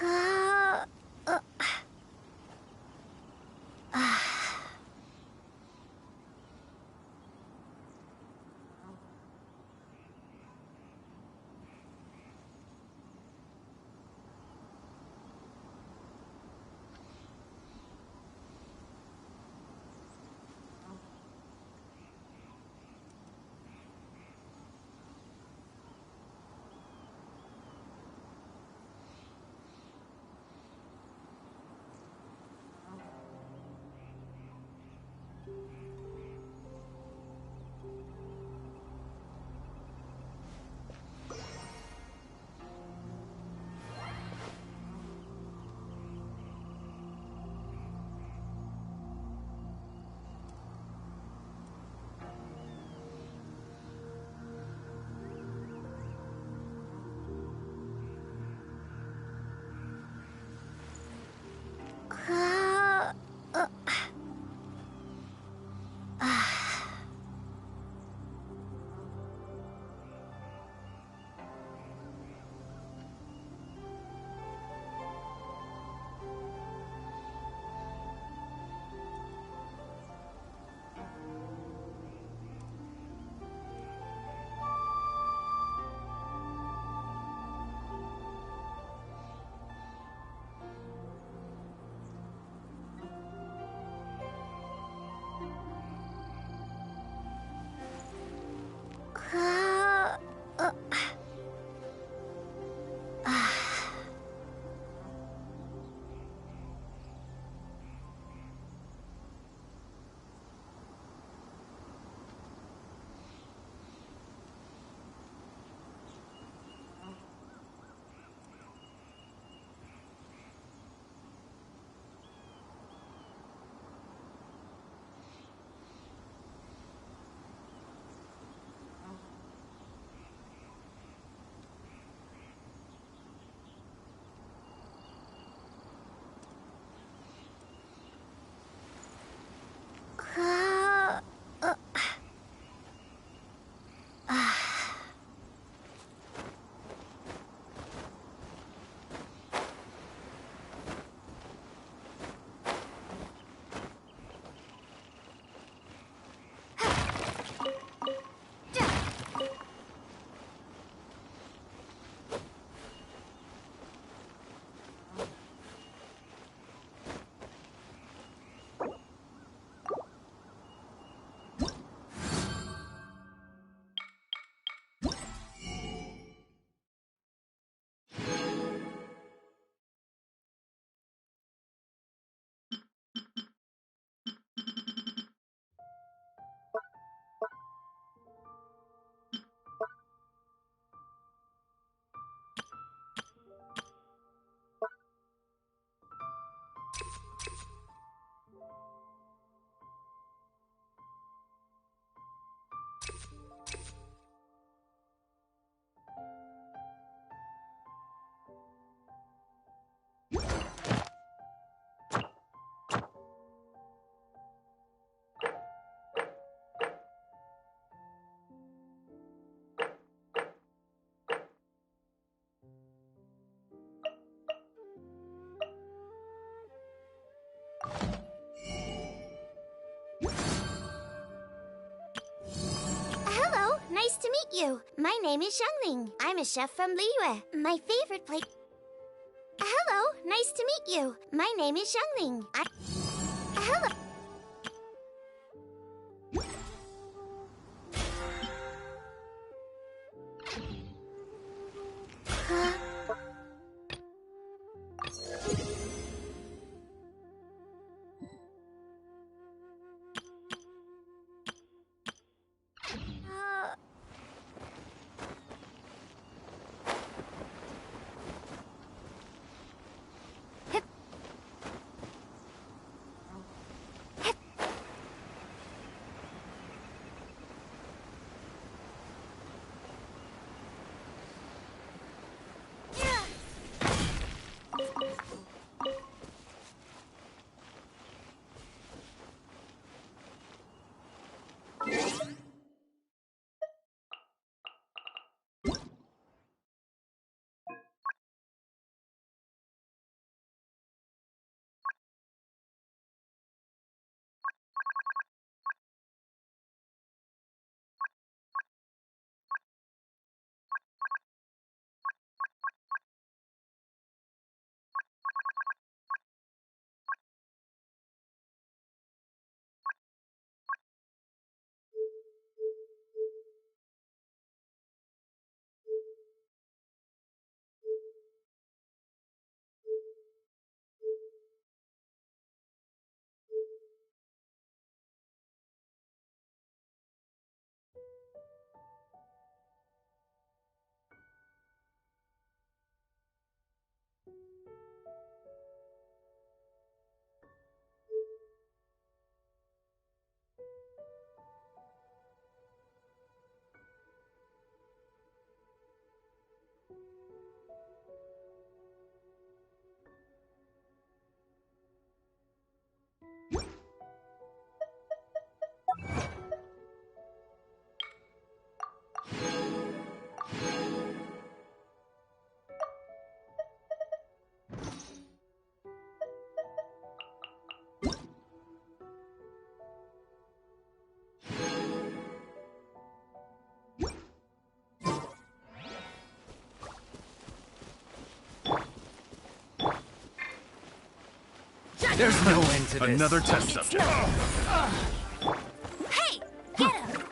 Uh, uh, uh, uh, uh, uh, uh, uh, Hello, nice to meet you. My name is Xiangling. I'm a chef from Liyue. My favorite place. Hello, nice to meet you. My name is Xiangling. Hello. Uh, There's no end to this. Another test subject. Hey! Get him!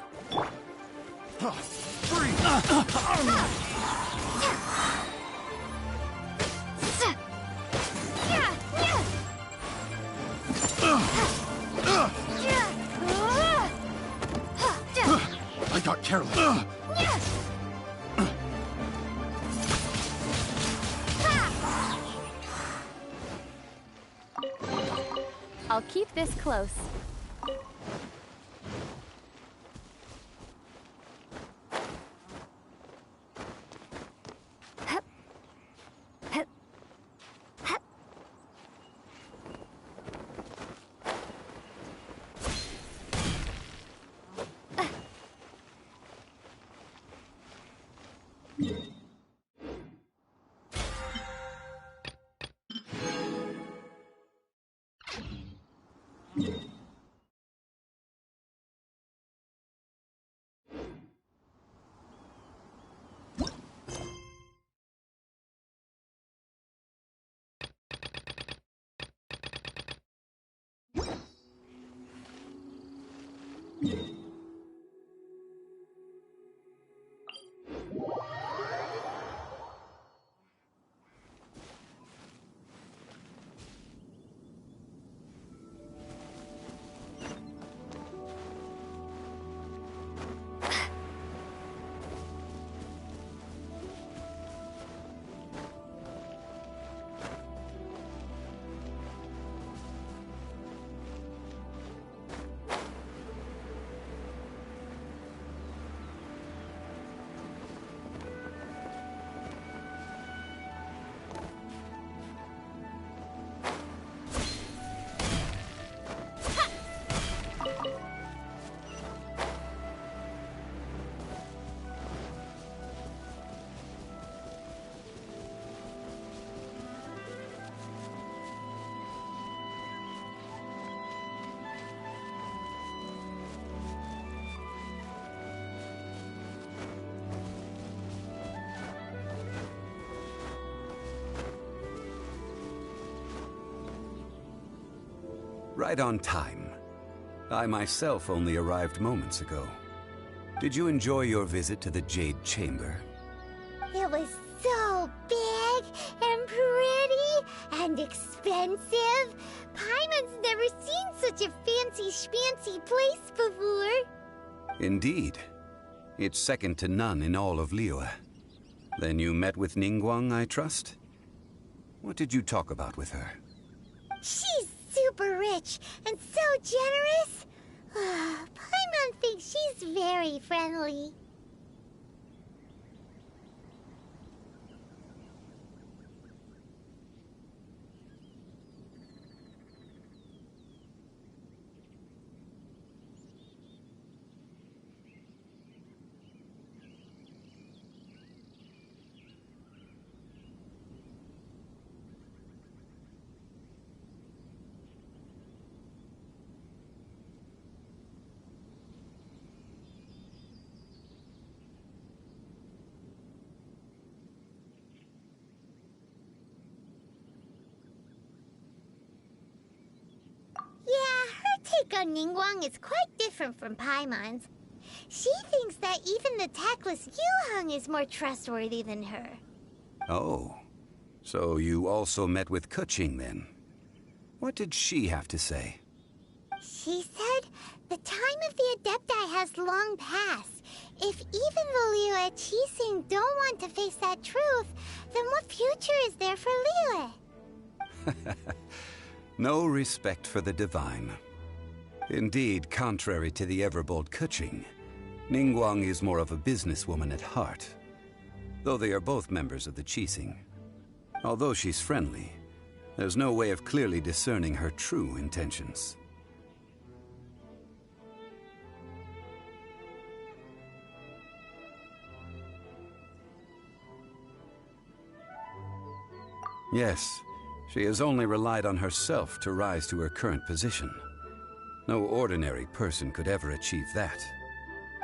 I got careless. I'll keep this close. Right on time. I myself only arrived moments ago. Did you enjoy your visit to the Jade Chamber? It was so big and pretty and expensive. Paimon's never seen such a fancy schmancy place before. Indeed. It's second to none in all of Liyue. Then you met with Ningguang, I trust? What did you talk about with her? She's super rich and so generous. Paimon thinks she's very friendly. On Ningguang is quite different from Paimon's. She thinks that even the tactless Yuheng is more trustworthy than her. Oh, so you also met with Keqing then? What did she have to say? She said the time of the Adepti has long passed. If even the Liyue Qixing don't want to face that truth, then what future is there for Liyue? No respect for the divine. Indeed, contrary to the ever-bold Keqing, Ningguang is more of a businesswoman at heart, though they are both members of the Qixing. Although she's friendly, there's no way of clearly discerning her true intentions. Yes, she has only relied on herself to rise to her current position. No ordinary person could ever achieve that.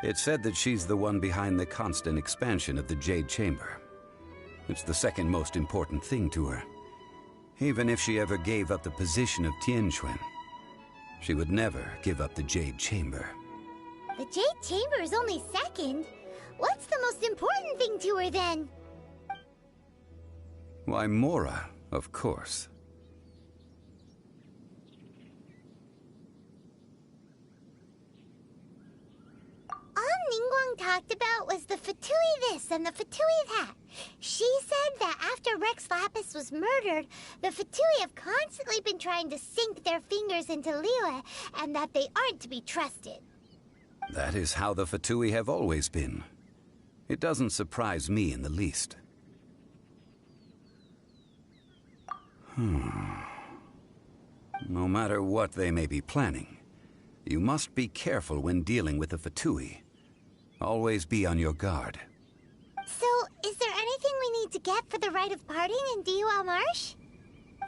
It's said that she's the one behind the constant expansion of the Jade Chamber. It's the second most important thing to her. Even if she ever gave up the position of Tianquan, she would never give up the Jade Chamber. The Jade Chamber is only second. What's the most important thing to her then? Why, Mora, of course. All Ningguang talked about was the Fatui this and the Fatui that. She said that after Rex Lapis was murdered, the Fatui have constantly been trying to sink their fingers into Liyue, and that they aren't to be trusted. That is how the Fatui have always been. It doesn't surprise me in the least. No matter what they may be planning, you must be careful when dealing with the Fatui. Always be on your guard. So, is there anything we need to get for the rite of parting in Dihua Marsh?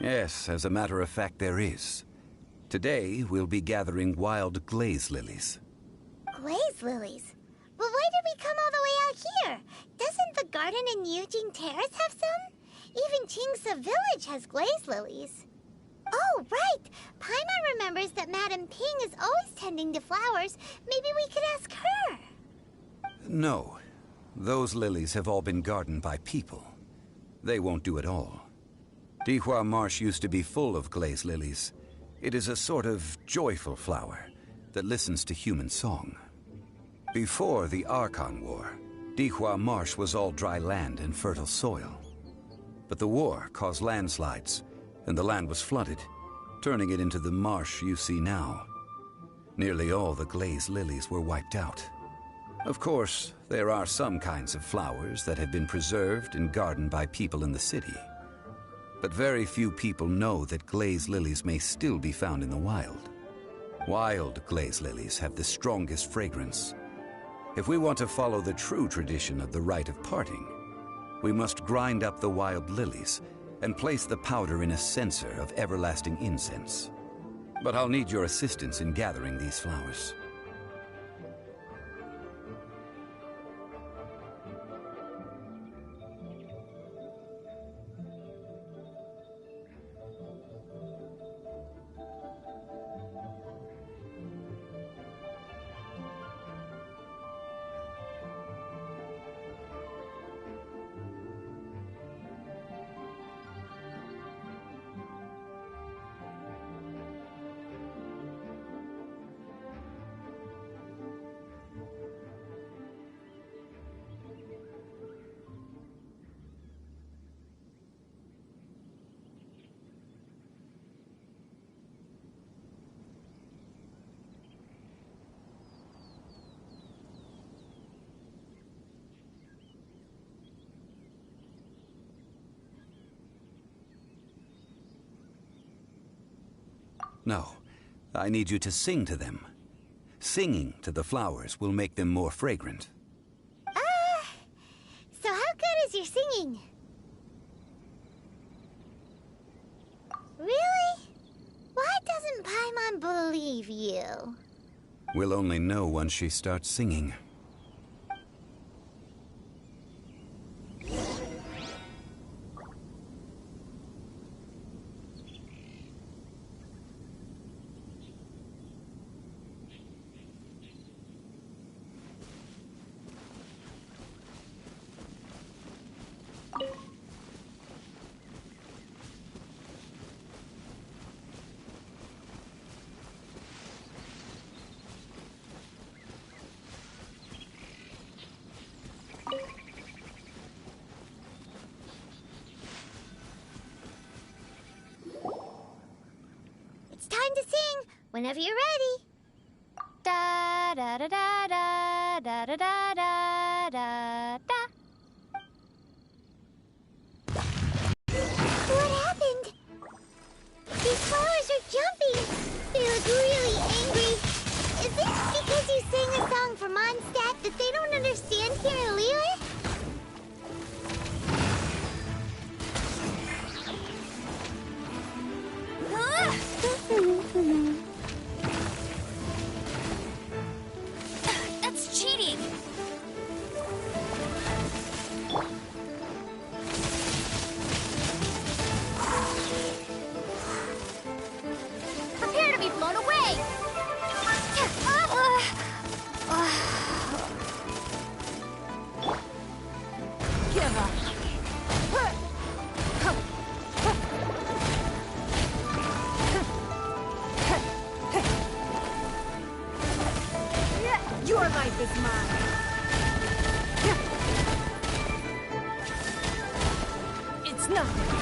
Yes, as a matter of fact, there is. Today, we'll be gathering wild glaze lilies. Glaze lilies? But why did we come all the way out here? Doesn't the garden in Yujing Terrace have some? Even Qingse Village has glaze lilies. Oh, right! Paimon remembers that Madame Ping is always tending to flowers. Maybe we could ask her. No. Those lilies have all been gardened by people. They won't do it all. Dihua Marsh used to be full of glaze lilies. It is a sort of joyful flower that listens to human song. Before the Archon War, Dihua Marsh was all dry land and fertile soil. But the war caused landslides, and the land was flooded, turning it into the marsh you see now. Nearly all the glaze lilies were wiped out. Of course, there are some kinds of flowers that have been preserved and gardened by people in the city. But very few people know that glaze lilies may still be found in the wild. Wild glaze lilies have the strongest fragrance. If we want to follow the true tradition of the rite of parting, we must grind up the wild lilies and place the powder in a censer of everlasting incense. But I'll need your assistance in gathering these flowers. No, I need you to sing to them. Singing to the flowers will make them more fragrant. So how good is your singing? Really? Why doesn't Paimon believe you? We'll only know once she starts singing. It's time to sing, whenever you're ready. Da da da da da da da da da da da. What happened? These flowers are jumping. They look really angry. Is it because you sang a song for Mondstadt that they don't understand here in Liyue? That's cheating! Your life is mine. It's nothing.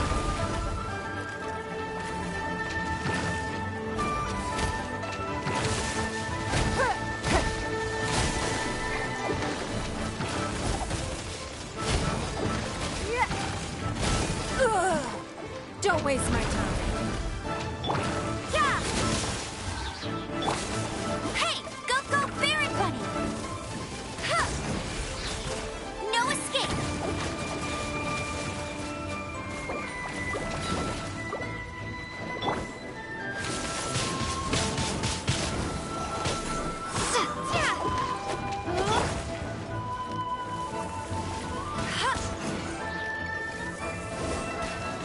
Don't waste my time. Yeah! Hey, go, Baron Bunny! Huh. No escape!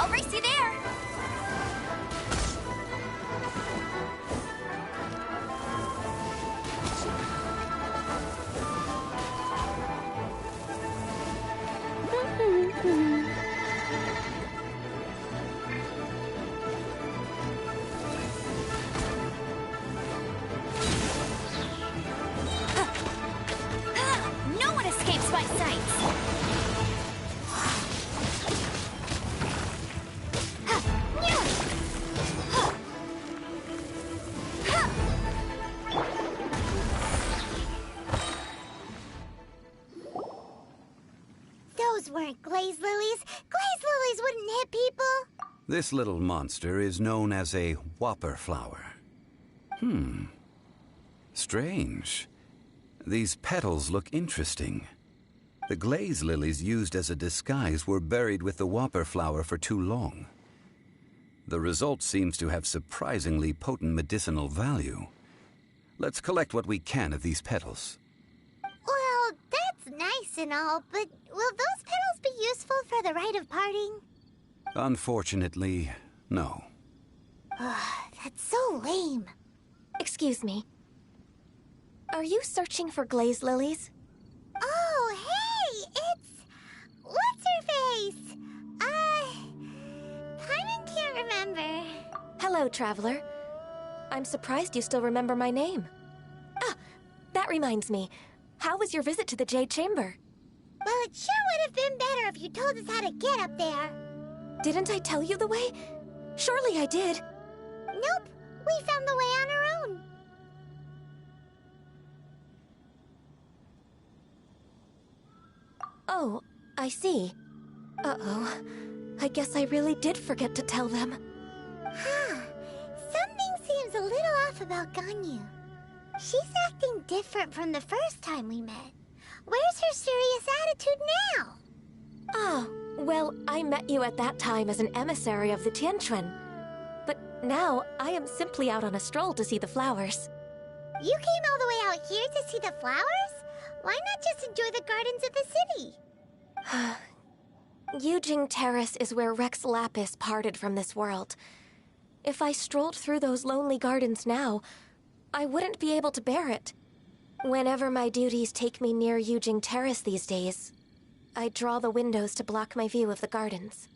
I'll race you there! No one escapes my sights! Those weren't glaze lilies. Glaze lilies wouldn't hit people. This little monster is known as a whopper flower. Strange. These petals look interesting. The glaze lilies used as a disguise were buried with the whopper flower for too long. The result seems to have surprisingly potent medicinal value. Let's collect what we can of these petals. Well, that's nice and all, but will those petals be useful for the rite of parting? Unfortunately, no. That's so lame. Excuse me. Are you searching for glaze lilies? Oh, hey! It's... What's-her-face? Paimon can't remember. Hello, traveler. I'm surprised you still remember my name. Ah, that reminds me. How was your visit to the Jade Chamber? Well, it sure would have been better if you told us how to get up there. Didn't I tell you the way? Surely I did. Nope, we found the way on our own. Oh, I see. Uh-oh. I guess I really did forget to tell them. Something seems a little off about Ganyu. She's acting different from the first time we met. Where's her serious attitude now? Oh, well, I met you at that time as an emissary of the Tianquan. But now, I am simply out on a stroll to see the flowers. You came all the way out here to see the flowers? Why not just enjoy the gardens of the city? Yujing Terrace is where Rex Lapis parted from this world. If I strolled through those lonely gardens now, I wouldn't be able to bear it. Whenever my duties take me near Yujing Terrace these days, I draw the windows to block my view of the gardens.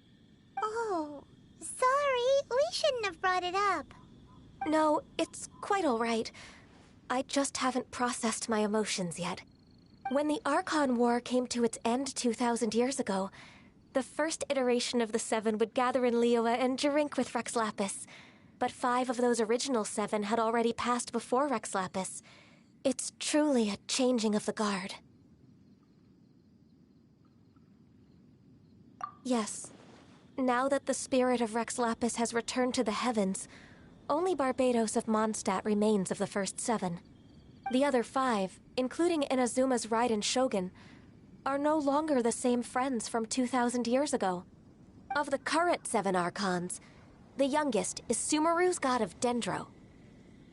Oh, sorry. We shouldn't have brought it up. No, it's quite all right. I just haven't processed my emotions yet. When the Archon War came to its end 2,000 years ago, the first iteration of the Seven would gather in Liyue and drink with Rex Lapis. But 5 of those original 7 had already passed before Rex Lapis. It's truly a changing of the guard. Yes. Now that the spirit of Rex Lapis has returned to the heavens, only Barbados of Mondstadt remains of the first 7. The other 5, including Inazuma's Raiden Shogun, are no longer the same friends from 2,000 years ago. Of the current 7 Archons, the youngest is Sumeru's god of Dendro.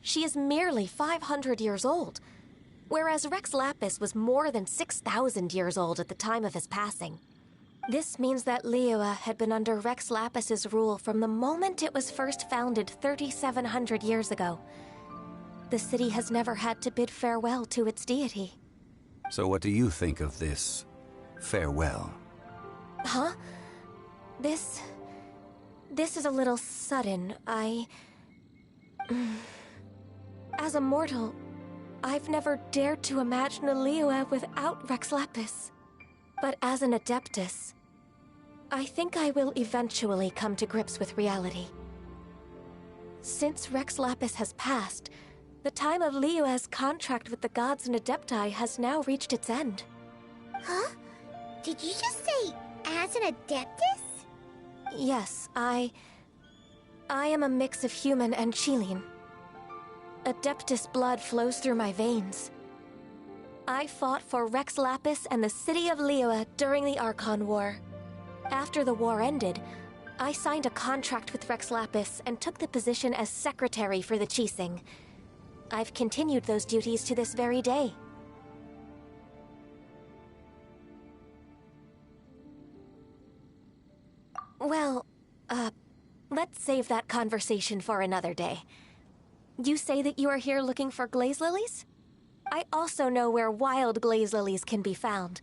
She is merely 500 years old, whereas Rex Lapis was more than 6,000 years old at the time of his passing. This means that Liyue had been under Rex Lapis's rule from the moment it was first founded 3,700 years ago. The city has never had to bid farewell to its deity. So what do you think of this farewell? Huh? This is a little sudden. As a mortal, I've never dared to imagine a Liyue without Rex Lapis. But as an Adeptus, I think I will eventually come to grips with reality. Since Rex Lapis has passed, the time of Liyue's contract with the gods and Adepti has now reached its end. Huh? Did you just say, as an Adeptus? Yes, I am a mix of human and Chilean. Adeptus blood flows through my veins. I fought for Rex Lapis and the city of Liyue during the Archon War. After the war ended, I signed a contract with Rex Lapis and took the position as secretary for the Qixing. I've continued those duties to this very day. Well, let's save that conversation for another day. You say that you are here looking for glaze lilies? I also know where wild glaze lilies can be found.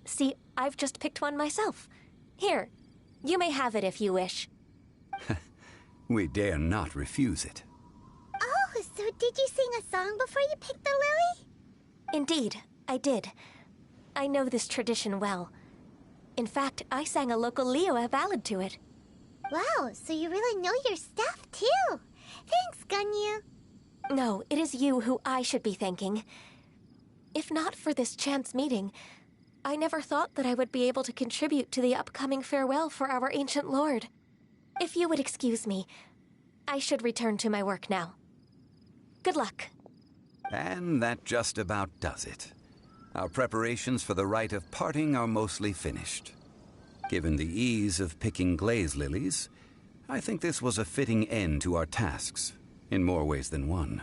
See, I've just picked one myself. Here, you may have it if you wish. We dare not refuse it. Oh, so did you sing a song before you picked the lily? Indeed, I did. I know this tradition well. In fact, I sang a local Liyue ballad to it. Wow, so you really know your stuff, too. Thanks, Gunyu. No, it is you who I should be thanking. If not for this chance meeting, I never thought that I would be able to contribute to the upcoming farewell for our ancient lord. If you would excuse me, I should return to my work now. Good luck. And that just about does it. Our preparations for the rite of parting are mostly finished. Given the ease of picking glaze lilies, I think this was a fitting end to our tasks, in more ways than one.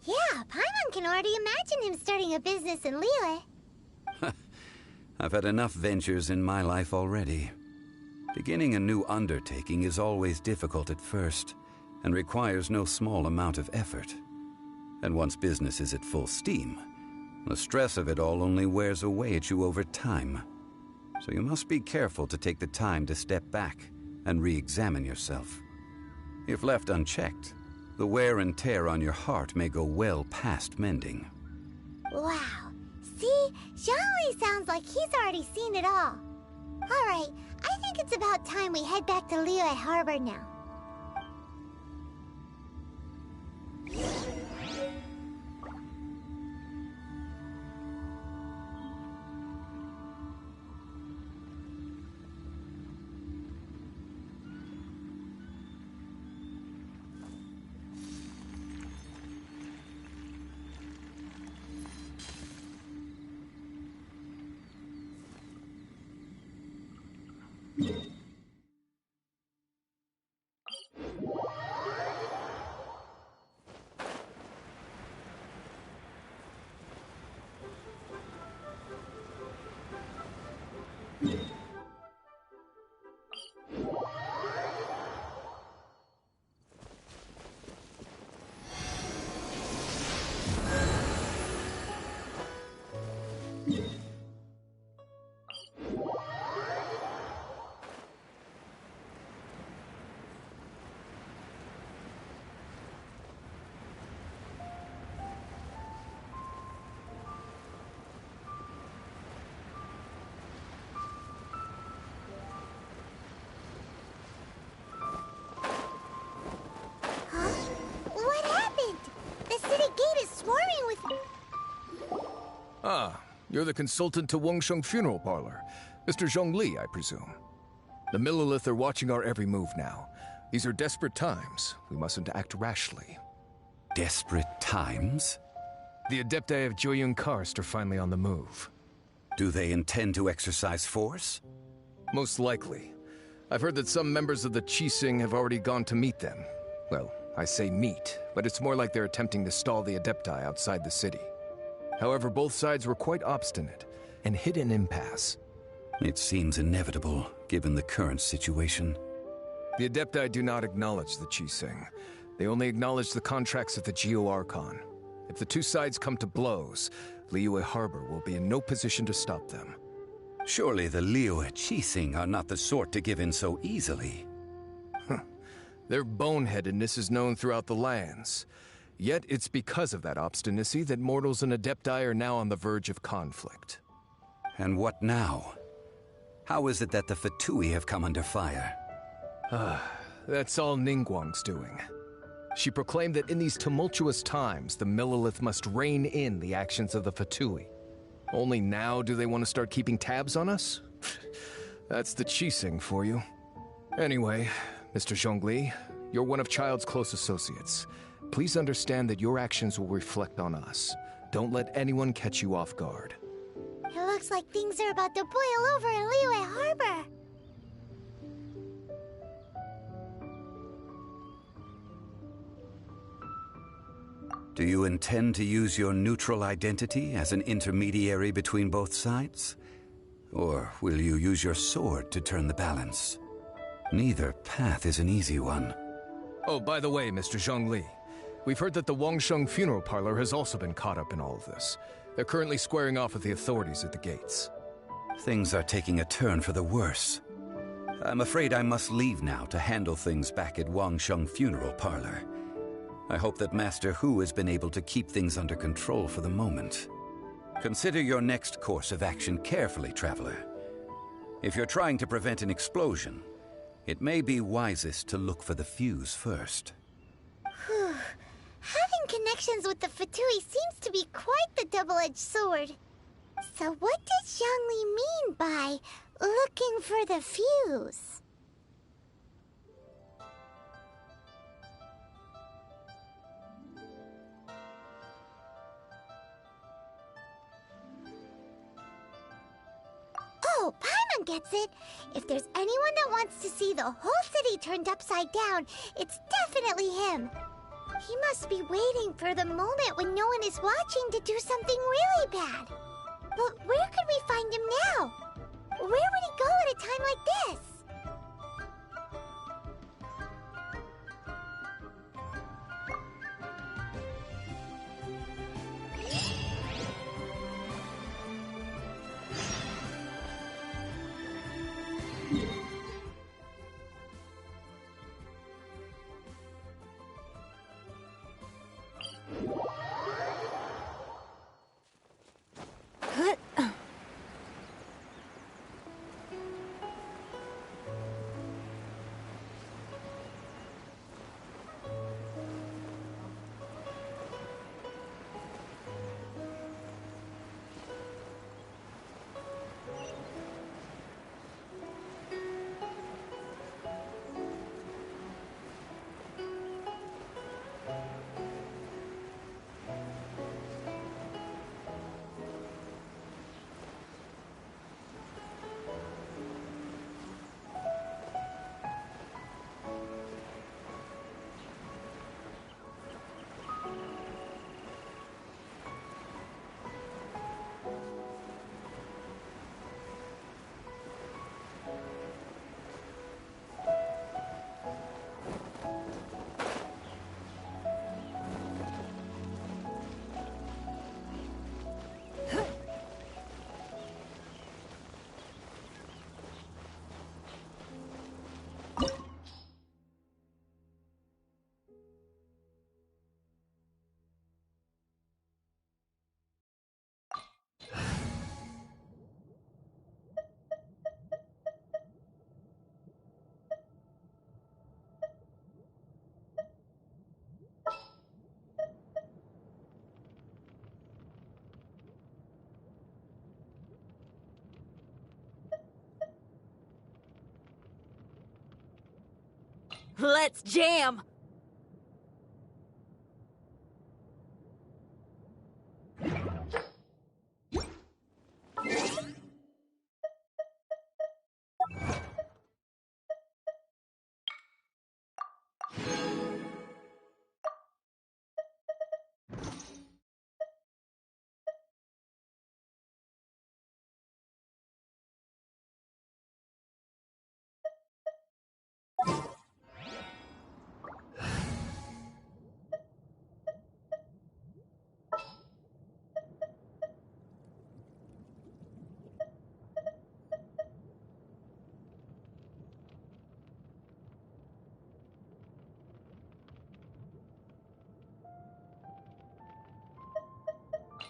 Yeah, Paimon can already imagine him starting a business in Liyue. I've had enough ventures in my life already. Beginning a new undertaking is always difficult at first, and requires no small amount of effort. And once business is at full steam, the stress of it all only wears away at you over time. So you must be careful to take the time to step back and re-examine yourself. If left unchecked, the wear and tear on your heart may go well past mending. Wow. See? Zhongli sounds like he's already seen it all. Alright, I think it's about time we head back to Liyue Harbor now. Ah, you're the consultant to Wengsheng Funeral Parlor. Mr. Zhongli, I presume. The Millelith are watching our every move now. These are desperate times. We mustn't act rashly. Desperate times? The Adepti of Joyun Karst are finally on the move. Do they intend to exercise force? Most likely. I've heard that some members of the Qixing have already gone to meet them. Well, I say meet, but it's more like they're attempting to stall the Adepti outside the city. However, both sides were quite obstinate and hit an impasse. It seems inevitable, given the current situation. The Adepti do not acknowledge the Qixing. They only acknowledge the contracts of the Geo-Archon. If the two sides come to blows, Liyue Harbor will be in no position to stop them. Surely the Liyue Qixing are not the sort to give in so easily. Their boneheadedness is known throughout the lands. Yet it's because of that obstinacy that mortals and Adepti are now on the verge of conflict. And what now? How is it that the Fatui have come under fire? That's all Ningguang's doing. She proclaimed that in these tumultuous times, the Millelith must rein in the actions of the Fatui. Only now do they want to start keeping tabs on us? That's the Qixing for you. Anyway, Mr. Zhongli, you're one of Child's close associates. Please understand that your actions will reflect on us. Don't let anyone catch you off guard. It looks like things are about to boil over in Liyue Harbor. Do you intend to use your neutral identity as an intermediary between both sides? Or will you use your sword to turn the balance? Neither path is an easy one. Oh, by the way, Mr. Zhongli, we've heard that the Wangsheng funeral parlor has also been caught up in all of this. They're currently squaring off with the authorities at the gates. Things are taking a turn for the worse. I'm afraid I must leave now to handle things back at Wangsheng funeral parlor. I hope that Master Hu has been able to keep things under control for the moment. Consider your next course of action carefully, Traveler. If you're trying to prevent an explosion, it may be wisest to look for the fuse first. Whew. Having connections with the Fatui seems to be quite the double-edged sword. So what does Zhongli mean by looking for the fuse? Oh, Paimon gets it! If there's anyone that wants to see the whole city turned upside down, it's definitely him! He must be waiting for the moment when no one is watching to do something really bad. But where could we find him now? Where would he go at a time like this? Let's jam!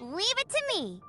Leave it to me.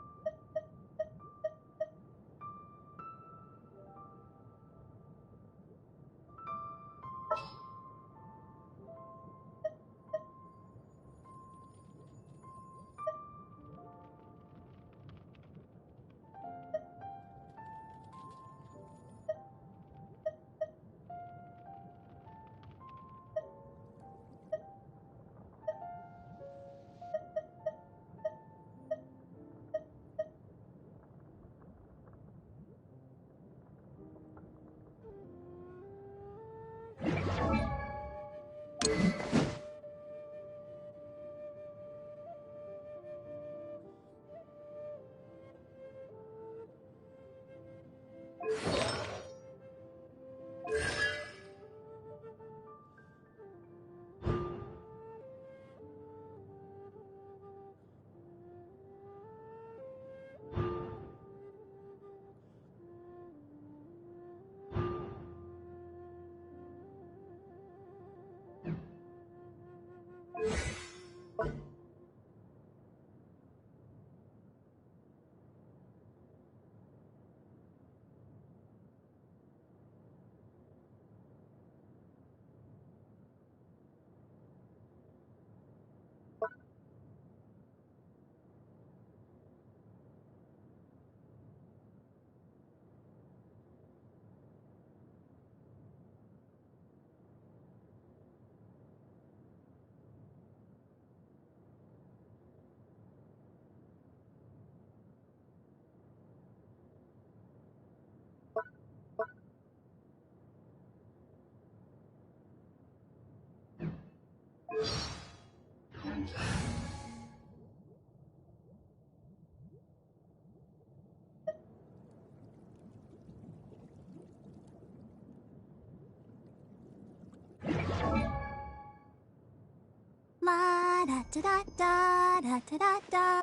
La da da da da da da da.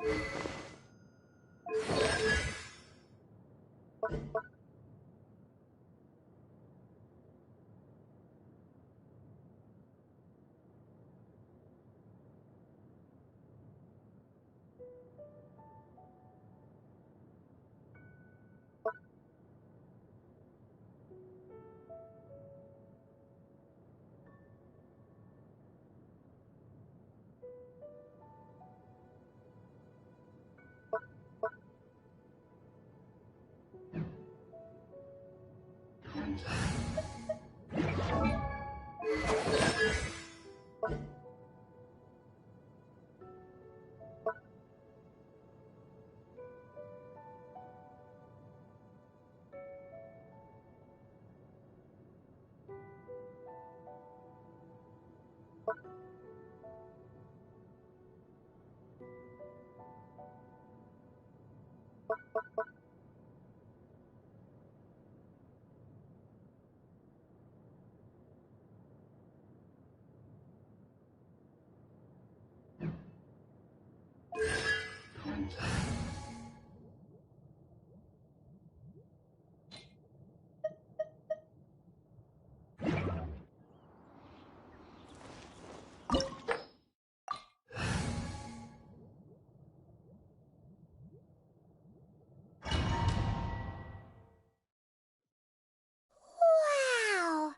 Wow!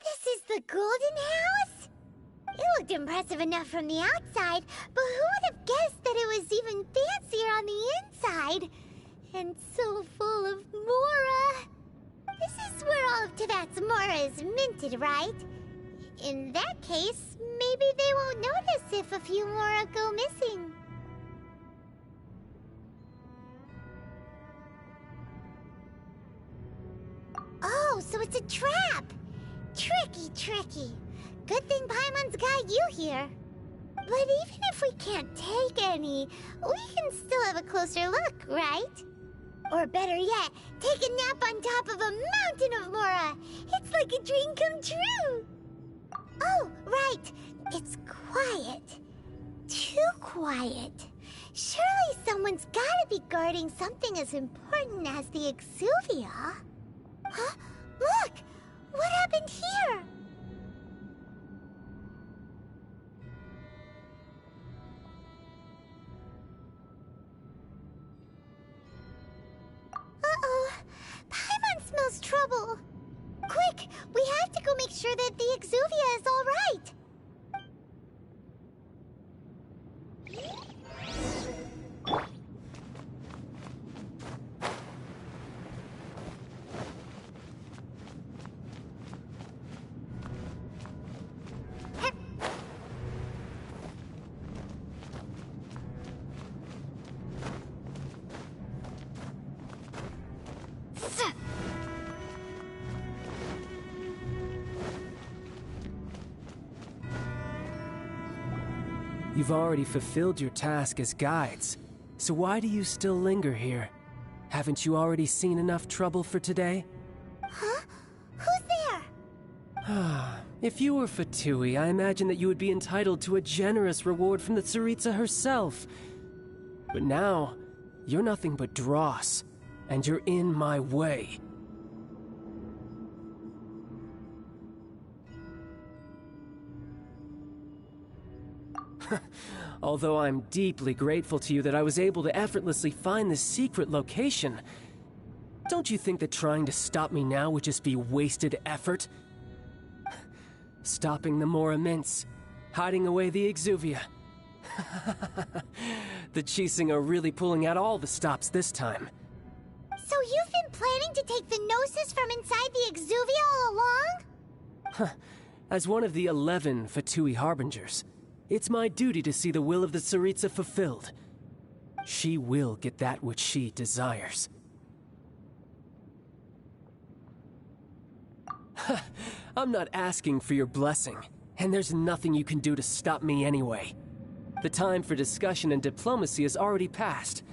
This is the Golden House? It looked impressive enough from the outside, but who would have guessed that it was even fancier on the inside? And so full of Mora. This is where all of Teyvat's Mora is minted, right? In that case, maybe they won't notice if a few Mora go missing. Oh, so it's a trap! Tricky, tricky. Good thing Paimon's got you here. But even if we can't take any, we can still have a closer look, right? Or better yet, take a nap on top of a mountain of Mora. It's like a dream come true. Oh, right. It's quiet. Too quiet. Surely someone's gotta be guarding something as important as the Exuvia. Huh? Look! What happened here? trouble. Quick, we have to go make sure that the Exuvia is all right. You've already fulfilled your task as guides, so why do you still linger here? Haven't you already seen enough trouble for today? Huh? Who's there? If you were Fatui, I imagine that you would be entitled to a generous reward from the Tsaritsa herself. But now, you're nothing but dross, and you're in my way. Although I'm deeply grateful to you that I was able to effortlessly find this secret location, don't you think that trying to stop me now would just be wasted effort? Stopping the Mora Mints, hiding away the Exuvia. The Chising are really pulling out all the stops this time. So you've been planning to take the Gnosis from inside the Exuvia all along? As one of the 11 Fatui Harbingers, it's my duty to see the will of the Tsaritsa fulfilled. She will get that which she desires. I'm not asking for your blessing, and there's nothing you can do to stop me anyway. The time for discussion and diplomacy has already passed.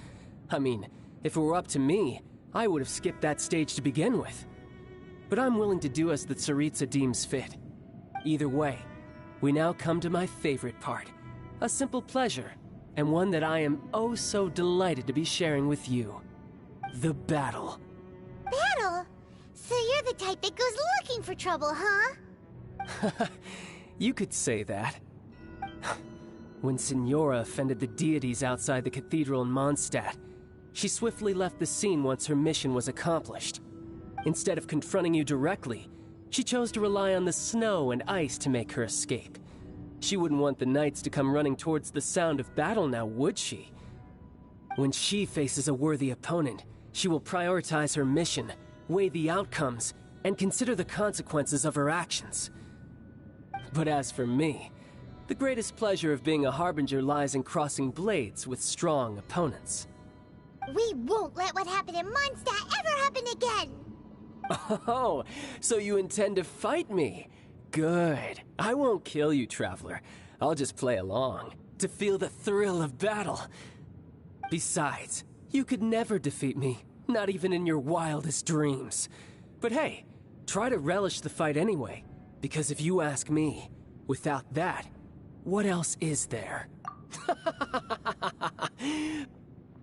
I mean, if it were up to me, I would have skipped that stage to begin with. But I'm willing to do as the Tsaritsa deems fit. Either way, we now come to my favorite part. A simple pleasure, and one that I am oh so delighted to be sharing with you. The battle. Battle? So you're the type that goes looking for trouble, huh? You could say that. When Signora offended the deities outside the cathedral in Mondstadt, she swiftly left the scene once her mission was accomplished. Instead of confronting you directly, she chose to rely on the snow and ice to make her escape. She wouldn't want the knights to come running towards the sound of battle now, would she? When she faces a worthy opponent, she will prioritize her mission, weigh the outcomes, and consider the consequences of her actions. But as for me, the greatest pleasure of being a Harbinger lies in crossing blades with strong opponents. We won't let what happened in Mondstadt ever happen again! Oh, so you intend to fight me? Good. I won't kill you, Traveler. I'll just play along, to feel the thrill of battle. Besides, you could never defeat me, not even in your wildest dreams. But hey, try to relish the fight anyway, because if you ask me, without that, what else is there?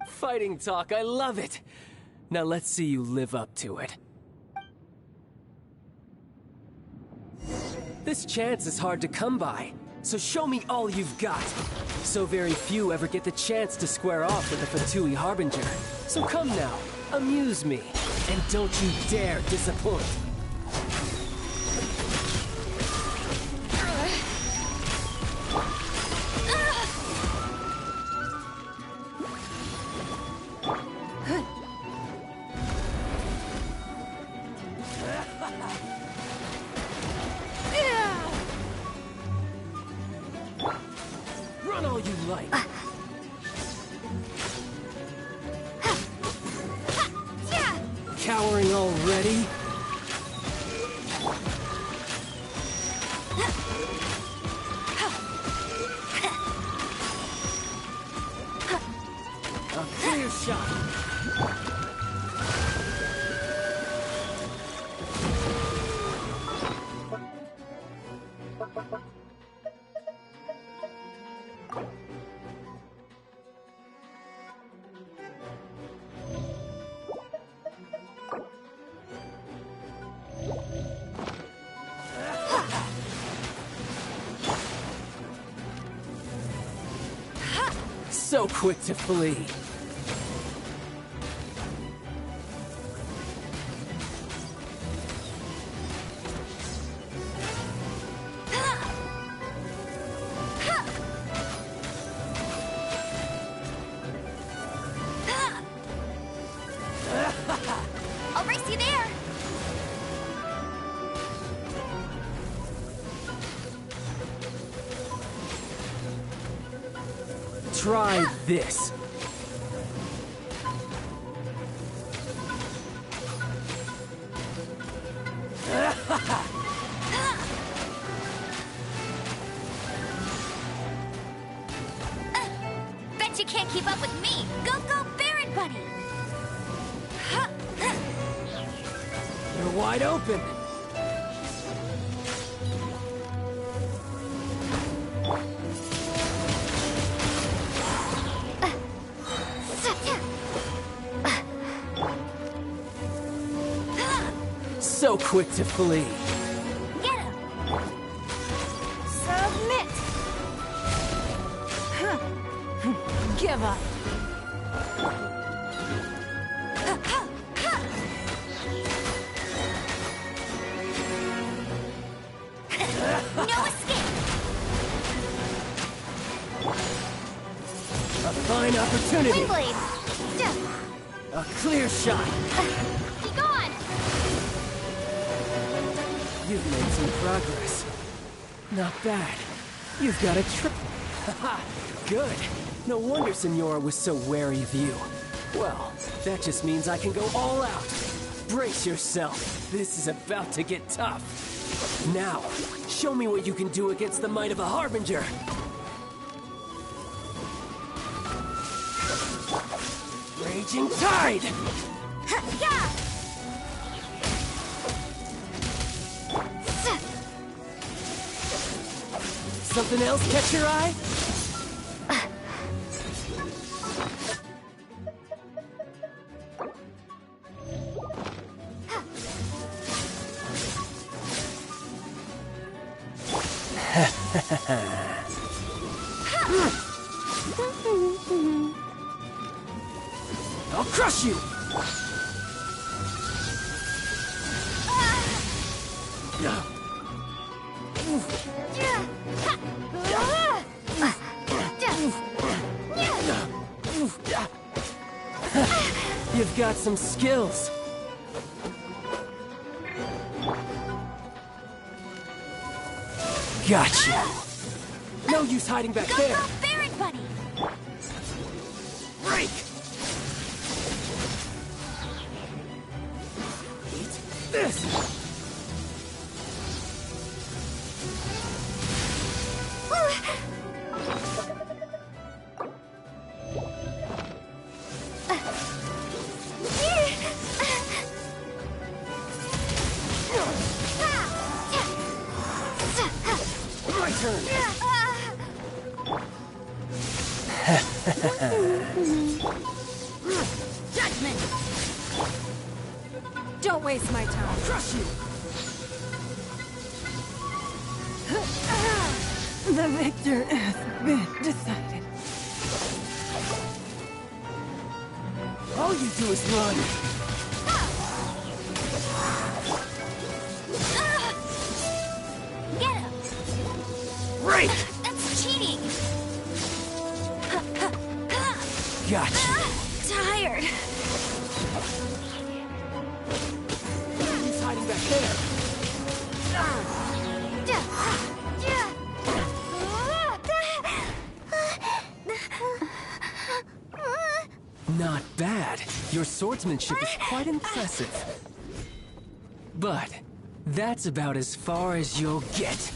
Fighting talk, I love it! Now let's see you live up to it. This chance is hard to come by, so show me all you've got. So very few ever get the chance to square off with a Fatui Harbinger. So come now, amuse me, and don't you dare disappoint. Run all you like. Cowering already? A clear shot. So quick to flee. Try this. Bet you can't keep up with me. Go, go, Barret Bunny! You're wide open. So quick to flee. Get him! Submit! Give up. No escape! A fine opportunity. Windblade! A clear shot. Be gone! You've made some progress. Not bad. You've got a trick. Haha, good. No wonder Senora was so wary of you. Well, that just means I can go all out. Brace yourself. This is about to get tough. Now, show me what you can do against the might of a Harbinger. Raging Tide! Yeah! Something else catch your eye? I'll crush you! You've got some skills. Got you. No use hiding back there. Go, Barret Bunny! Break! Eat this! My turn! Judgment! Don't waste my time. Crush you! The victor has been decided. All you do is run. Get him! Break! That's cheating! Got you. Tired! He's hiding back there. Not bad. Your swordsmanship is quite impressive. But that's about as far as you'll get.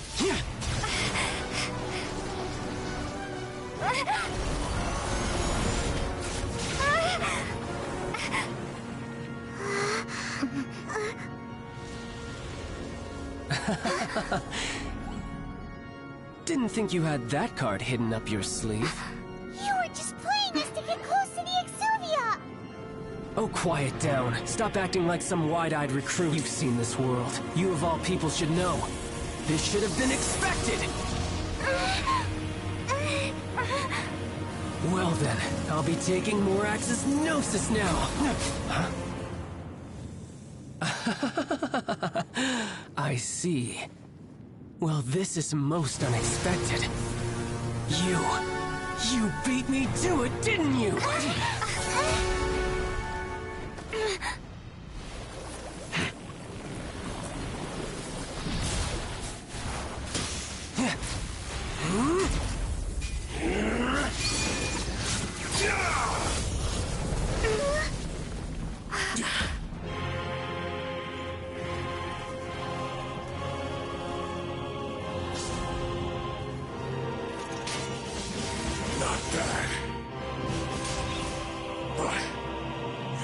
Didn't think you had that card hidden up your sleeve. You were just playing us to get close to the Exuvia! Oh, quiet down. Stop acting like some wide-eyed recruit. You've seen this world. You of all people should know. This should have been expected! Well then, I'll be taking Morax's Gnosis now! Huh? I see. Well, this is most unexpected. You beat me to it, didn't you?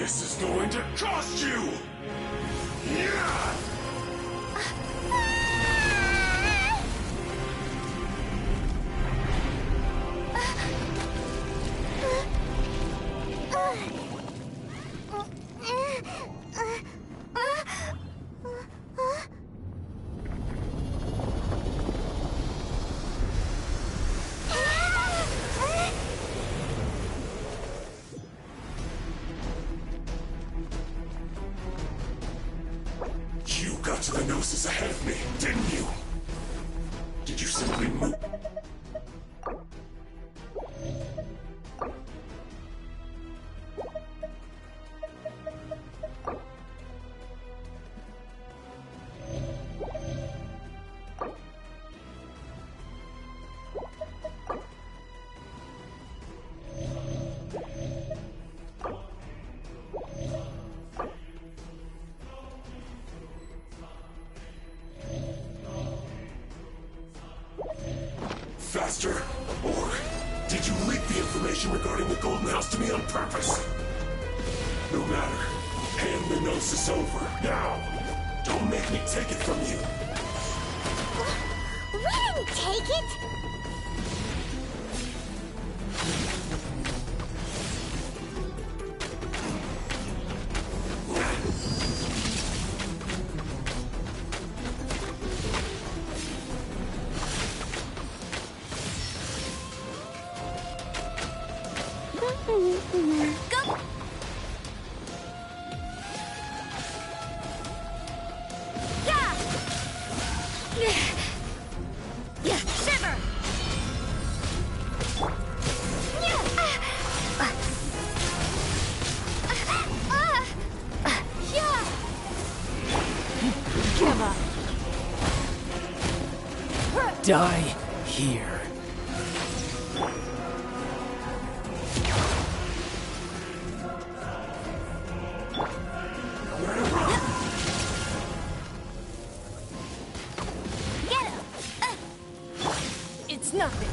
This is going to cost you! Yeah! You got to the Gnosis ahead of me, didn't you? Did you simply move? Faster? Or did you leak the information regarding the Golden House to me on purpose? No matter. Hand the Gnosis over, now. Don't make me take it from you. We didn't take it! Go! Yeah! Yeah, shiver! Give up. Die here. It's nothing.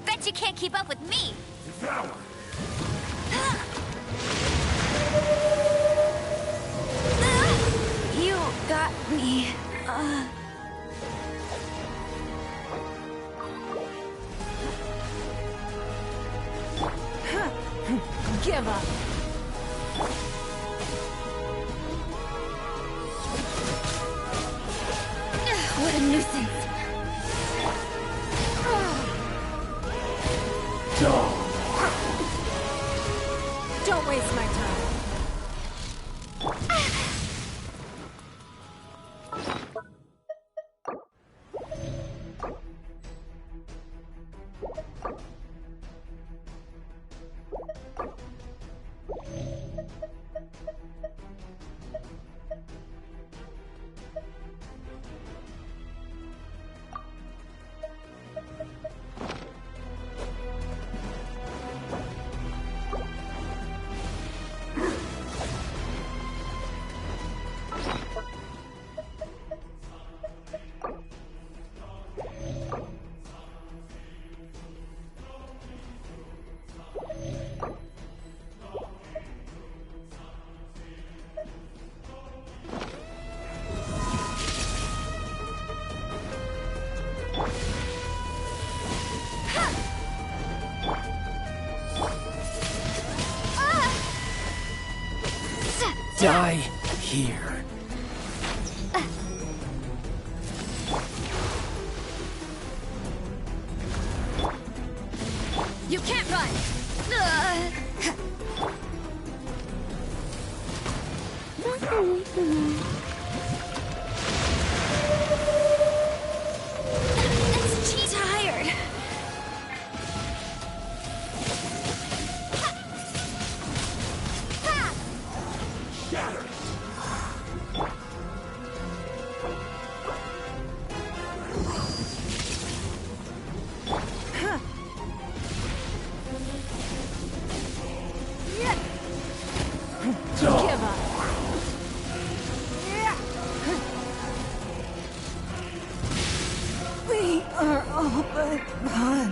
Bet you can't keep up with me! Devour! You got me. Give up. What a nuisance. Don't waste my time. Die here. You can't run! It's too tired. Shatter! Give up. We are all but one.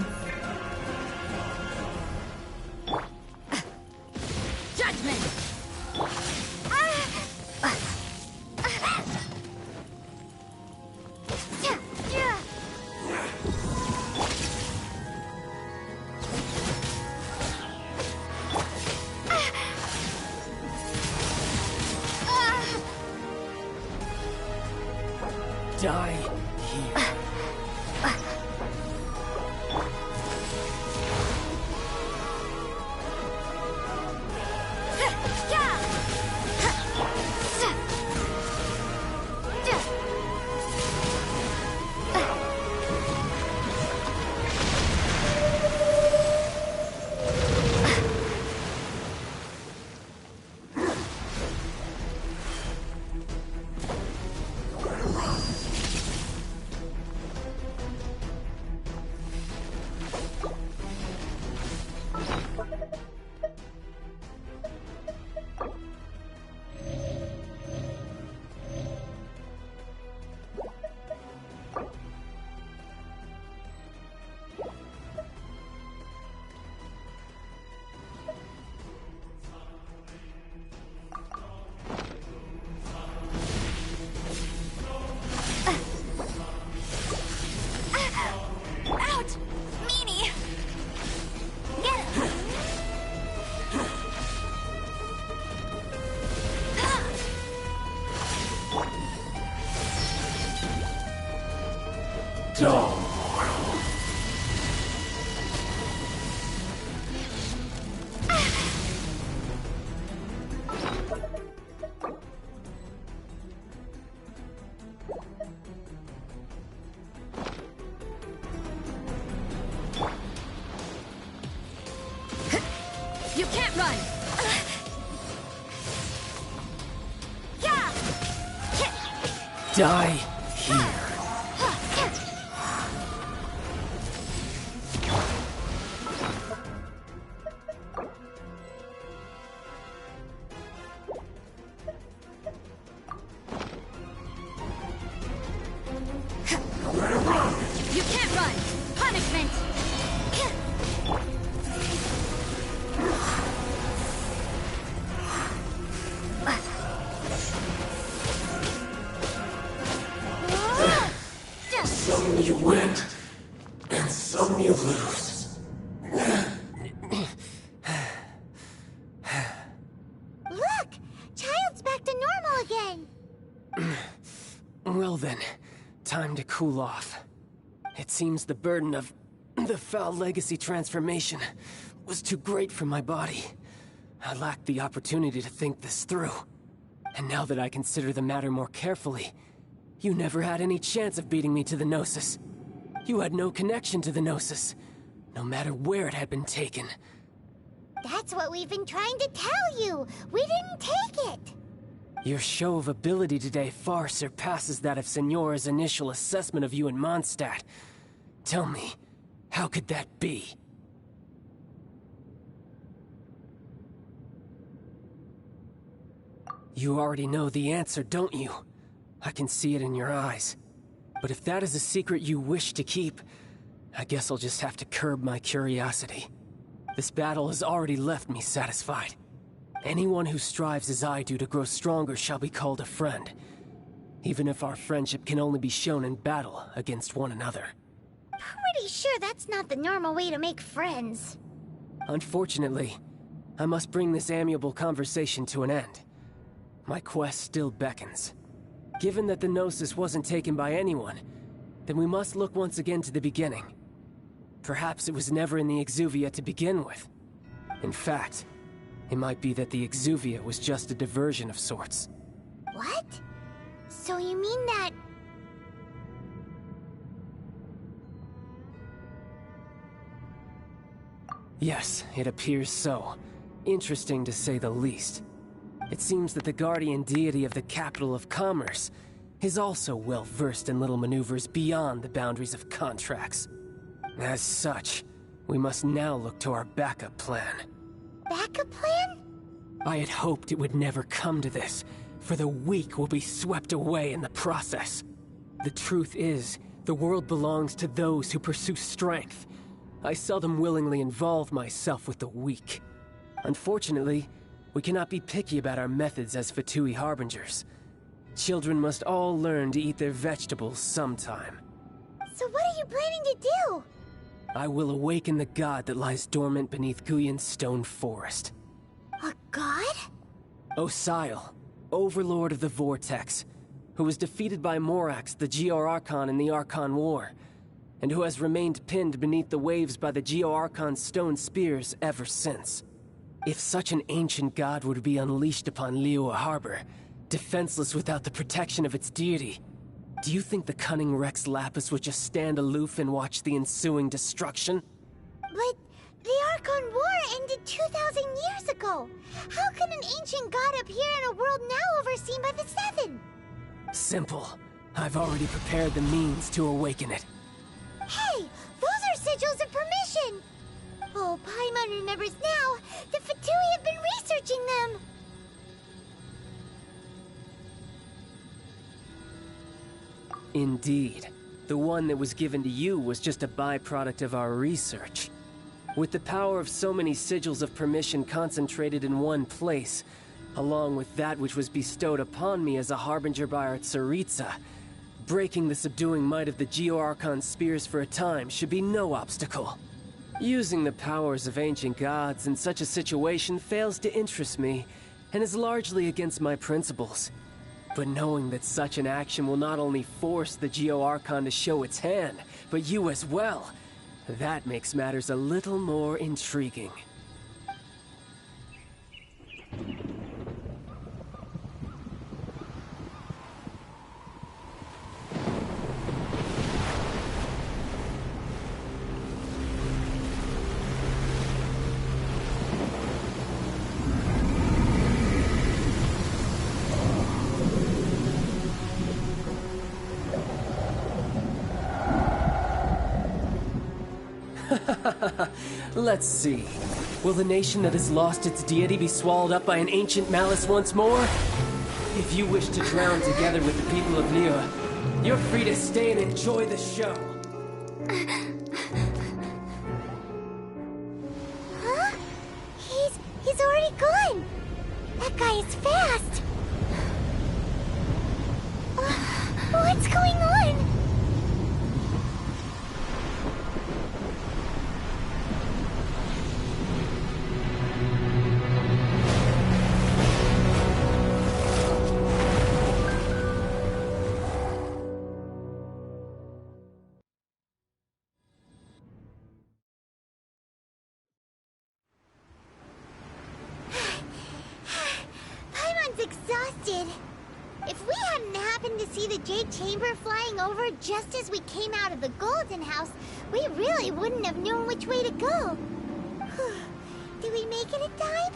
Die here. You can't run! Die here. You can't run! Punishment! Some you win, and some you lose. Look! Child's back to normal again! Well then, time to cool off. It seems the burden of the foul legacy transformation was too great for my body. I lacked the opportunity to think this through. And now that I consider the matter more carefully, you never had any chance of beating me to the Gnosis. You had no connection to the Gnosis, no matter where it had been taken. That's what we've been trying to tell you! We didn't take it! Your show of ability today far surpasses that of Signora's initial assessment of you in Mondstadt. Tell me, how could that be? You already know the answer, don't you? I can see it in your eyes. But if that is a secret you wish to keep, I guess I'll just have to curb my curiosity. This battle has already left me satisfied. Anyone who strives as I do to grow stronger shall be called a friend, even if our friendship can only be shown in battle against one another. Pretty sure that's not the normal way to make friends. Unfortunately, I must bring this amiable conversation to an end. My quest still beckons. Given that the Gnosis wasn't taken by anyone, then we must look once again to the beginning. Perhaps it was never in the Exuvia to begin with. In fact, it might be that the Exuvia was just a diversion of sorts. What? So you mean that... Yes, it appears so. Interesting to say the least. It seems that the guardian deity of the capital of commerce is also well versed in little maneuvers beyond the boundaries of contracts. As such, we must now look to our backup plan. backup plan? I had hoped it would never come to this, for the weak will be swept away in the process. The truth is, the world belongs to those who pursue strength. I seldom willingly involve myself with the weak. Unfortunately, we cannot be picky about our methods as Fatui Harbingers. Children must all learn to eat their vegetables sometime. So what are you planning to do? I will awaken the god that lies dormant beneath Guyan's stone forest. A god? Osial, overlord of the Vortex, who was defeated by Morax, the Geo-Archon in the Archon War, and who has remained pinned beneath the waves by the Geo-Archon's stone spears ever since. If such an ancient god would be unleashed upon Liyue Harbor, defenseless without the protection of its deity, do you think the cunning Rex Lapis would just stand aloof and watch the ensuing destruction? But the Archon War ended 2,000 years ago. How can an ancient god appear in a world now overseen by the Seven? Simple. I've already prepared the means to awaken it. Hey, those are sigils of permission! Oh, Paimon remembers now. The Fatui have been researching them. Indeed. The one that was given to you was just a byproduct of our research. With the power of so many sigils of permission concentrated in one place, along with that which was bestowed upon me as a harbinger by our Tsaritsa, breaking the subduing might of the Geo-Archon spears for a time should be no obstacle. Using the powers of ancient gods in such a situation fails to interest me, and is largely against my principles. But knowing that such an action will not only force the Geo-Archon to show its hand, but you as well, that makes matters a little more intriguing. Let's see. Will the nation that has lost its deity be swallowed up by an ancient malice once more? If you wish to drown together with the people of Liyue, you're free to stay and enjoy the show. Huh? He's already gone. That guy is fast. What's going on? Exhausted. If we hadn't happened to see the Jade Chamber flying over just as we came out of the Golden House, we really wouldn't have known which way to go. Did we make it in time?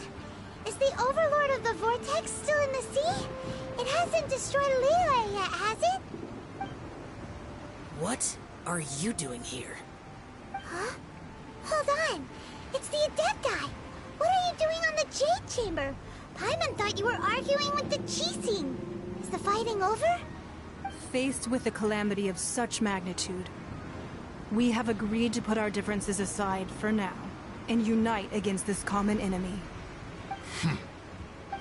Is the Overlord of the Vortex still in the sea? It hasn't destroyed Liyue yet, has it? What are you doing here? Huh? Hold on. It's the Adepti. What are you doing on the Jade Chamber? Paimon thought you were arguing with the Qixing. Is the fighting over? Faced with a calamity of such magnitude, we have agreed to put our differences aside for now and unite against this common enemy.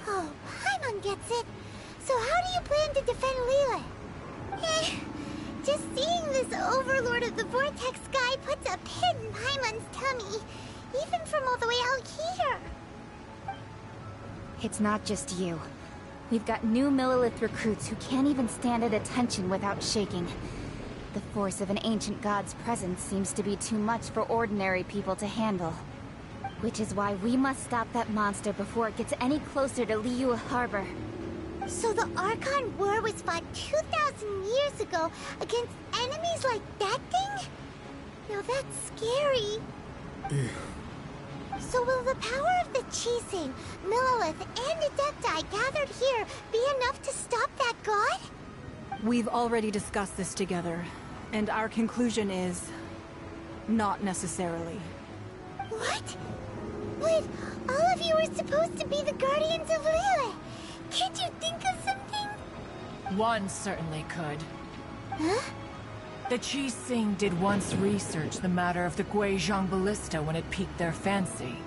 Oh, Paimon gets it. So how do you plan to defend Liyue? Just seeing this Overlord of the Vortex guy puts a pit in Paimon's tummy, even from all the way out here. It's not just you. We've got new Millilith recruits who can't even stand at attention without shaking. The force of an ancient god's presence seems to be too much for ordinary people to handle. Which is why we must stop that monster before it gets any closer to Liyue Harbor. So the Archon War was fought 2,000 years ago against enemies like that thing? Now that's scary. So will the power of the Qixing, Millilith, and Adepti gathered here be enough to stop that god? We've already discussed this together, and our conclusion is... not necessarily. What? But all of you were supposed to be the guardians of Liyue. Can't you think of something? One certainly could. Huh? The Qixing did once research the matter of the Guizhong Ballista when it piqued their fancy.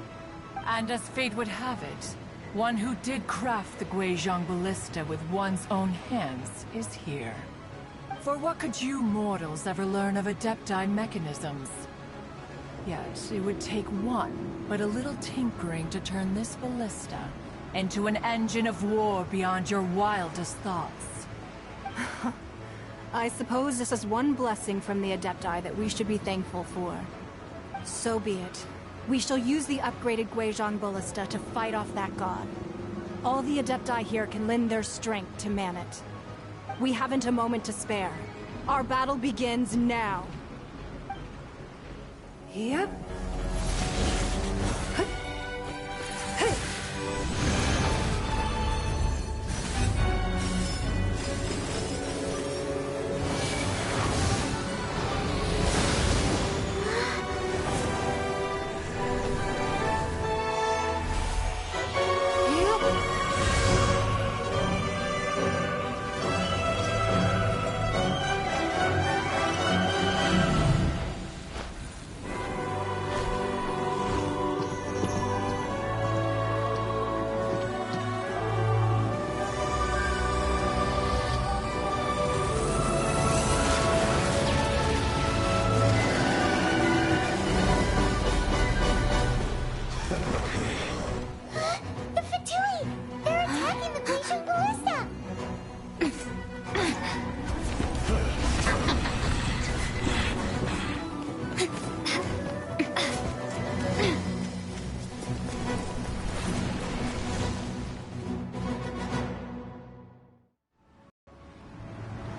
And as fate would have it, one who did craft the Guizhong Ballista with one's own hands is here. For what could you mortals ever learn of Adepti mechanisms? Yet, it would take one, but a little tinkering to turn this ballista into an engine of war beyond your wildest thoughts. I suppose this is one blessing from the Adepti that we should be thankful for. So be it. We shall use the upgraded Guizhong Ballista to fight off that god. All the Adepti here can lend their strength to man it. We haven't a moment to spare. Our battle begins now. Yep.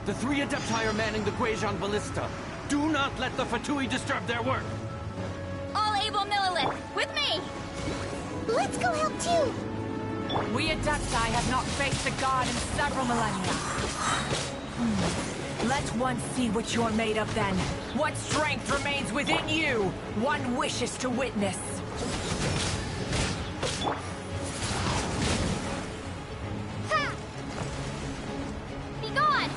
The three Adepti are manning the Guizhong Ballista. Do not let the Fatui disturb their work! All able Millilith, with me! Let's go help too! We Adepti have not faced a god in several millennia. Let one see what you're made of then. What strength remains within you, one wishes to witness. Ha! Be gone!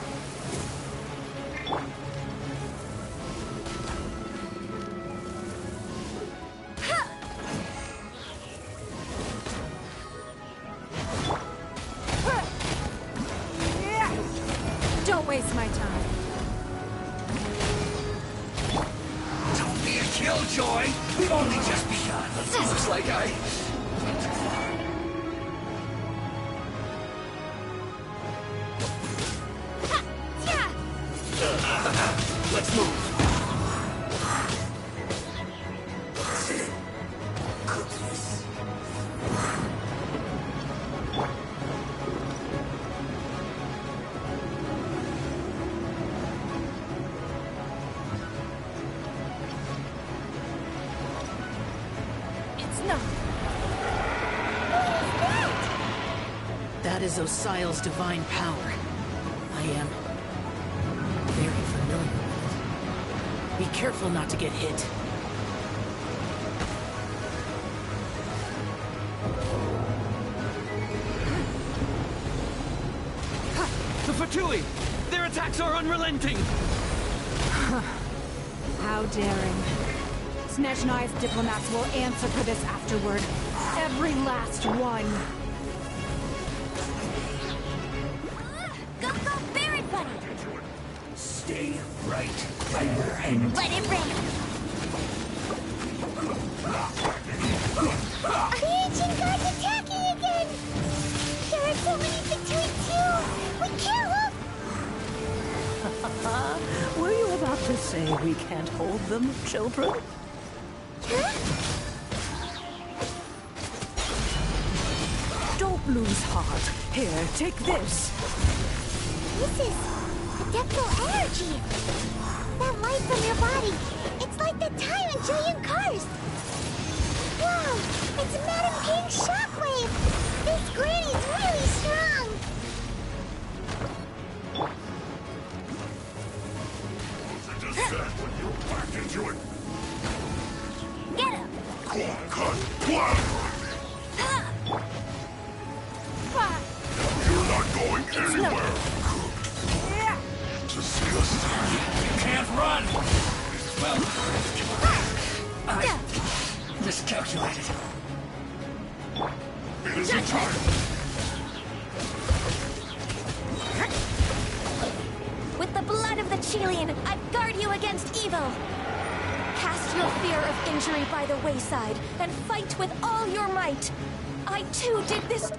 Don't waste my time. Don't be a killjoy! We've only just begun. Looks like let's move. Goodness. It's not. That is Osial's divine power. I am very familiar with it. Be careful not to get hit. The Fatui! Their attacks are unrelenting! How daring. Snezhnai's diplomats will answer for this afterward. Every last one. Go, go, Barret Buddy! Stay right there and Let it rain! The ancient god's attacking again! There are so many between too! We can't look! Were you about to say we can't hold them, children? Don't lose heart. Here, take this. This is adeptal energy! That light from your body, it's like the time in Julian Karst! Wow! It's Madame King's shockwave! This granny's really strong! Just said when you're back into it. Get him! Cut! You're not going anywhere! Disgusting. you can't run! Well, I miscalculated. It isn't time. With the blood of the Chilean, I guard you against evil. Cast your fear of injury by the wayside and fight with all your might. I too did this.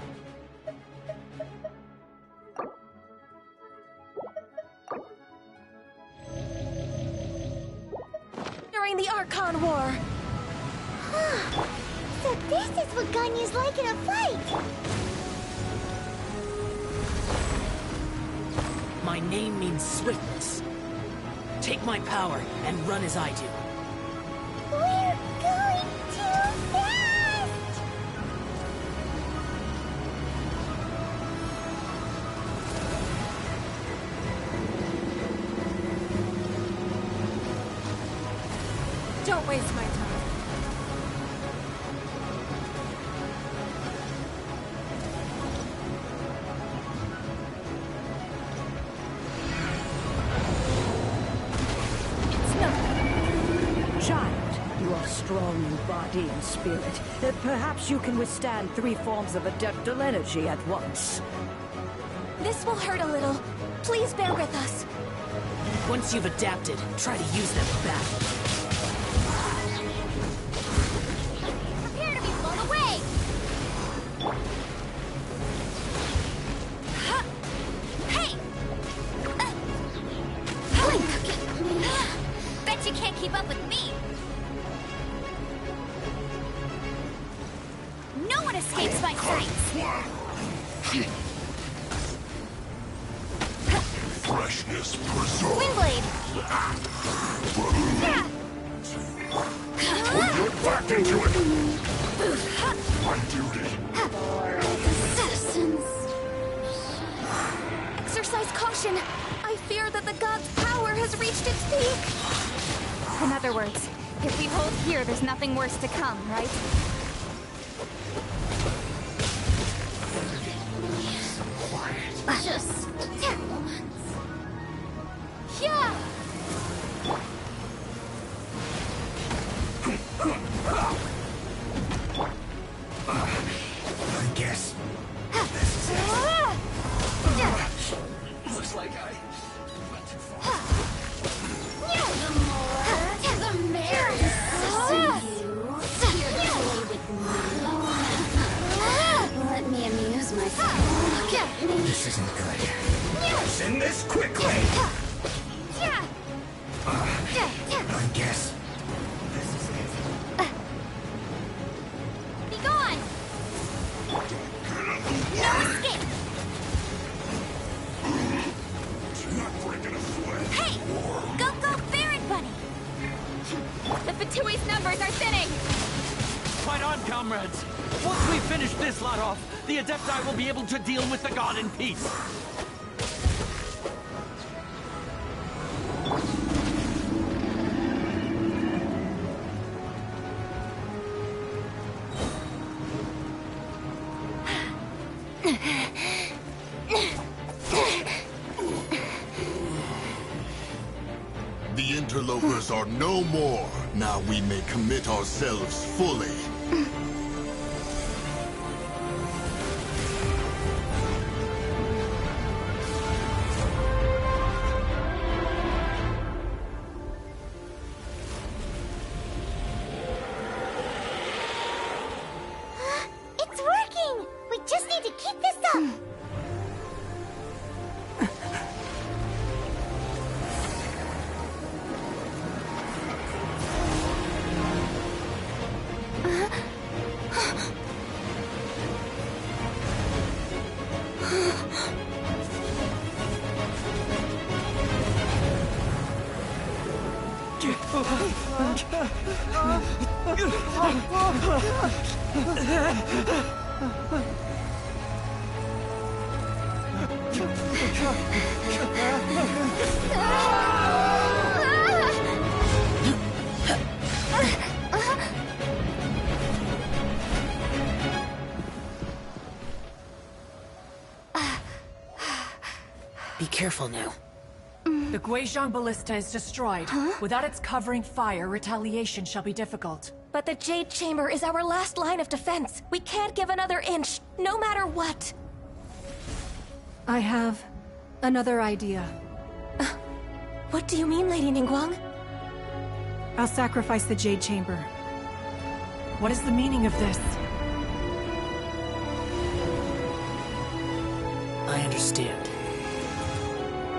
This is what Ganya's like in a fight! My name means swiftness. Take my power and run as I do. We're going too fast! Don't waste my time. You are strong in body and spirit. Perhaps you can withstand 3 forms of adeptal energy at once. This will hurt a little. Please bear with us. Once you've adapted, try to use them for battle. Prepare to be blown away! Hey! Bet you can't keep up with me! No one escapes my sights! Freshness preserved. Windblade! Put your back into it! My duty. Citizens! Exercise caution. I fear that the god's power has reached its peak. In other words, if we hold here, there's nothing worse to come, right? Just once. Yeah! I guess this is it. Looks like I went too far. The merrier. Let me amuse myself. This isn't good. Send this quickly! I guess this is it. Be gone! No escape! Not breaking a sweat. Hey! Go, Barret Bunny! The Fatui's numbers are thinning! Fight on, comrades! Once we finish this lot off, the Adepti will be able to deal with the god in peace. The interlopers are no more. Now we may commit ourselves fully. It's working! We just need to keep this up! Be careful now. The Guizhong Ballista is destroyed. Without its covering fire, retaliation shall be difficult. But the Jade Chamber is our last line of defense. We can't give another inch, no matter what. I have another idea. What do you mean, Lady Ningguang? I'll sacrifice the Jade Chamber. What is the meaning of this? I understand.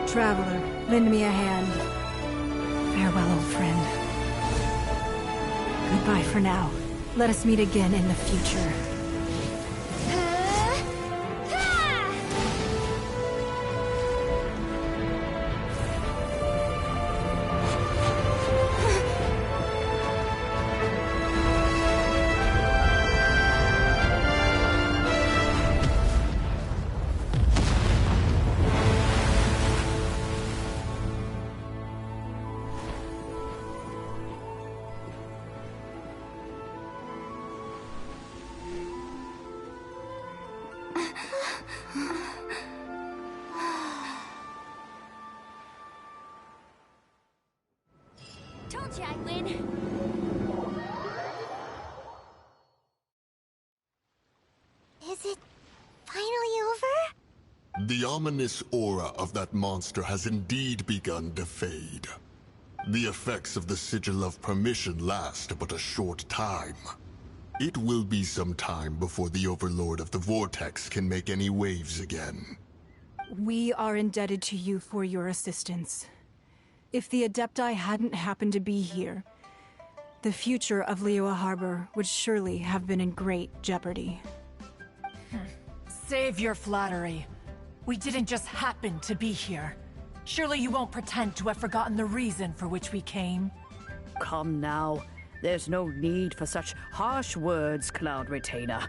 Traveler, lend me a hand. Farewell, old friend. Goodbye for now. Let us meet again in the future. Told you I'd win. Is it finally over? The ominous aura of that monster has indeed begun to fade. The effects of the Sigil of Permission last but a short time. It will be some time before the Overlord of the Vortex can make any waves again. We are indebted to you for your assistance. If the Adepti hadn't happened to be here, the future of Liyue Harbor would surely have been in great jeopardy. Save your flattery. We didn't just happen to be here. Surely you won't pretend to have forgotten the reason for which we came? Come now. There's no need for such harsh words, Cloud Retainer.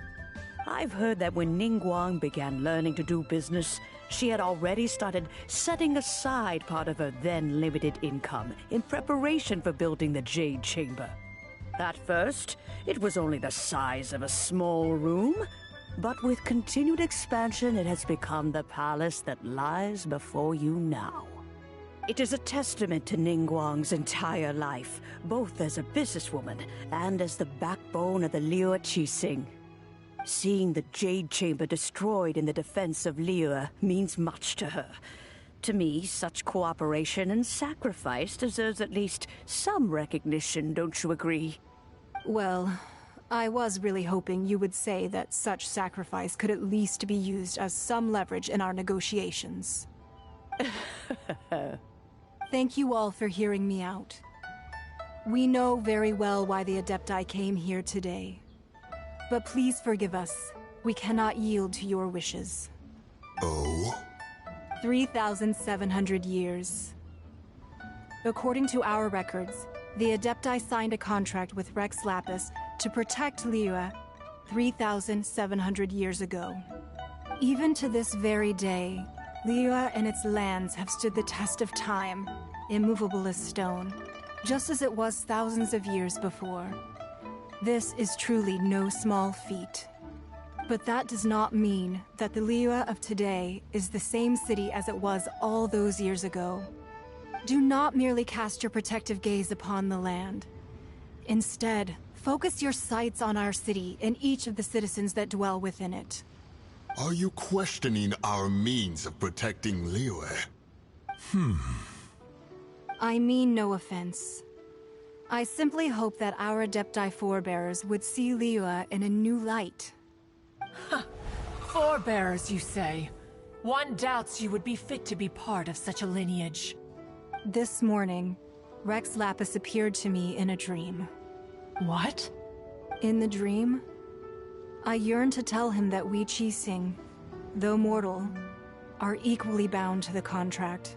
I've heard that when Ningguang began learning to do business, she had already started setting aside part of her then limited income in preparation for building the Jade Chamber. At first, it was only the size of a small room, but with continued expansion, it has become the palace that lies before you now. It is a testament to Ningguang's entire life, both as a businesswoman and as the backbone of the Liyue Qixing. Seeing the Jade Chamber destroyed in the defense of Liyue means much to her. To me, such cooperation and sacrifice deserves at least some recognition, don't you agree? Well, I was really hoping you would say that such sacrifice could at least be used as some leverage in our negotiations. Thank you all for hearing me out. We know very well why the Adepti came here today. But please forgive us. We cannot yield to your wishes. Oh? 3,700 years. According to our records, the Adepti signed a contract with Rex Lapis to protect Liyue 3,700 years ago. Even to this very day, Liyue and its lands have stood the test of time, immovable as stone, just as it was thousands of years before. This is truly no small feat. But that does not mean that the Liyue of today is the same city as it was all those years ago. Do not merely cast your protective gaze upon the land. Instead, focus your sights on our city and each of the citizens that dwell within it. Are you questioning our means of protecting Liyue? I mean no offense. I simply hope that our Adepti forebears would see Liyue in a new light. Forebears, you say? One doubts you would be fit to be part of such a lineage. This morning, Rex Lapis appeared to me in a dream. What? In the dream, I yearned to tell him that we Qixing, though mortal, are equally bound to the contract.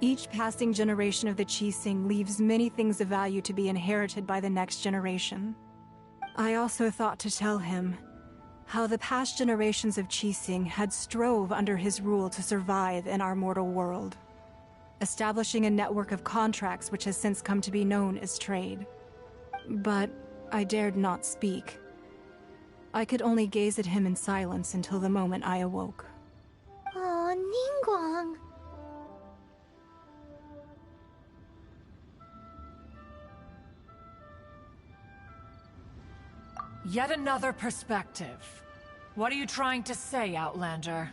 Each passing generation of the Qixing leaves many things of value to be inherited by the next generation. I also thought to tell him how the past generations of Qixing had strove under his rule to survive in our mortal world, establishing a network of contracts which has since come to be known as trade. But I dared not speak. I could only gaze at him in silence until the moment I awoke. Oh, Ningguang. Yet another perspective. What are you trying to say, Outlander?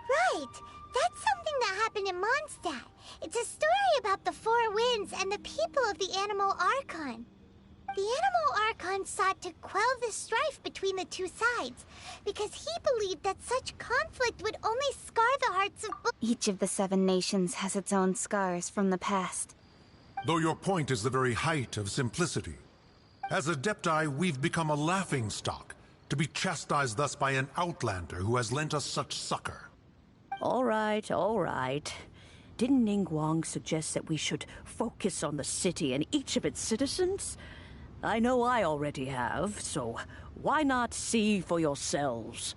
Right! That's something that happened in Mondstadt. It's a story about the Four Winds and the people of the Animal Archon. The Animal Archon sought to quell the strife between the two sides, because he believed that such conflict would only scar the hearts of Each of the 7 nations has its own scars from the past. Though your point is the very height of simplicity. As Adepti, we've become a laughingstock, to be chastised thus by an outlander who has lent us such succor. All right, all right. Didn't Ningguang suggest that we should focus on the city and each of its citizens? I know I already have, so why not see for yourselves?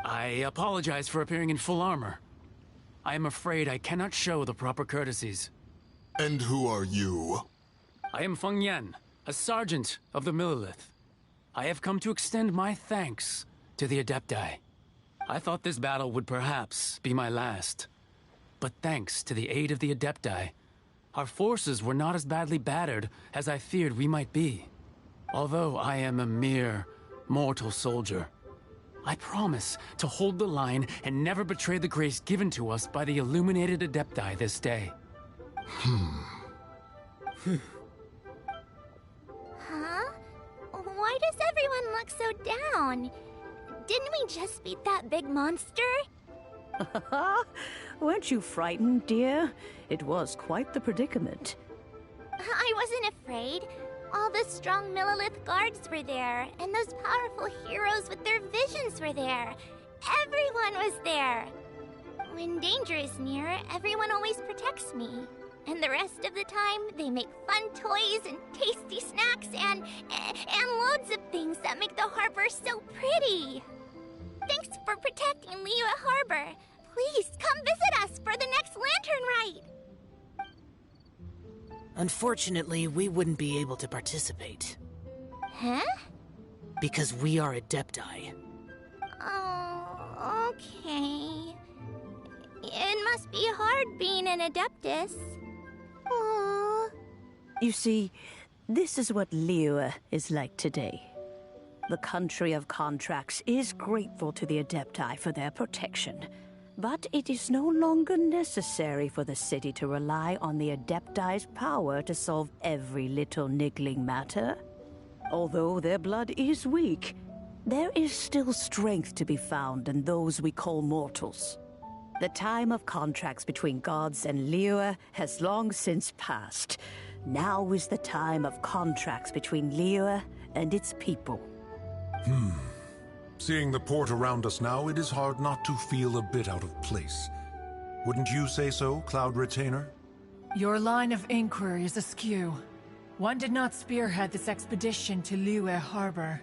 I apologize for appearing in full armor. I am afraid I cannot show the proper courtesies. And who are you? I am Feng Yan, a sergeant of the Millelith. I have come to extend my thanks to the Adepti. I thought this battle would perhaps be my last. But thanks to the aid of the Adepti, our forces were not as badly battered as I feared we might be. Although I am a mere mortal soldier, I promise to hold the line and never betray the grace given to us by the illuminated Adepti this day. Huh? Why does everyone look so down? Didn't we just beat that big monster? Weren't you frightened, dear? It was quite the predicament. I wasn't afraid. All the strong Millelith guards were there, and those powerful heroes with their visions were there. Everyone was there. When danger is near, everyone always protects me. And the rest of the time, they make fun toys and tasty snacks and loads of things that make the harbor so pretty. Thanks for protecting Liyue Harbor. Please come visit us for the next lantern rite. Unfortunately, we wouldn't be able to participate. Huh? Because we are Adepti. Oh, okay. It must be hard being an Adeptus. Aww. You see, this is what Liyue is like today. The country of contracts is grateful to the Adepti for their protection, but it is no longer necessary for the city to rely on the Adepti's power to solve every little niggling matter. Although their blood is weak, there is still strength to be found in those we call mortals. The time of contracts between gods and Liyue has long since passed. Now is the time of contracts between Liyue and its people. Seeing the port around us now, it is hard not to feel a bit out of place. Wouldn't you say so, Cloud Retainer? Your line of inquiry is askew. One did not spearhead this expedition to Liyue Harbor.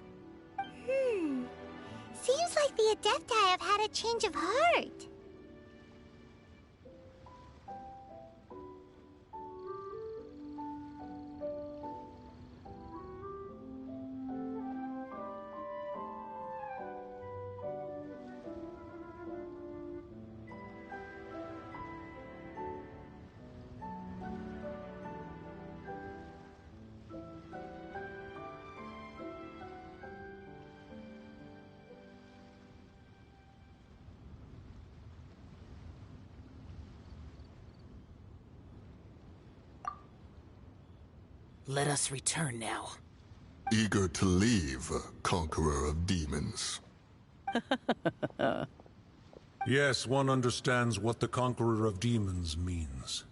Seems like the Adepti have had a change of heart. Let us return now. Eager to leave, Conqueror of Demons. Yes, one understands what the Conqueror of Demons means.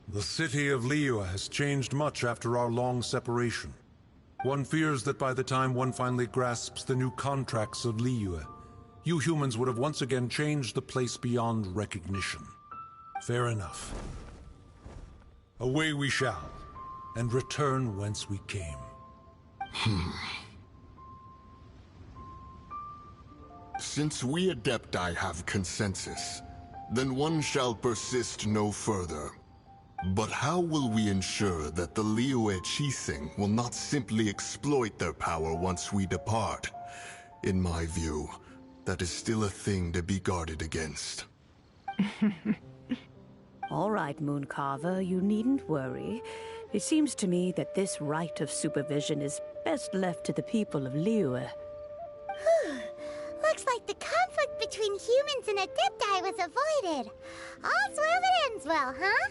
The city of Liyue has changed much after our long separation. One fears that by the time one finally grasps the new contracts of Liyue, you humans would have once again changed the place beyond recognition. Fair enough. Away we shall, and return whence we came. Since we Adepti have consensus, then one shall persist no further. But how will we ensure that the Liyue Qixing will not simply exploit their power once we depart? In my view, that is still a thing to be guarded against. All right, Mooncarver, you needn't worry. It seems to me that this right of supervision is best left to the people of Liyue. Looks like the conflict between humans and Adepti was avoided. All's well that ends well, huh?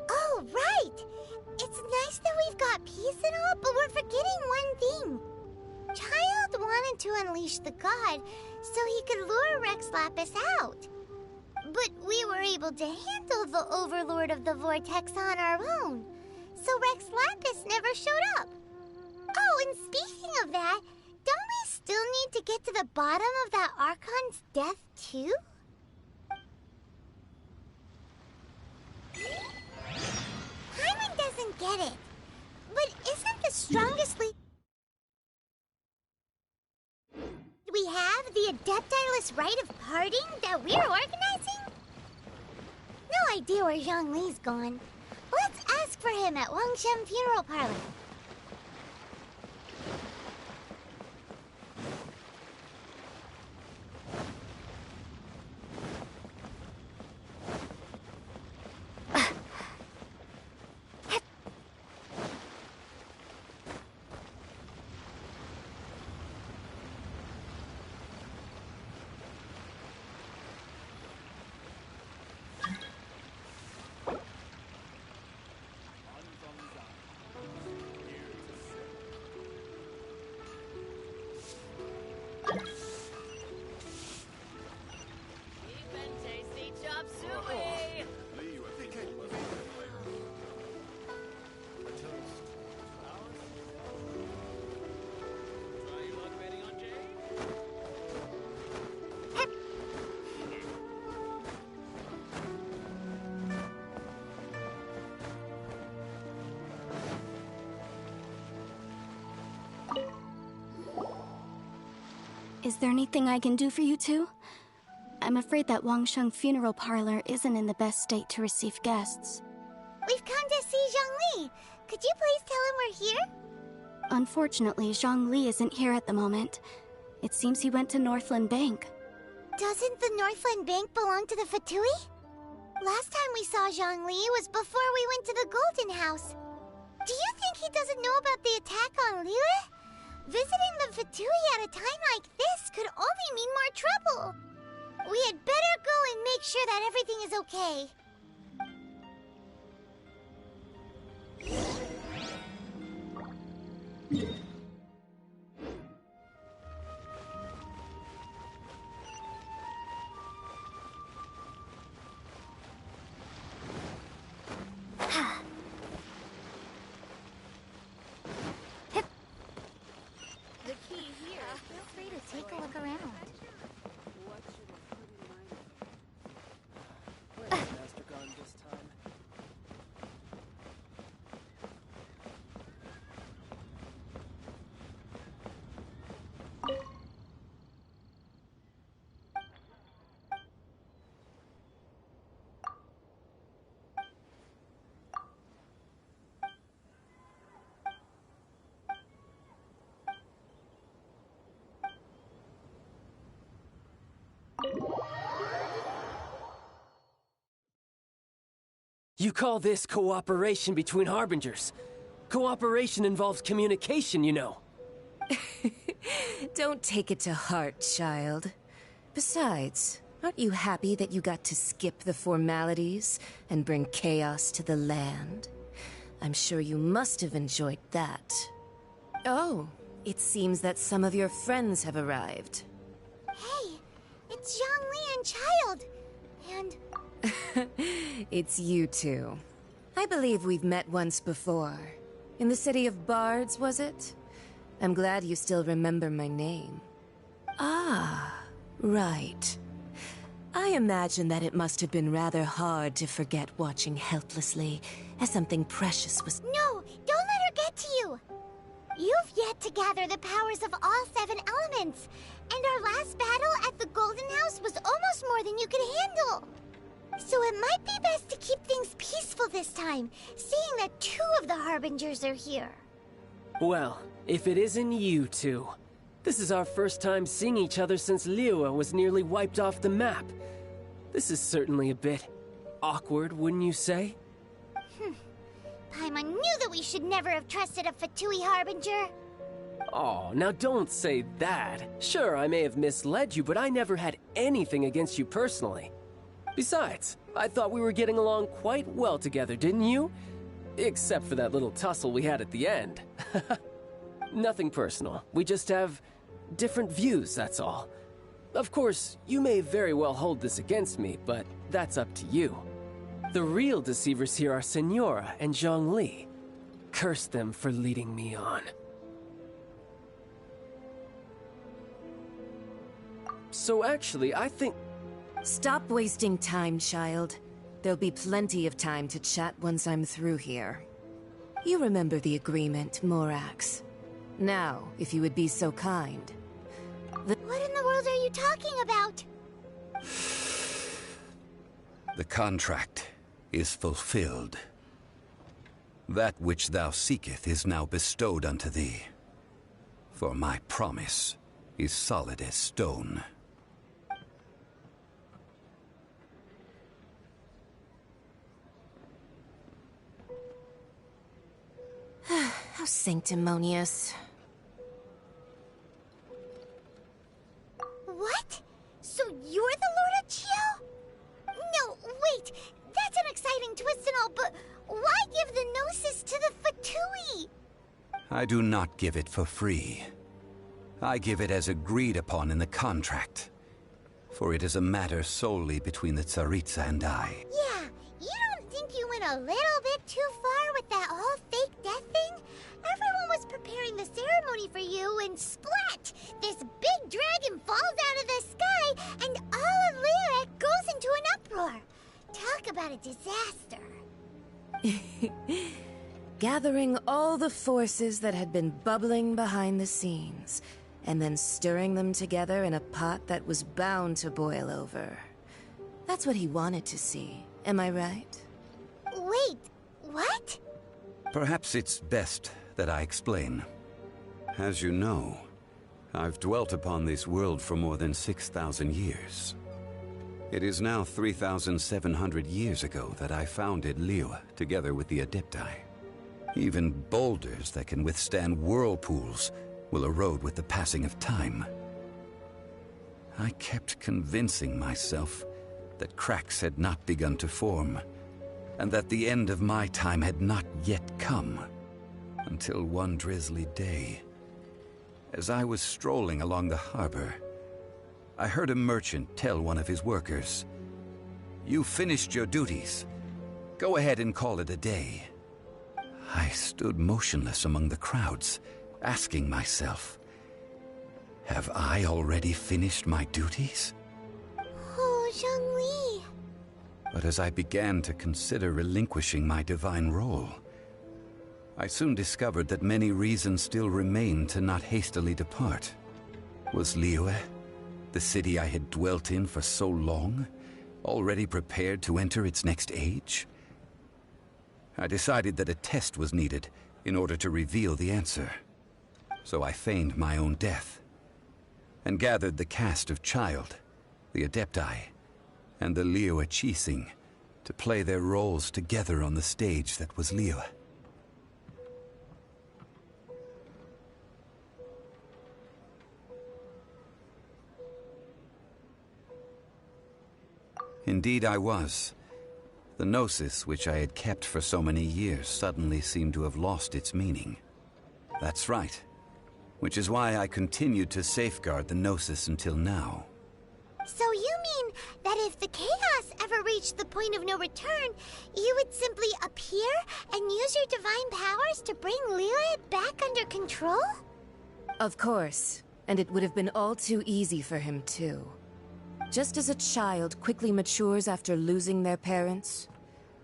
Oh, right! It's nice that we've got peace and all, but we're forgetting one thing. Child wanted to unleash the god so he could lure Rex Lapis out. But we were able to handle the Overlord of the Vortex on our own, so Rex Lapis never showed up. Oh, and speaking of that, don't we still need to get to the bottom of that Archon's death, too? Paimon doesn't get it. But isn't the strongest we have the Adeptiless Rite of Parting that we're organizing? No idea where Zhongli's gone. Let's ask for him at Wangshen Funeral Parlor. Is there anything I can do for you two? I'm afraid that Wangshen Funeral Parlor isn't in the best state to receive guests. We've come to see Zhongli. Could you please tell him we're here? Unfortunately, Zhongli isn't here at the moment. It seems he went to Northland Bank. Doesn't the Northland Bank belong to the Fatui? Last time we saw Zhongli was before we went to the Golden House. Do you think he doesn't know about the attack on Liyue? Visiting the Fatui at a time like this could only mean more trouble. We had better go and make sure that everything is okay. The key here. Feel free to take a look around. Master gone this time? You call this cooperation between Harbingers? Cooperation involves communication, you know. Don't take it to heart, child. Besides, aren't you happy that you got to skip the formalities and bring chaos to the land? I'm sure you must have enjoyed that. Oh, it seems that some of your friends have arrived. Hey, it's Zhongli and Child. And... It's you two. I believe we've met once before. In the city of Bards, was it? I'm glad you still remember my name. Ah, right. I imagine that it must have been rather hard to forget watching helplessly as something precious was... No, don't let her get to you. You've yet to gather the powers of all 7 elements. And our last battle at the Golden House was almost more than you could handle. So it might be best to keep things peaceful this time, seeing that 2 of the Harbingers are here. Well, if it isn't you two. This is our first time seeing each other since Liyue was nearly wiped off the map. This is certainly a bit awkward, wouldn't you say? Paimon knew that we should never have trusted a Fatui Harbinger. Oh, now don't say that. Sure, I may have misled you, but I never had anything against you personally. Besides, I thought we were getting along quite well together, didn't you? Except for that little tussle we had at the end. Nothing personal. We just have different views, that's all. Of course, you may very well hold this against me, but that's up to you. The real deceivers here are Senora and Zhongli. Curse them for leading me on. So actually, I think... Stop wasting time, child. There'll be plenty of time to chat once I'm through here. You remember the agreement, Morax. Now, if you would be so kind. What in the world are you talking about? The contract is fulfilled. That which thou seeketh is now bestowed unto thee. For my promise is solid as stone. How sanctimonious. What? So you're the Lord of Chio? No, wait. That's an exciting twist and all, but why give the Gnosis to the Fatui? I do not give it for free. I give it as agreed upon in the contract. For it is a matter solely between the Tsaritsa and I. Yeah, you don't think you went a little bit too far with that whole fake death thing? Everyone was preparing the ceremony for you, and splat! This big dragon falls out of the sky, and all of Liyue goes into an uproar. Talk about a disaster. Gathering all the forces that had been bubbling behind the scenes, and then stirring them together in a pot that was bound to boil over. That's what he wanted to see, am I right? Wait, what? Perhaps it's best that I explain. As you know, I've dwelt upon this world for more than 6,000 years. It is now 3,700 years ago that I founded Liyue together with the Adepti. Even boulders that can withstand whirlpools will erode with the passing of time. I kept convincing myself that cracks had not begun to form, and that the end of my time had not yet come. Until one drizzly day, as I was strolling along the harbor, I heard a merchant tell one of his workers, "You finished your duties. Go ahead and call it a day." I stood motionless among the crowds, asking myself, have I already finished my duties? Oh, Zhongli. But as I began to consider relinquishing my divine role, I soon discovered that many reasons still remained to not hastily depart. Was Liyue, the city I had dwelt in for so long, already prepared to enter its next age? I decided that a test was needed in order to reveal the answer. So I feigned my own death, and gathered the cast of Child, the Adepti, and the Liyue Qixing to play their roles together on the stage that was Liyue. Indeed I was. The Gnosis, which I had kept for so many years, suddenly seemed to have lost its meaning. That's right. Which is why I continued to safeguard the Gnosis until now. So you mean that if the chaos ever reached the point of no return, you would simply appear and use your divine powers to bring Liyue back under control? Of course, and it would have been all too easy for him too. Just as a child quickly matures after losing their parents,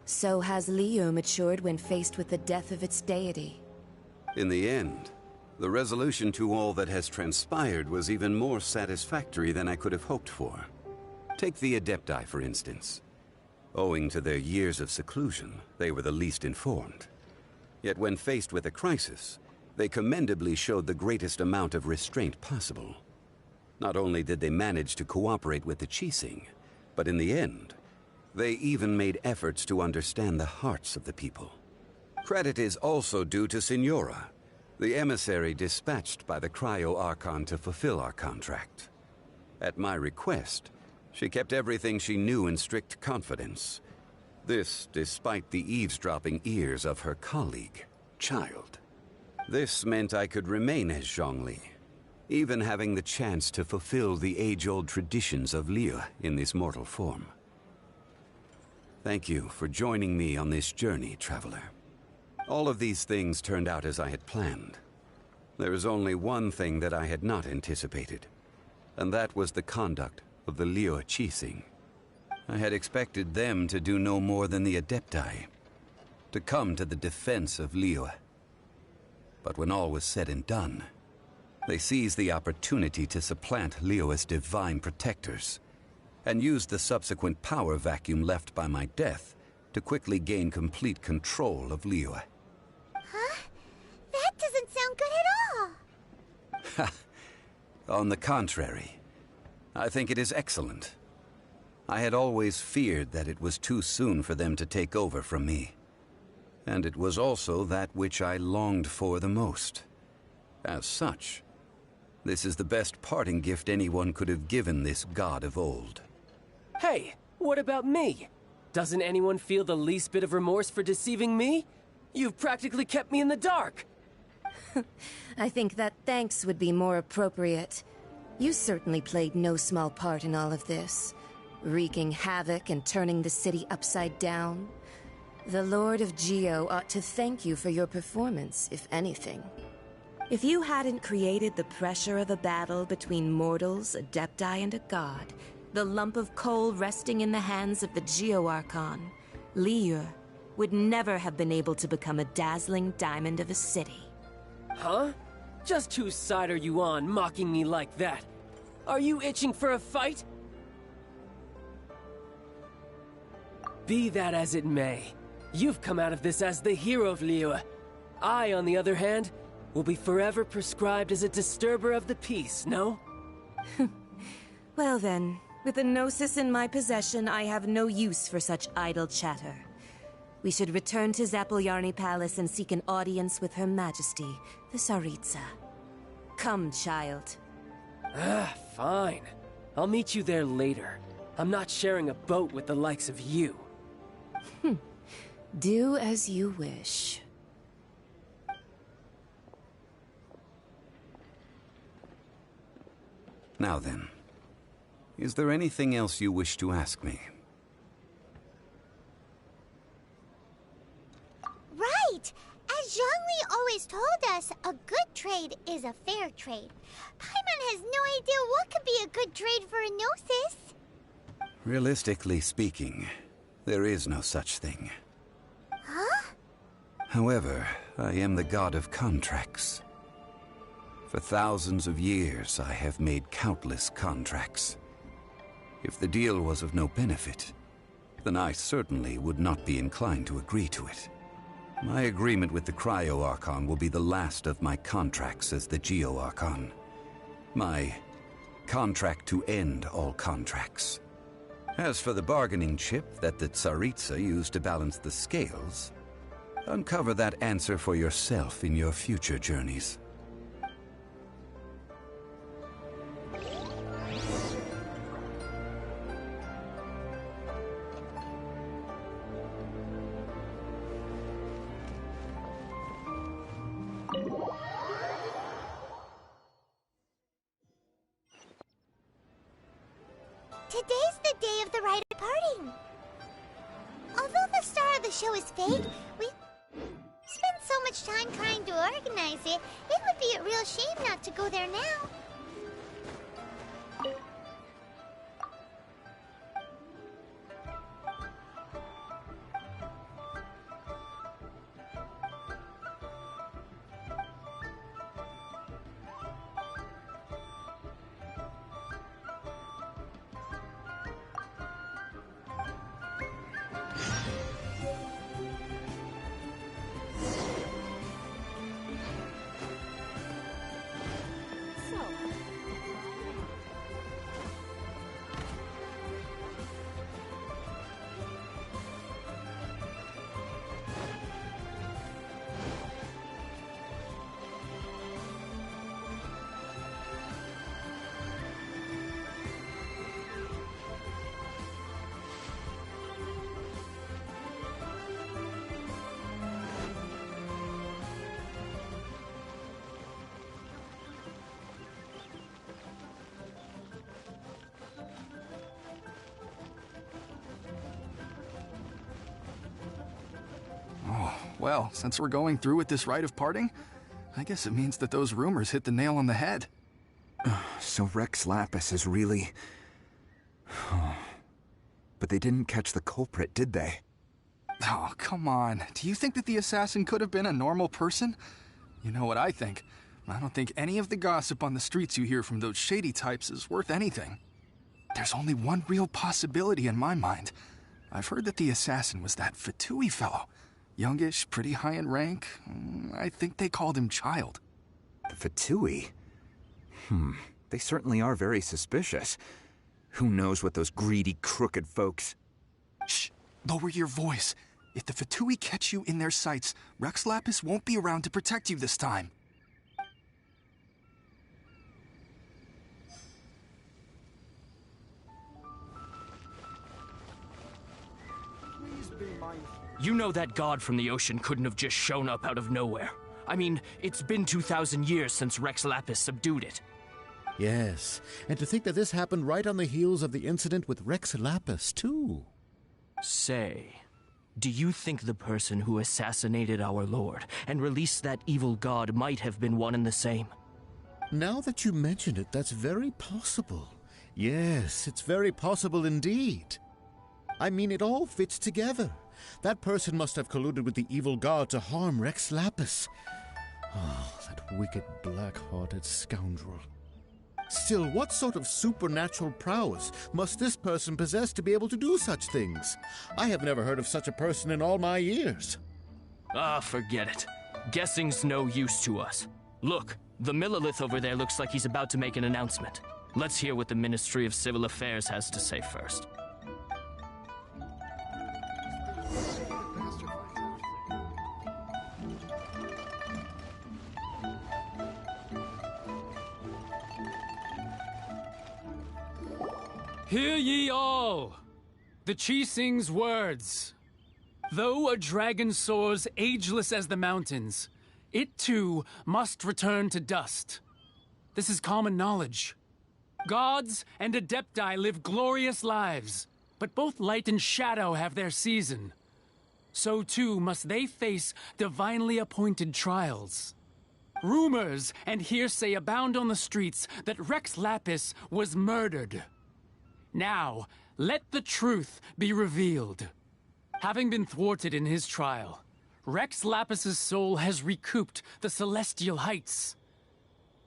so has Liyue matured when faced with the death of its deity. In the end, the resolution to all that has transpired was even more satisfactory than I could have hoped for. Take the Adepti, for instance. Owing to their years of seclusion, they were the least informed. Yet when faced with a crisis, they commendably showed the greatest amount of restraint possible. Not only did they manage to cooperate with the Qixing, but in the end, they even made efforts to understand the hearts of the people. Credit is also due to Senora, the emissary dispatched by the Cryo-Archon to fulfill our contract. At my request, she kept everything she knew in strict confidence. This despite the eavesdropping ears of her colleague, Child. This meant I could remain as Zhongli, even having the chance to fulfill the age-old traditions of Liyue in this mortal form. Thank you for joining me on this journey, Traveler. All of these things turned out as I had planned. There is only one thing that I had not anticipated, and that was the conduct of the Liyue Qixing. I had expected them to do no more than the Adepti, to come to the defense of Liyue. But when all was said and done, they seized the opportunity to supplant Liyue's divine protectors, and used the subsequent power vacuum left by my death to quickly gain complete control of Liyue. Huh? That doesn't sound good at all! On the contrary, I think it is excellent. I had always feared that it was too soon for them to take over from me. And it was also that which I longed for the most. As such, this is the best parting gift anyone could have given this god of old. Hey, what about me? Doesn't anyone feel the least bit of remorse for deceiving me? You've practically kept me in the dark. I think that thanks would be more appropriate. You certainly played no small part in all of this, wreaking havoc and turning the city upside down. The Lord of Geo ought to thank you for your performance, if anything. If you hadn't created the pressure of a battle between mortals, Adepti, and a god, the lump of coal resting in the hands of the Geo-Archon, Liyue would never have been able to become a dazzling diamond of a city. Huh? Just whose side are you on, mocking me like that? Are you itching for a fight? Be that as it may, you've come out of this as the hero of Liyue. I, on the other hand, will be forever prescribed as a disturber of the peace, no? Well then, with the Gnosis in my possession, I have no use for such idle chatter. We should return to Zapoljarny Palace and seek an audience with Her Majesty, the Tsaritsa. Come, child. Fine. I'll meet you there later. I'm not sharing a boat with the likes of you. Do as you wish. Now then, is there anything else you wish to ask me? Right! As Zhongli always told us, a good trade is a fair trade. Paimon has no idea what could be a good trade for a Gnosis. Realistically speaking, there is no such thing. Huh? However, I am the god of contracts. For thousands of years, I have made countless contracts. If the deal was of no benefit, then I certainly would not be inclined to agree to it. My agreement with the Cryo-Archon will be the last of my contracts as the Geo-Archon. My contract to end all contracts. As for the bargaining chip that the Tsaritsa used to balance the scales, uncover that answer for yourself in your future journeys. Today's the day of the rite of parting. Although the star of the show is fake, we spent so much time trying to organize it, it would be a real shame not to go there now. So, Well, since we're going through with this rite of parting, I guess it means that those rumors hit the nail on the head. So Rex Lapis is really... But they didn't catch the culprit, did they? Oh, come on. Do you think that the assassin could have been a normal person? You know what I think. I don't think any of the gossip on the streets you hear from those shady types is worth anything. There's only one real possibility in my mind. I've heard that the assassin was that Fatui fellow. Youngish, pretty high in rank. I think they called him Child. The Fatui? They certainly are very suspicious. Who knows what those greedy, crooked folks... Shh! Lower your voice. If the Fatui catch you in their sights, Rex Lapis won't be around to protect you this time. You know that god from the ocean couldn't have just shown up out of nowhere. I mean, it's been 2,000 years since Rex Lapis subdued it. Yes, and to think that this happened right on the heels of the incident with Rex Lapis, too. Say, do you think the person who assassinated our lord and released that evil god might have been one and the same? Now that you mention it, that's very possible. Yes, it's very possible indeed. I mean, it all fits together. That person must have colluded with the evil god to harm Rex Lapis. Oh, that wicked, black-hearted scoundrel. Still, what sort of supernatural prowess must this person possess to be able to do such things? I have never heard of such a person in all my years. Ah, forget it. Guessing's no use to us. Look, the Millilith over there looks like he's about to make an announcement. Let's hear what the Ministry of Civil Affairs has to say first. Hear ye all! The Qixing's words. Though a dragon soars ageless as the mountains, it too must return to dust. This is common knowledge. Gods and Adepti live glorious lives, but both light and shadow have their season. So too must they face divinely appointed trials. Rumors and hearsay abound on the streets that Rex Lapis was murdered. Now, let the truth be revealed. Having been thwarted in his trial, Rex Lapis's soul has recouped the celestial heights.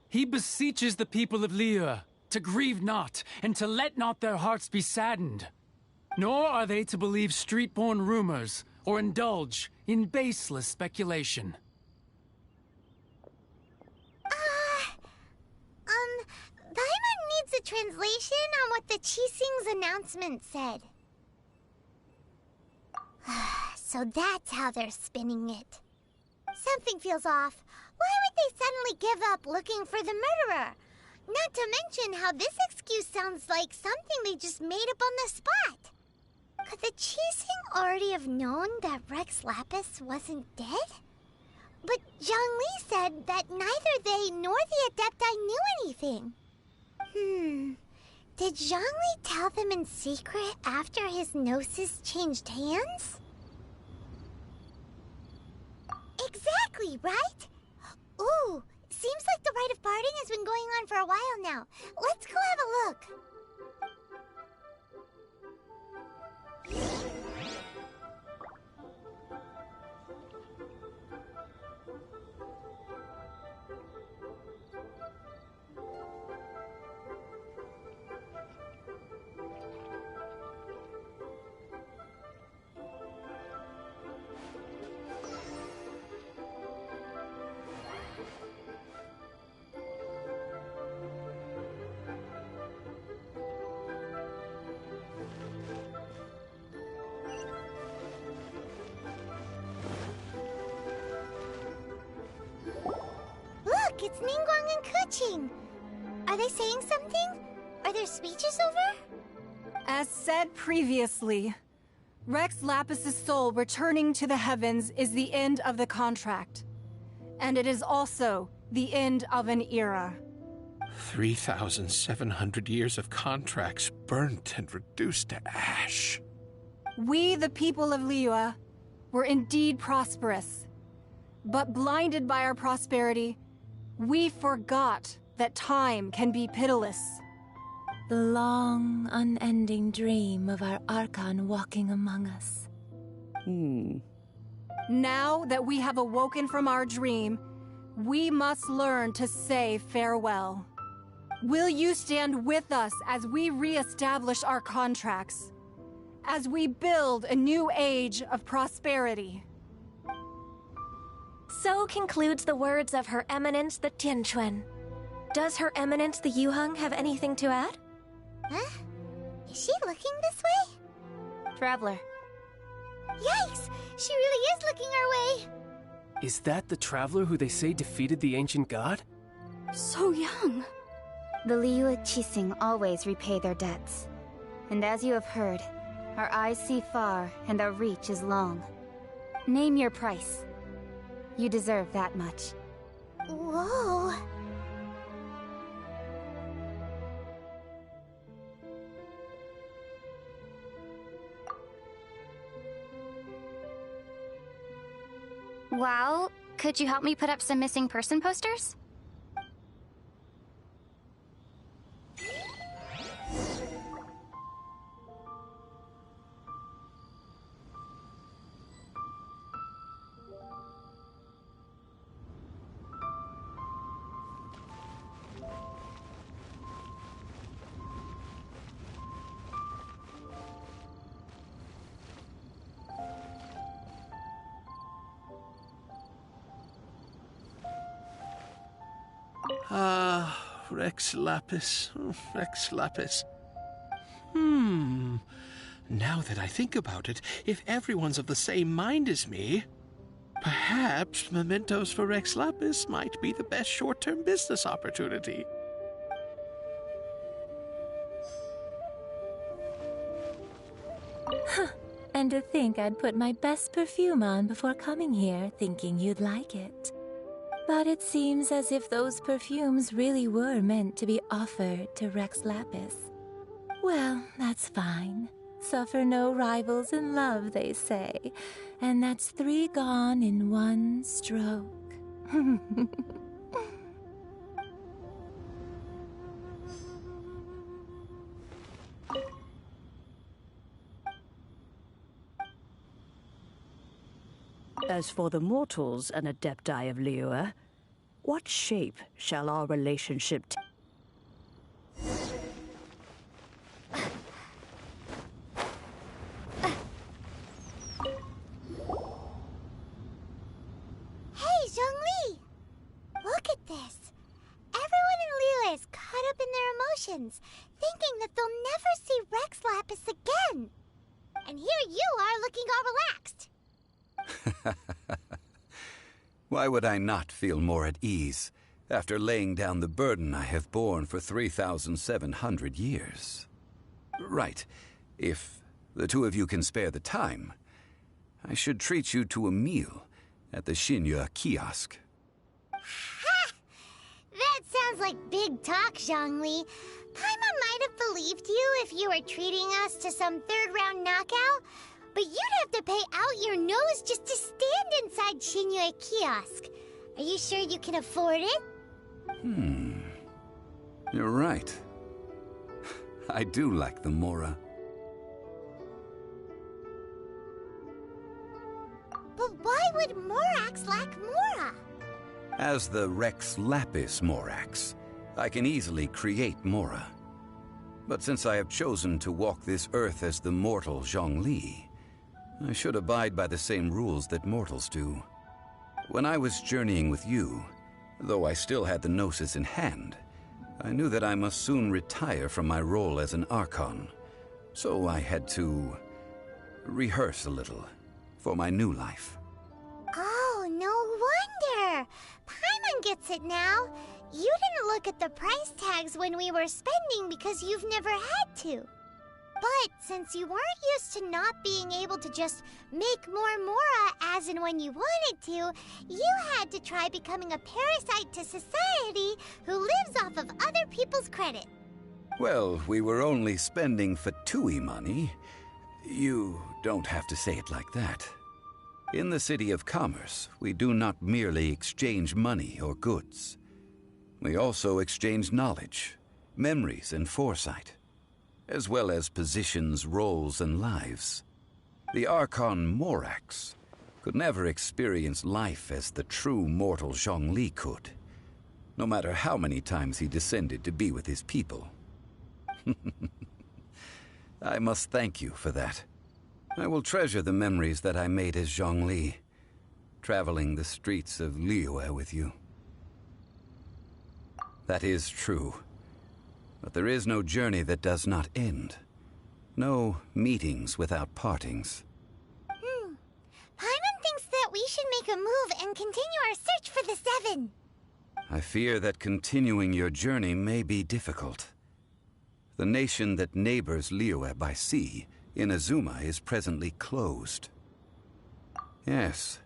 He beseeches the people of Liyue to grieve not and to let not their hearts be saddened. Nor are they to believe street-born rumors or indulge in baseless speculation. Paimon needs a translation on what the Qixing's announcement said. So that's how they're spinning it. Something feels off. Why would they suddenly give up looking for the murderer? Not to mention how this excuse sounds like something they just made up on the spot. Could the Qixing already have known that Rex Lapis wasn't dead? But Zhongli said that neither they nor the Adepti knew anything. Did Zhongli tell them in secret after his gnosis changed hands? Exactly, right? Ooh, seems like the rite of parting has been going on for a while now. Let's go have a look. Look, it's Ningguang and Keqing. Are they saying something? Are their speeches over? As said previously, Rex Lapis's soul returning to the heavens is the end of the contract. And it is also the end of an era. 3,700 years of contracts burnt and reduced to ash. We, the people of Liyue, were indeed prosperous, But blinded by our prosperity, we forgot that time can be pitiless. The long, unending dream of our Archon walking among us. Now that we have awoken from our dream, we must learn to say farewell. Will you stand with us as we re-establish our contracts? As we build a new age of prosperity? So concludes the words of Her Eminence the Tianquan. Does Her Eminence the Yuheng have anything to add? Huh? Is she looking this way? Traveler. Yikes! She really is looking our way! Is that the traveler who they say defeated the ancient god? So young. The Liyue Qixing always repay their debts. And as you have heard, our eyes see far and our reach is long. Name your price. You deserve that much. Whoa. Well, could you help me put up some missing person posters? Rex Lapis. Oh, Rex Lapis. Now that I think about it, if everyone's of the same mind as me, perhaps mementos for Rex Lapis might be the best short-term business opportunity. And to think I'd put my best perfume on before coming here, thinking you'd like it. But it seems as if those perfumes really were meant to be offered to Rex Lapis. Well, that's fine. Suffer no rivals in love, they say. And that's 3 gone in 1 stroke. As for the mortals and Adepti of Liyue, what shape shall our relationship take? Hey, Zhongli! Look at this. Everyone in Liyue is caught up in their emotions, thinking that they'll never see Rex Lapis again. And here you are looking all relaxed. Why would I not feel more at ease after laying down the burden I have borne for 3,700 years? Right. If the two of you can spare the time, I should treat you to a meal at the Xinyue kiosk. Ha! That sounds like big talk, Zhongli. Paimon might have believed you if you were treating us to some third-round knockout, but you'd have to pay out your nose just to stand inside Xinyue kiosk. Are you sure you can afford it? You're right. I do like the Mora. But why would Morax lack Mora? As the Rex Lapis Morax, I can easily create Mora. But since I have chosen to walk this earth as the mortal Zhongli, I should abide by the same rules that mortals do. When I was journeying with you, though I still had the Gnosis in hand, I knew that I must soon retire from my role as an Archon. So I had to rehearse a little for my new life. Oh, no wonder! Paimon gets it now. You didn't look at the price tags when we were spending because you've never had to. But since you weren't used to not being able to just make more Mora as and when you wanted to, you had to try becoming a parasite to society who lives off of other people's credit. Well, we were only spending Fatui money. You don't have to say it like that. In the City of Commerce, we do not merely exchange money or goods. We also exchange knowledge, memories, and foresight, as well as positions, roles, and lives. The Archon Morax could never experience life as the true mortal Zhongli could, no matter how many times he descended to be with his people. I must thank you for that. I will treasure the memories that I made as Zhongli, traveling the streets of Liyue with you. That is true. But there is no journey that does not end. No meetings without partings. Paimon thinks that we should make a move and continue our search for the Seven. I fear that continuing your journey may be difficult. The nation that neighbors Liyue by sea, Inazuma, is presently closed. Yes,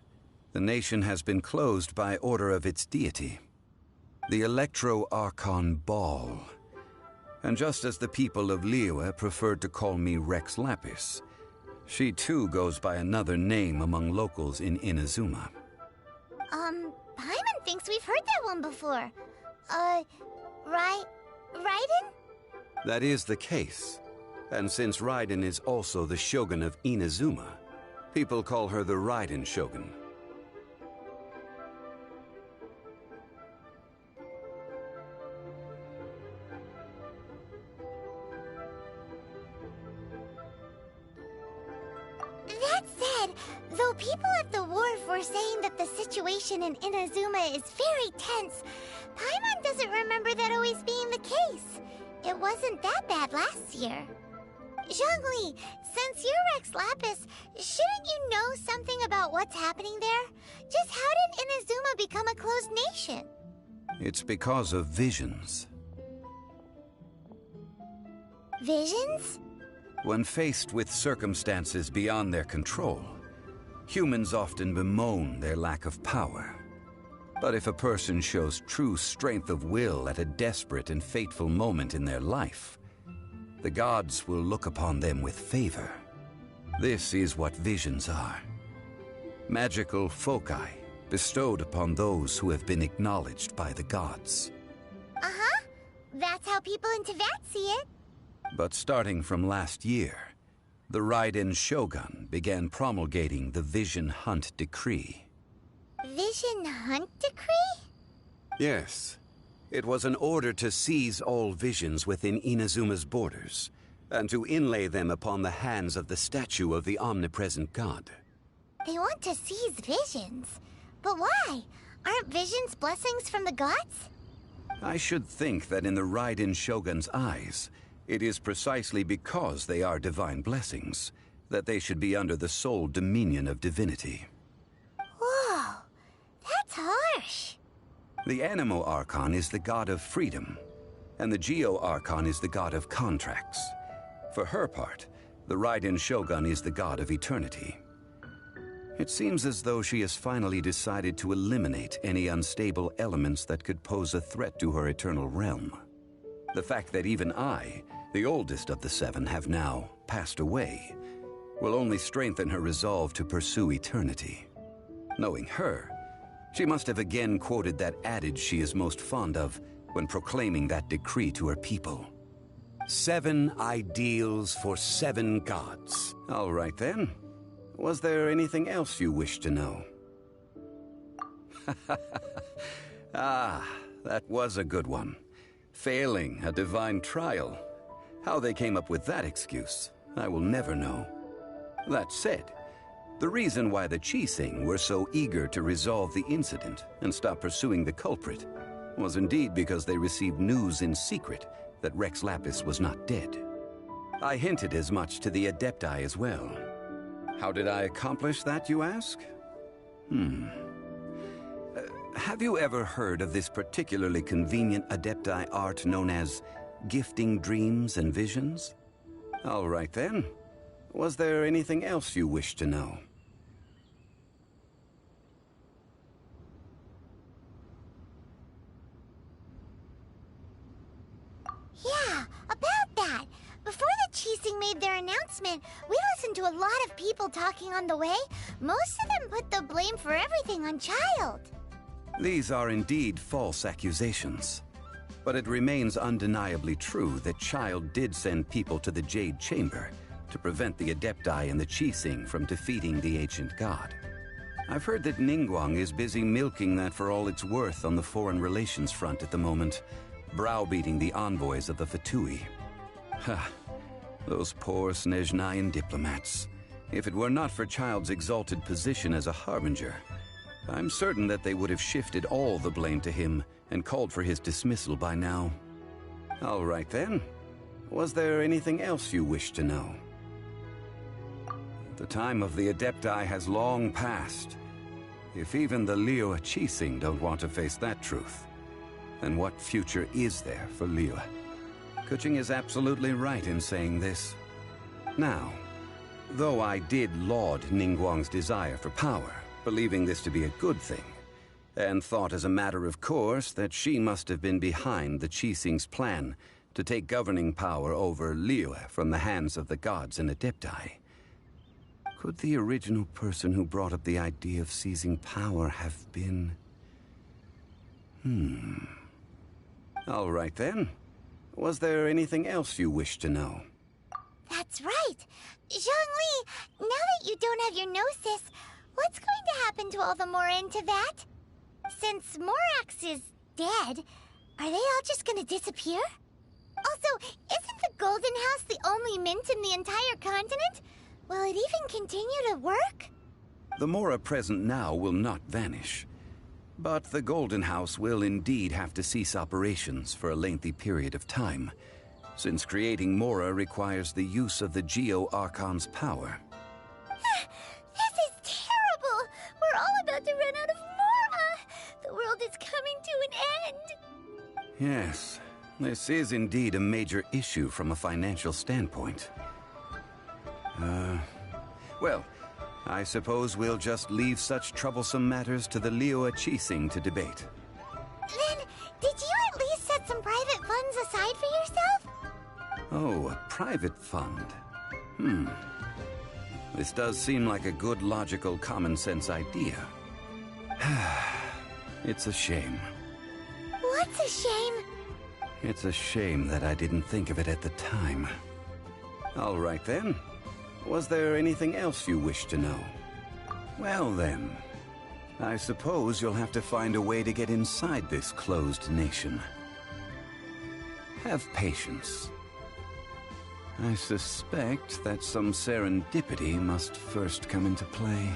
the nation has been closed by order of its deity, the Electro-Archon Ball. And just as the people of Liyue preferred to call me Rex Lapis, she too goes by another name among locals in Inazuma. Paimon thinks we've heard that one before. Raiden? That is the case. And since Raiden is also the Shogun of Inazuma, people call her the Raiden Shogun. That said, though people at the wharf were saying that the situation in Inazuma is very tense, Paimon doesn't remember that always being the case. It wasn't that bad last year. Zhongli, since you're Rex Lapis, shouldn't you know something about what's happening there? Just how did Inazuma become a closed nation? It's because of visions. Visions? When faced with circumstances beyond their control, humans often bemoan their lack of power. But if a person shows true strength of will at a desperate and fateful moment in their life, the gods will look upon them with favor. This is what visions are. Magical foci bestowed upon those who have been acknowledged by the gods. Uh-huh. That's how people in Teyvat see it. But starting from last year, the Raiden Shogun began promulgating the Vision Hunt Decree. Vision Hunt Decree? Yes. It was an order to seize all visions within Inazuma's borders, and to inlay them upon the hands of the statue of the omnipresent god. They want to seize visions. But why? Aren't visions blessings from the gods? I should think that in the Raiden Shogun's eyes, it is precisely because they are divine blessings that they should be under the sole dominion of divinity. Whoa, that's harsh. The Animo Archon is the god of freedom, and the Geo Archon is the god of contracts. For her part, the Raiden Shogun is the god of eternity. It seems as though she has finally decided to eliminate any unstable elements that could pose a threat to her eternal realm. The fact that even I, the oldest of the seven, have now passed away, will only strengthen her resolve to pursue eternity. Knowing her, she must have again quoted that adage she is most fond of when proclaiming that decree to her people. 7 ideals for 7 gods. All right then. Was there anything else you wished to know? Ah, that was a good one. Failing a divine trial. How they came up with that excuse, I will never know. That said, the reason why the Qixing were so eager to resolve the incident and stop pursuing the culprit was indeed because they received news in secret that Rex Lapis was not dead. I hinted as much to the Adepti as well. How did I accomplish that, you ask? Have you ever heard of this particularly convenient Adepti art known as gifting dreams and visions? All right then. Was there anything else you wished to know? Yeah, about that. Before the Qixing made their announcement, we listened to a lot of people talking on the way. Most of them put the blame for everything on Child. These are indeed false accusations. But it remains undeniably true that Child did send people to the Jade Chamber to prevent the Adepti and the Qixing from defeating the ancient god. I've heard that Ningguang is busy milking that for all it's worth on the foreign relations front at the moment, browbeating the envoys of the Fatui. Ha! Those poor Snezhnayan diplomats. If it were not for Child's exalted position as a harbinger, I'm certain that they would have shifted all the blame to him and called for his dismissal by now. All right then. Was there anything else you wish to know? The time of the Adepti has long passed. If even the Liyue Qixing don't want to face that truth, then what future is there for Liyue? Keqing is absolutely right in saying this. Now, though I did laud Ningguang's desire for power, believing this to be a good thing, and thought as a matter of course that she must have been behind the Qixing's plan to take governing power over Liyue from the hands of the gods and Adepti, could the original person who brought up the idea of seizing power have been... All right then. Was there anything else you wish to know? That's right. Zhongli, now that you don't have your gnosis, what's going to happen to all the Mora in Teyvat? Since Morax is dead, are they all just gonna disappear? Also, isn't the Golden House the only mint in the entire continent? Will it even continue to work? The Mora present now will not vanish. But the Golden House will indeed have to cease operations for a lengthy period of time, since creating Mora requires the use of the Geo-Archon's power. This is terrible! We're all about to run out of Mora! The world is coming to an end! Yes, this is indeed a major issue from a financial standpoint. Well, I suppose we'll just leave such troublesome matters to the Liyue Qixing to debate. Then, did you at least set some private funds aside for yourself? Oh, a private fund. This does seem like a good, logical, common-sense idea. It's a shame. What's a shame? It's a shame that I didn't think of it at the time. All right then. Was there anything else you wish to know? Well then, I suppose you'll have to find a way to get inside this closed nation. Have patience. I suspect that some serendipity must first come into play.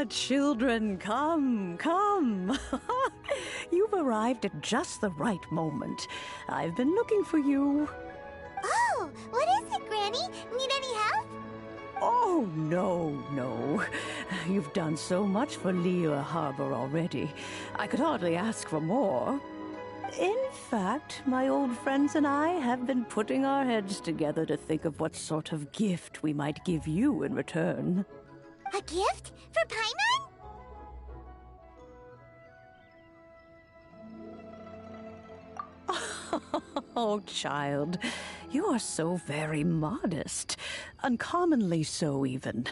children, come, come. You've arrived at just the right moment. I've been looking for you. Oh, what is it, Granny? Need any help? Oh, no. You've done so much for Liyue Harbor already. I could hardly ask for more. In fact, my old friends and I have been putting our heads together to think of what sort of gift we might give you in return. A gift? For Paimon? Oh, child, you are so very modest. Uncommonly so, even.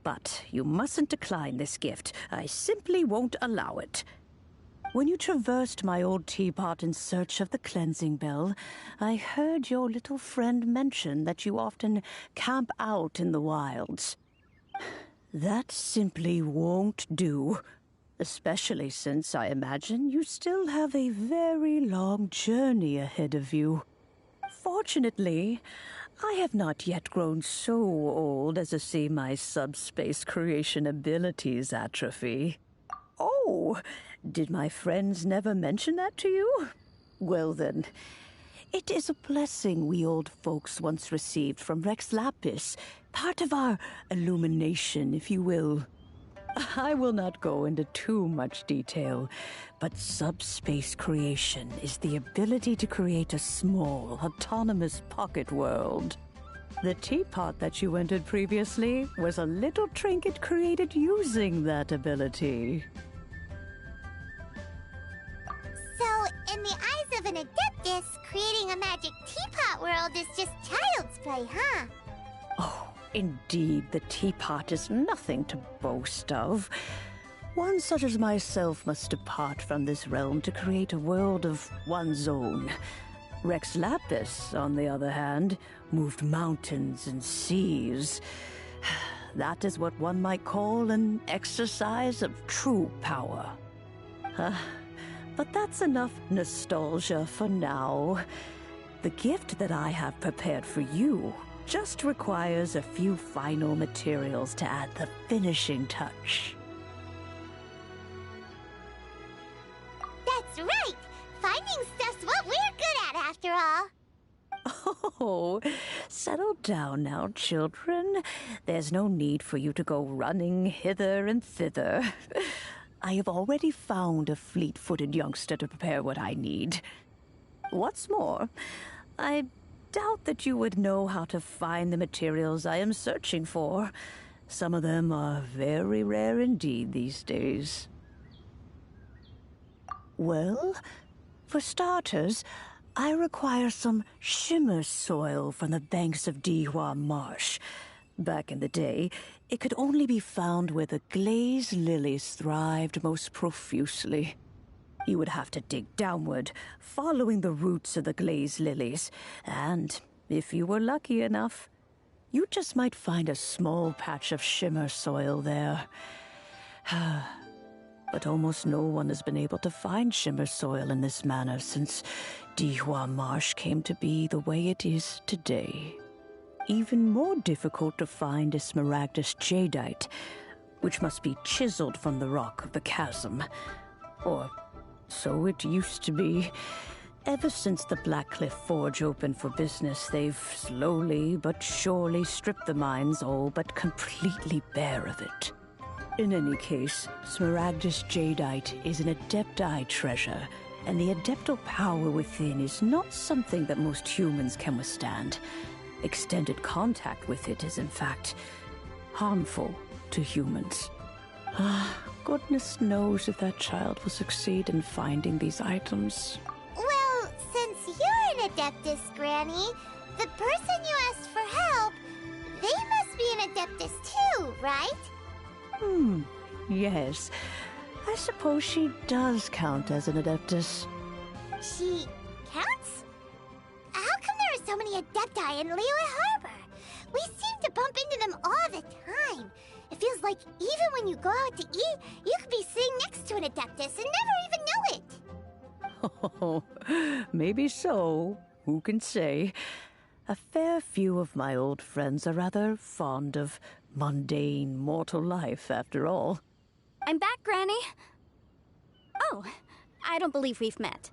But you mustn't decline this gift. I simply won't allow it. When you traversed my old teapot in search of the cleansing bell, I heard your little friend mention that you often camp out in the wilds. That simply won't do. Especially since I imagine you still have a very long journey ahead of you. Fortunately, I have not yet grown so old as to see my subspace creation abilities atrophy. Oh, did my friends never mention that to you? Well then, it is a blessing we old folks once received from Rex Lapis, part of our illumination, if you will. I will not go into too much detail, but subspace creation is the ability to create a small, autonomous pocket world. The teapot that you entered previously was a little trinket created using that ability. So, in the eyes of an Adeptus, creating a magic teapot world is just child's play, huh? Oh, indeed, the teapot is nothing to boast of. One such as myself must depart from this realm to create a world of one's own. Rex Lapis, on the other hand, moved mountains and seas. That is what one might call an exercise of true power. But that's enough nostalgia for now. The gift that I have prepared for you just requires a few final materials to add the finishing touch. That's right! Finding stuff's what we're good at, after all. Oh, settle down now, children. There's no need for you to go running hither and thither. I have already found a fleet-footed youngster to prepare what I need. What's more, I doubt that you would know how to find the materials I am searching for. Some of them are very rare indeed these days. Well, for starters, I require some shimmer soil from the banks of Dihua Marsh. Back in the day, it could only be found where the glaze lilies thrived most profusely. You would have to dig downward, following the roots of the glaze lilies, and if you were lucky enough, you just might find a small patch of shimmer soil there. But almost no one has been able to find shimmer soil in this manner since Dihua Marsh came to be the way it is today. Even more difficult to find is smaragdus jadeite, which must be chiseled from the rock of the chasm. Or so it used to be. Ever since the Blackcliff Forge opened for business, they've slowly but surely stripped the mines all but completely bare of it. In any case, smaragdus jadeite is an Adepti treasure, and the Adeptal power within is not something that most humans can withstand. Extended contact with it is, in fact, harmful to humans. Goodness knows if that child will succeed in finding these items. Well, since you're an Adeptus, Granny, the person you asked for help, they must be an Adeptus too, right? Yes. I suppose she does count as an Adeptus. She counts? How come there are so many Adepti in Liyue Harbor? We seem to bump into them all the time. It feels like even when you go out to eat, you could be sitting next to an Adeptus and never even know it. Oh, maybe so. Who can say? A fair few of my old friends are rather fond of mundane mortal life, after all. I'm back, Granny. Oh, I don't believe we've met.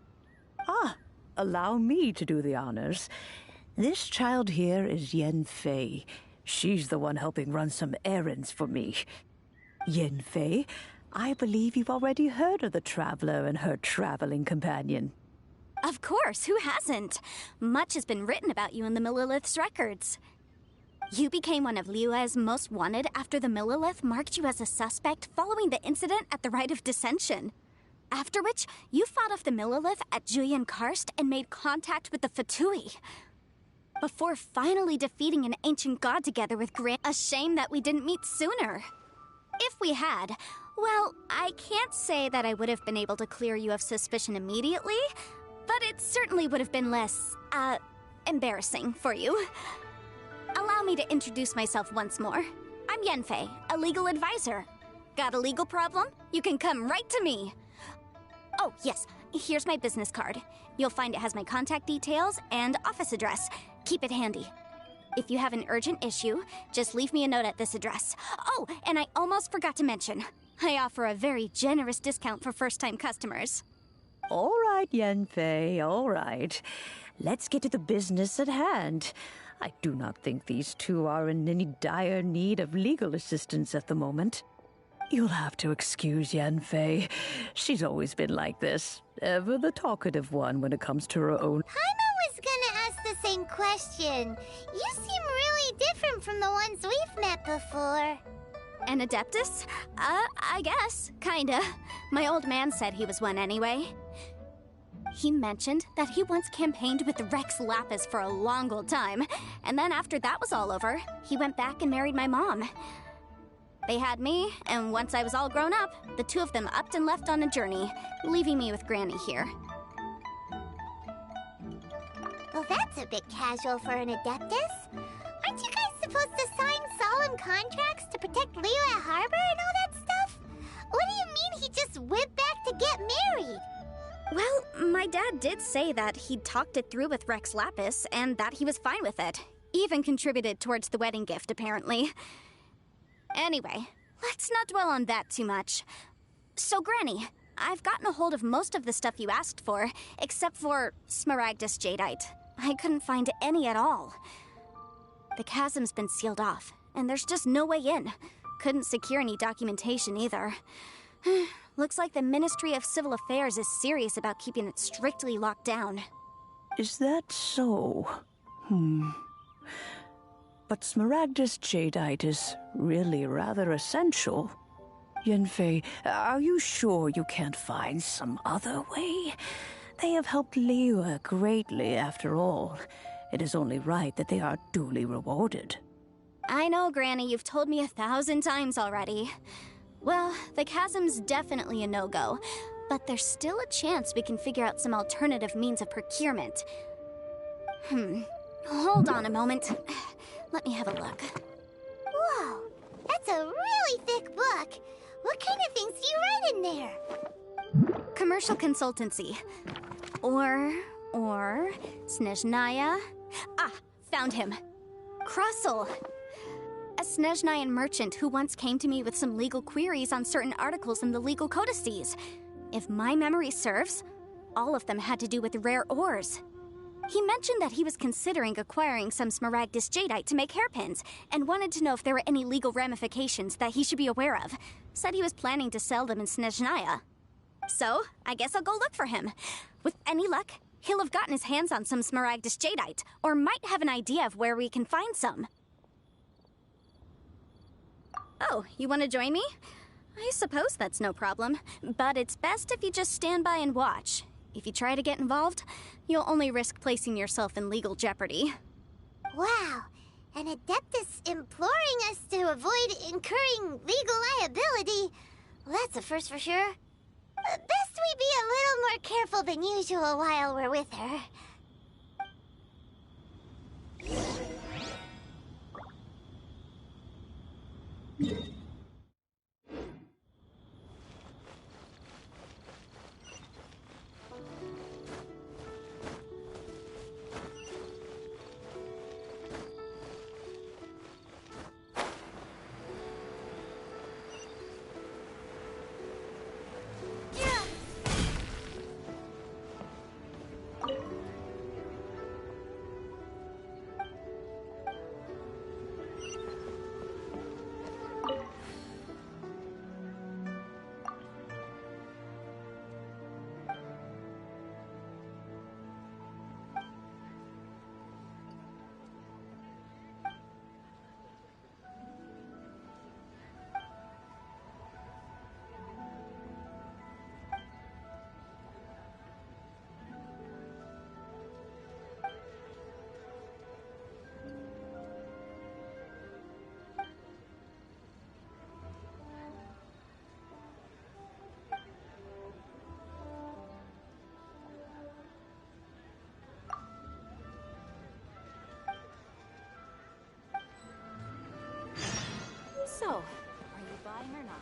Ah, allow me to do the honors. This child here is Yen Fei. She's the one helping run some errands for me. Yen Fei, I believe you've already heard of the Traveler and her traveling companion. Of course, who hasn't? Much has been written about you in the Millilith's records. You became one of Liyue's most wanted after the Millilith marked you as a suspect following the incident at the Rite of Dissension. After which, you fought off the Millilith at Julian Karst and made contact with the Fatui. Before finally defeating an ancient god together with Grant. A shame that we didn't meet sooner. If we had, well, I can't say that I would have been able to clear you of suspicion immediately, but it certainly would have been less, embarrassing for you. Allow me to introduce myself once more. I'm Yenfei, a legal advisor. Got a legal problem? You can come right to me. Oh, yes, here's my business card. You'll find it has my contact details and office address. Keep it handy. If you have an urgent issue, just leave me a note at this address. Oh, and I almost forgot to mention, I offer a very generous discount for first-time customers. All right, Yenfei, all right. Let's get to the business at hand. I do not think these two are in any dire need of legal assistance at the moment. You'll have to excuse Yenfei. She's always been like this. Ever the talkative one when it comes to her own. Paimon was gonna ask the same question. You seem really different from the ones we've met before. An Adeptus? I guess. Kinda. My old man said he was one anyway. He mentioned that he once campaigned with Rex Lapis for a long old time, and then after that was all over, he went back and married my mom. They had me, and once I was all grown up, the two of them upped and left on a journey, leaving me with Granny here. Well, that's a bit casual for an Adeptus. Aren't you guys supposed to sign solemn contracts to protect Liyue Harbor and all that stuff? What do you mean he just went back to get married? Well, my dad did say that he'd talked it through with Rex Lapis, and that he was fine with it. Even contributed towards the wedding gift, apparently. Anyway, let's not dwell on that too much. So, Granny, I've gotten a hold of most of the stuff you asked for, except for Smaragdus Jadeite. I couldn't find any at all. The chasm's been sealed off, and there's just no way in. Couldn't secure any documentation either. Looks like the Ministry of Civil Affairs is serious about keeping it strictly locked down. Is that so? But Smaragdus Jadeite is really rather essential. Yenfei, are you sure you can't find some other way? They have helped Liyue greatly, after all. It is only right that they are duly rewarded. I know, Granny, you've told me 1,000 times already. Well, the chasm's definitely a no-go, but there's still a chance we can figure out some alternative means of procurement. Hold on a moment. Let me have a look. Whoa, that's a really thick book. What kind of things do you write in there? Commercial consultancy. Or Snezhnaya. Ah, found him. Krusel. A Snezhnayan merchant who once came to me with some legal queries on certain articles in the legal codices. If my memory serves, all of them had to do with rare ores. He mentioned that he was considering acquiring some Smaragdus Jadeite to make hairpins, and wanted to know if there were any legal ramifications that he should be aware of. Said he was planning to sell them in Snezhnaya. So, I guess I'll go look for him. With any luck, he'll have gotten his hands on some Smaragdus Jadeite, or might have an idea of where we can find some. Oh, you want to join me? I suppose that's no problem, but it's best if you just stand by and watch. If you try to get involved, you'll only risk placing yourself in legal jeopardy. Wow, an Adeptus imploring us to avoid incurring legal liability. Well, that's a first for sure. Best we be a little more careful than usual while we're with her. time or not.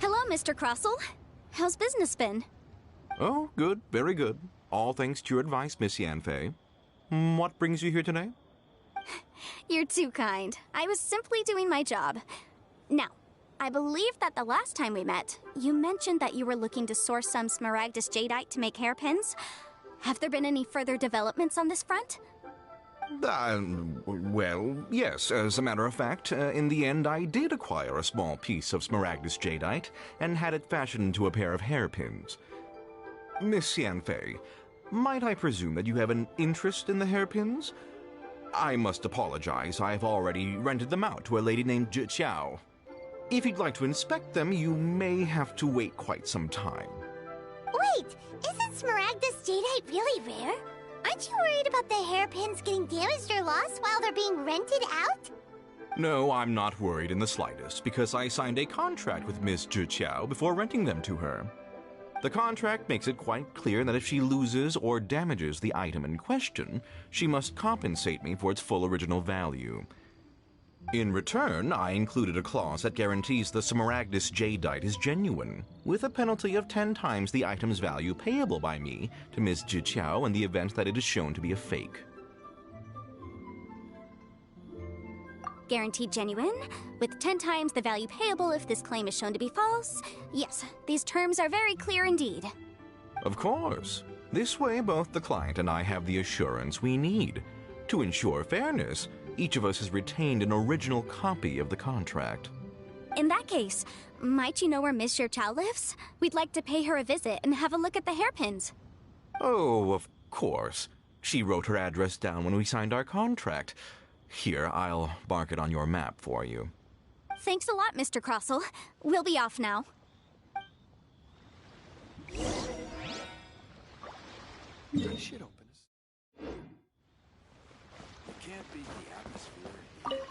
Hello, Mr. Crossell. How's business been? Oh, good, very good. All thanks to your advice, Miss Yanfei. What brings you here today? You're too kind. I was simply doing my job. Now, I believe that the last time we met, you mentioned that you were looking to source some Smaragdus jadeite to make hairpins. Have there been any further developments on this front? Well, yes. As a matter of fact, in the end, I did acquire a small piece of Smaragdus jadeite and had it fashioned into a pair of hairpins. Miss Yanfei, might I presume that you have an interest in the hairpins? I must apologize. I've already rented them out to a lady named Zhi Qiao. If you'd like to inspect them, you may have to wait quite some time. Wait, isn't Smaragdus jadeite really rare? Aren't you worried about the hairpins getting damaged or lost while they're being rented out? No, I'm not worried in the slightest, because I signed a contract with Miss Zhi Qiao before renting them to her. The contract makes it quite clear that if she loses or damages the item in question, she must compensate me for its full original value. In return, I included a clause that guarantees the Smaragdus jadeite is genuine, with a penalty of 10 times the item's value payable by me to Miss Zhi Qiao in the event that it is shown to be a fake. Guaranteed genuine, with 10 times the value payable if this claim is shown to be false. Yes, these terms are very clear indeed. Of course. This way, both the client and I have the assurance we need. To ensure fairness, each of us has retained an original copy of the contract. In that case, might you know where Miss Zhi Qiao lives? We'd like to pay her a visit and have a look at the hairpins. Oh, of course. She wrote her address down when we signed our contract. Here, I'll mark it on your map for you. Thanks a lot, Mr. Crossell. We'll be off now. That shit open. You can't beat the atmosphere.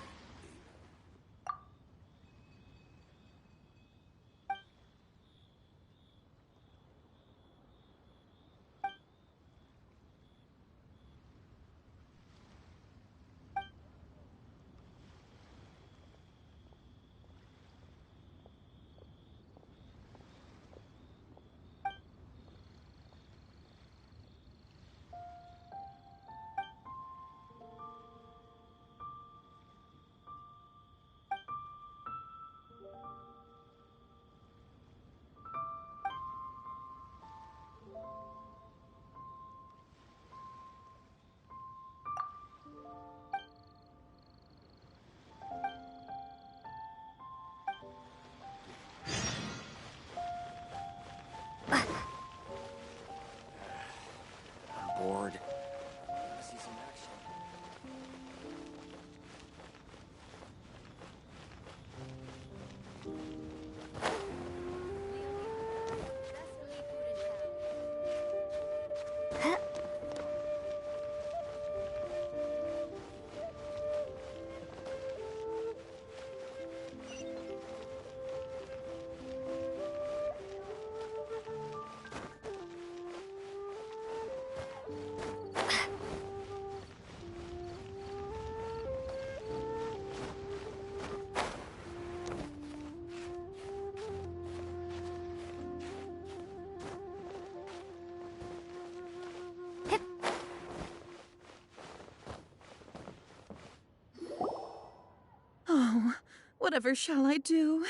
Whatever shall I do?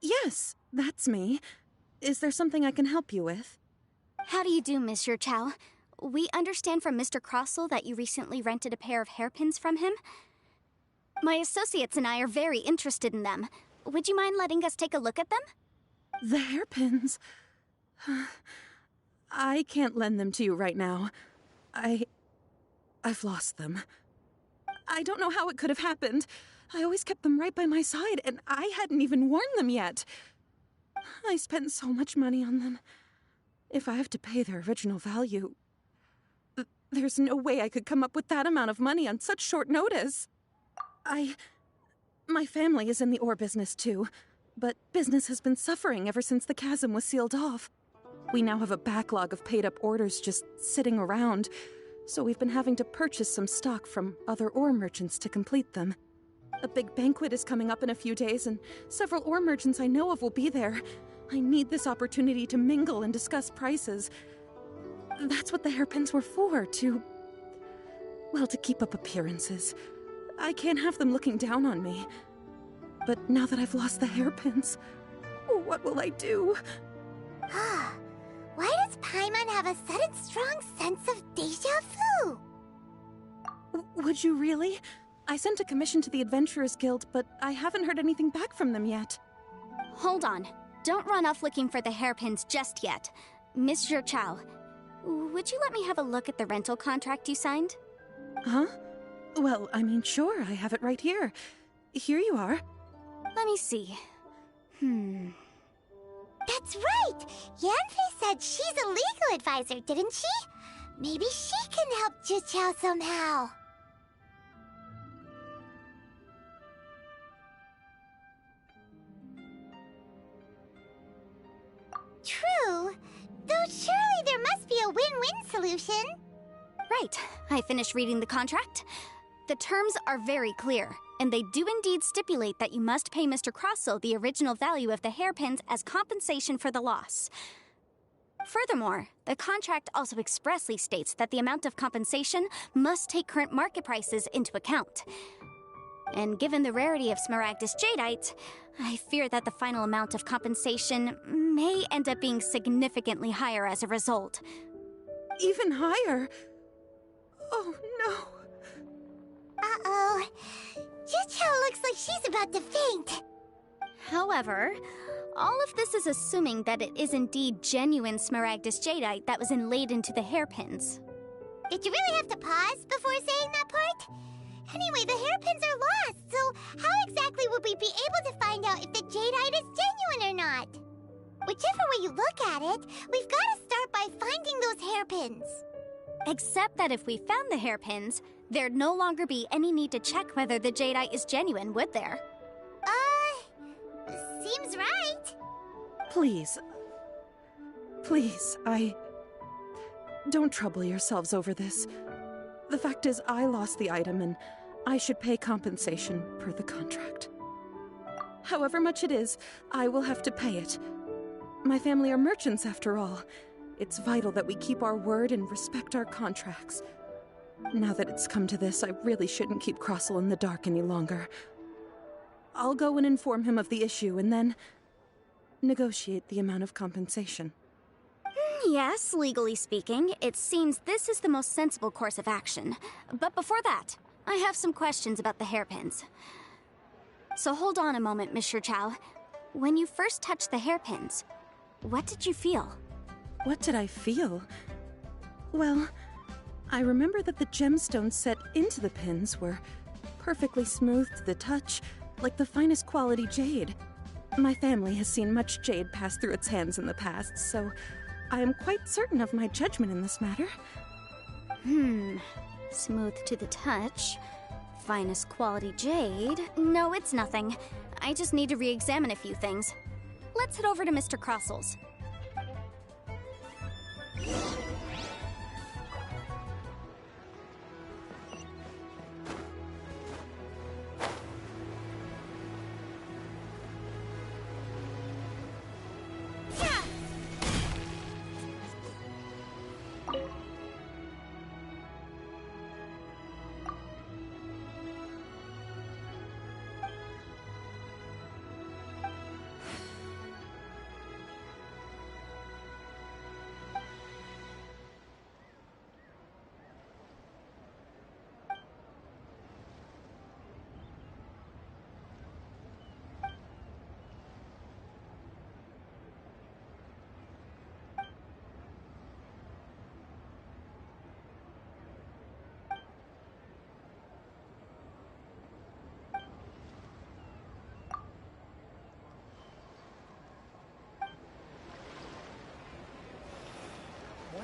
Yes, that's me. Is there something I can help you with? How do you do, Monsieur Chow? We understand from Mr. Crossell that you recently rented a pair of hairpins from him. My associates and I are very interested in them. Would you mind letting us take a look at them? The hairpins? I can't lend them to you right now. I've lost them. I don't know how it could have happened. I always kept them right by my side, and I hadn't even worn them yet. I spent so much money on them. If I have to pay their original value, there's no way I could come up with that amount of money on such short notice. My family is in the ore business too, but business has been suffering ever since the chasm was sealed off. We now have a backlog of paid-up orders just sitting around, so we've been having to purchase some stock from other ore merchants to complete them. A big banquet is coming up in a few days, and several ore merchants I know of will be there. I need this opportunity to mingle and discuss prices. That's what the hairpins were for, to keep up appearances. I can't have them looking down on me. But now that I've lost the hairpins, what will I do? Why does Paimon have a sudden strong sense of déjà vu? Would you really? I sent a commission to the Adventurers Guild, but I haven't heard anything back from them yet. Hold on. Don't run off looking for the hairpins just yet. Mr. Chow, would you let me have a look at the rental contract you signed? Huh? Well, I mean, sure, I have it right here. Here you are. Let me see. That's right! Yanfei said she's a legal advisor, didn't she? Maybe she can help Juqiao somehow. True. Though surely there must be a win-win solution. Right. I finished reading the contract. The terms are very clear, and they do indeed stipulate that you must pay Mr. Crossell the original value of the hairpins as compensation for the loss. Furthermore, the contract also expressly states that the amount of compensation must take current market prices into account. And given the rarity of Smaragdus Jadeite, I fear that the final amount of compensation may end up being significantly higher as a result. Even higher? Oh, no. Uh-oh. Juqiao looks like she's about to faint. However, all of this is assuming that it is indeed genuine Smaragdus Jadeite that was inlaid into the hairpins. Did you really have to pause before saying that part? Anyway, the hairpins are lost, so how exactly would we be able to find out if the jadeite is genuine or not? Whichever way you look at it, we've got to start by finding those hairpins. Except that if we found the hairpins, there'd no longer be any need to check whether the jadeite is genuine, would there? Seems right. Please, don't trouble yourselves over this. The fact is, I lost the item, and I should pay compensation per the contract. However much it is, I will have to pay it. My family are merchants, after all. It's vital that we keep our word and respect our contracts. Now that it's come to this, I really shouldn't keep Crossell in the dark any longer. I'll go and inform him of the issue, and then negotiate the amount of compensation. Yes, legally speaking, it seems this is the most sensible course of action. But before that, I have some questions about the hairpins. So hold on a moment, Mr. Chow. When you first touched the hairpins, what did you feel? What did I feel? Well, I remember that the gemstones set into the pins were perfectly smooth to the touch, like the finest quality jade. My family has seen much jade pass through its hands in the past, so I am quite certain of my judgment in this matter. Smooth to the touch. Finest quality jade. No, it's nothing. I just need to re-examine a few things. Let's head over to Mr. Crossell's.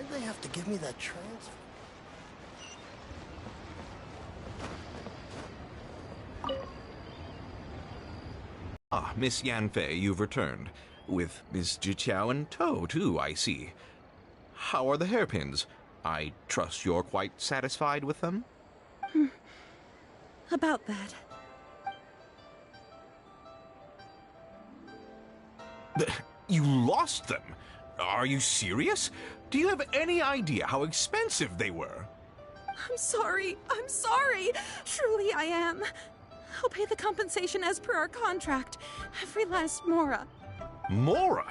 Why'd they have to give me that transfer? Ah, Miss Yanfei, you've returned. With Miss Jiqiao in tow, too, I see. How are the hairpins? I trust you're quite satisfied with them? About that. You lost them? Are you serious? Do you have any idea how expensive they were? I'm sorry. I'm sorry. Truly I am. I'll pay the compensation as per our contract. Every last mora. Mora?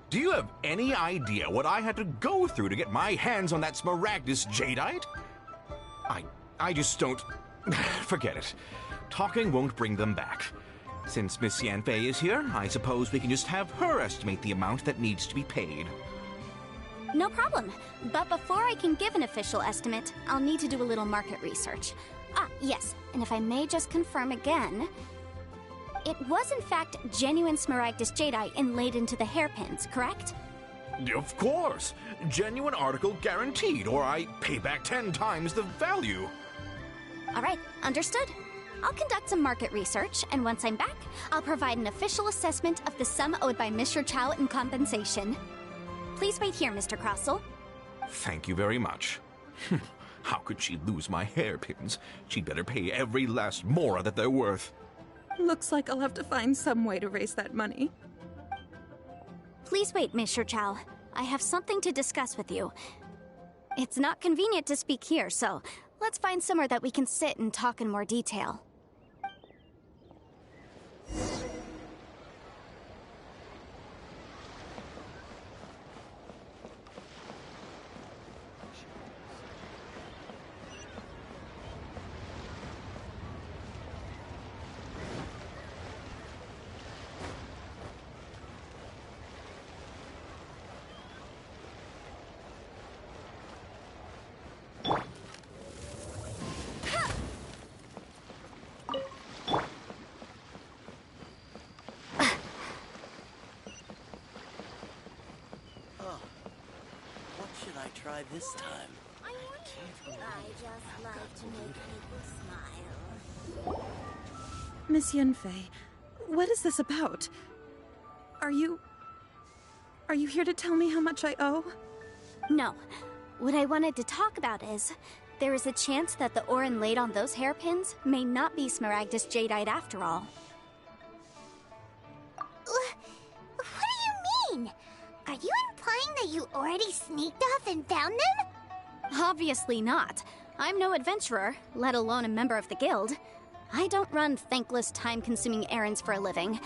Do you have any idea what I had to go through to get my hands on that Smaragdus jadeite? I just don't... Forget it. Talking won't bring them back. Since Miss Yanfei is here, I suppose we can just have her estimate the amount that needs to be paid. No problem. But before I can give an official estimate, I'll need to do a little market research. Ah, yes, and if I may just confirm again, it was in fact genuine Smaragdus jadeite inlaid into the hairpins, correct? Of course! Genuine article guaranteed, or I pay back 10 times the value. Alright, understood. I'll conduct some market research, and once I'm back, I'll provide an official assessment of the sum owed by Mr. Chow in compensation. Please wait here, Mr. Crossell. Thank you very much. How could she lose my hairpins? She'd better pay every last mora that they're worth. Looks like I'll have to find some way to raise that money. Please wait, Mr. Chow. I have something to discuss with you. It's not convenient to speak here, so let's find somewhere that we can sit and talk in more detail. Try this time. I just like to make people smile. Miss Yanfei, what is this about? Are you here to tell me how much I owe? No. What I wanted to talk about is, there is a chance that the ore inlaid on those hairpins may not be Smaragdus jadeite after all. What do you mean? Are you implying that you already sneaked off and found them? Obviously not. I'm no adventurer, let alone a member of the guild. I don't run thankless, time-consuming errands for a living.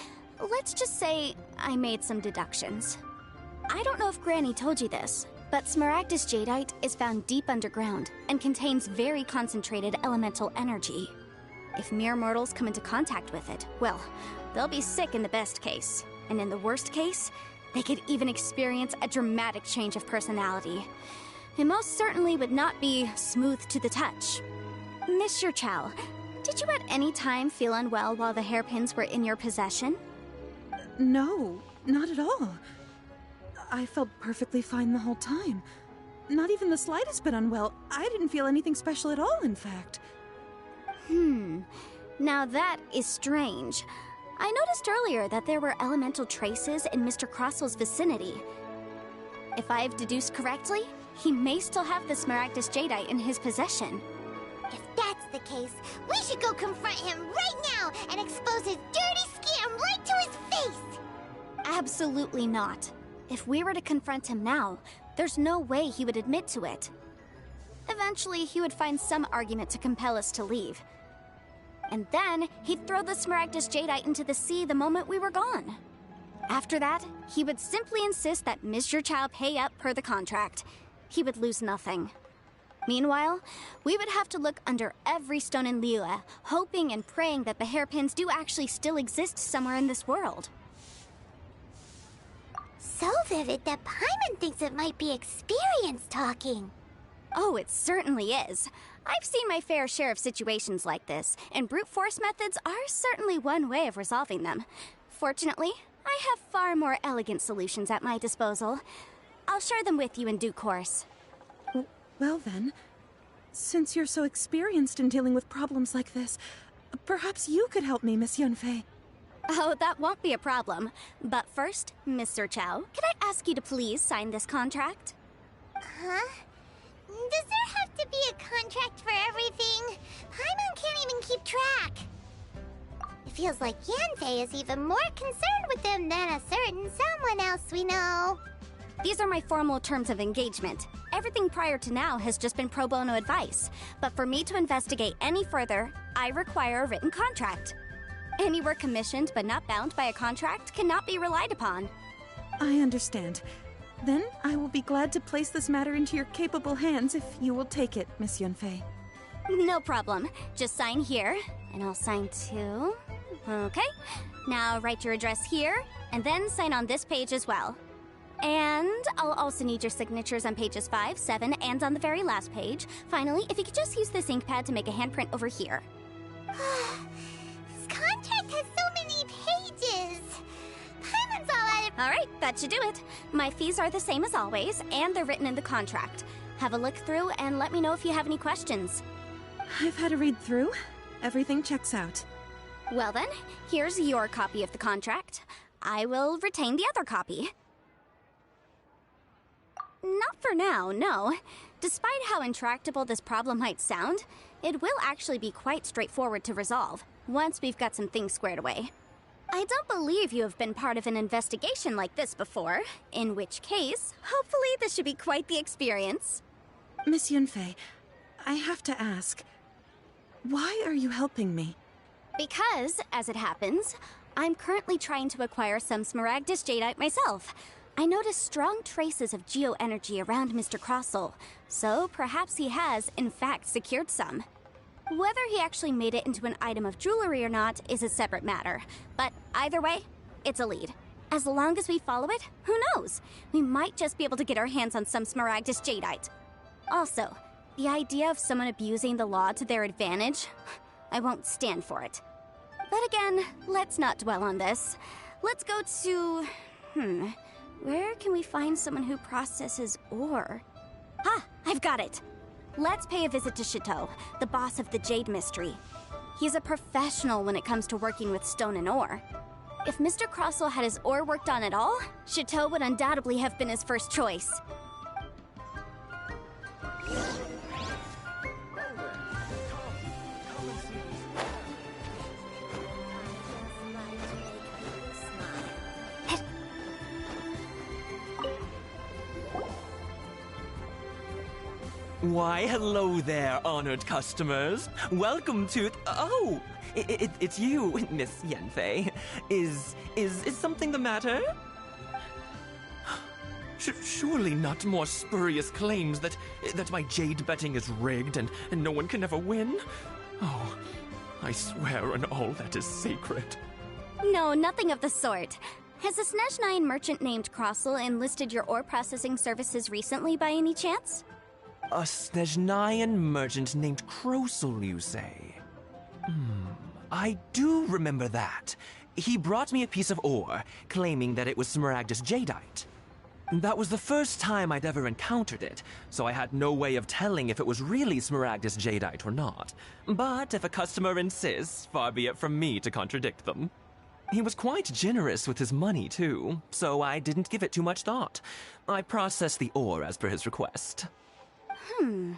Let's just say I made some deductions. I don't know if Granny told you this, but Smaragdus jadeite is found deep underground and contains very concentrated elemental energy. If mere mortals come into contact with it, well, they'll be sick in the best case. And in the worst case, they could even experience a dramatic change of personality. It most certainly would not be smooth to the touch. Mr. Chow, did you at any time feel unwell while the hairpins were in your possession? No, not at all. I felt perfectly fine the whole time. Not even the slightest bit unwell. I didn't feel anything special at all, in fact. Now that is strange. I noticed earlier that there were elemental traces in Mr. Crossell's vicinity. If I've deduced correctly, he may still have the Smaragdus jadeite in his possession. If that's the case, we should go confront him right now and expose his dirty scam right to his face! Absolutely not. If we were to confront him now, there's no way he would admit to it. Eventually, he would find some argument to compel us to leave. And then, he'd throw the Smaragdus jadeite into the sea the moment we were gone. After that, he would simply insist that Mr. Chow pay up per the contract. He would lose nothing. Meanwhile, we would have to look under every stone in Liyue, hoping and praying that the hairpins do actually still exist somewhere in this world. So vivid that Paimon thinks it might be experience talking. Oh, it certainly is. I've seen my fair share of situations like this, and brute force methods are certainly one way of resolving them. Fortunately, I have far more elegant solutions at my disposal. I'll share them with you in due course. Well then, since you're so experienced in dealing with problems like this, perhaps you could help me, Miss Yunfei. Oh, that won't be a problem. But first, Mr. Chow, can I ask you to please sign this contract? Huh? Does there have to be a contract for everything? Paimon can't even keep track. It feels like Yanfei is even more concerned with them than a certain someone else we know. These are my formal terms of engagement. Everything prior to now has just been pro bono advice. But for me to investigate any further, I require a written contract. Any work commissioned but not bound by a contract cannot be relied upon. I understand. Then I will be glad to place this matter into your capable hands if you will take it, Miss Yunfei. No problem. Just sign here, and I'll sign too. Okay. Now write your address here, and then sign on this page as well. And I'll also need your signatures on pages 5, 7, and on the very last page. Finally, if you could just use this ink pad to make a handprint over here. This contract has so many pages. Paimon's all out of... Alright, that should do it. My fees are the same as always, and they're written in the contract. Have a look through and let me know if you have any questions. I've had a read through. Everything checks out. Well then, here's your copy of the contract. I will retain the other copy. Not for now, no. Despite how intractable this problem might sound, it will actually be quite straightforward to resolve, once we've got some things squared away. I don't believe you have been part of an investigation like this before, in which case, hopefully this should be quite the experience. Miss Yunfei, I have to ask, why are you helping me? Because, as it happens, I'm currently trying to acquire some Smaragdus Jadeite myself. I noticed strong traces of geo-energy around Mr. Crossel, so perhaps he has, in fact, secured some. Whether he actually made it into an item of jewelry or not is a separate matter, but either way, it's a lead. As long as we follow it, who knows? We might just be able to get our hands on some Smaragdus Jadeite. Also, the idea of someone abusing the law to their advantage, I won't stand for it. But again, let's not dwell on this. Let's go to... where can we find someone who processes ore? Ah, I've got it! Let's pay a visit to Chateau, the boss of the Jade Mystery. He's a professional when it comes to working with stone and ore. If Mr. Crossel had his ore worked on at all, Chateau would undoubtedly have been his first choice. Why, hello there, honored customers. Welcome to... Oh, it's you, Miss Yanfei. Is something the matter? Surely not more spurious claims that my jade betting is rigged and no one can ever win? Oh, I swear on all that is sacred. No, nothing of the sort. Has a Snezhnine merchant named Crossel enlisted your ore processing services recently by any chance? A Snezhnine merchant named Crossel, you say? I do remember that. He brought me a piece of ore, claiming that it was Smaragdus Jadeite. That was the first time I'd ever encountered it, so I had no way of telling if it was really Smaragdus Jadeite or not. But if a customer insists, far be it from me to contradict them. He was quite generous with his money, too, so I didn't give it too much thought. I processed the ore as per his request. Do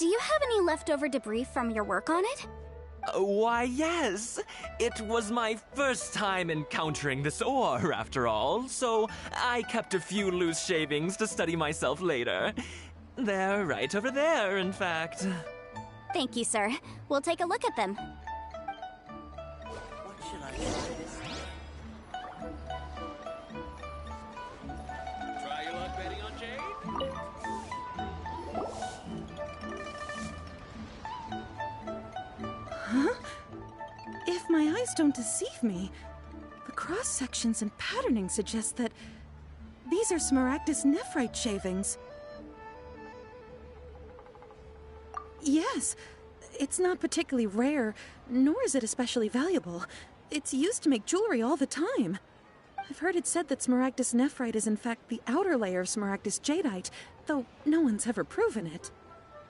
you have any leftover debris from your work on it? Why, yes. It was my first time encountering this ore, after all, so I kept a few loose shavings to study myself later. They're right over there, in fact. Thank you, sir. We'll take a look at them. What should I try this time? Try your luck betting on Jade? Huh? If my eyes don't deceive me, the cross-sections and patterning suggest that these are Smaragdus nephrite shavings. Yes, it's not particularly rare, nor is it especially valuable. It's used to make jewelry all the time. I've heard it said that Smaragdus nephrite is in fact the outer layer of Smaragdus jadeite, though no one's ever proven it.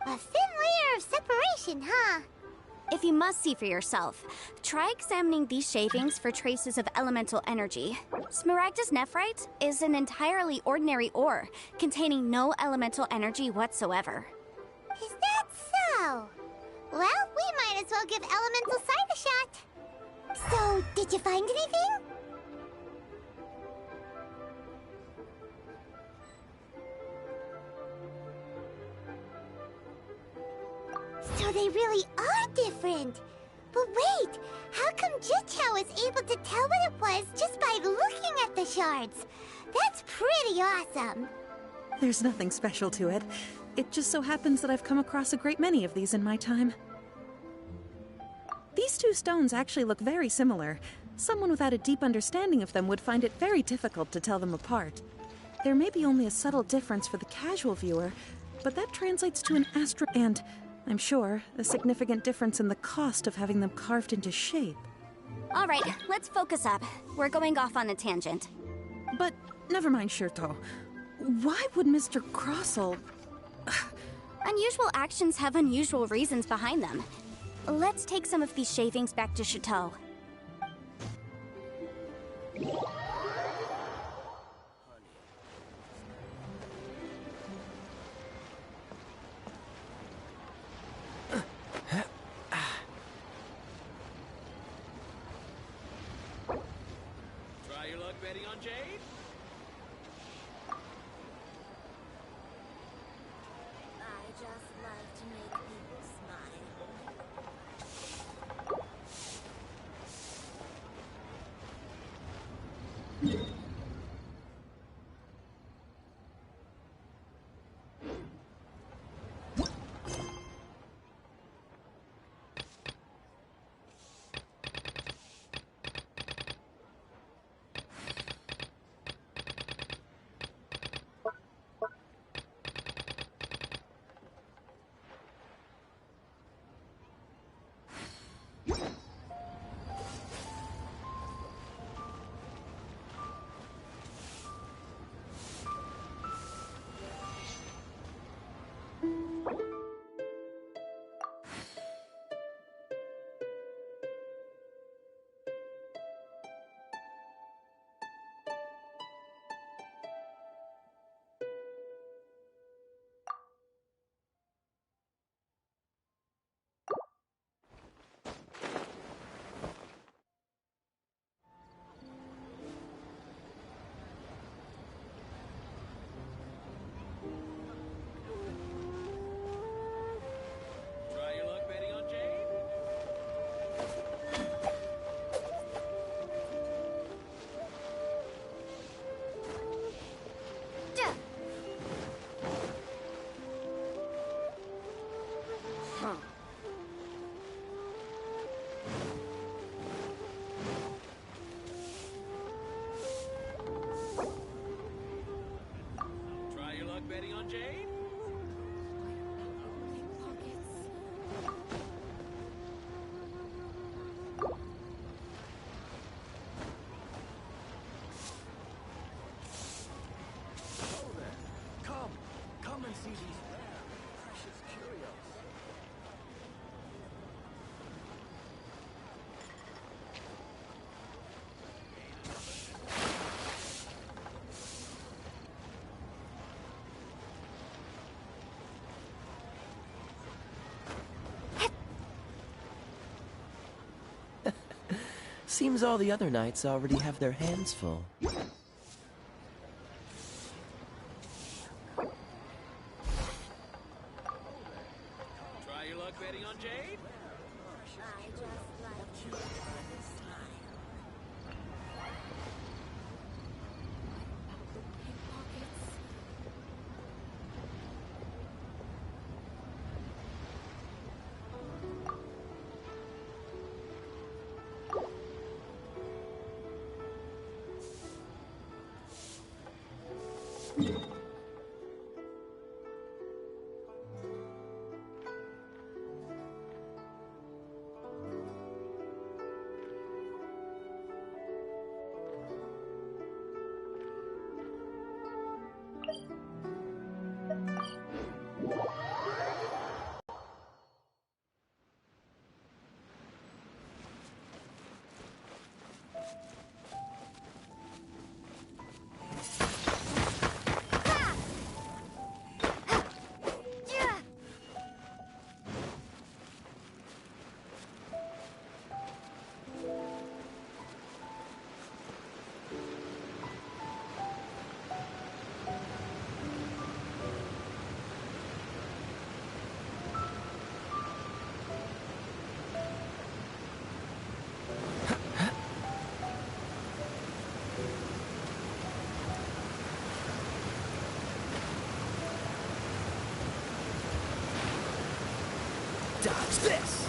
A thin layer of separation, huh? If you must see for yourself, try examining these shavings for traces of elemental energy. Smaragdus nephrite is an entirely ordinary ore, containing no elemental energy whatsoever. Is that so? Well, we might as well give elemental sight a shot. So, did you find anything? So they really are different. But wait, how come Jichao was able to tell what it was just by looking at the shards? That's pretty awesome. There's nothing special to it. It just so happens that I've come across a great many of these in my time. These two stones actually look very similar. Someone without a deep understanding of them would find it very difficult to tell them apart. There may be only a subtle difference for the casual viewer, but that translates to an and, I'm sure, a significant difference in the cost of having them carved into shape. All right, let's focus up. We're going off on a tangent. But never mind, Shirto. Why would Mr. Crossell... Unusual actions have unusual reasons behind them. Let's take some of these shavings back to Chateau. Try your luck betting on Jade? I just love to make people smile. Try your luck betting on Jade? Try your luck betting on Jade? Come and see these rare, precious curios. Seems all the other knights already have their hands full. Try your luck betting on Jade? I just love to make people smile. Dodge this!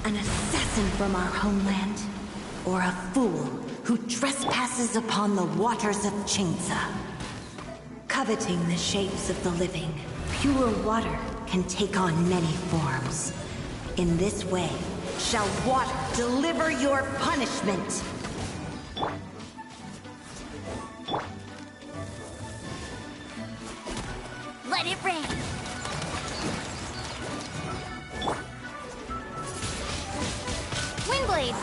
An assassin from our homeland, or a fool who trespasses upon the waters of Chingsa. Coveting the shapes of the living, pure water can take on many forms. In this way, shall water deliver your punishment. Let it rain! Windblade!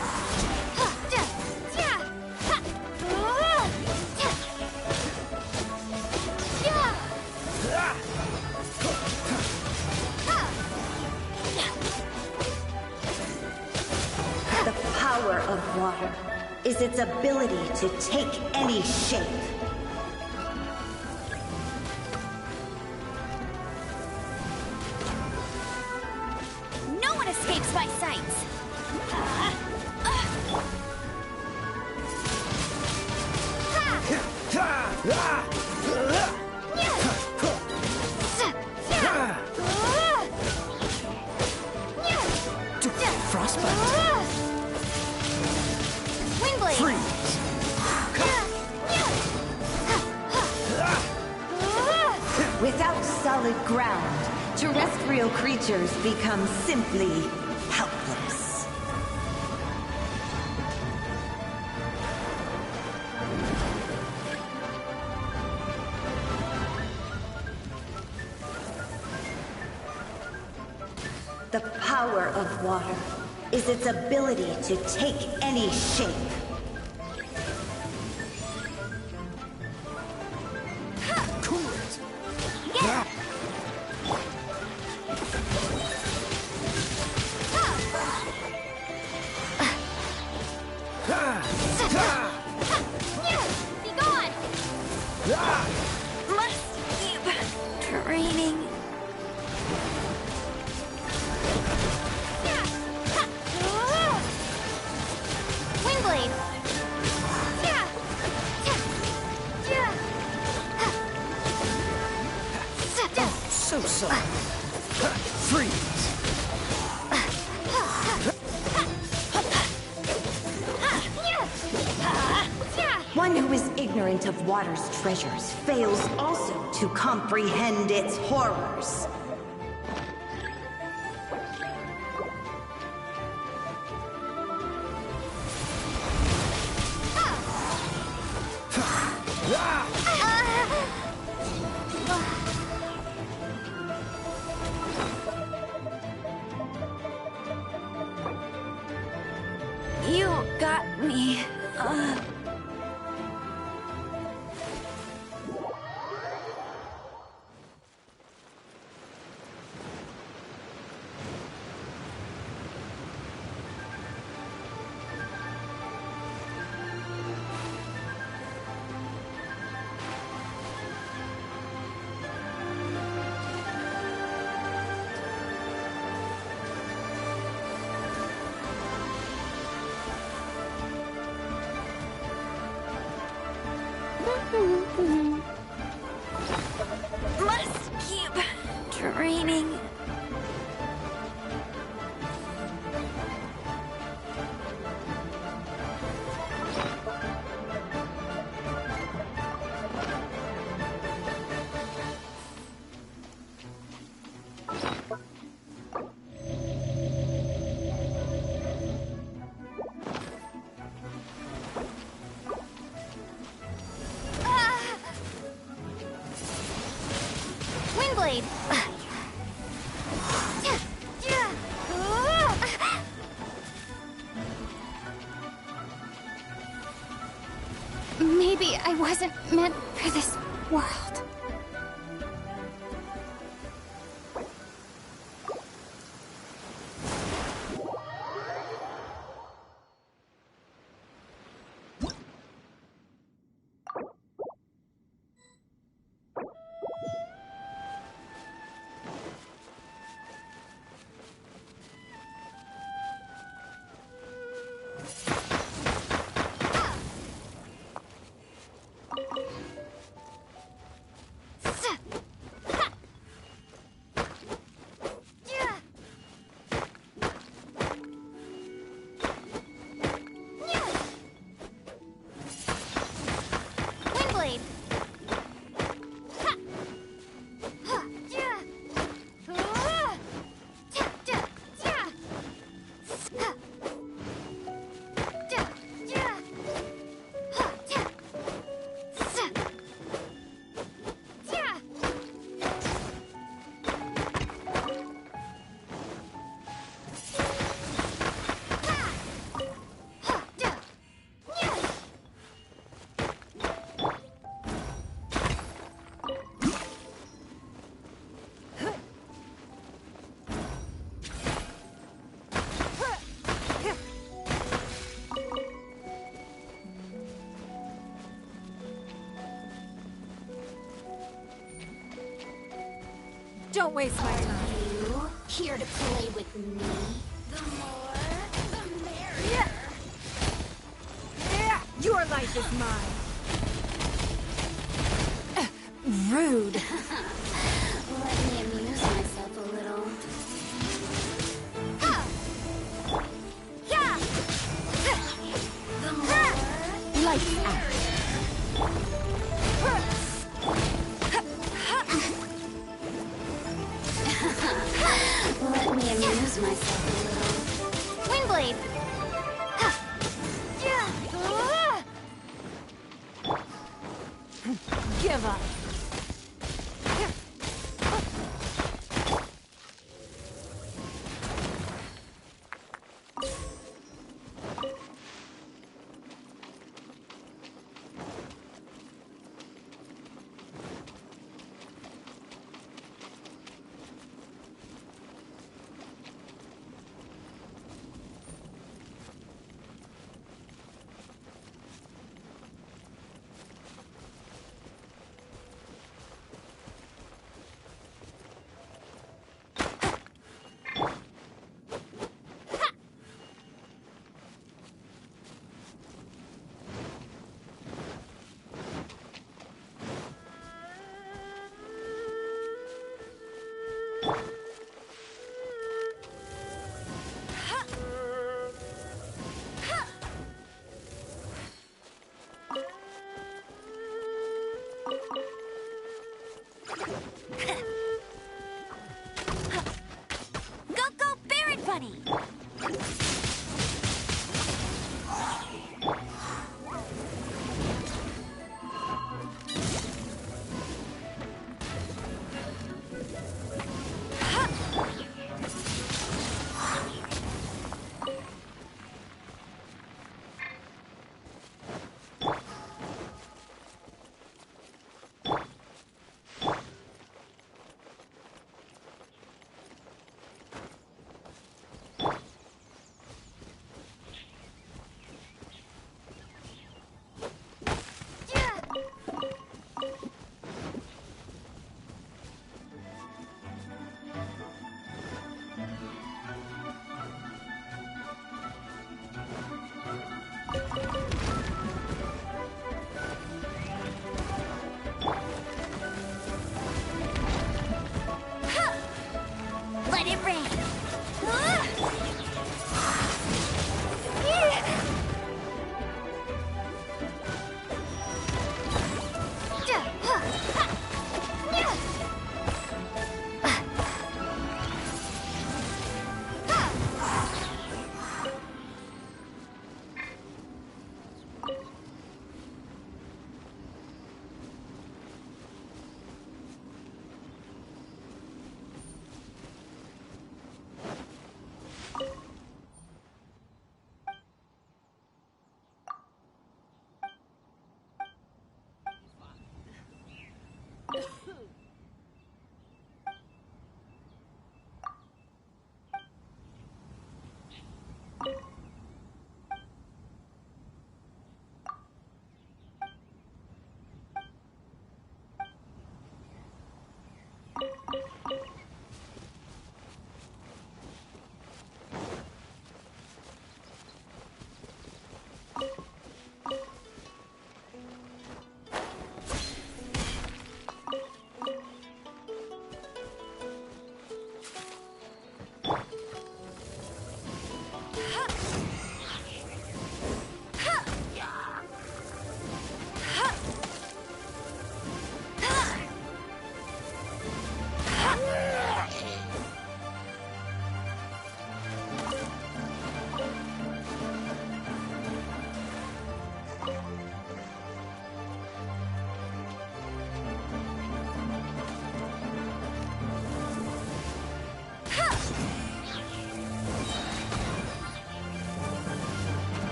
The power of water is its ability to take any shape. No one escapes my sights! Frostbite! Windblade! Freeze! Without solid ground, terrestrial creatures become simply helpless. The power of water is its ability to take any shape. Cool it! Yeah. Be gone! Must keep training. Windblade! So soft. Freeze! One who is ignorant of water's treasures fails also to comprehend its horrors. You got me. Must keep training. Windblade! Maybe I wasn't meant for this world. Windblade! Don't waste my time. You here to play with me? The more, the merrier. Your life is mine. Rude. Let me amuse myself a little. The more, Lights out. let me amuse myself a little. Windblade! Give up.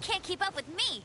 can't keep up with me!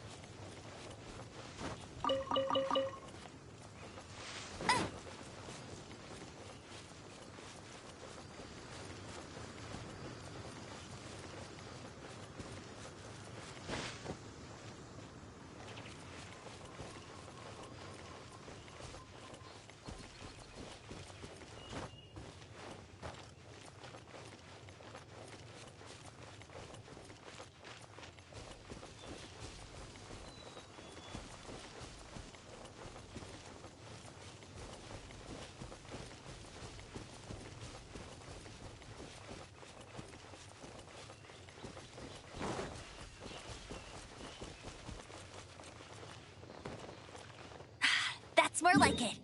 That's more like it.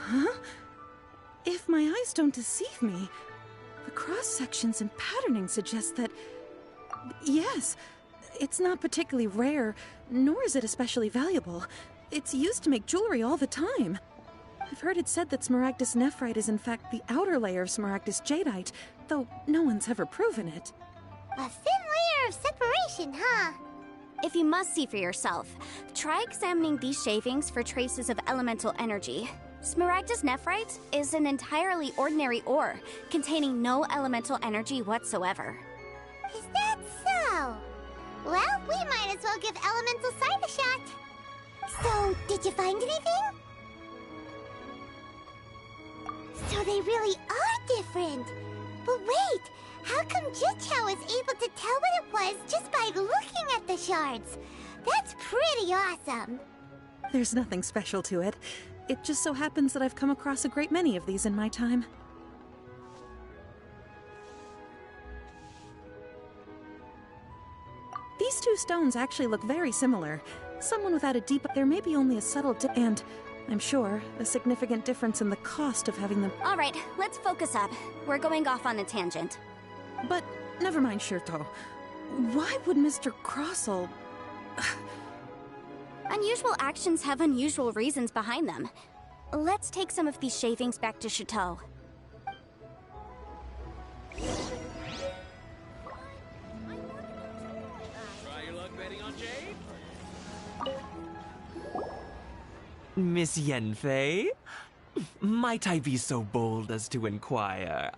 Huh? If my eyes don't deceive me, the cross-sections and patterning suggest that... Yes, it's not particularly rare, nor is it especially valuable. It's used to make jewelry all the time. I've heard it said that Smaragdus nephrite is in fact the outer layer of Smaragdus jadeite, though no one's ever proven it. A thin layer of separation, huh? If you must see for yourself, try examining these shavings for traces of elemental energy. Smaragdus nephrite is an entirely ordinary ore, containing no elemental energy whatsoever. Is that so? Well, we might as well give elemental sight a shot. So, did you find anything? So they really are different. But wait, how come Jichao was able to tell what it was just by looking at the shards? That's pretty awesome. There's nothing special to it. It just so happens that I've come across a great many of these in my time. These two stones actually look very similar. Someone without a deep... There may be only a subtle dip and, I'm sure, a significant difference in the cost of having them. Alright, let's focus up. We're going off on a tangent. But, never mind, Shirto. Why would Mr. Crossell... Unusual actions have unusual reasons behind them. Let's take some of these shavings back to Chateau. Try your luck betting on Jade? Miss Yanfei? Might I be so bold as to inquire,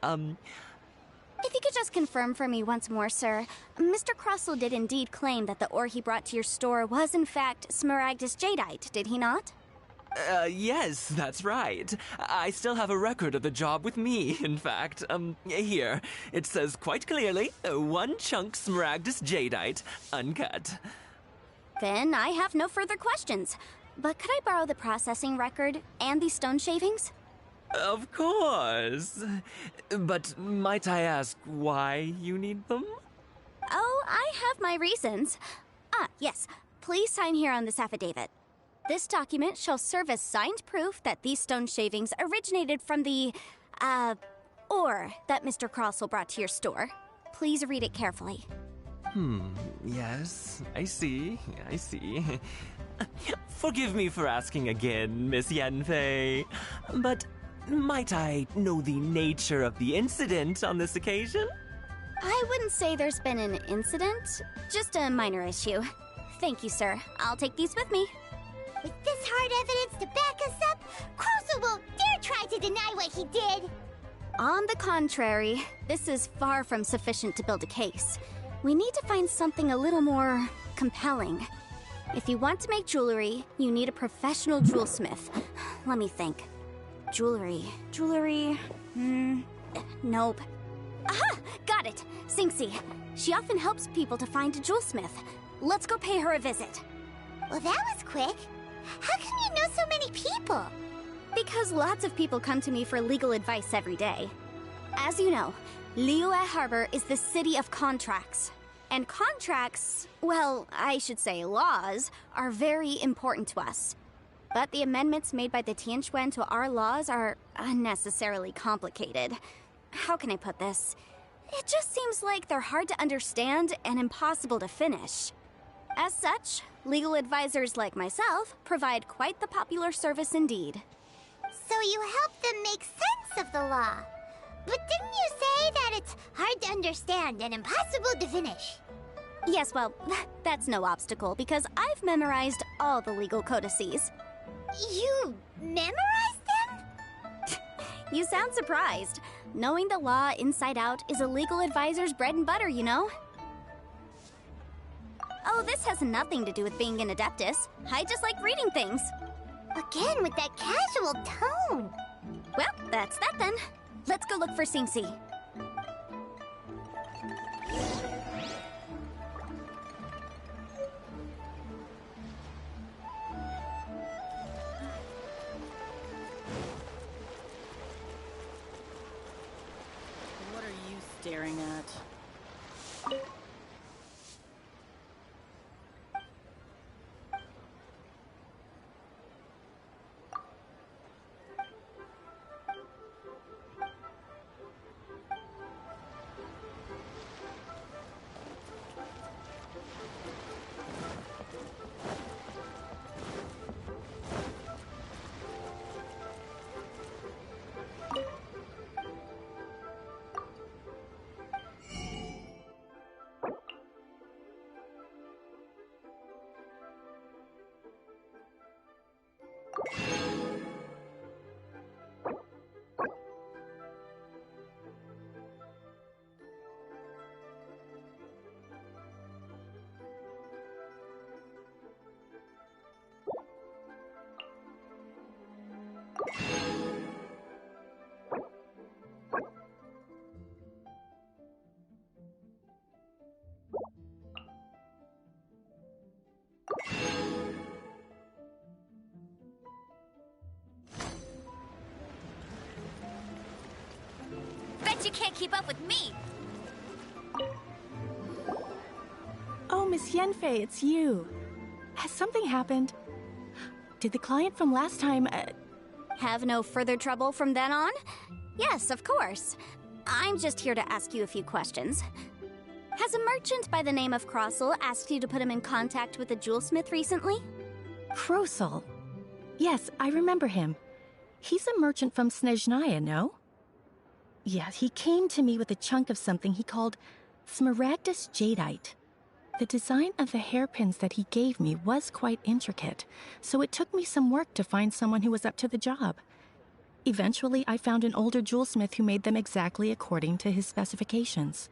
If you could just confirm for me once more, sir. Mr. Crossell did indeed claim that the ore he brought to your store was in fact Smaragdus jadeite, did he not? Yes, that's right. I still have a record of the job with me, in fact. Here. It says quite clearly, 1 chunk Smaragdus jadeite, uncut. Then I have no further questions. But could I borrow the processing record and these stone shavings? Of course. But might I ask why you need them? Oh, I have my reasons. Ah, yes. Please sign here on this affidavit. This document shall serve as signed proof that these stone shavings originated from the, ore that Mr. Crossell brought to your store. Please read it carefully. Yes, I see. Forgive me for asking again, Miss Yanfei, but might I know the nature of the incident on this occasion? I wouldn't say there's been an incident, just a minor issue. Thank you, sir. I'll take these with me. With this hard evidence to back us up, Crossell won't dare try to deny what he did. On the contrary, this is far from sufficient to build a case. We need to find something a little more compelling. If you want to make jewelry, you need a professional jewelsmith. Let me think. Jewelry. Nope. Aha! Got it! Xingxi. She often helps people to find a jewelsmith. Let's go pay her a visit. Well, that was quick. How come you know so many people? Because lots of people come to me for legal advice every day. As you know, Liyue Harbor is the city of contracts. And contracts, well, I should say laws, are very important to us. But the amendments made by the Tianquan to our laws are unnecessarily complicated. How can I put this? It just seems like they're hard to understand and impossible to finish. As such, legal advisors like myself provide quite the popular service indeed. So you help them make sense of the law. But didn't you say that it's hard to understand and impossible to finish? Yes, well, that's no obstacle because I've memorized all the legal codices. You memorized them? You sound surprised. Knowing the law inside out is a legal advisor's bread and butter, you know? Oh, this has nothing to do with being an adeptus. I just like reading things. Again, with that casual tone. Well, that's that then. Let's go look for Xingxi. What are you staring at? Bet you can't keep up with me! Oh, Miss Yanfei, it's you. Has something happened? Did the client from last time, Have no further trouble from then on? Yes, of course. I'm just here to ask you a few questions. Has a merchant by the name of Crossel asked you to put him in contact with a jewelsmith recently? Krosel? Yes, I remember him. He's a merchant from Snezhnaya, no? Yeah, he came to me with a chunk of something he called Smaragdus Jadeite. The design of the hairpins that he gave me was quite intricate, so it took me some work to find someone who was up to the job. Eventually, I found an older jewelsmith who made them exactly according to his specifications.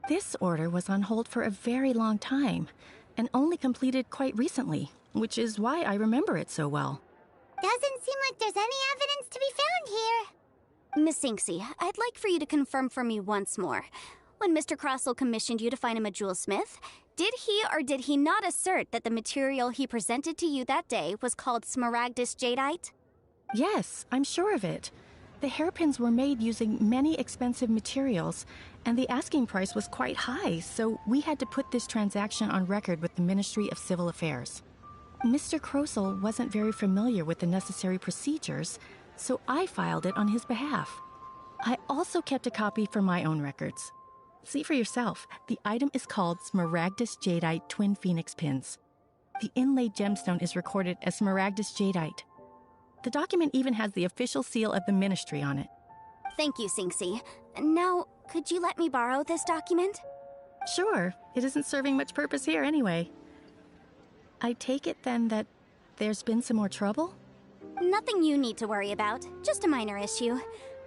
This order was on hold for a very long time, and only completed quite recently, which is why I remember it so well. Doesn't seem like there's any evidence to be found here. Miss Xingxi, I'd like for you to confirm for me once more. When Mr. Crossel commissioned you to find him a jewelsmith, did he or did he not assert that the material he presented to you that day was called Smaragdus Jadeite? Yes, I'm sure of it. The hairpins were made using many expensive materials, and the asking price was quite high, so we had to put this transaction on record with the Ministry of Civil Affairs. Mr. Krosel wasn't very familiar with the necessary procedures, so I filed it on his behalf. I also kept a copy for my own records. See for yourself, the item is called Smaragdus Jadeite Twin Phoenix Pins. The inlaid gemstone is recorded as Smaragdus Jadeite. The document even has the official seal of the ministry on it. Thank you, Xingxi. Now, could you let me borrow this document? Sure, it isn't serving much purpose here anyway. I take it then that there's been some more trouble? Nothing you need to worry about, just a minor issue.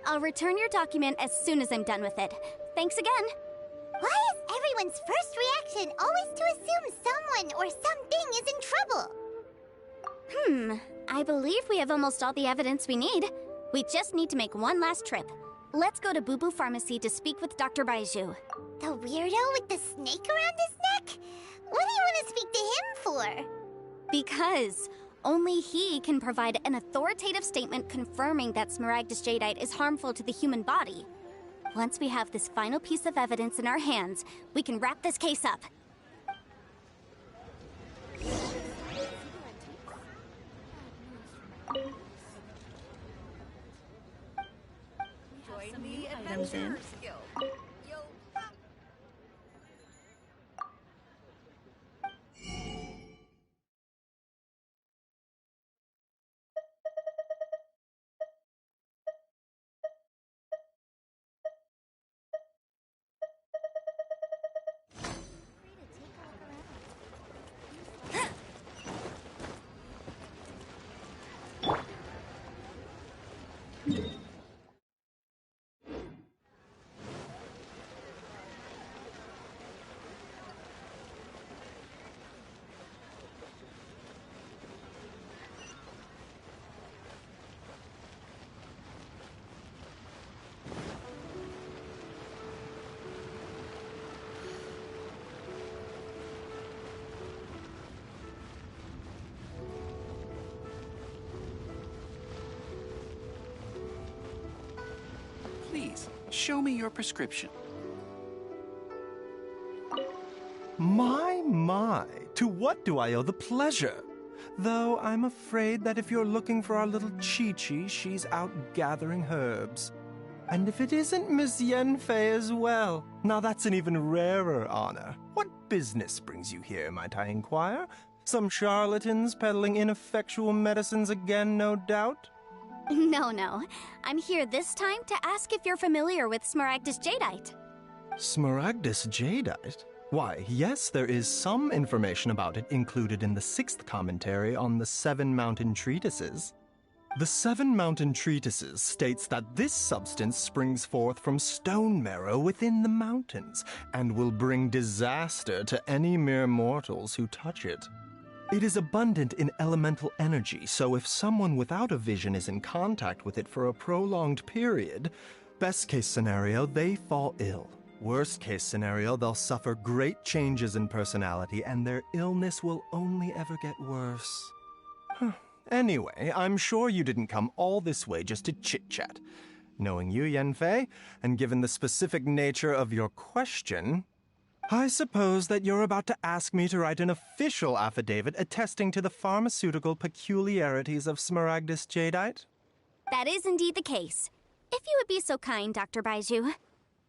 I'll return your document as soon as I'm done with it. Thanks again. Why is everyone's first reaction always to assume someone or something is in trouble? I believe we have almost all the evidence we need. We just need to make one last trip. Let's go to Boo Boo Pharmacy to speak with Dr. Baiju. The weirdo with the snake around his neck? What do you want to speak to him for? Because only he can provide an authoritative statement confirming that Smaragdus Jadeite is harmful to the human body. Once we have this final piece of evidence in our hands, we can wrap this case up. Join the Adventurers Guild. Please, show me your prescription. My, to what do I owe the pleasure? Though I'm afraid that if you're looking for our little Chi-Chi, she's out gathering herbs. And if it isn't Miss Yenfei as well, now that's an even rarer honor. What business brings you here, might I inquire? Some charlatans peddling ineffectual medicines again, no doubt? No. I'm here this time to ask if you're familiar with Smaragdus Jadeite. Smaragdus Jadeite? Why, yes, there is some information about it included in the 6th commentary on the 7 Mountain Treatises. The 7 Mountain Treatises states that this substance springs forth from stone marrow within the mountains, and will bring disaster to any mere mortals who touch it. It is abundant in elemental energy, so if someone without a vision is in contact with it for a prolonged period, best case scenario, they fall ill. Worst case scenario, they'll suffer great changes in personality, and their illness will only ever get worse. Anyway, I'm sure you didn't come all this way just to chit-chat. Knowing you, Yenfei, and given the specific nature of your question, I suppose that you're about to ask me to write an official affidavit attesting to the pharmaceutical peculiarities of Smaragdus Jadeite? That is indeed the case. If you would be so kind, Dr. Baiju.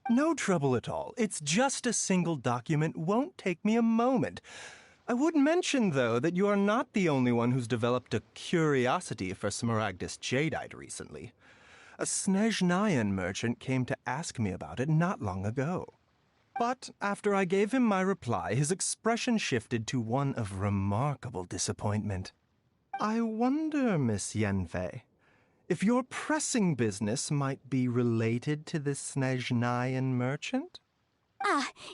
No trouble at all. It's just a single document. Won't take me a moment. I would mention, though, that you are not the only one who's developed a curiosity for Smaragdus Jadeite recently. A Snezhnayan merchant came to ask me about it not long ago. But after I gave him my reply, his expression shifted to one of remarkable disappointment. I wonder, Miss Yenfei, if your pressing business might be related to this Snezhnayan merchant?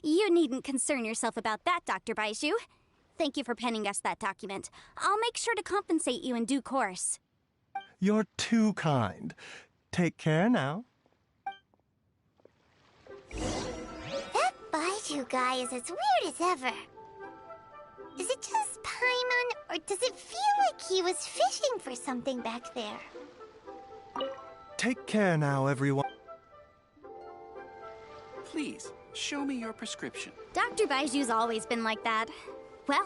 You needn't concern yourself about that, Dr. Baiju. Thank you for penning us that document. I'll make sure to compensate you in due course. You're too kind. Take care now. That Baiju guy is as weird as ever. Is it just Paimon, or does it feel like he was fishing for something back there? Take care now, everyone. Please, show me your prescription. Dr. Baiju's always been like that. Well...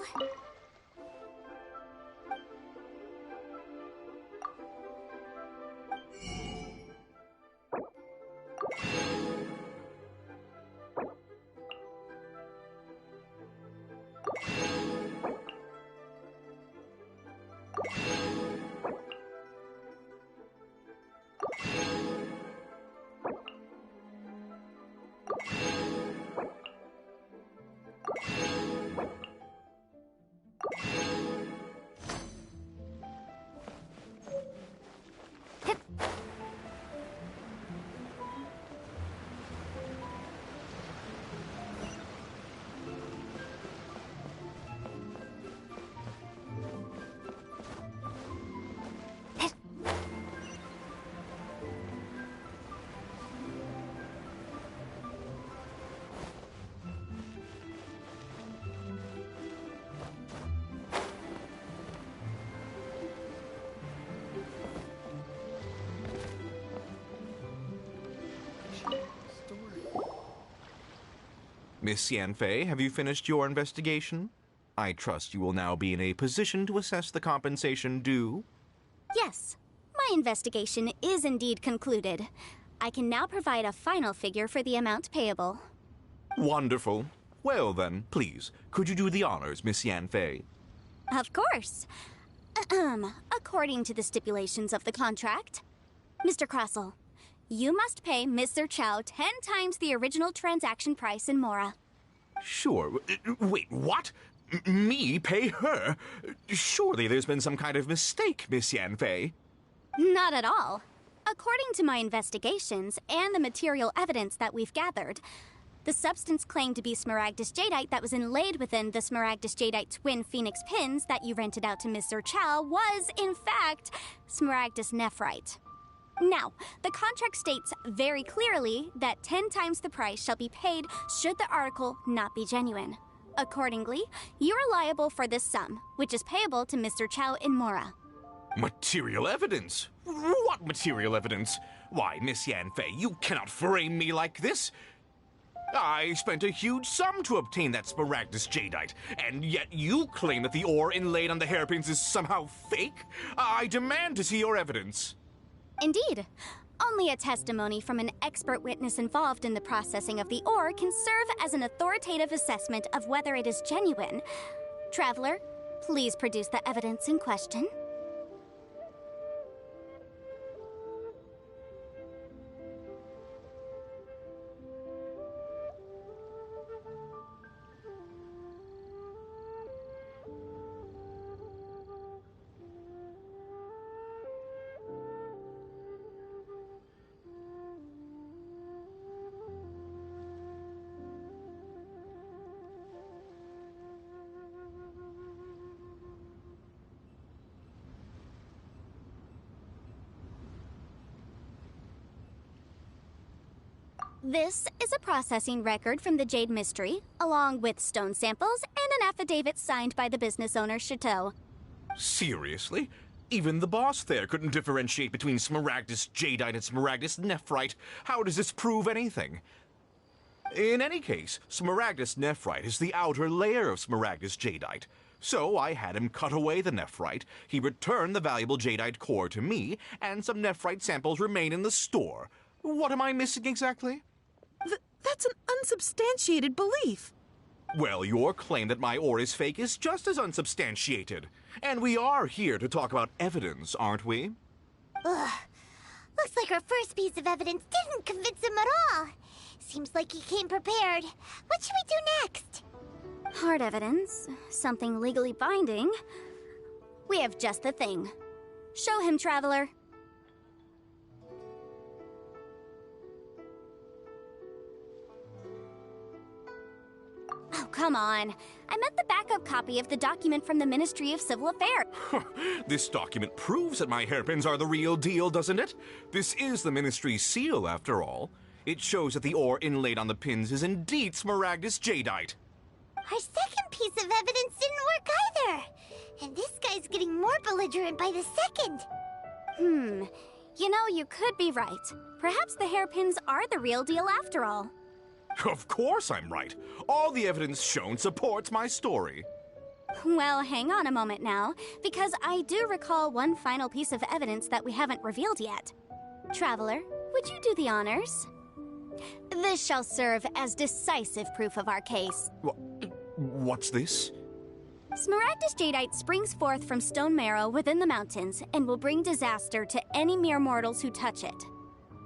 Miss Yanfei, have you finished your investigation? I trust you will now be in a position to assess the compensation due. Yes, my investigation is indeed concluded. I can now provide a final figure for the amount payable. Wonderful. Well then, please, could you do the honors, Miss Yanfei? Of course. According to the stipulations of the contract, Mr. Crossell, you must pay Mr. Chow 10 times the original transaction price in Mora. Sure. Wait, what? Me pay her? Surely there's been some kind of mistake, Miss Yanfei. Not at all. According to my investigations and the material evidence that we've gathered, the substance claimed to be Smaragdus Jadeite that was inlaid within the Smaragdus Jadeite twin phoenix pins that you rented out to Mr. Chow was, in fact, Smaragdus Nephrite. Now, the contract states very clearly that 10 times the price shall be paid should the article not be genuine. Accordingly, you are liable for this sum, which is payable to Mr. Chow in Mora. Material evidence? What material evidence? Why, Miss Yanfei, you cannot frame me like this. I spent a huge sum to obtain that Smaragdus Jadeite, and yet you claim that the ore inlaid on the hairpins is somehow fake? I demand to see your evidence. Indeed. Only a testimony from an expert witness involved in the processing of the ore can serve as an authoritative assessment of whether it is genuine. Traveler, please produce the evidence in question. This is a processing record from the Jade Mystery, along with stone samples and an affidavit signed by the business owner, Chateau. Seriously? Even the boss there couldn't differentiate between Smaragdus Jadeite and Smaragdus Nephrite. How does this prove anything? In any case, Smaragdus Nephrite is the outer layer of Smaragdus Jadeite. So I had him cut away the Nephrite, he returned the valuable Jadeite core to me, and some Nephrite samples remain in the store. What am I missing exactly? That's an unsubstantiated belief. Well, your claim that my ore is fake is just as unsubstantiated. And we are here to talk about evidence, aren't we? Ugh. Looks like our first piece of evidence didn't convince him at all. Seems like he came prepared. What should we do next? Hard evidence. Something legally binding. We have just the thing. Show him, Traveler. Oh, come on. I meant the backup copy of the document from the Ministry of Civil Affairs. This document proves that my hairpins are the real deal, doesn't it? This is the Ministry's seal, after all. It shows that the ore inlaid on the pins is indeed Smaragdus Jadeite. Our second piece of evidence didn't work either. And this guy's getting more belligerent by the second. You know, you could be right. Perhaps the hairpins are the real deal after all. Of course I'm right. All the evidence shown supports my story. Well, hang on a moment now, because I do recall one final piece of evidence that we haven't revealed yet. Traveler, would you do the honors? This shall serve as decisive proof of our case. What's this? Smaragdus Jadeite springs forth from stone marrow within the mountains and will bring disaster to any mere mortals who touch it.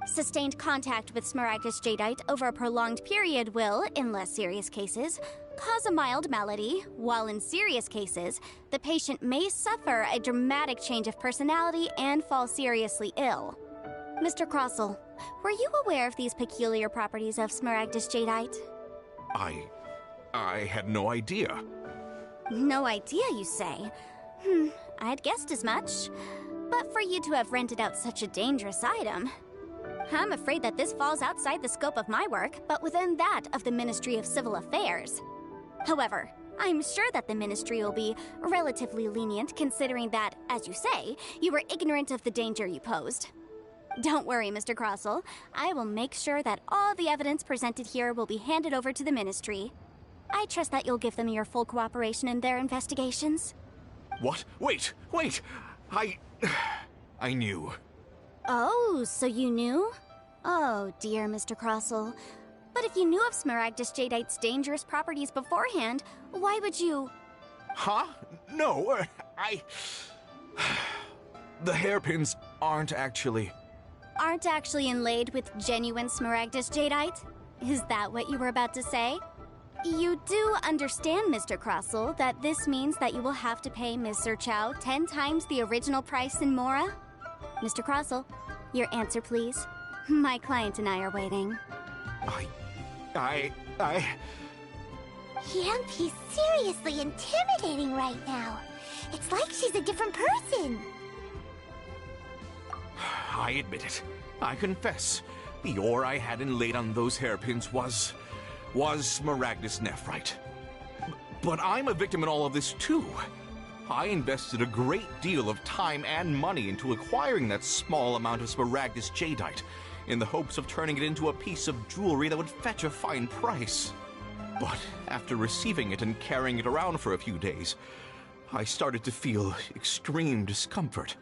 Sustained contact with Smaragdus Jadeite over a prolonged period will, in less serious cases, cause a mild malady, while in serious cases, the patient may suffer a dramatic change of personality and fall seriously ill. Mr. Crossell, were you aware of these peculiar properties of Smaragdus Jadeite? I had no idea. No idea, you say? I'd guessed as much. But for you to have rented out such a dangerous item... I'm afraid that this falls outside the scope of my work, but within that of the Ministry of Civil Affairs. However, I'm sure that the Ministry will be relatively lenient considering that, as you say, you were ignorant of the danger you posed. Don't worry, Mr. Crossell. I will make sure that all the evidence presented here will be handed over to the Ministry. I trust that you'll give them your full cooperation in their investigations. What? Wait! I knew. Oh, so you knew? Oh, dear, Mr. Crossell. But if you knew of Smaragdus Jadeite's dangerous properties beforehand, why would you... Huh? No, The hairpins aren't actually inlaid with genuine Smaragdus Jadeite? Is that what you were about to say? You do understand, Mr. Crossell, that this means that you will have to pay Ms. Chow 10 times the original price in Mora? Mr. Crossell, your answer, please. My client and I are waiting. Yamp, he's seriously intimidating right now. It's like she's a different person. I admit it. I confess. The ore I had inlaid on those hairpins was Smaragdus Nephrite. But I'm a victim in all of this too. I invested a great deal of time and money into acquiring that small amount of Smaragdus Jadeite, in the hopes of turning it into a piece of jewelry that would fetch a fine price. But after receiving it and carrying it around for a few days, I started to feel extreme discomfort.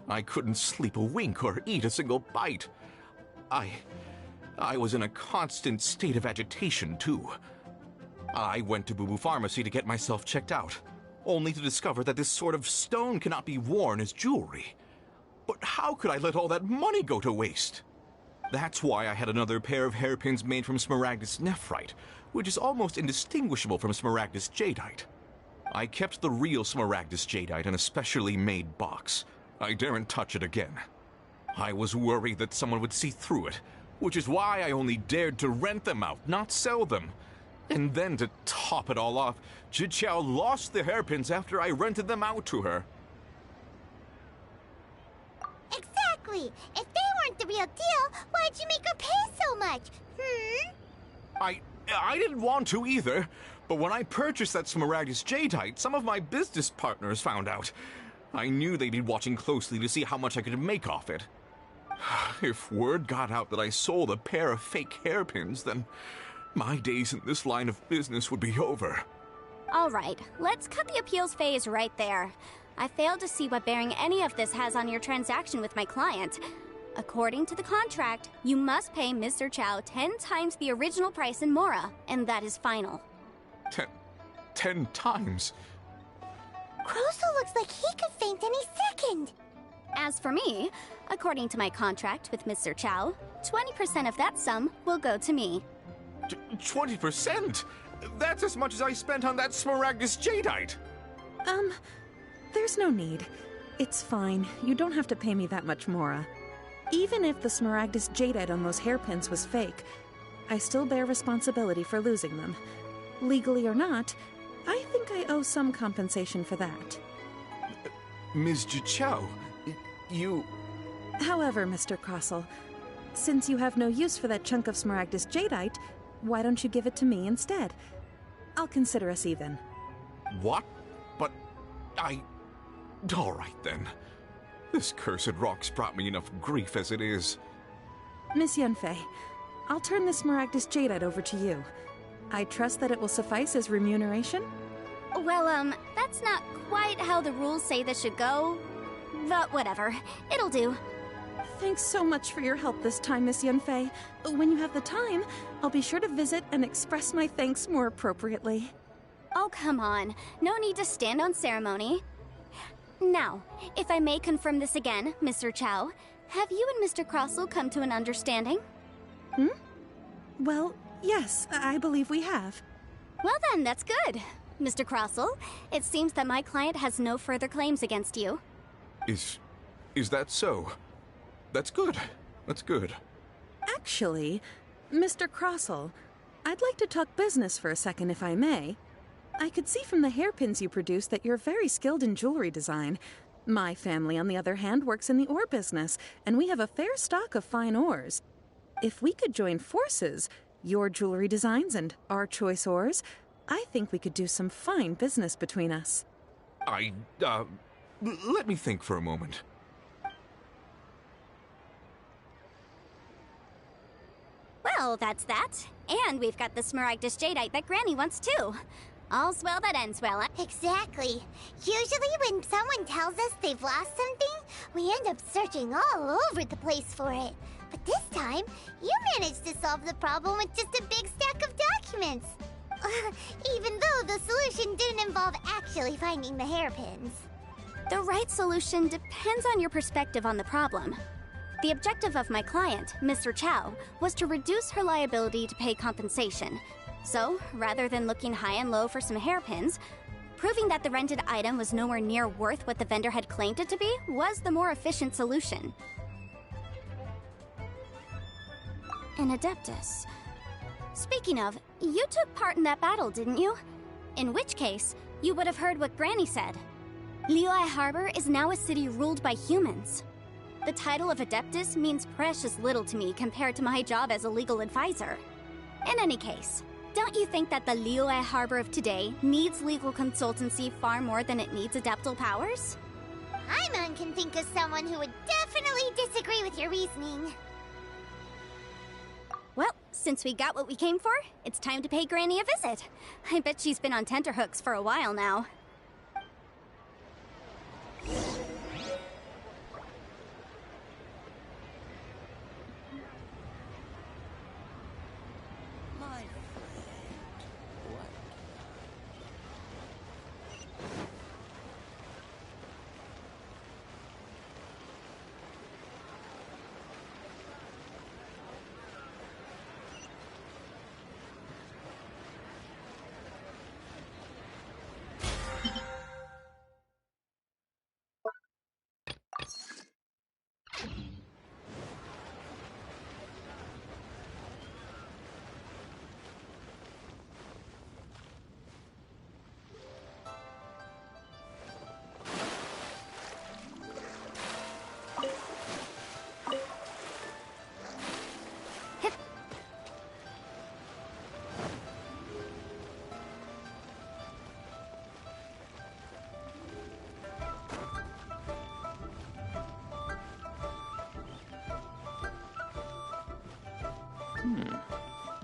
I couldn't sleep a wink or eat a single bite. I was in a constant state of agitation, too. I went to Boo Boo Pharmacy to get myself checked out, only to discover that this sort of stone cannot be worn as jewelry. But how could I let all that money go to waste? That's why I had another pair of hairpins made from Smaragdus Nephrite, which is almost indistinguishable from Smaragdus Jadeite. I kept the real Smaragdus Jadeite in a specially made box. I daren't touch it again. I was worried that someone would see through it, which is why I only dared to rent them out, not sell them. And then to top it all off, Zhiqiao lost the hairpins after I rented them out to her. Exactly! If they weren't the real deal, why'd you make her pay so much? I didn't want to either, but when I purchased that Smaragdus Jadeite, some of my business partners found out. I knew they'd be watching closely to see how much I could make off it. If word got out that I sold a pair of fake hairpins, then my days in this line of business would be over. All right, let's cut the appeals phase right there. I failed to see what bearing any of this has on your transaction with my client. According to the contract, you must pay Mr. Chow 10 times the original price in Mora, and that is final. 10 times? Crossell looks like he could faint any second. As for me, according to my contract with Mr. Chow, 20% of that sum will go to me. 20%? That's as much as I spent on that Smaragdus Jadeite. There's no need. It's fine. You don't have to pay me that much, Mora. Even if the Smaragdus Jadeite on those hairpins was fake, I still bear responsibility for losing them. Legally or not, I think I owe some compensation for that. Ms. Zhiqiao, you... However, Mr. Crossell, since you have no use for that chunk of Smaragdus Jadeite, why don't you give it to me instead? I'll consider us even. What? But all right, then. This cursed rock's brought me enough grief as it is. Miss Yunfei, I'll turn the Smaragdus Jadeite over to you. I trust that it will suffice as remuneration? Well, that's not quite how the rules say this should go. But whatever. It'll do. Thanks so much for your help this time, Miss Yunfei. When you have the time, I'll be sure to visit and express my thanks more appropriately. Oh, come on. No need to stand on ceremony. Now, if I may confirm this again, Mr. Chow, have you and Mr. Crossell come to an understanding? Well, yes, I believe we have. Well then, that's good. Mr. Crossell, it seems that my client has no further claims against you. Is that so? That's good. That's good. Actually, Mr. Crossell, I'd like to talk business for a second, if I may. I could see from the hairpins you produce that you're very skilled in jewelry design. My family, on the other hand, works in the ore business, and we have a fair stock of fine ores. If we could join forces, your jewelry designs and our choice ores, I think we could do some fine business between us. Let me think for a moment. So that's that. And we've got the Smaragdus Jadeite that Granny wants too. All's well that ends well. Exactly. Usually when someone tells us they've lost something, we end up searching all over the place for it. But this time, you managed to solve the problem with just a big stack of documents. Even though the solution didn't involve actually finding the hairpins. The right solution depends on your perspective on the problem. The objective of my client, Mr. Chow, was to reduce her liability to pay compensation. So, rather than looking high and low for some hairpins, proving that the rented item was nowhere near worth what the vendor had claimed it to be was the more efficient solution. An Adeptus. Speaking of, you took part in that battle, didn't you? In which case, you would have heard what Granny said. Liyue Harbor is now a city ruled by humans. The title of Adeptus means precious little to me compared to my job as a legal advisor. In any case, don't you think that the Liyue Harbor of today needs legal consultancy far more than it needs adeptal powers? Paimon can think of someone who would definitely disagree with your reasoning. Well, since we got what we came for, it's time to pay Granny a visit. I bet she's been on tenterhooks for a while now.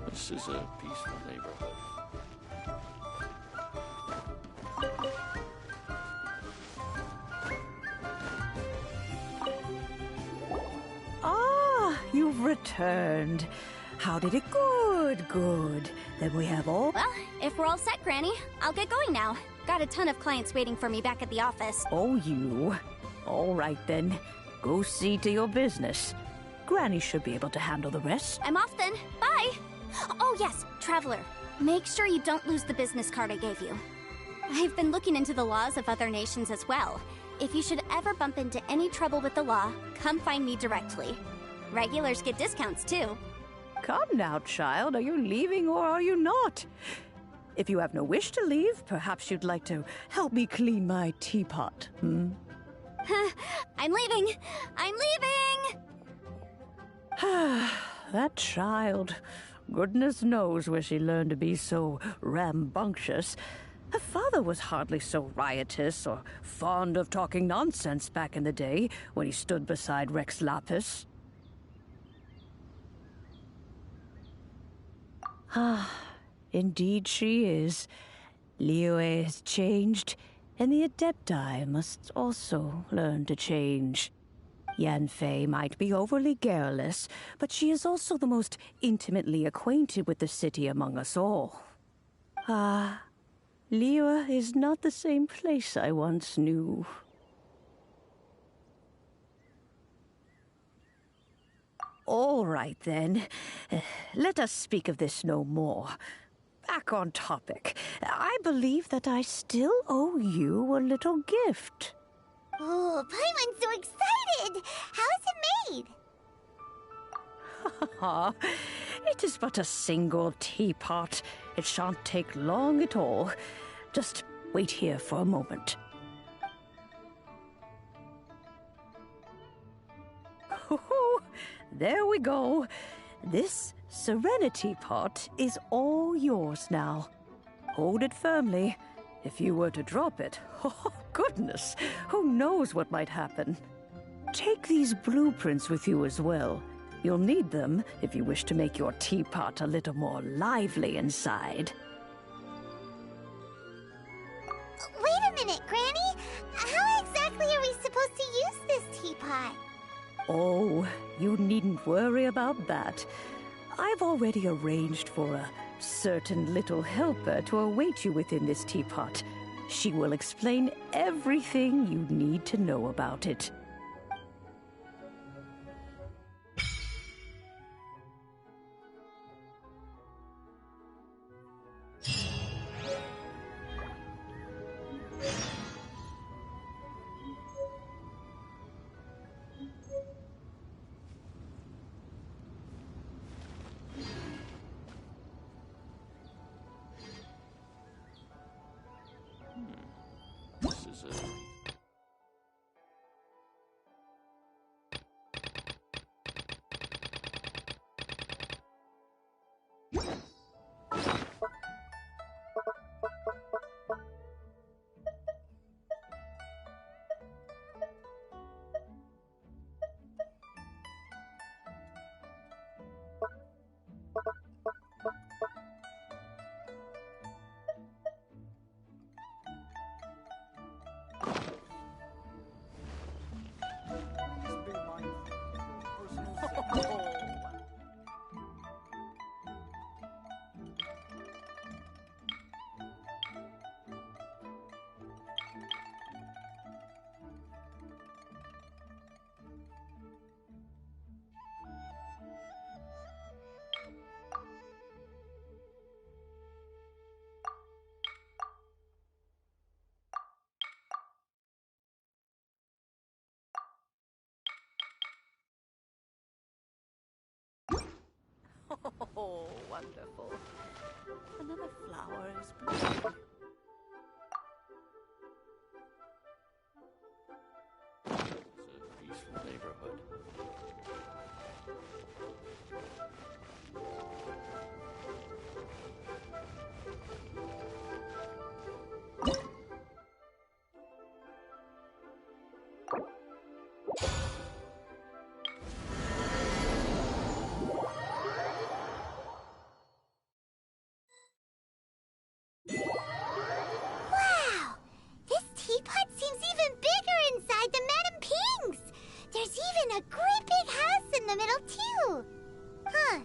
This is a peaceful neighborhood. Ah, you've returned. How did it? Good, good. Then we have all... Well, if we're all set, Granny, I'll get going now. Got a ton of clients waiting for me back at the office. Oh, you. All right, then. Go see to your business. Granny should be able to handle the rest. I'm off then. Bye! Oh yes, Traveler. Make sure you don't lose the business card I gave you. I've been looking into the laws of other nations as well. If you should ever bump into any trouble with the law, come find me directly. Regulars get discounts too. Come now, child. Are you leaving or are you not? If you have no wish to leave, perhaps you'd like to help me clean my teapot, hmm? I'm leaving! I'm leaving! That child. Goodness knows where she learned to be so rambunctious. Her father was hardly so riotous or fond of talking nonsense back in the day when he stood beside Rex Lapis. Ah, indeed she is. Liyue has changed, and the Adepti must also learn to change. Yanfei might be overly garrulous, but she is also the most intimately acquainted with the city among us all. Ah, Liyue is not the same place I once knew. All right, then. Let us speak of this no more. Back on topic. I believe that I still owe you a little gift. Oh, Paimon's so excited! How is it made? It is but a single teapot. It shan't take long at all. Just wait here for a moment. There we go. This Serenity pot is all yours now. Hold it firmly. If you were to drop it, oh goodness, who knows what might happen. Take these blueprints with you as well. You'll need them if you wish to make your teapot a little more lively inside. Wait a minute, Granny! How exactly are we supposed to use this teapot? Oh, you needn't worry about that. I've already arranged for a certain little helper to await you within this teapot. She will explain everything you need to know about it. This is a... Oh, wonderful. Another flower is blooming. It's a peaceful neighborhood. Wow! This teapot seems even bigger inside than Madame Ping's! There's even a great big house in the middle, too! Huh.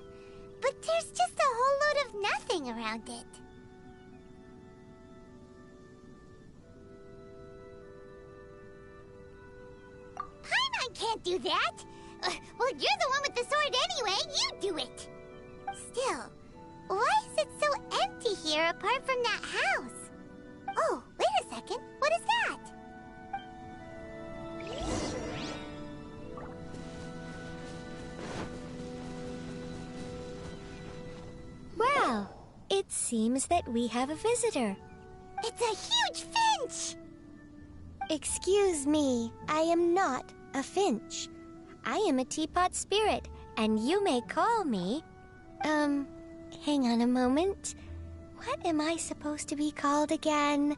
But there's just a whole load of nothing around it. Paimon can't do that! Well, you're the one with the sword anyway. You do it! Still, why is it so empty here apart from that house? Oh, wait a second. What is that? Well, it seems that we have a visitor. It's a huge finch! Excuse me, I am not a finch. I am a teapot spirit, and you may call me... hang on a moment. What am I supposed to be called again?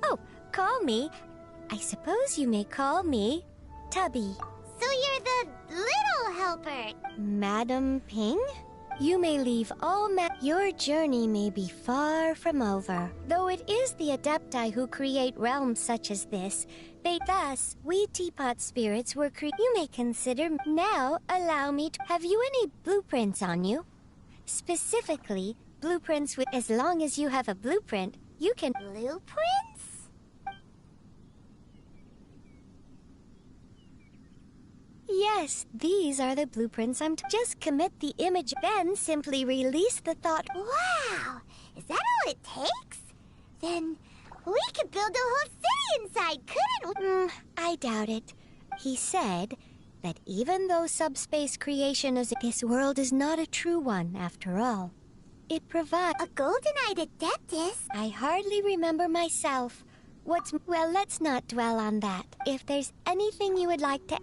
Oh, call me. I suppose you may call me Tubby. So you're the little helper. Madam Ping? You may leave all your journey may be far from over. Though it is the Adepti who create realms such as this, thus, we teapot spirits were You may consider... Now, allow me to... Have you any blueprints on you? Specifically, blueprints with... As long as you have a blueprint, you can... Blueprints? Yes, these are the blueprints Just commit the image, then simply release the thought... Wow! Is that all it takes? Then we could build a whole city inside, couldn't we? I doubt it. He said that even though subspace creation is... This world is not a true one, after all. It provides... A golden-eyed adeptus? I hardly remember myself. Well, let's not dwell on that. If there's anything you would like to...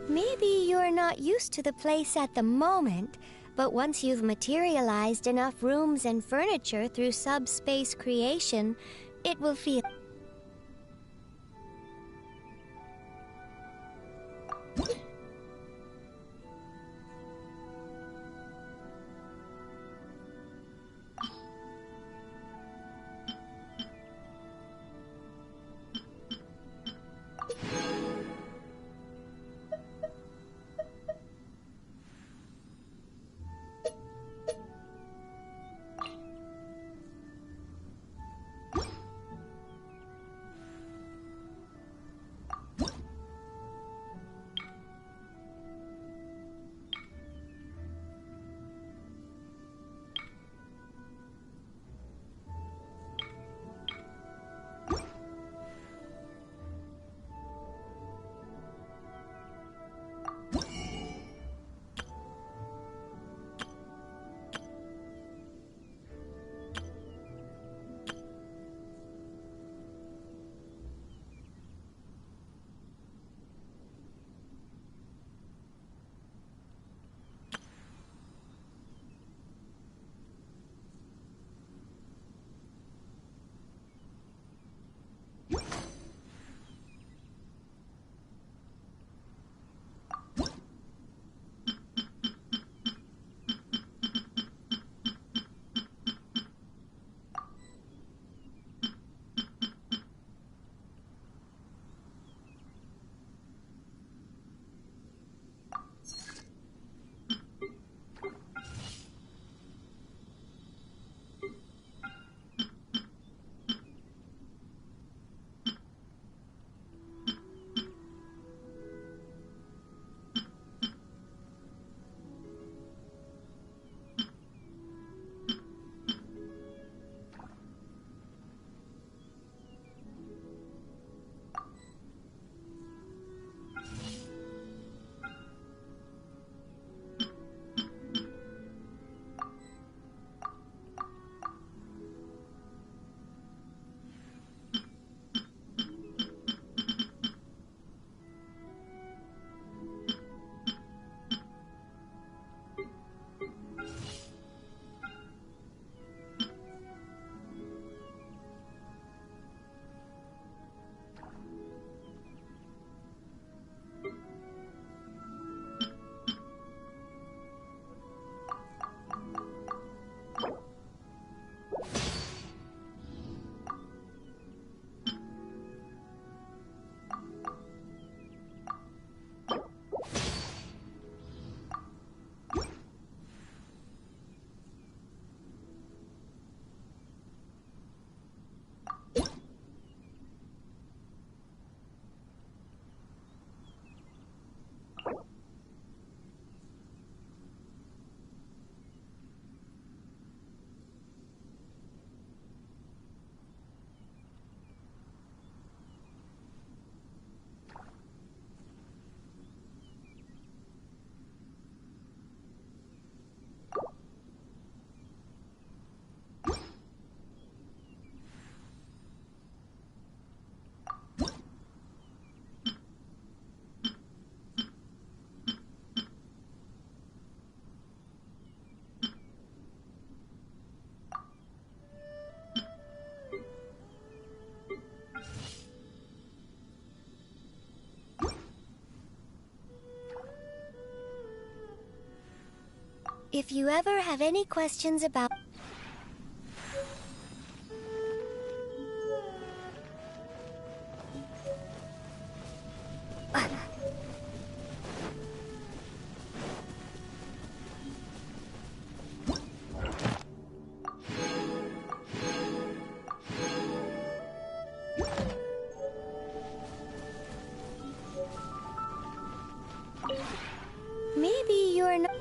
Maybe you're not used to the place at the moment, but once you've materialized enough rooms and furniture through subspace creation, it will feel... If you ever have any questions about... Maybe you're not...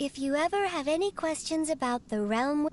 If you ever have any questions about the realm...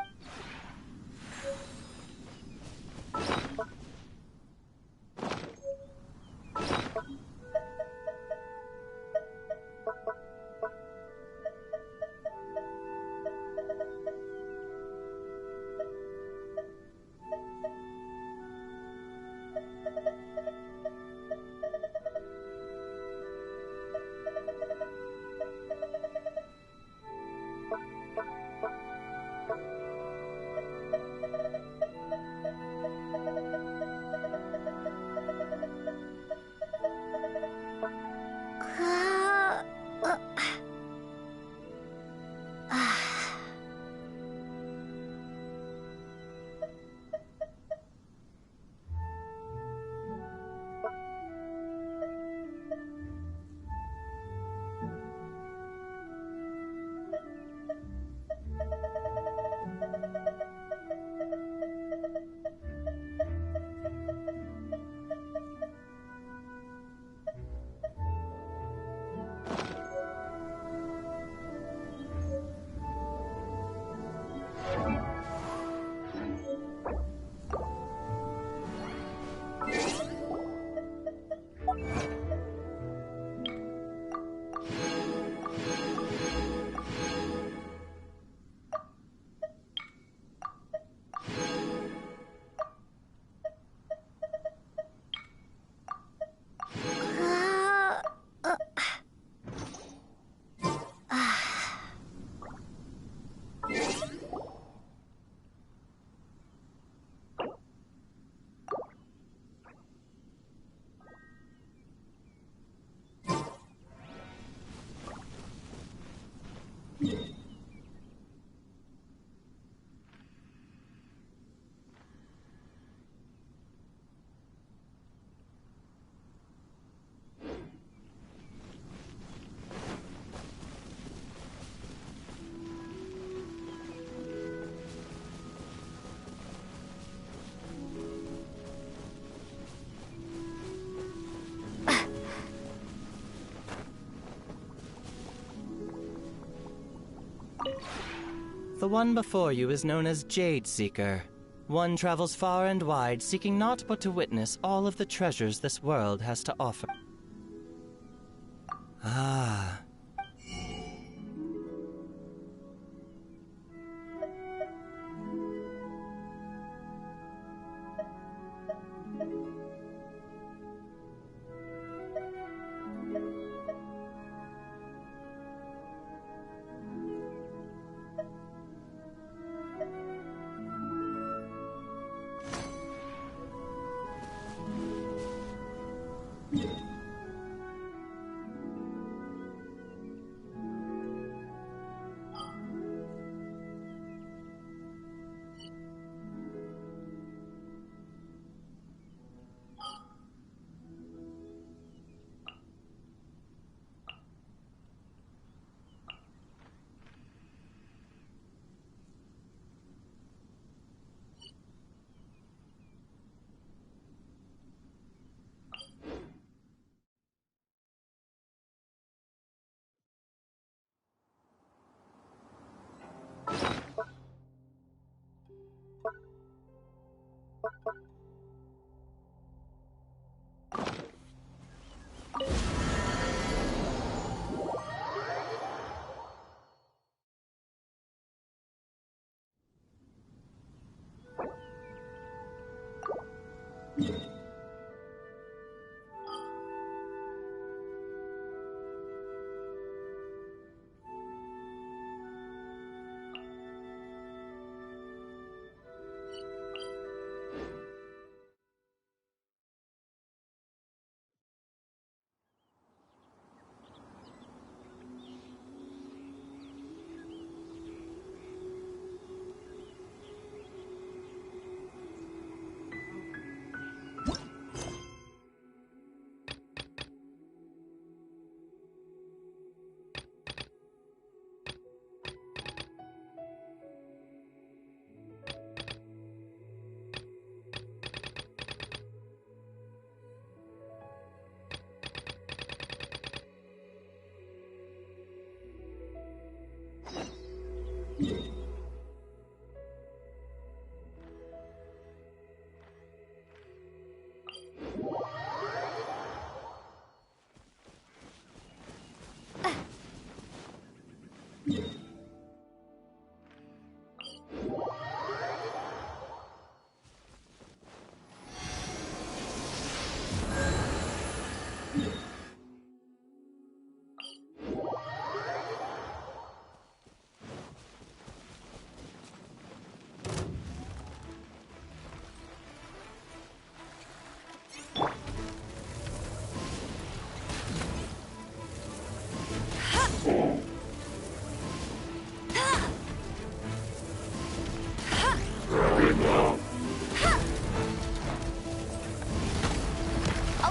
The one before you is known as Jade Seeker. One travels far and wide, seeking naught but to witness all of the treasures this world has to offer. Ah. I'll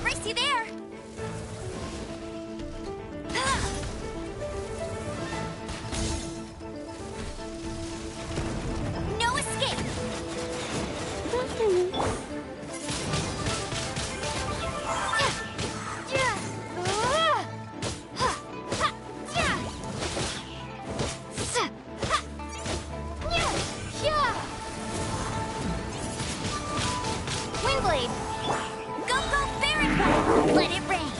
race you there! No escape! Windblade! Go, go, Baron! Let it rain!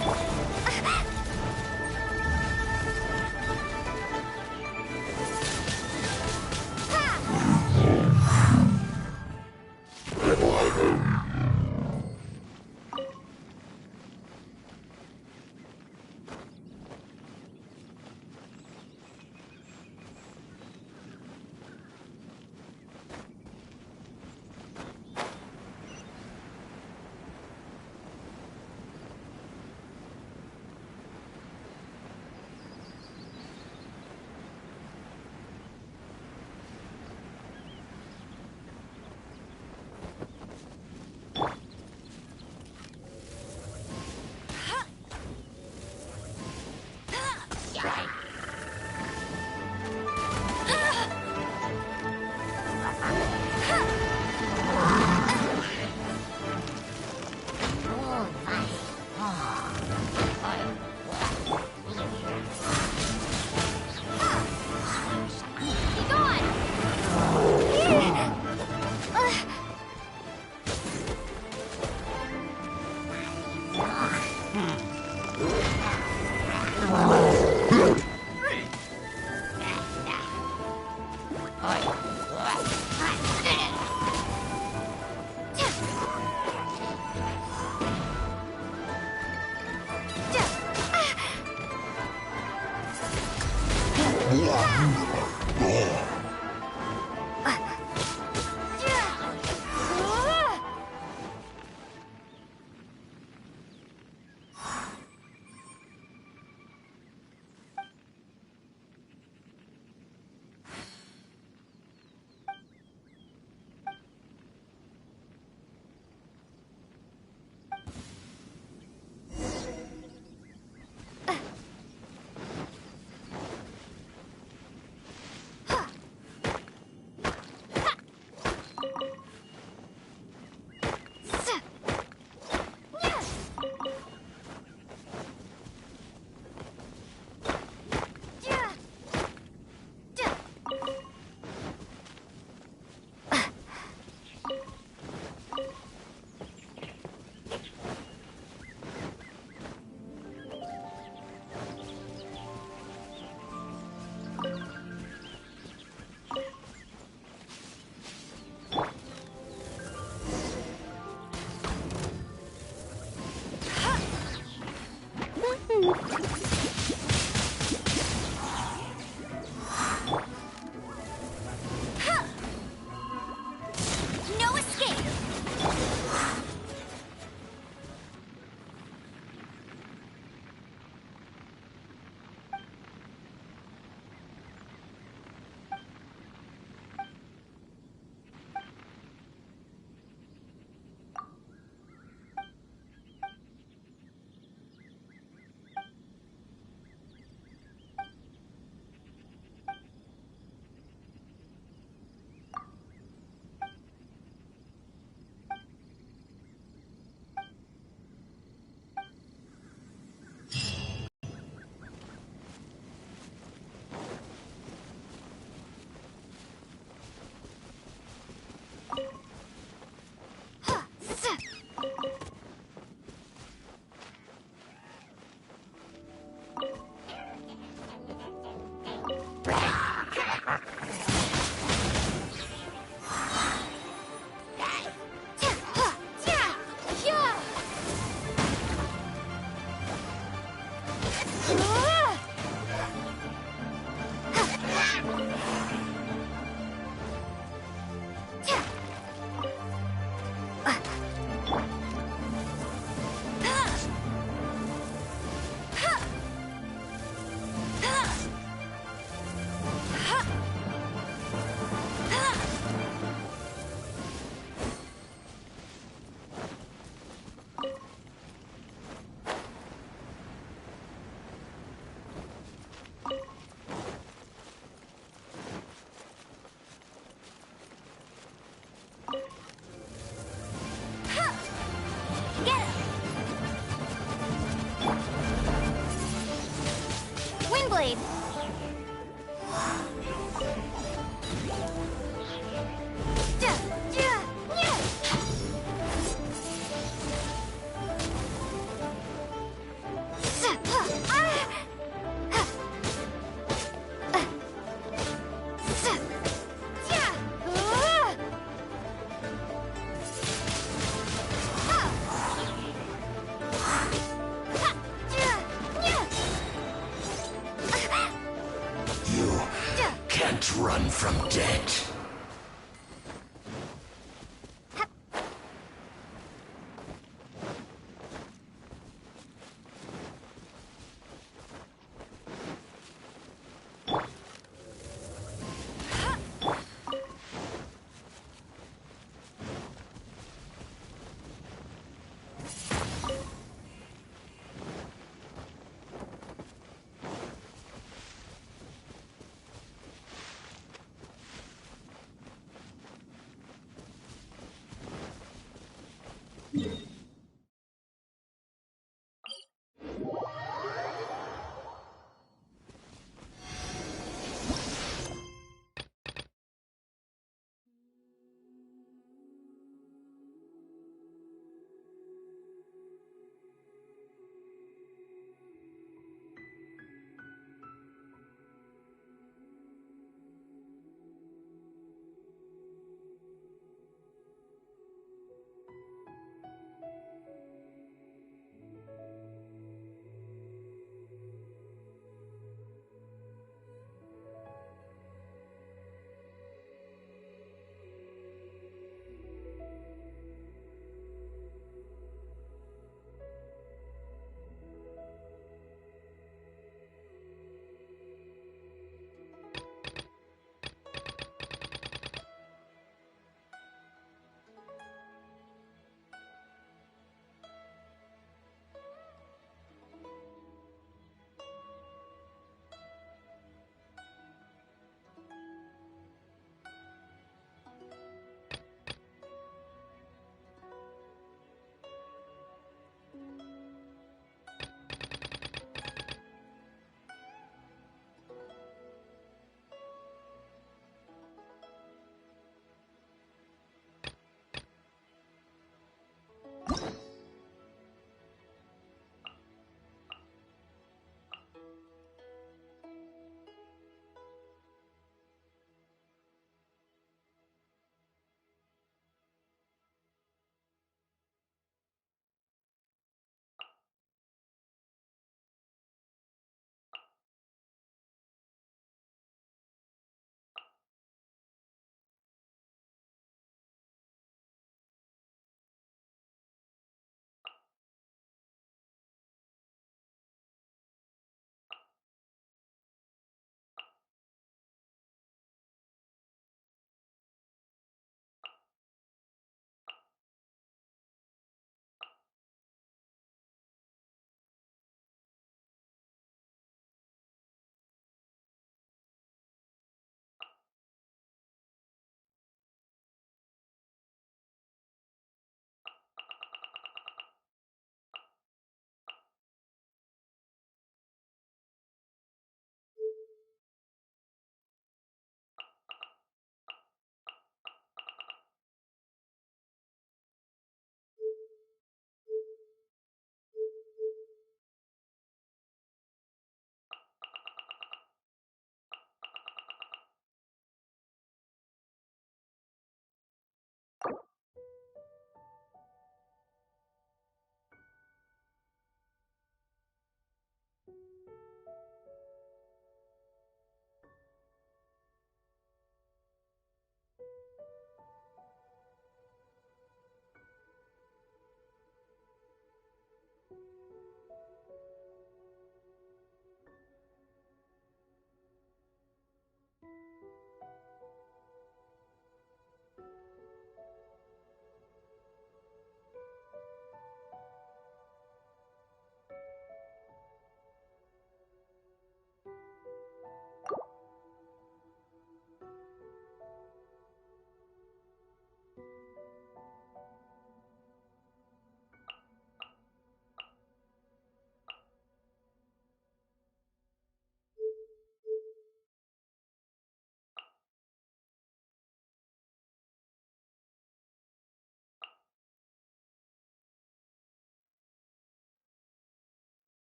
from dead.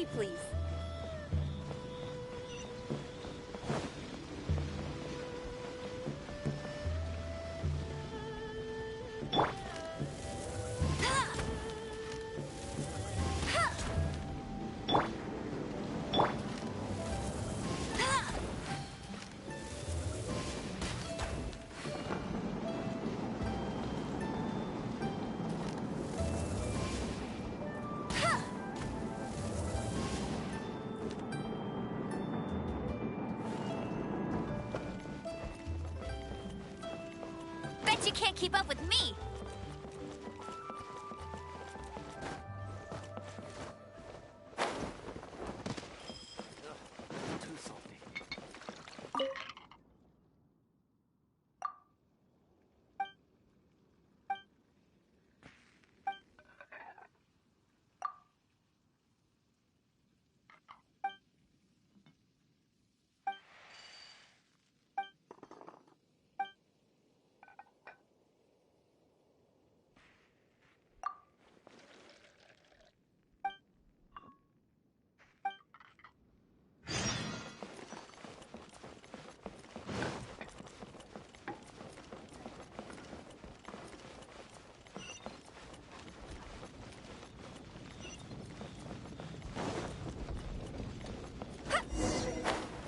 Tea, please. Bet you can't keep up with me! Too salty.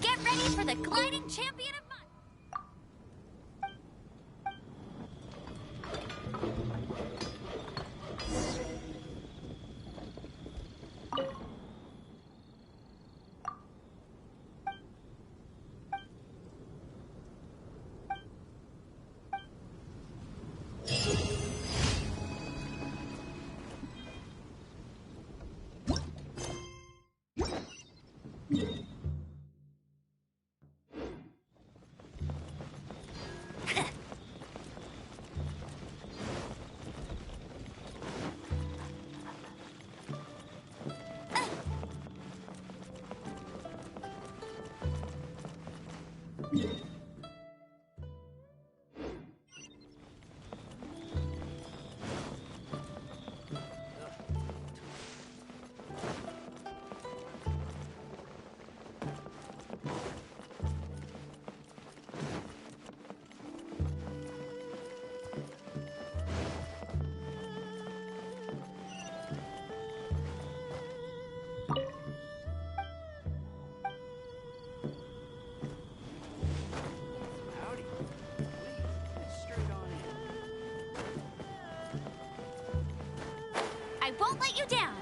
Get ready for the gliding champion of mine! I won't let you down!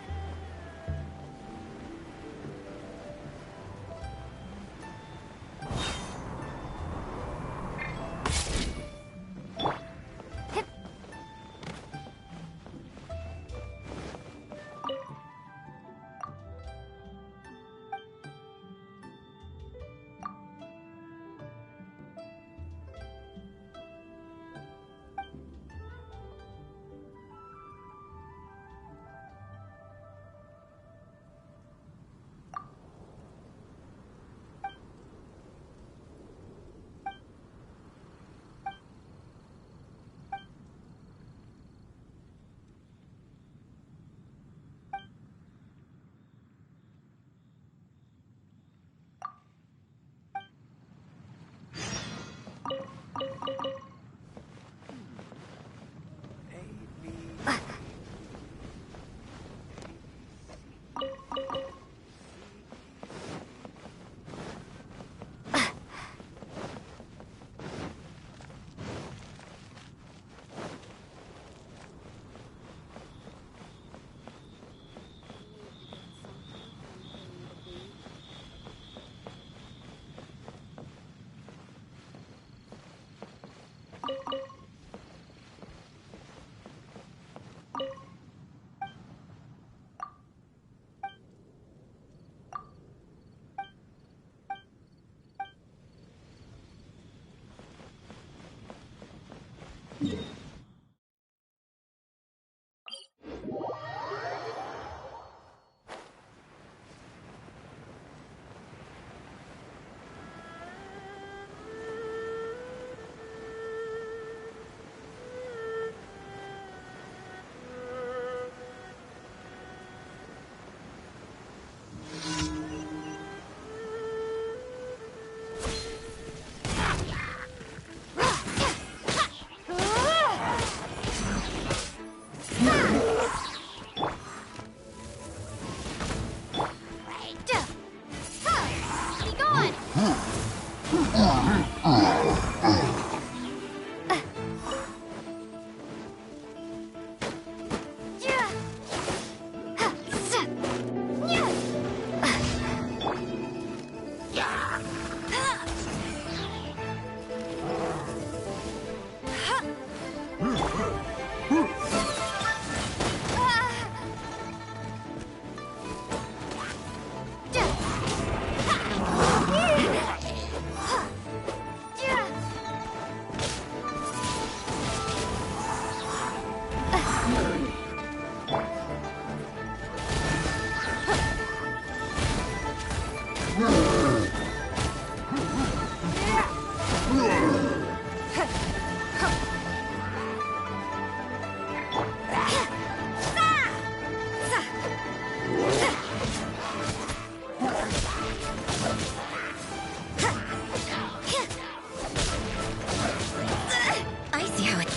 I see how it...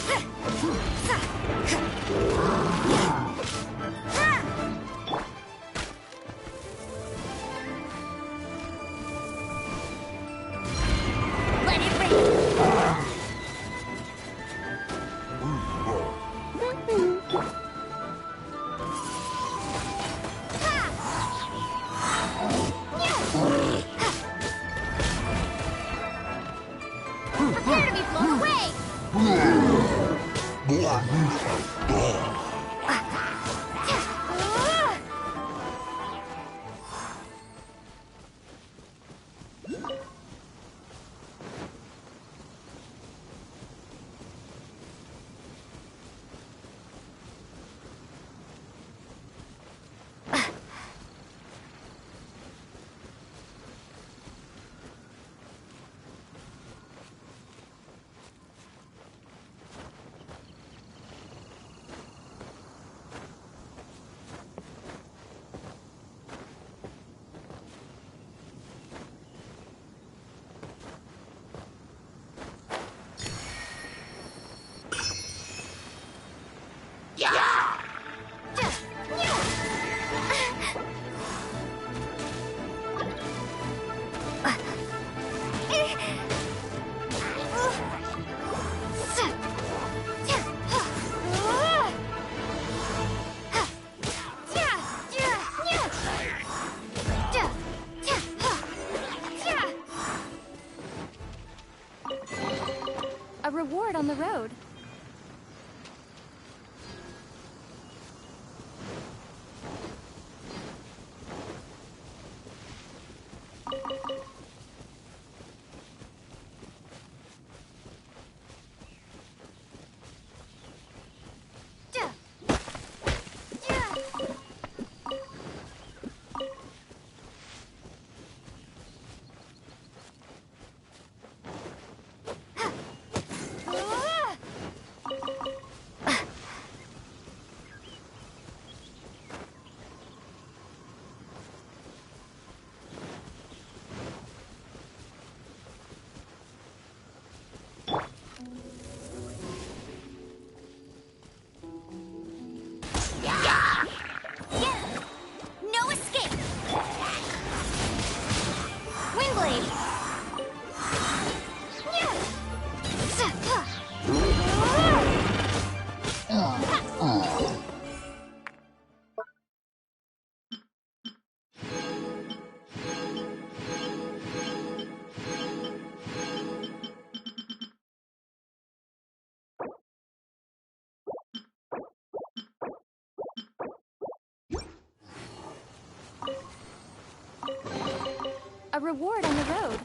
Let it rain! Prepare to be blown away! A reward on the road. No escape! Windblade! A reward on the road.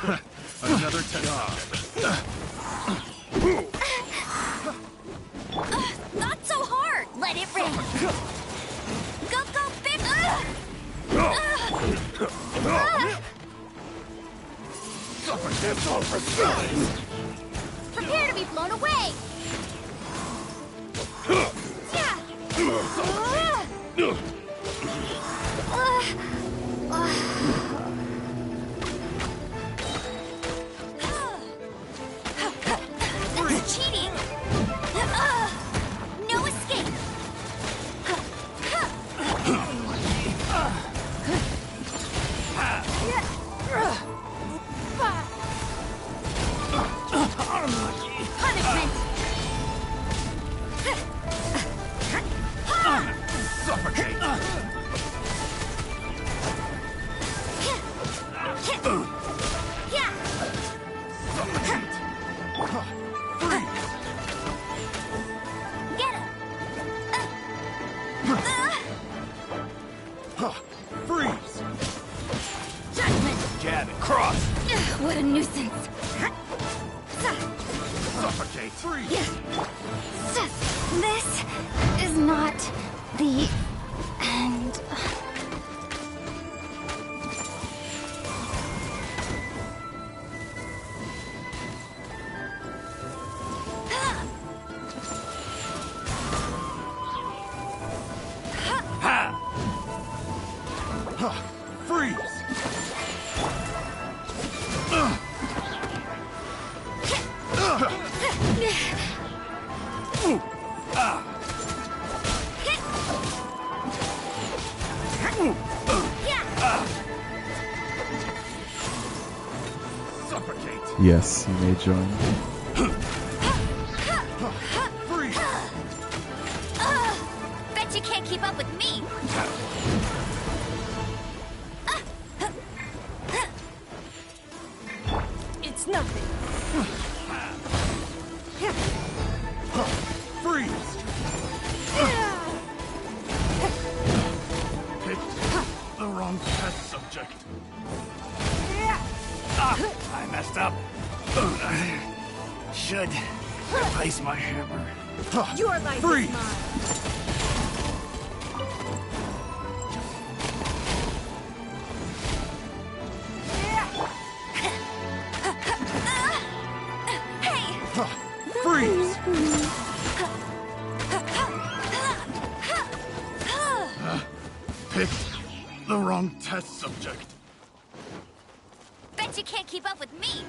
Another test. Not so hard! Let it rip! Go, go, big! Suffocate all precise! Prepare to be blown away! That's cheating! No escape! Punishment! Suffocate! Get him! Freeze! Judgment! Jab it. Cross! What a nuisance! Suffocate! Freeze! This is not the end. Freeze! Suffocate! Yes, you may join. Freeze! Bet you can't keep up with me! It's nothing. Freeze! Picked the wrong test subject. I messed up. Should replace my hammer. Your life Freeze! is mine. Freeze! Picked the wrong test subject. Bet you can't keep up with me!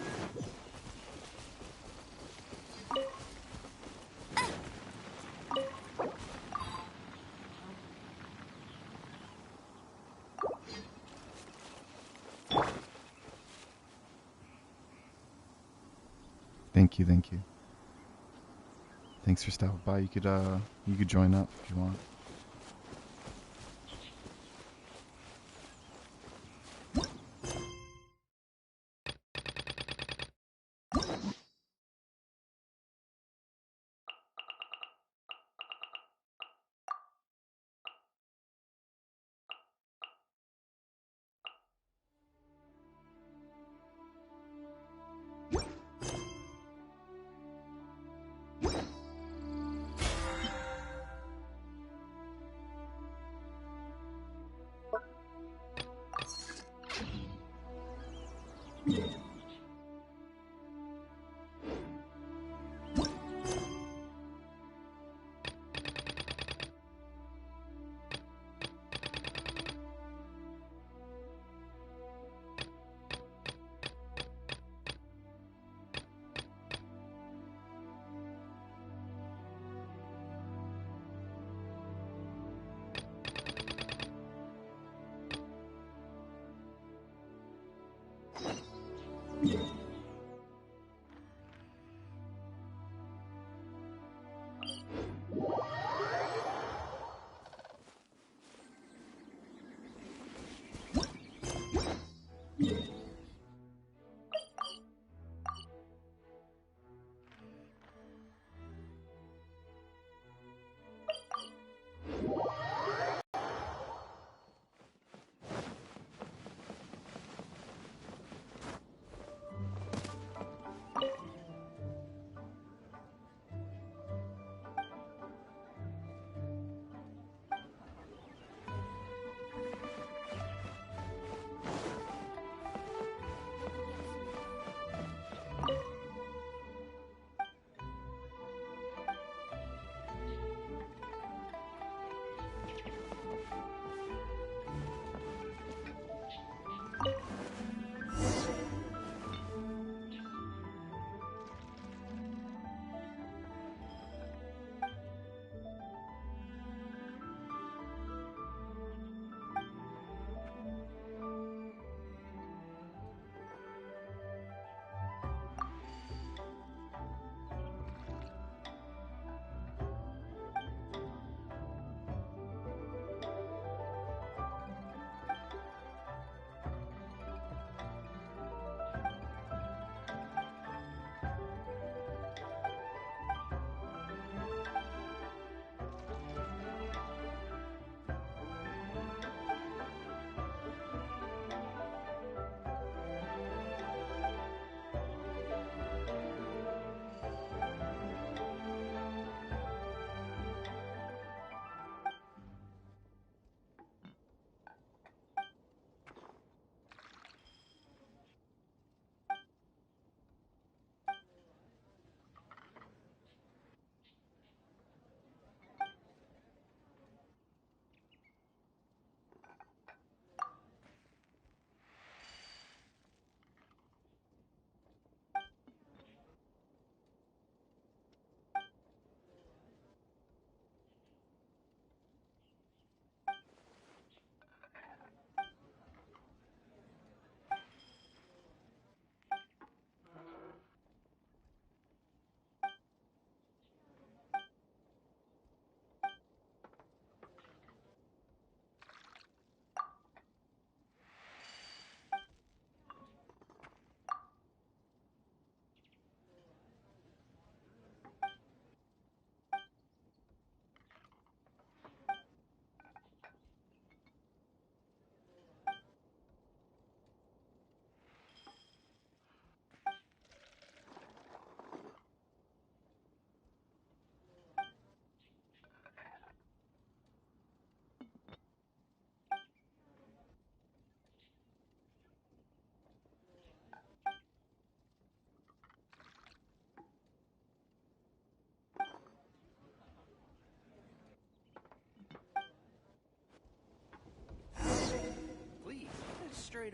Thank you, thank you. Thanks for stopping by. You could join up if you want.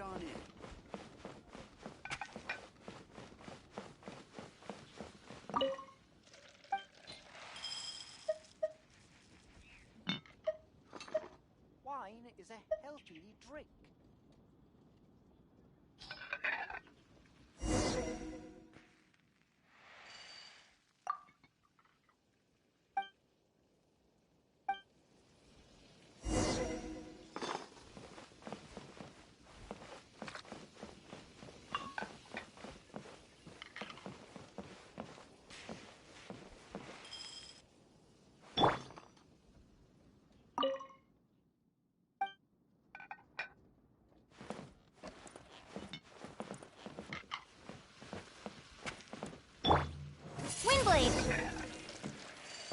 on in. Wine is a healthy drink. Windblade!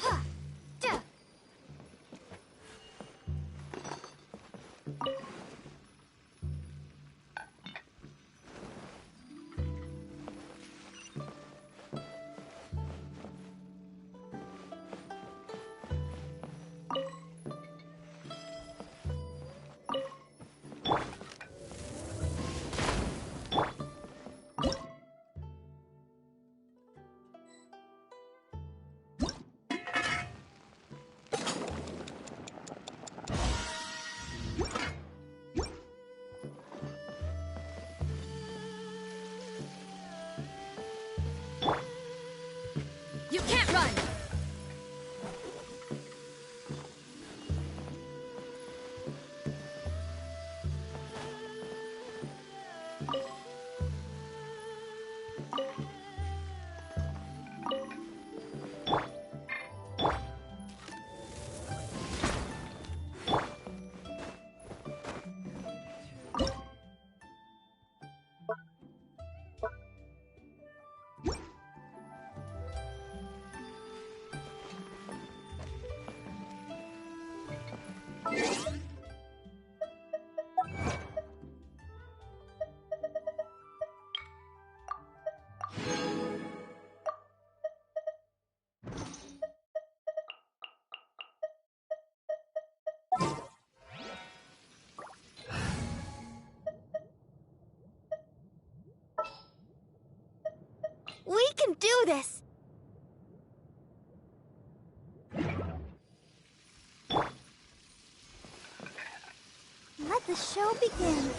Huh. Duh. You can't run! We can do this! Let the show begin.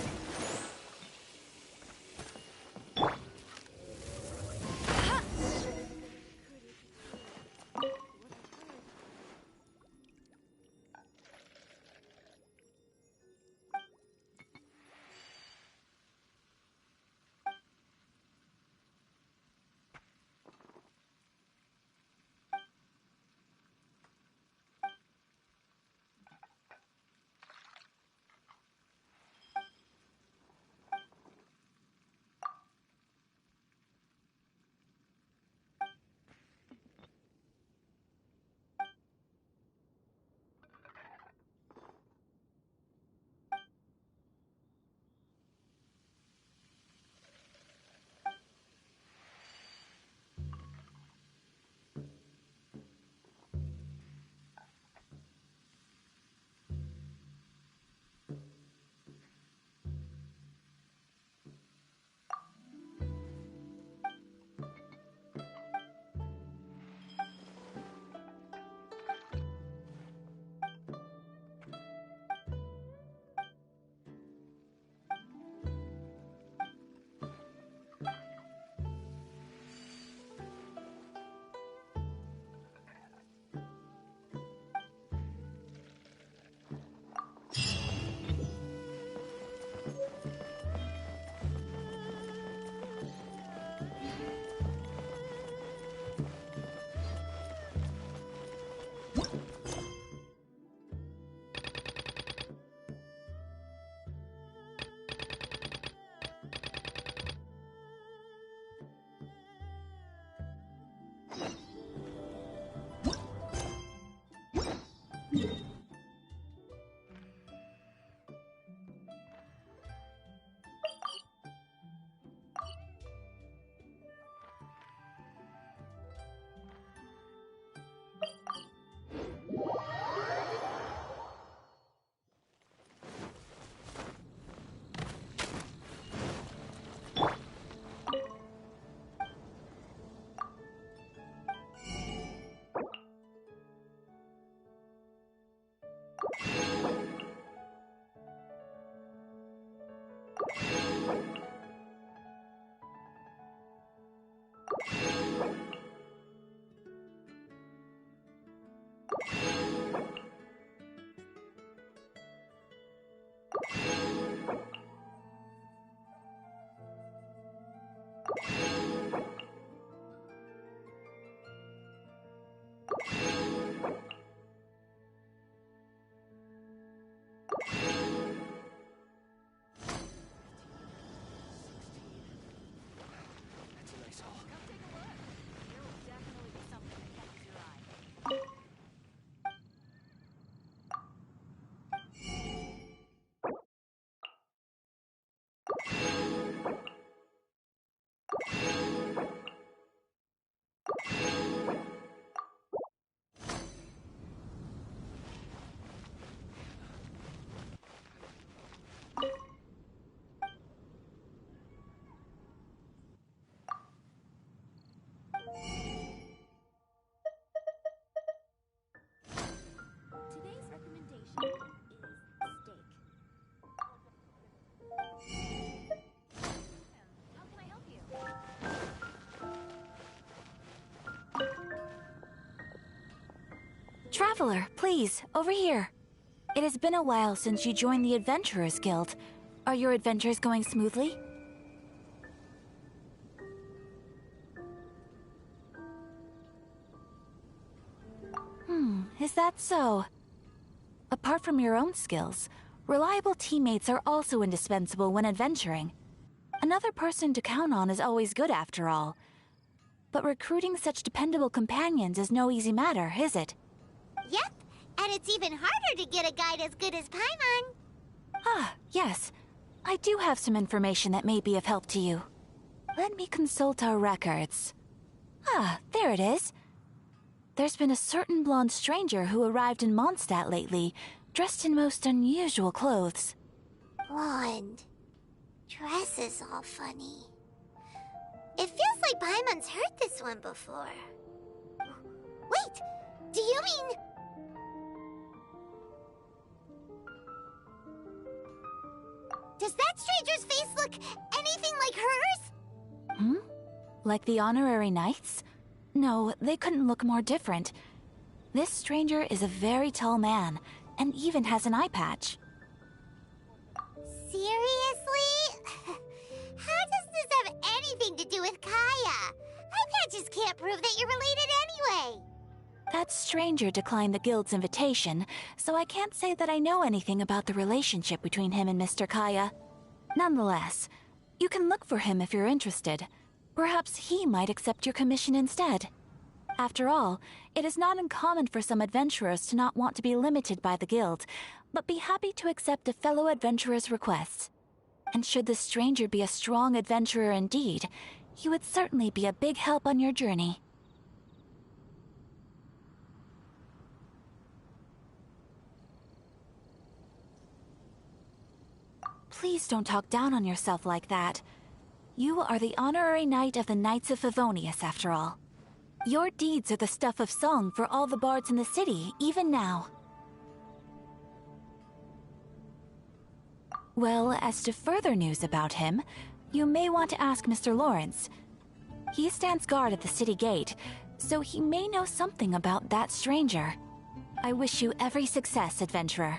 Traveler, please, over here. It has been a while since you joined the Adventurers Guild. Are your adventures going smoothly? Is that so? Apart from your own skills, reliable teammates are also indispensable when adventuring. Another person to count on is always good after all. But recruiting such dependable companions is no easy matter, is it? Yep, and it's even harder to get a guide as good as Paimon. Ah, yes. I do have some information that may be of help to you. Let me consult our records. Ah, there it is. There's been a certain blonde stranger who arrived in Mondstadt lately, dressed in most unusual clothes. Blonde. Dress is all funny. It feels like Paimon's heard this one before. Wait, do you mean... Does that stranger's face look anything like hers? Like the honorary knights? No, they couldn't look more different. This stranger is a very tall man, and even has an eye patch. Seriously? How does this have anything to do with Kaya? Eye patches can't prove that you're related anyway. That stranger declined the guild's invitation, so I can't say that I know anything about the relationship between him and Mr. Kaya. Nonetheless, you can look for him if you're interested. Perhaps he might accept your commission instead. After all, it is not uncommon for some adventurers to not want to be limited by the guild, but be happy to accept a fellow adventurer's requests. And should the stranger be a strong adventurer indeed, he would certainly be a big help on your journey. Please don't talk down on yourself like that. You are the honorary knight of the Knights of Favonius, after all. Your deeds are the stuff of song for all the bards in the city, even now. Well, as to further news about him, you may want to ask Mr. Lawrence. He stands guard at the city gate, so he may know something about that stranger. I wish you every success, adventurer.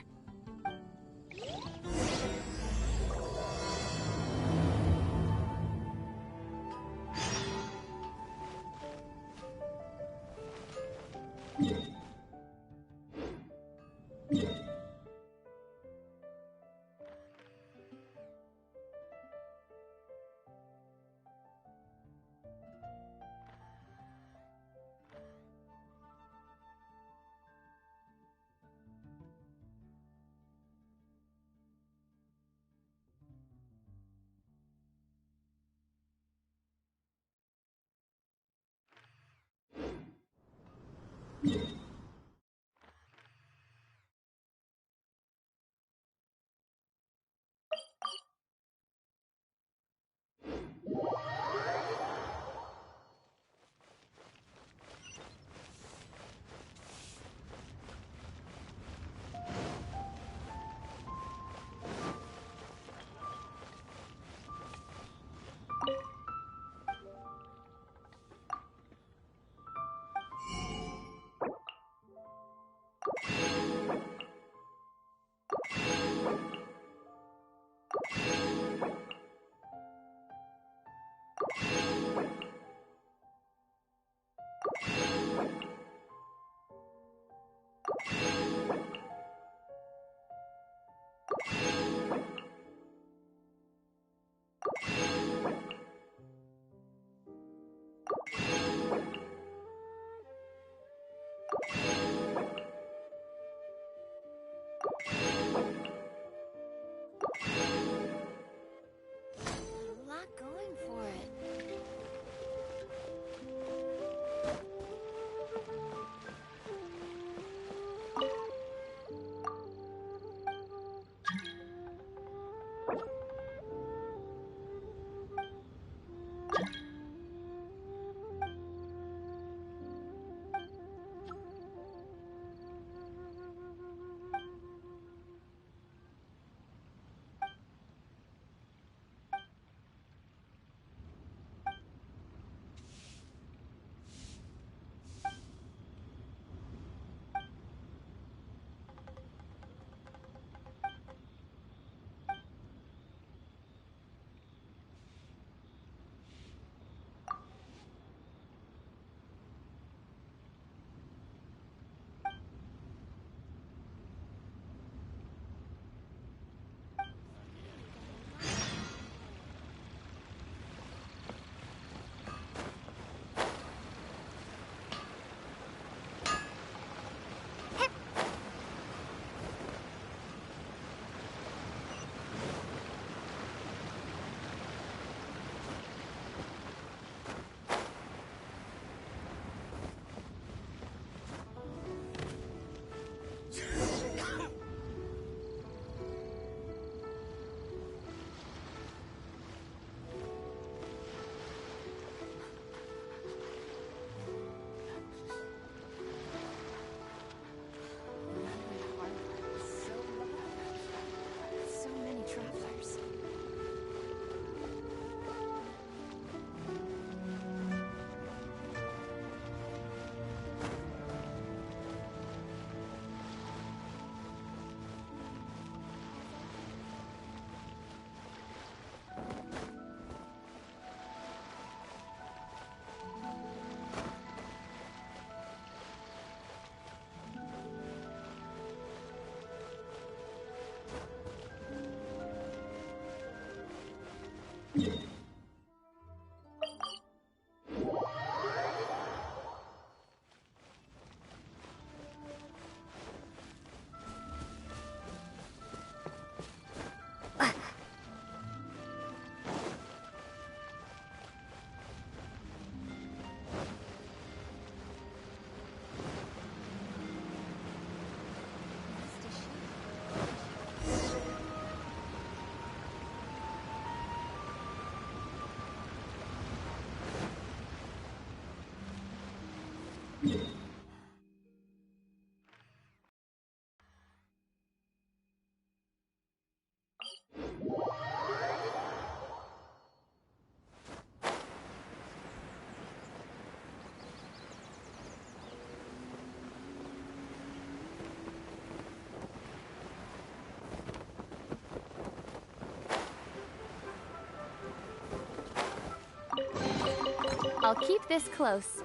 I'll keep this close.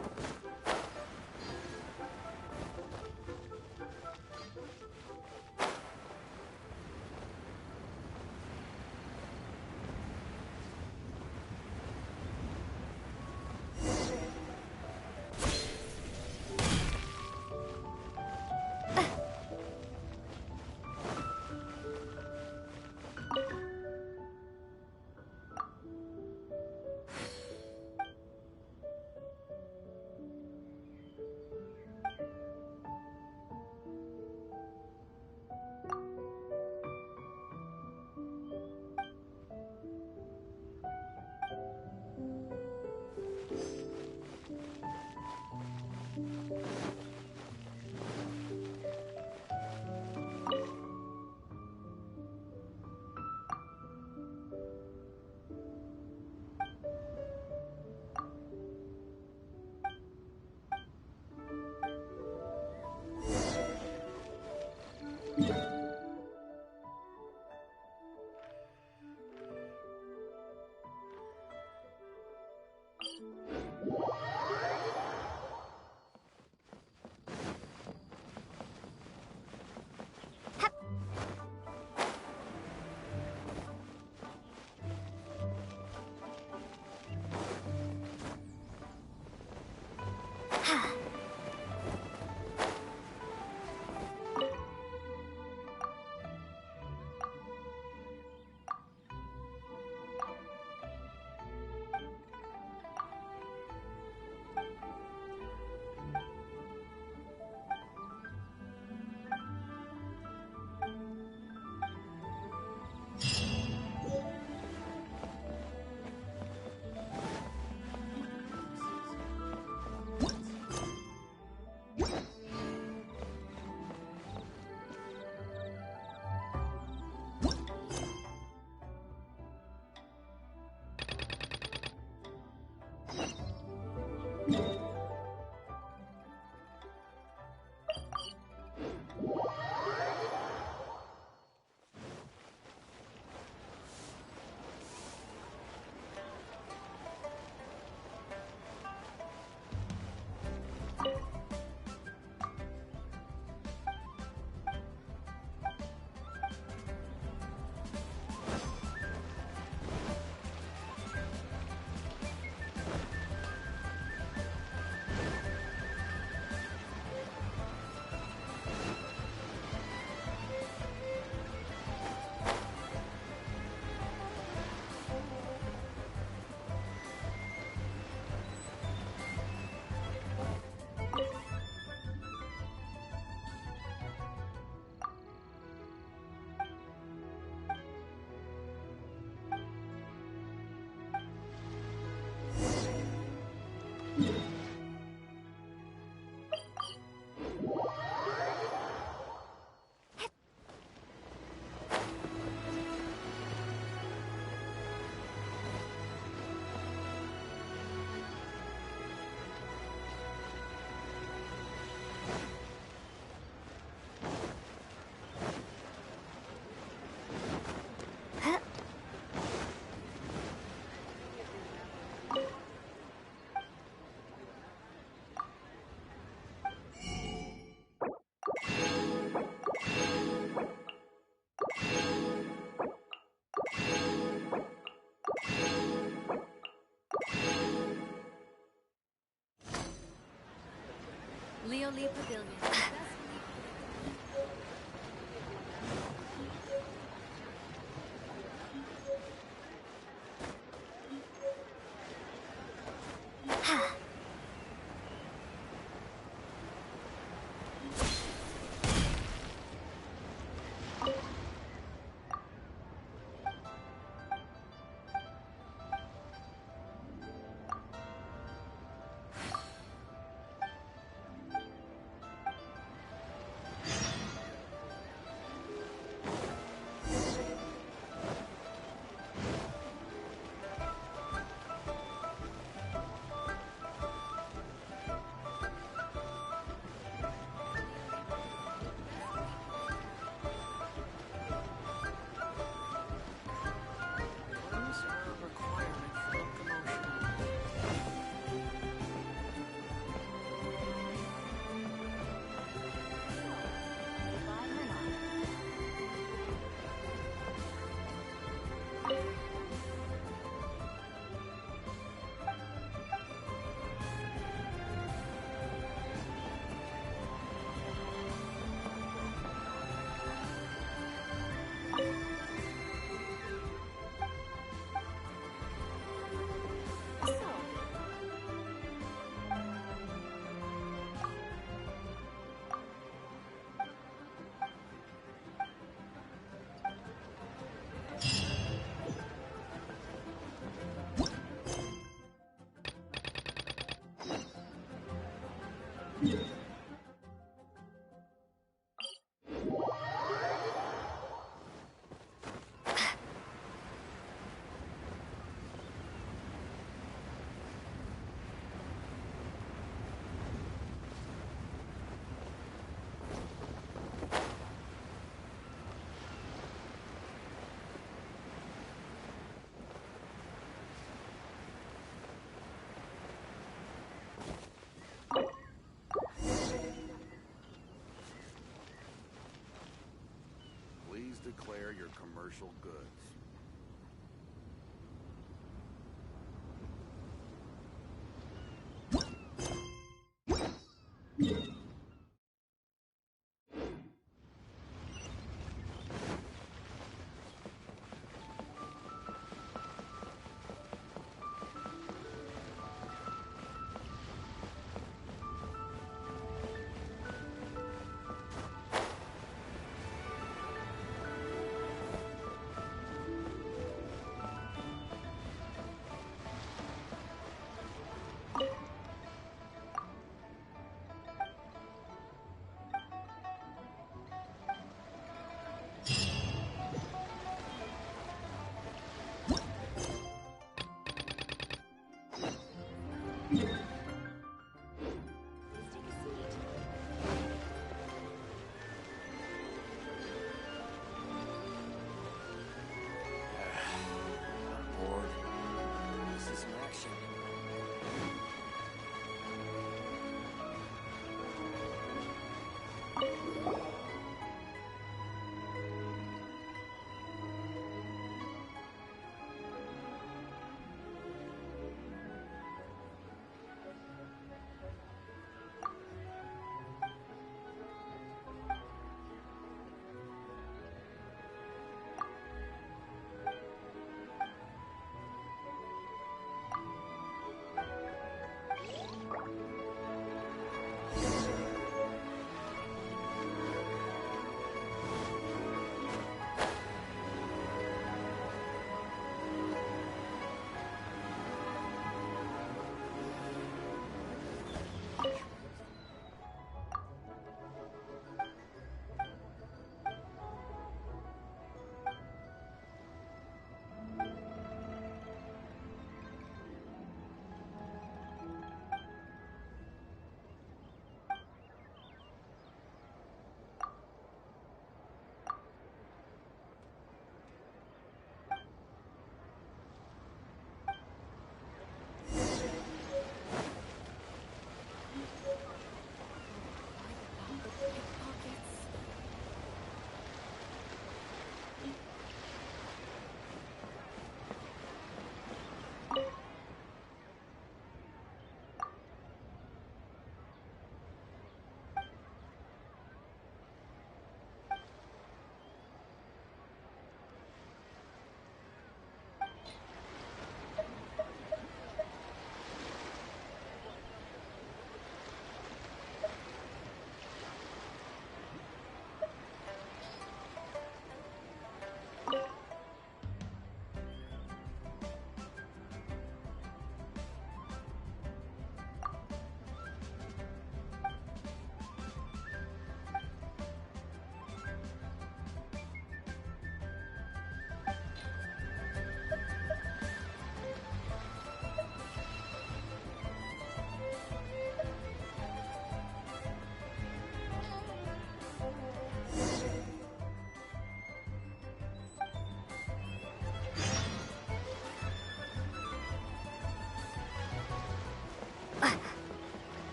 Leo Lee Pavilion. Please declare your commercial goods.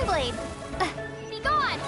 Keyblade! Be gone!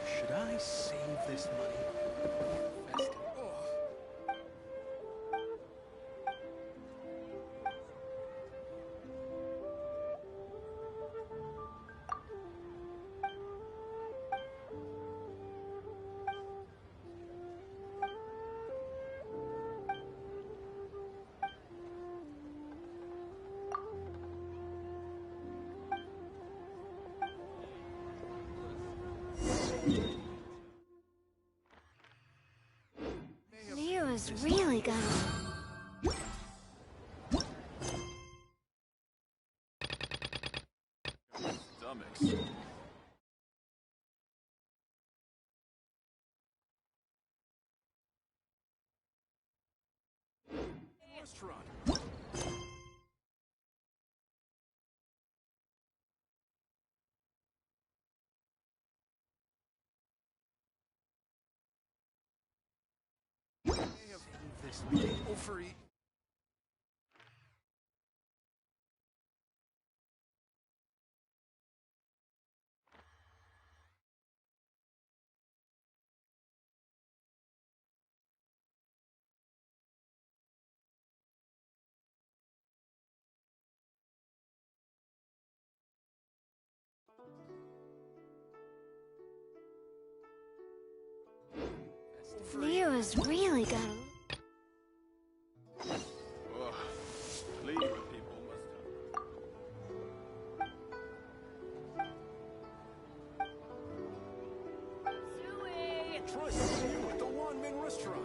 Should I save this money? Leo's really got Stomachs. restaurant. I have this table for each. Leo's really got a... Leave the people must Suey! try something new at the one-man restaurant.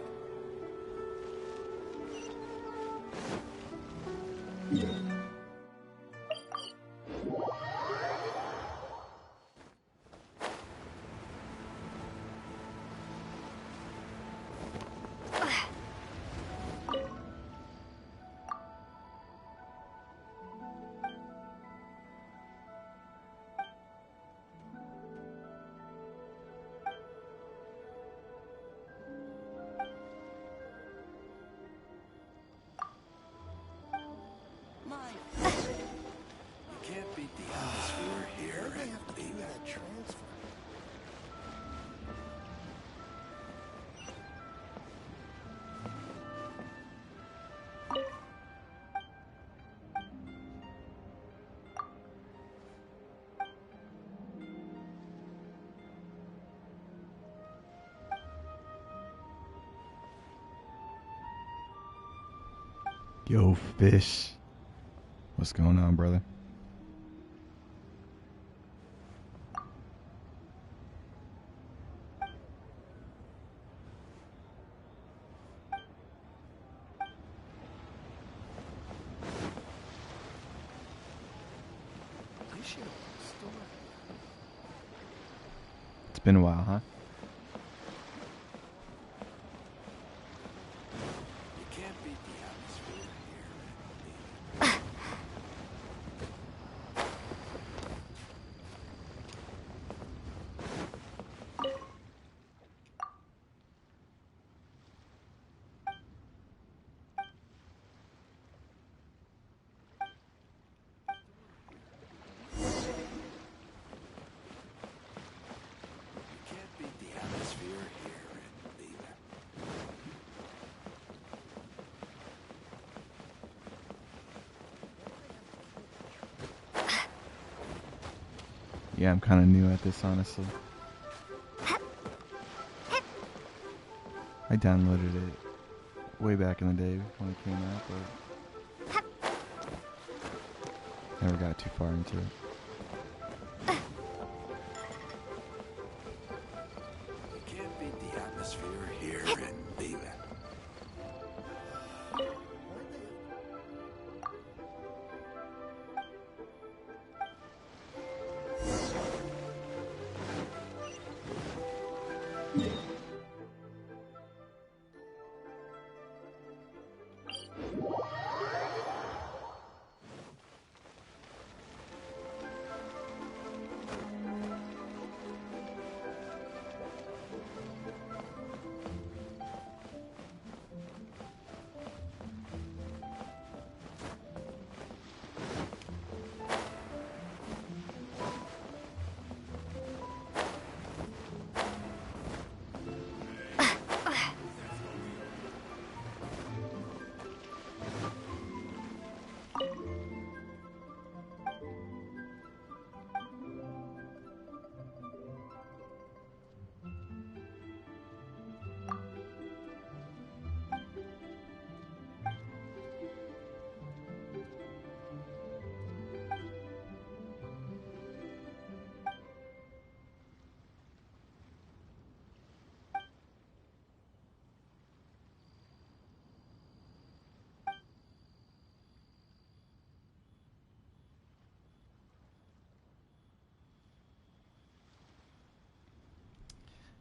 You can't beat the atmosphere here and leave that transfer. Yo, Fish. What's going on, brother? It's been a while, huh? You can't beat the atmosphere here and leave it. Yeah, I'm kind of new at this, honestly. I downloaded it way back in the day when it came out, but never got too far into it. You can't beat the atmosphere here and leave it.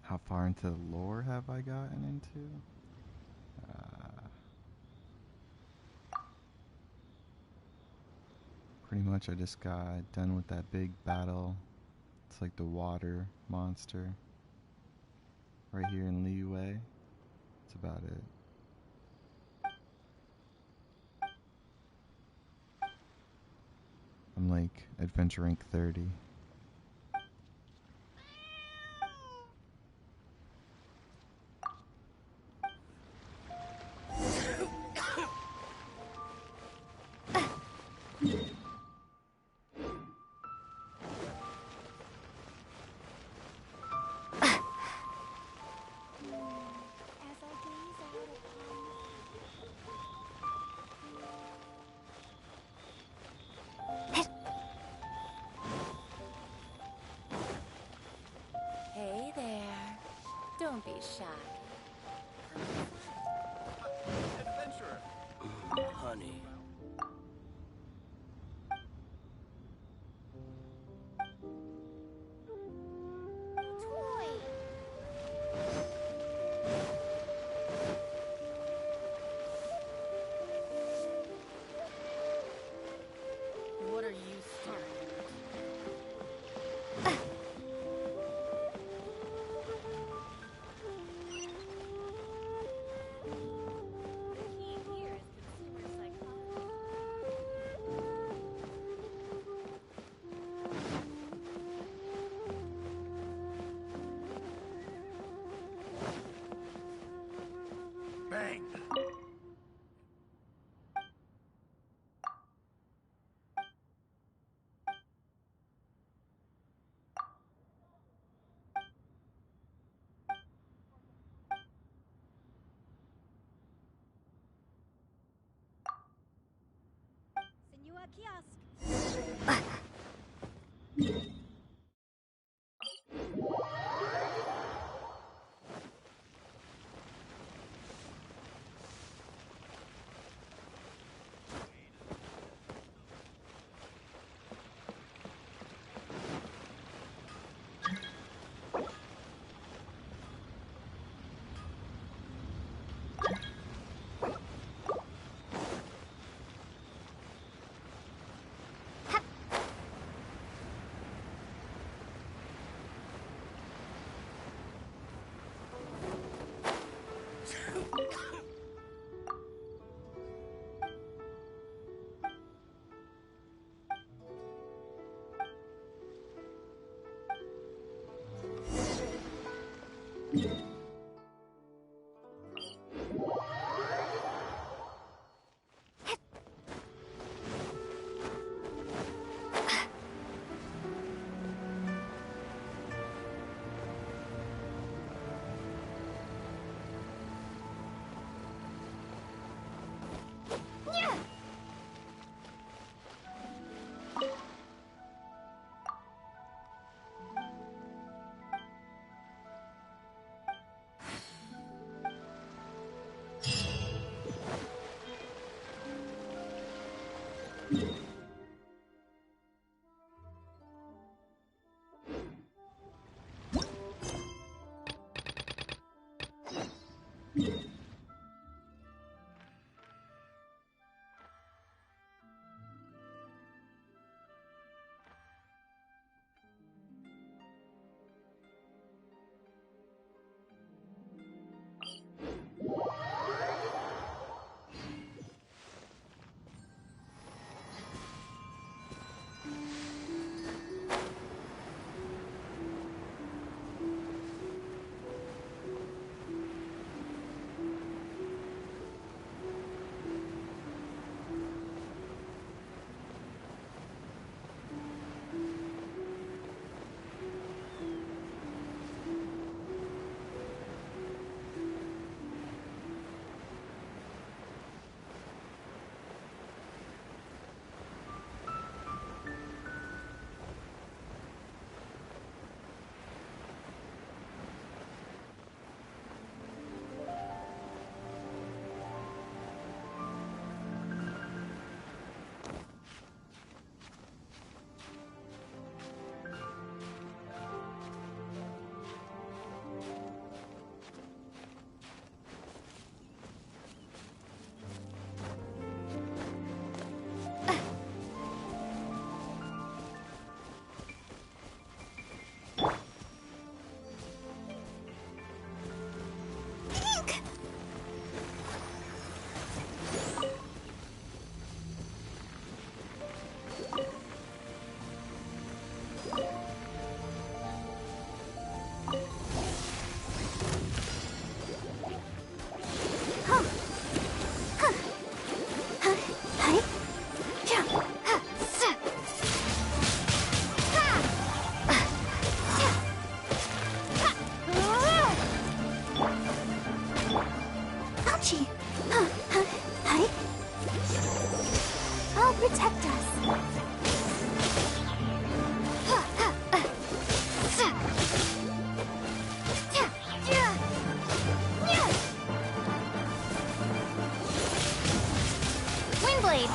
How far into the lore have I gotten into? Pretty much I just got done with that big battle. It's like the water monster. Right here in Liyue. That's about it. I'm like adventure rank 30. Hey there. Don't be shy. Adventurer. Honey. What are you staring Bang! Senua Kiosk. I'll protect us. Windblade.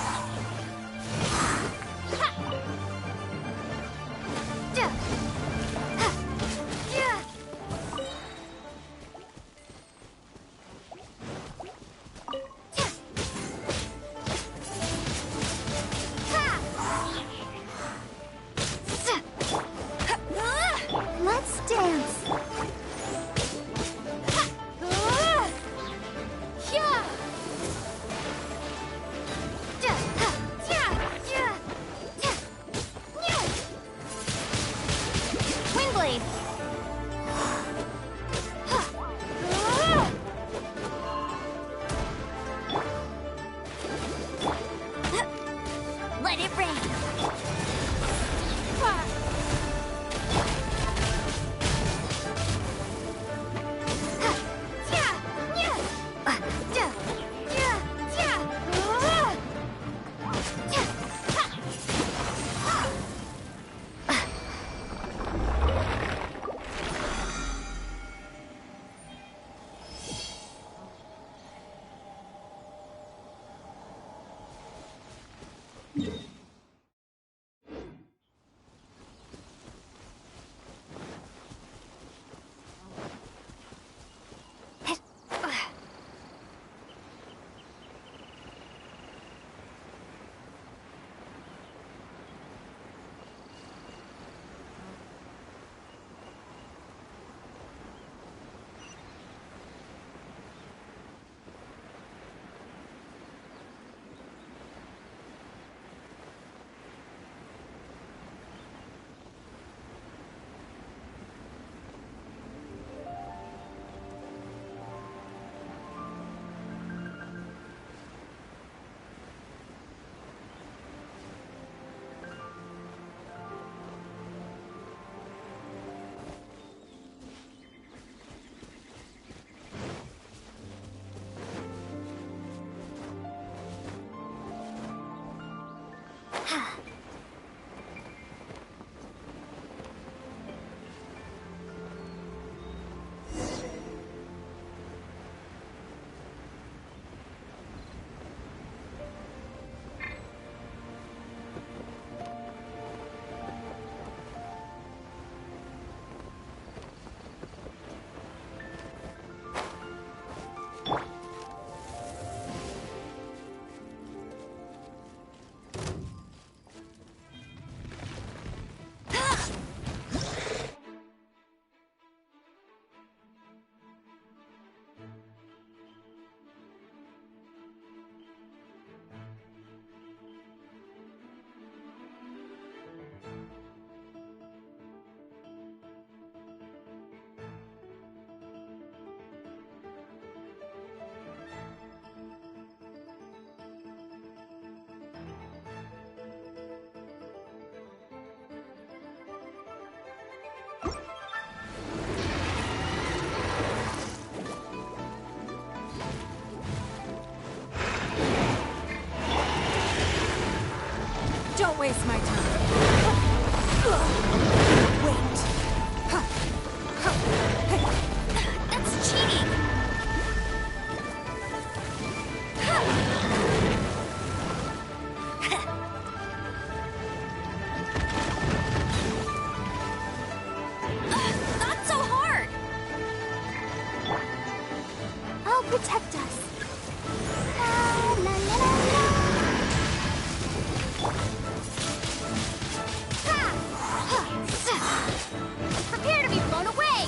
Let's dance. Windblade. Let it rain. Don't waste my time. Wait. That's cheating. Not so hard. I'll protect us. La, la, la, la, la. Prepare to be blown away!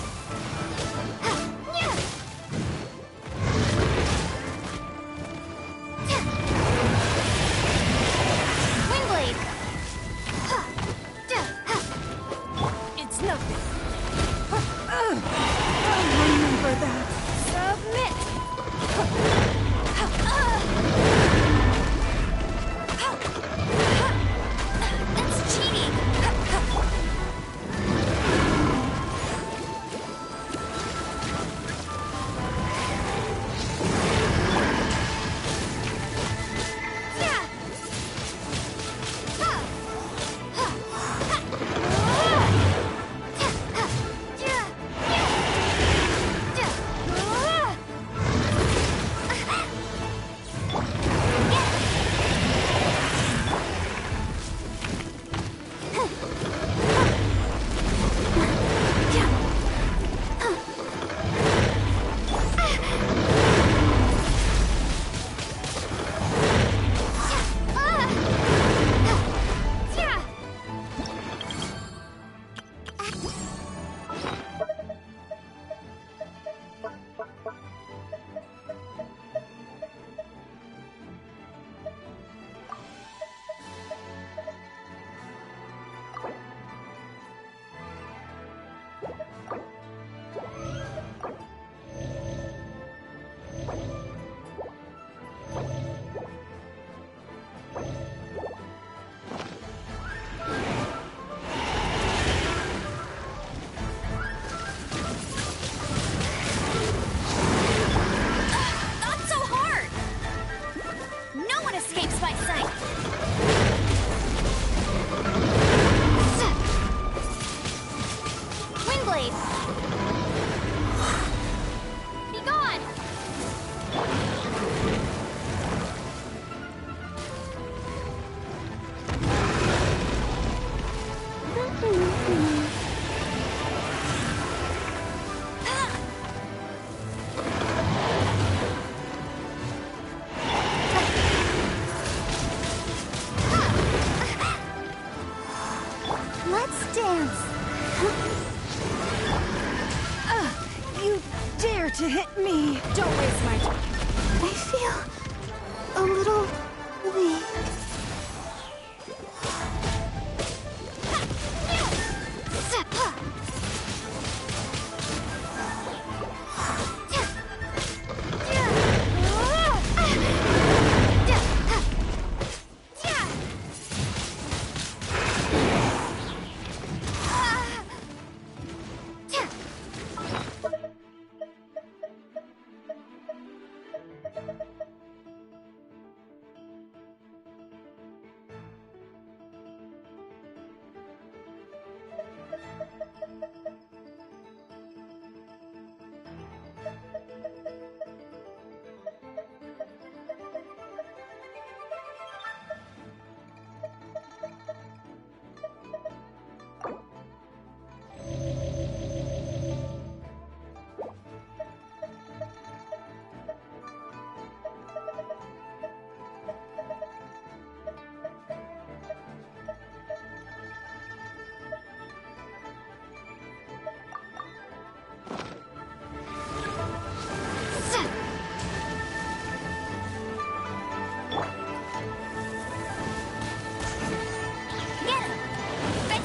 Lost my sight. Windblade. Be gone. Let's dance. You dare to hit me! Don't waste my time. I feel a little weak.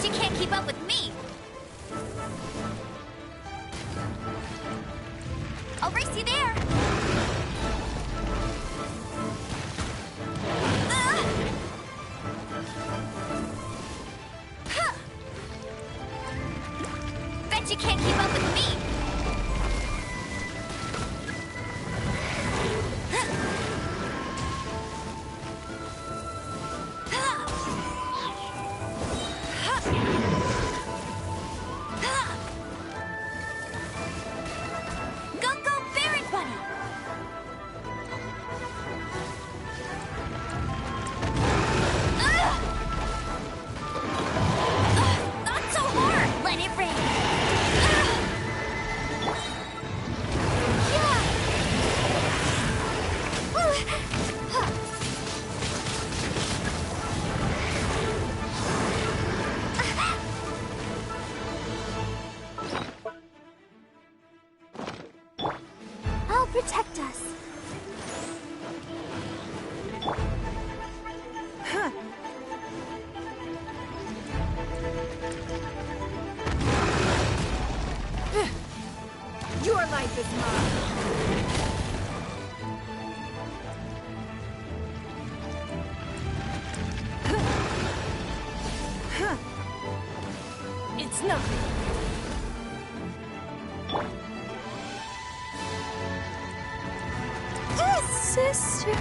You can't keep up with me. I'll race you there. Bet you can't keep up with me. I'll protect us. Your life is mine. It's nothing. Sister.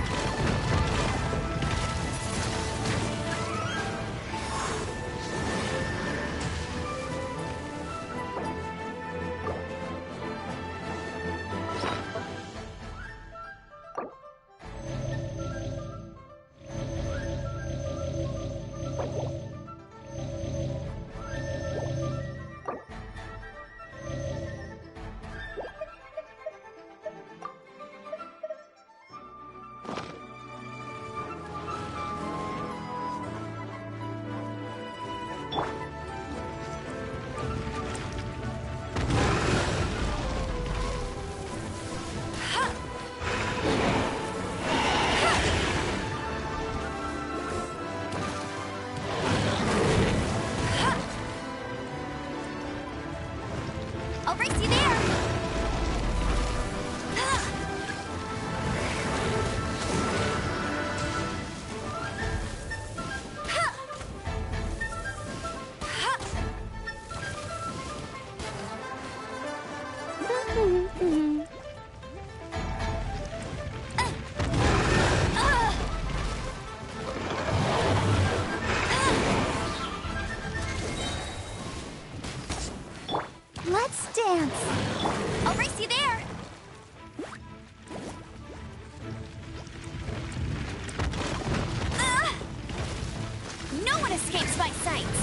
escapes my sights.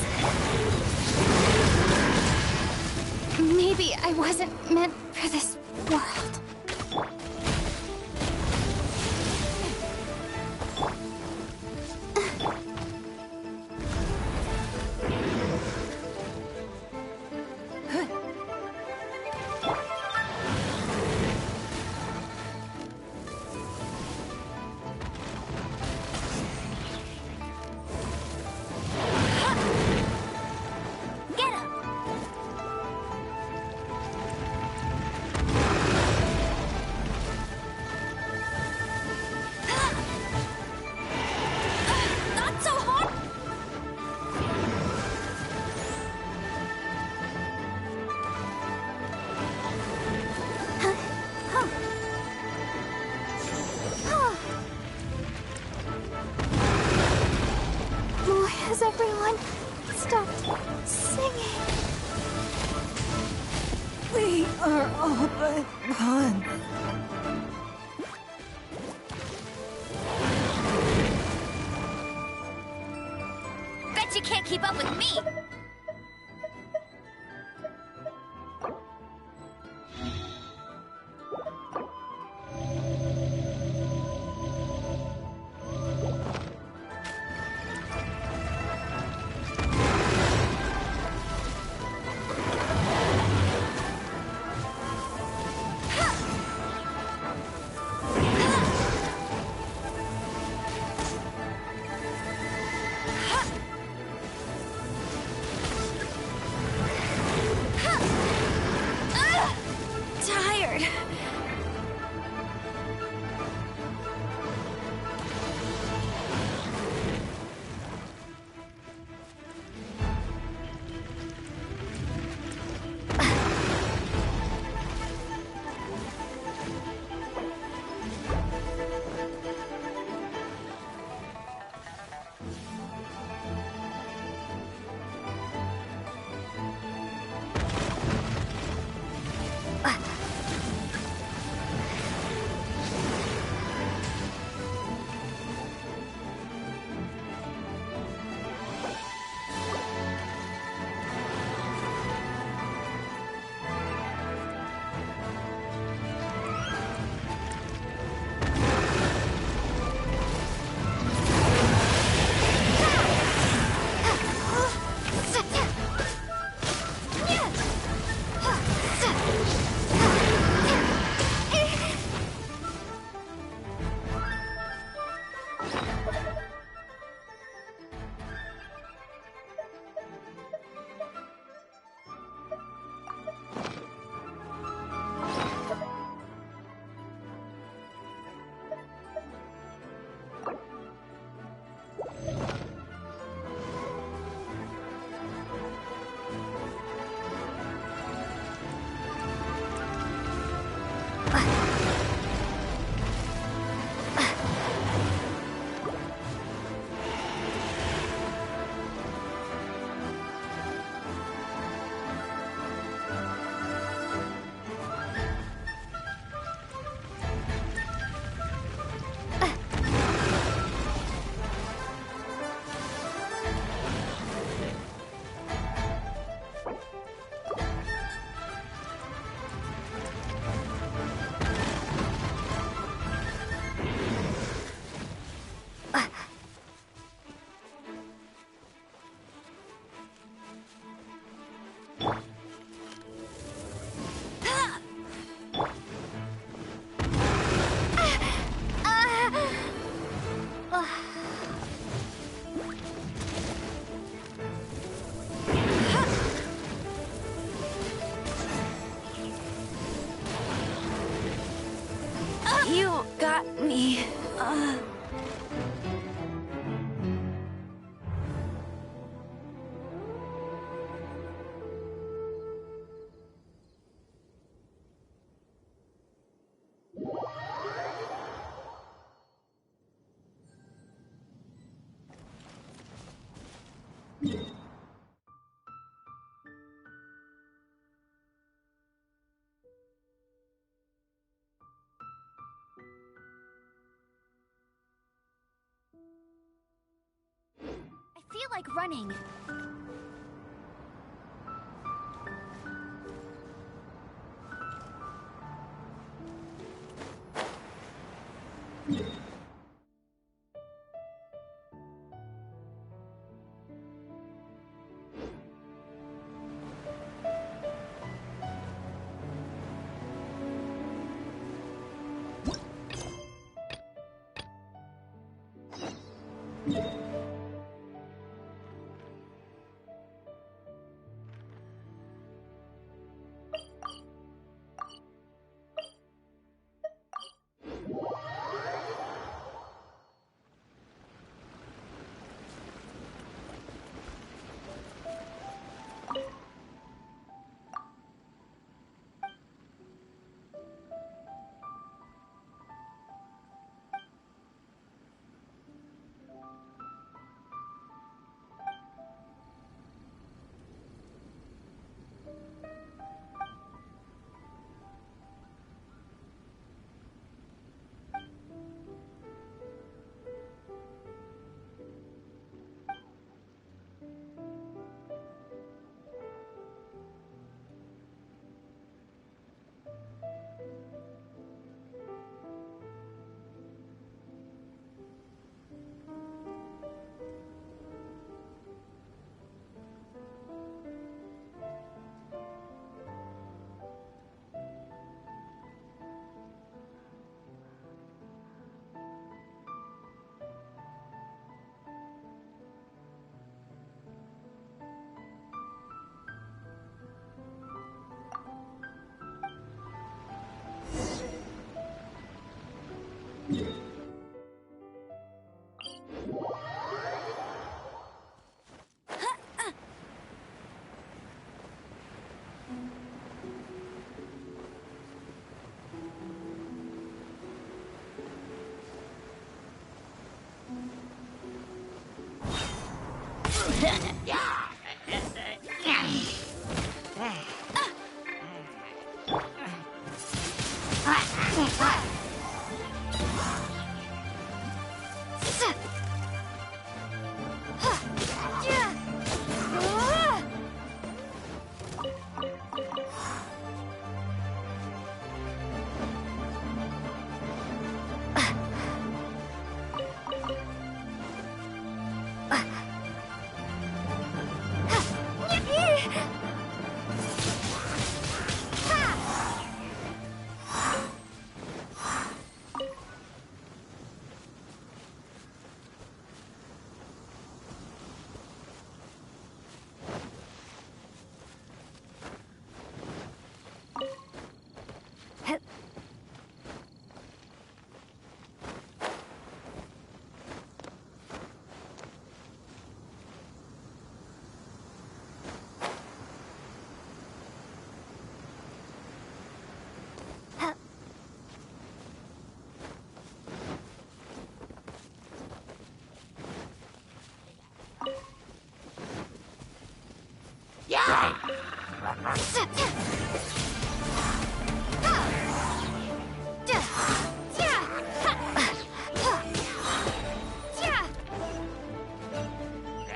Maybe I wasn't meant for this world. Has everyone stopped singing? We are all but one. Bet you can't keep up with me! Tired. You got me. like running.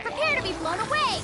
Prepare to be blown away!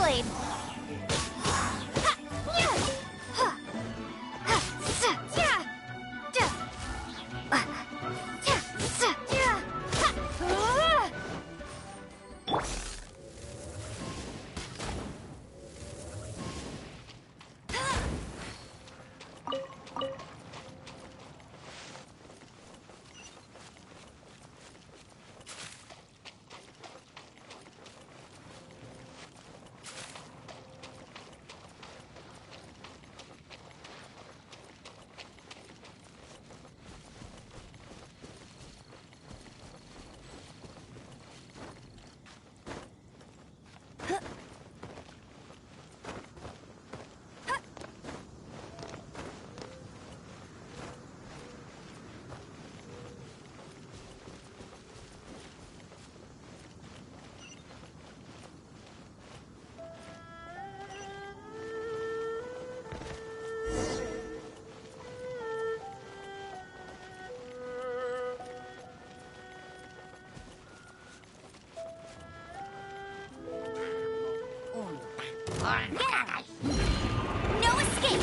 Windblade! No escape!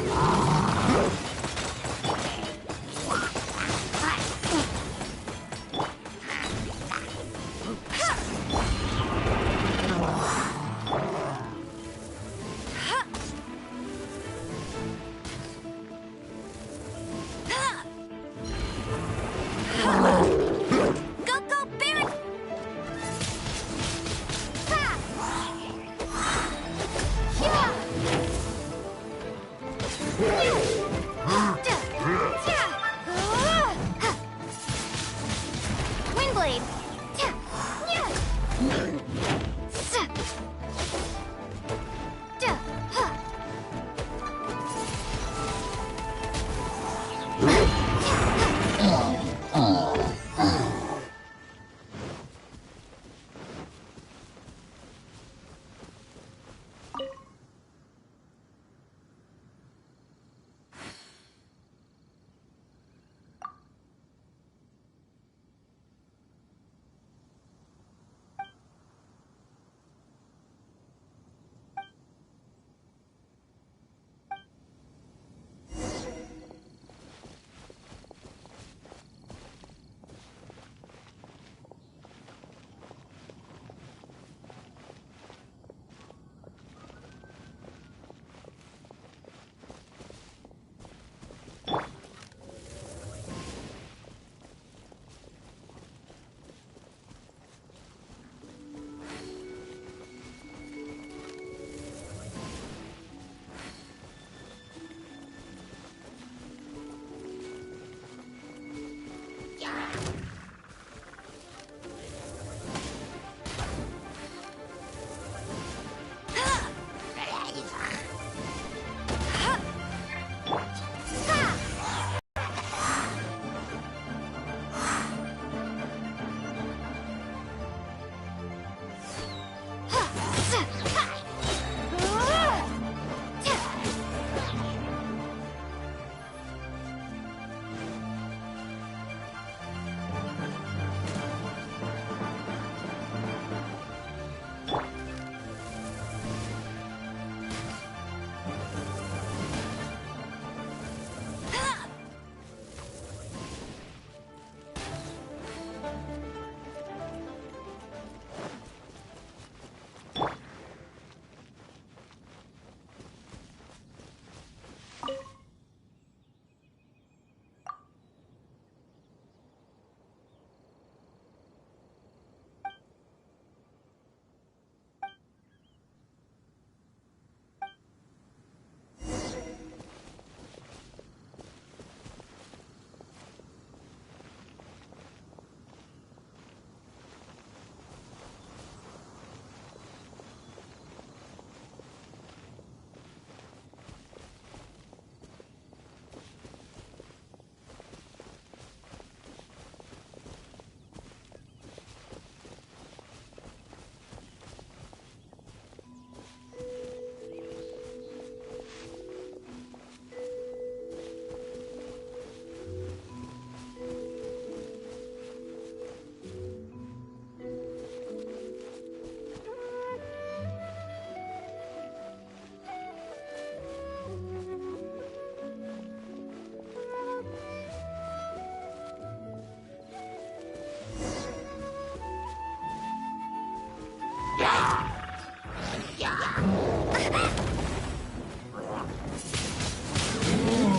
Go, go, Baron! Windblade!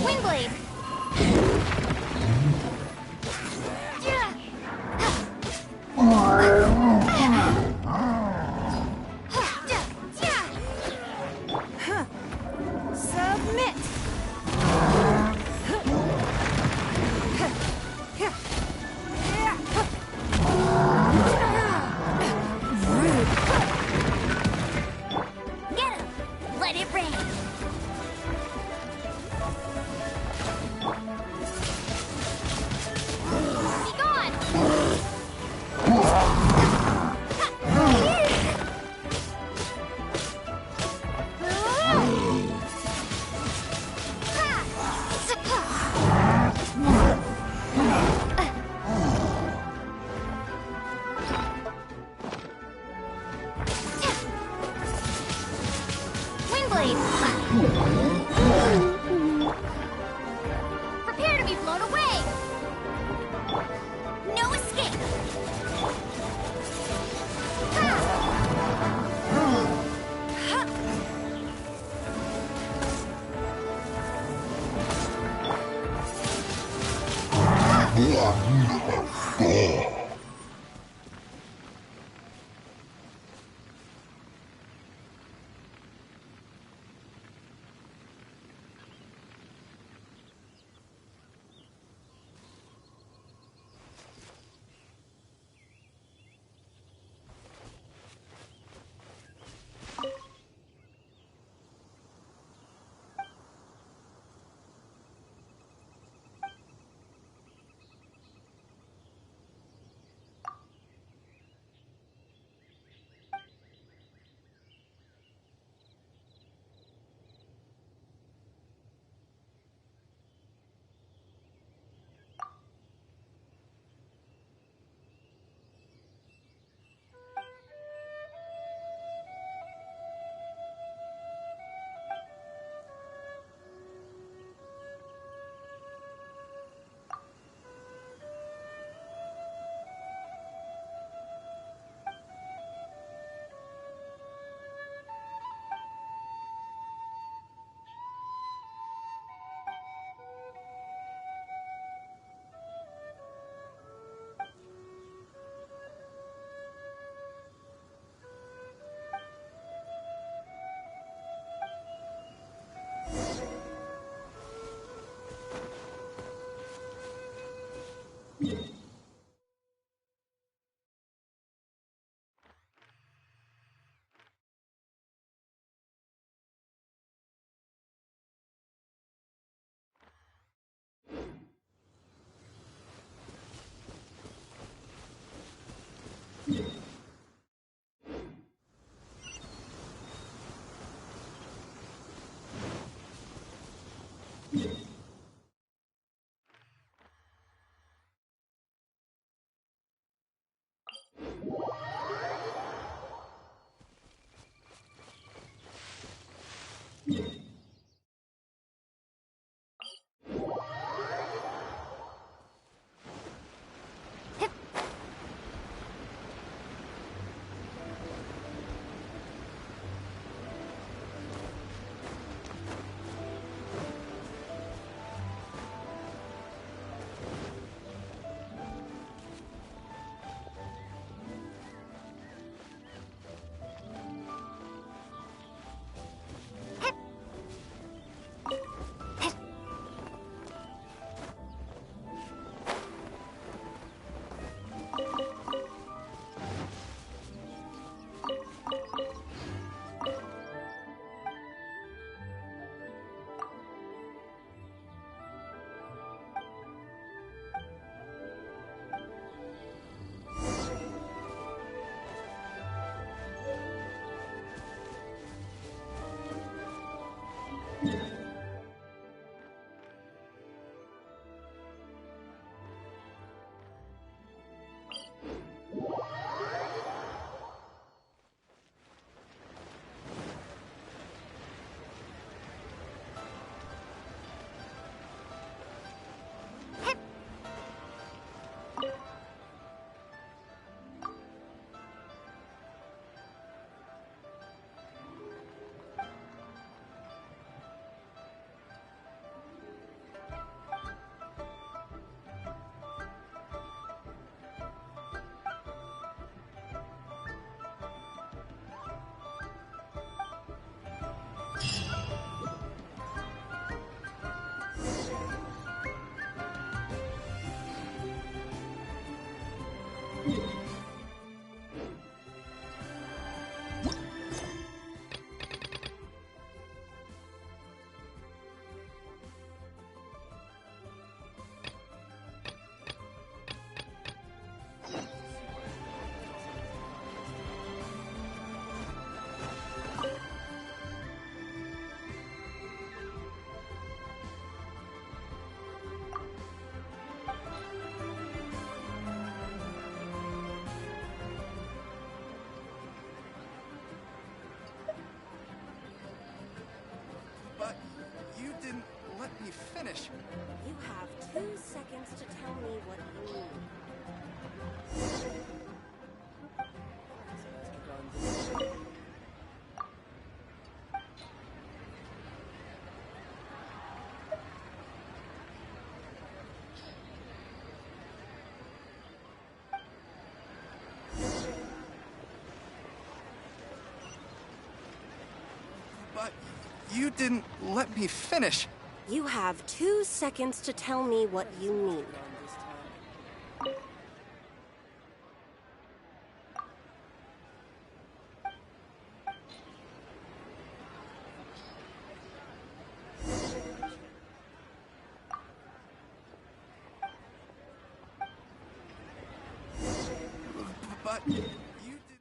Windblade! Submit! Get him! Let it rain! Be gone! Windblade! Prepare to be blown away! No escape! But you didn't let me finish. You have 2 seconds to tell me what you need. But you didn't let me finish. You have 2 seconds to tell me what you need. But you did.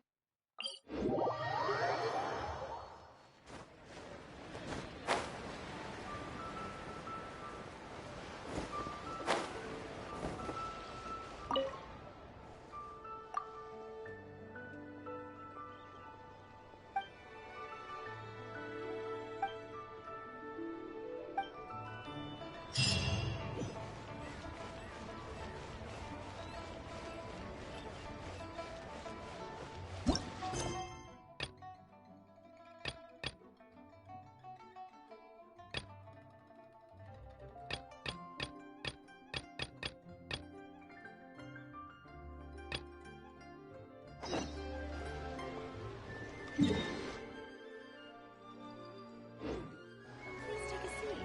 Please take a seat.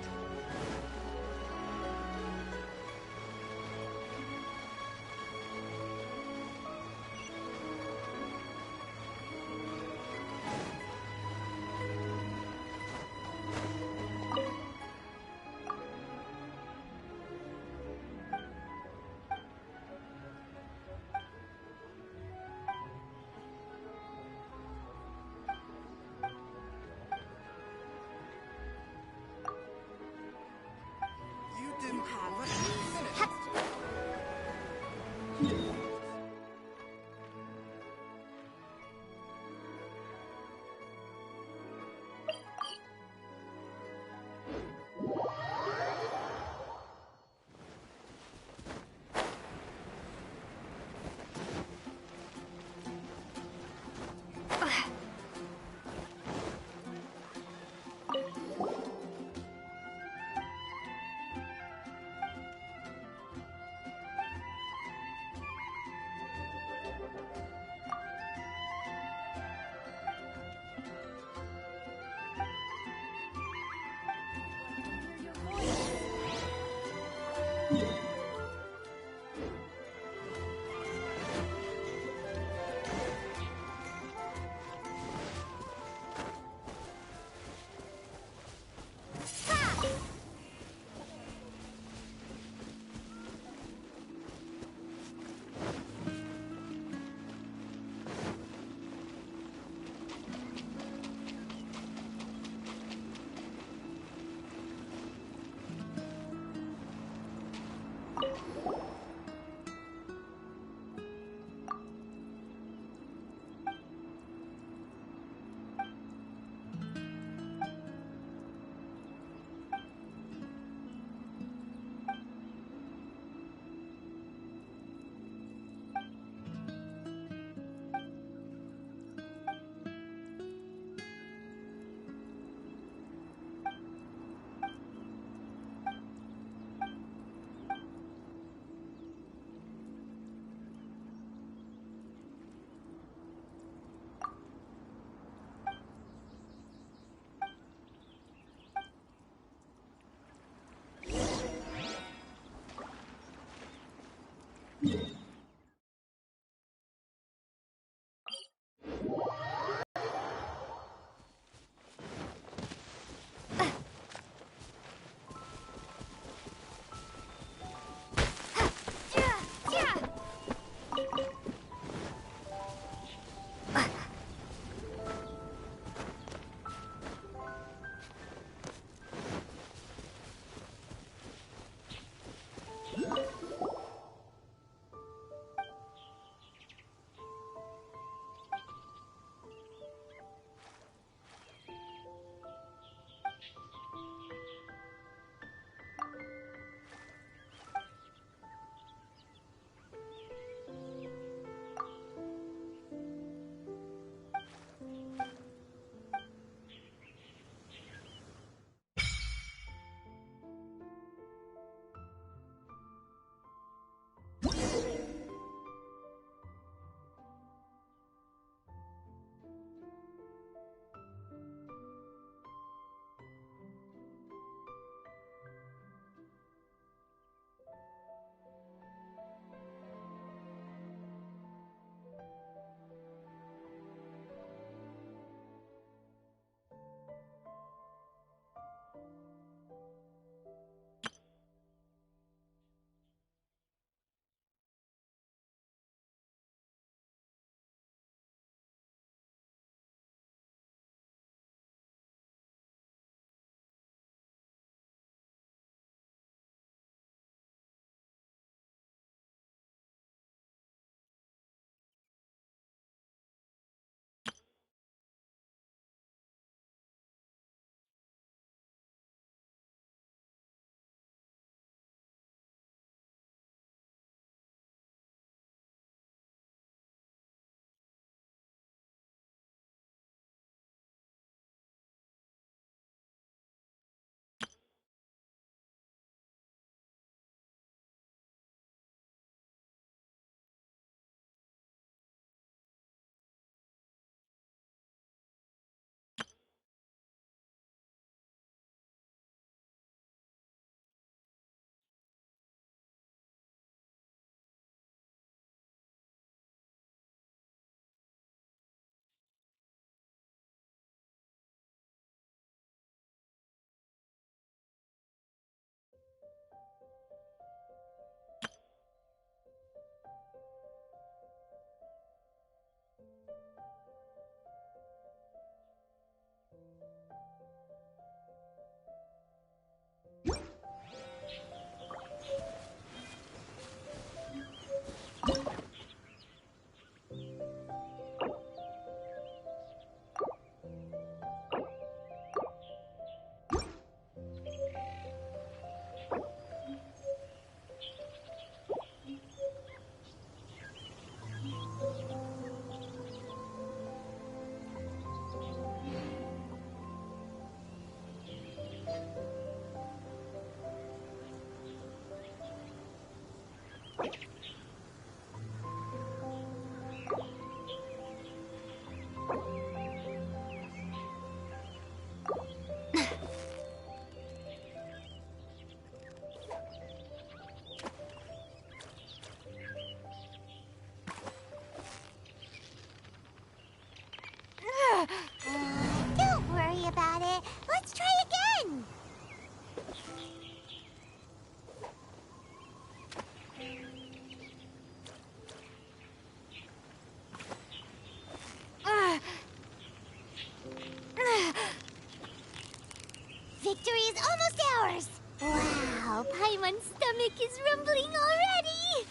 is rumbling already!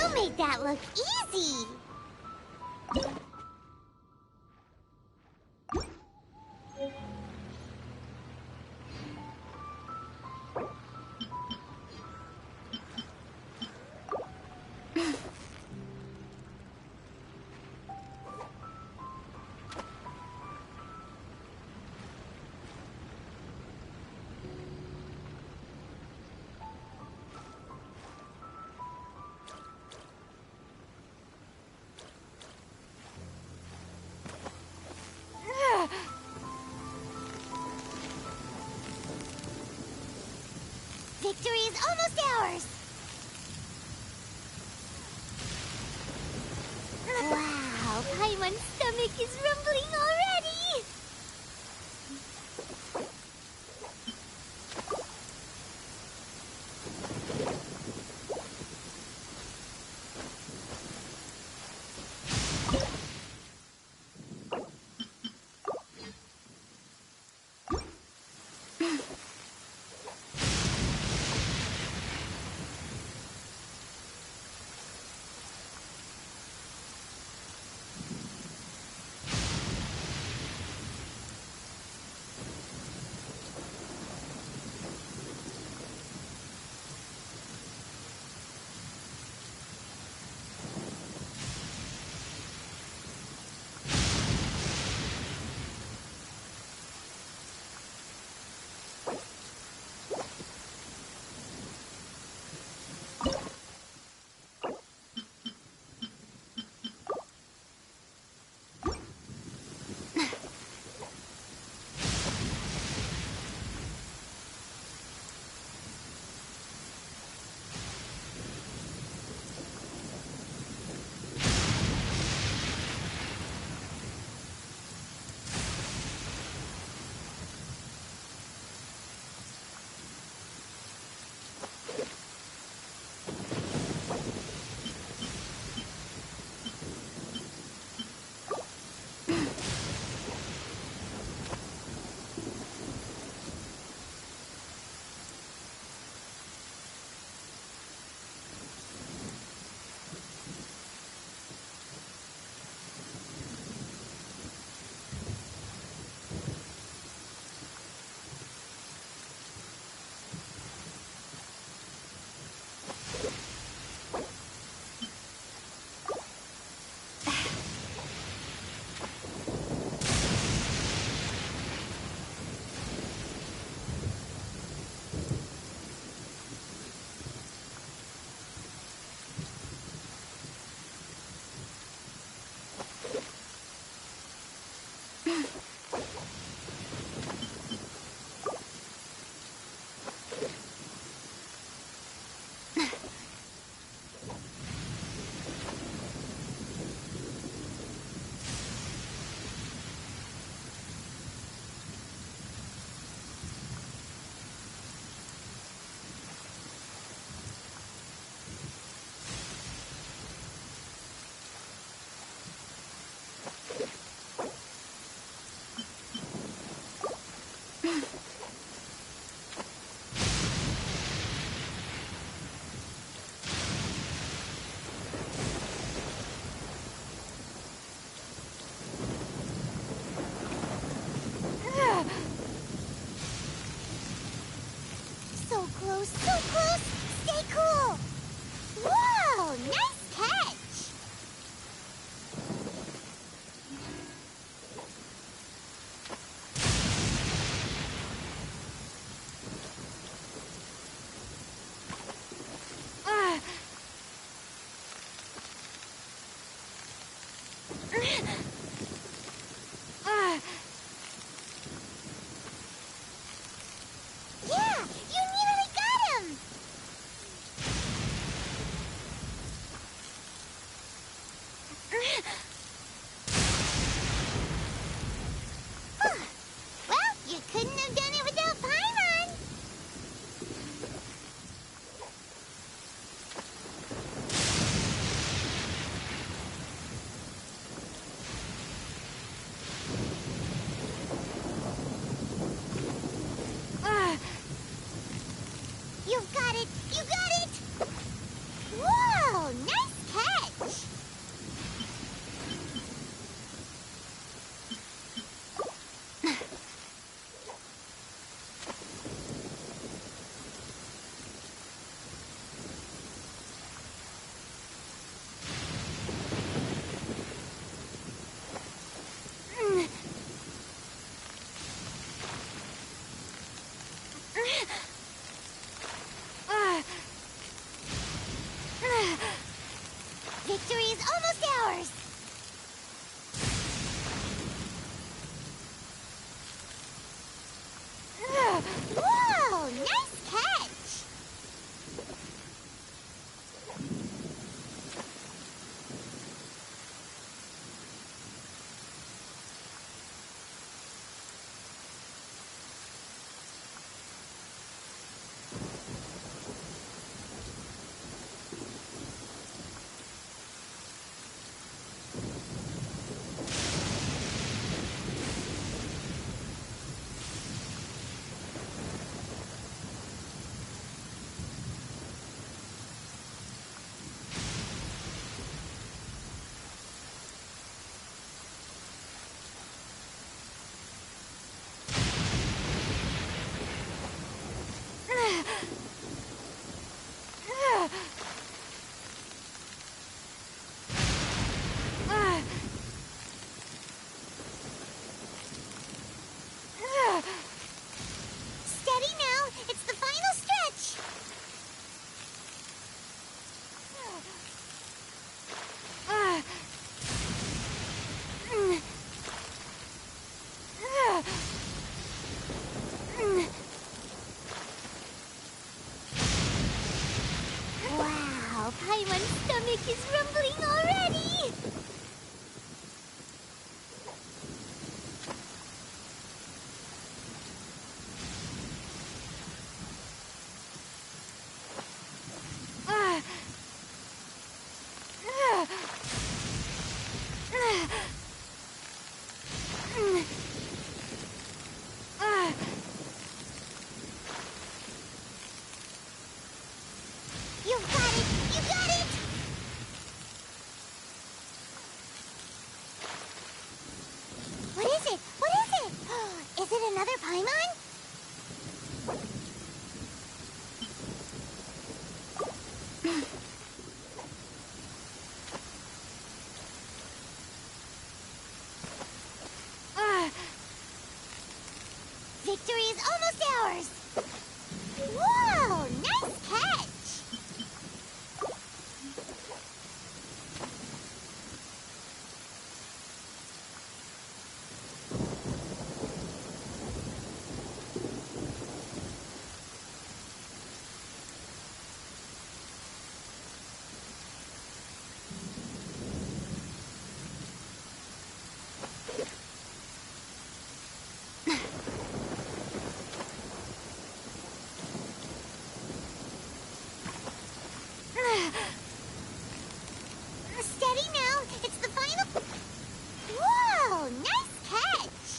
You made that look easy! Victory is almost ours! Wow, Paimon's stomach is rumbling already! Paimon's stomach is rumbling already! You got it! You got it! What is it? What is it? Is it another Paimon? Victory is almost ours! Whoa! Nice catch! Steady now. It's the final. Whoa! Nice catch!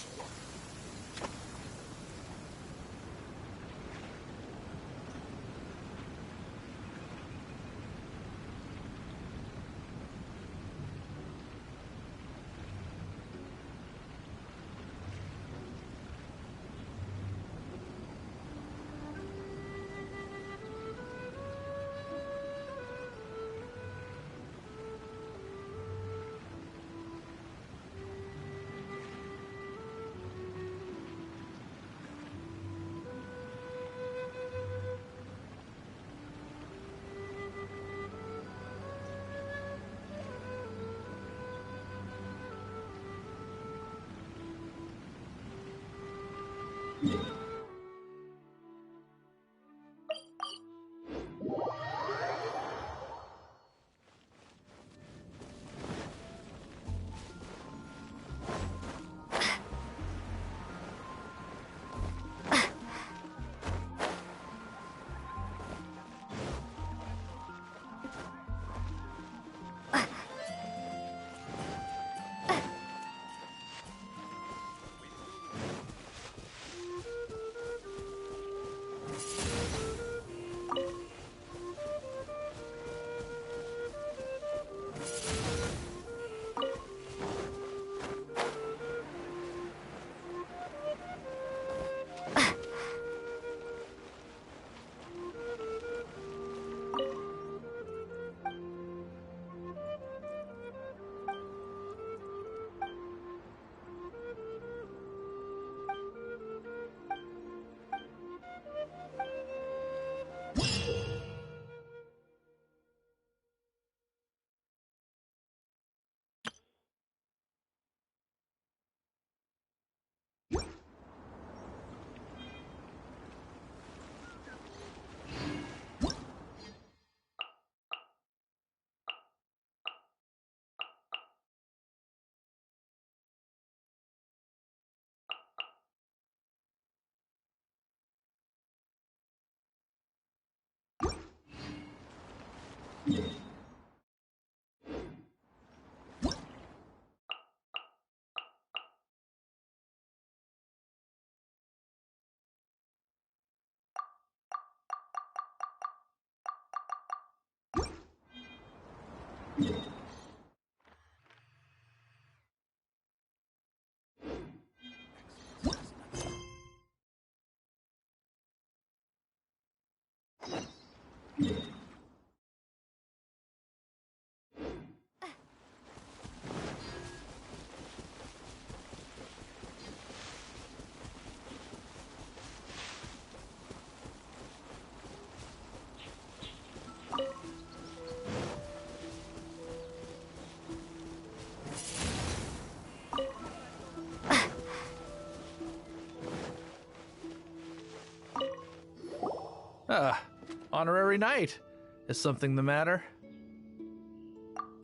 Honorary knight. Is something the matter?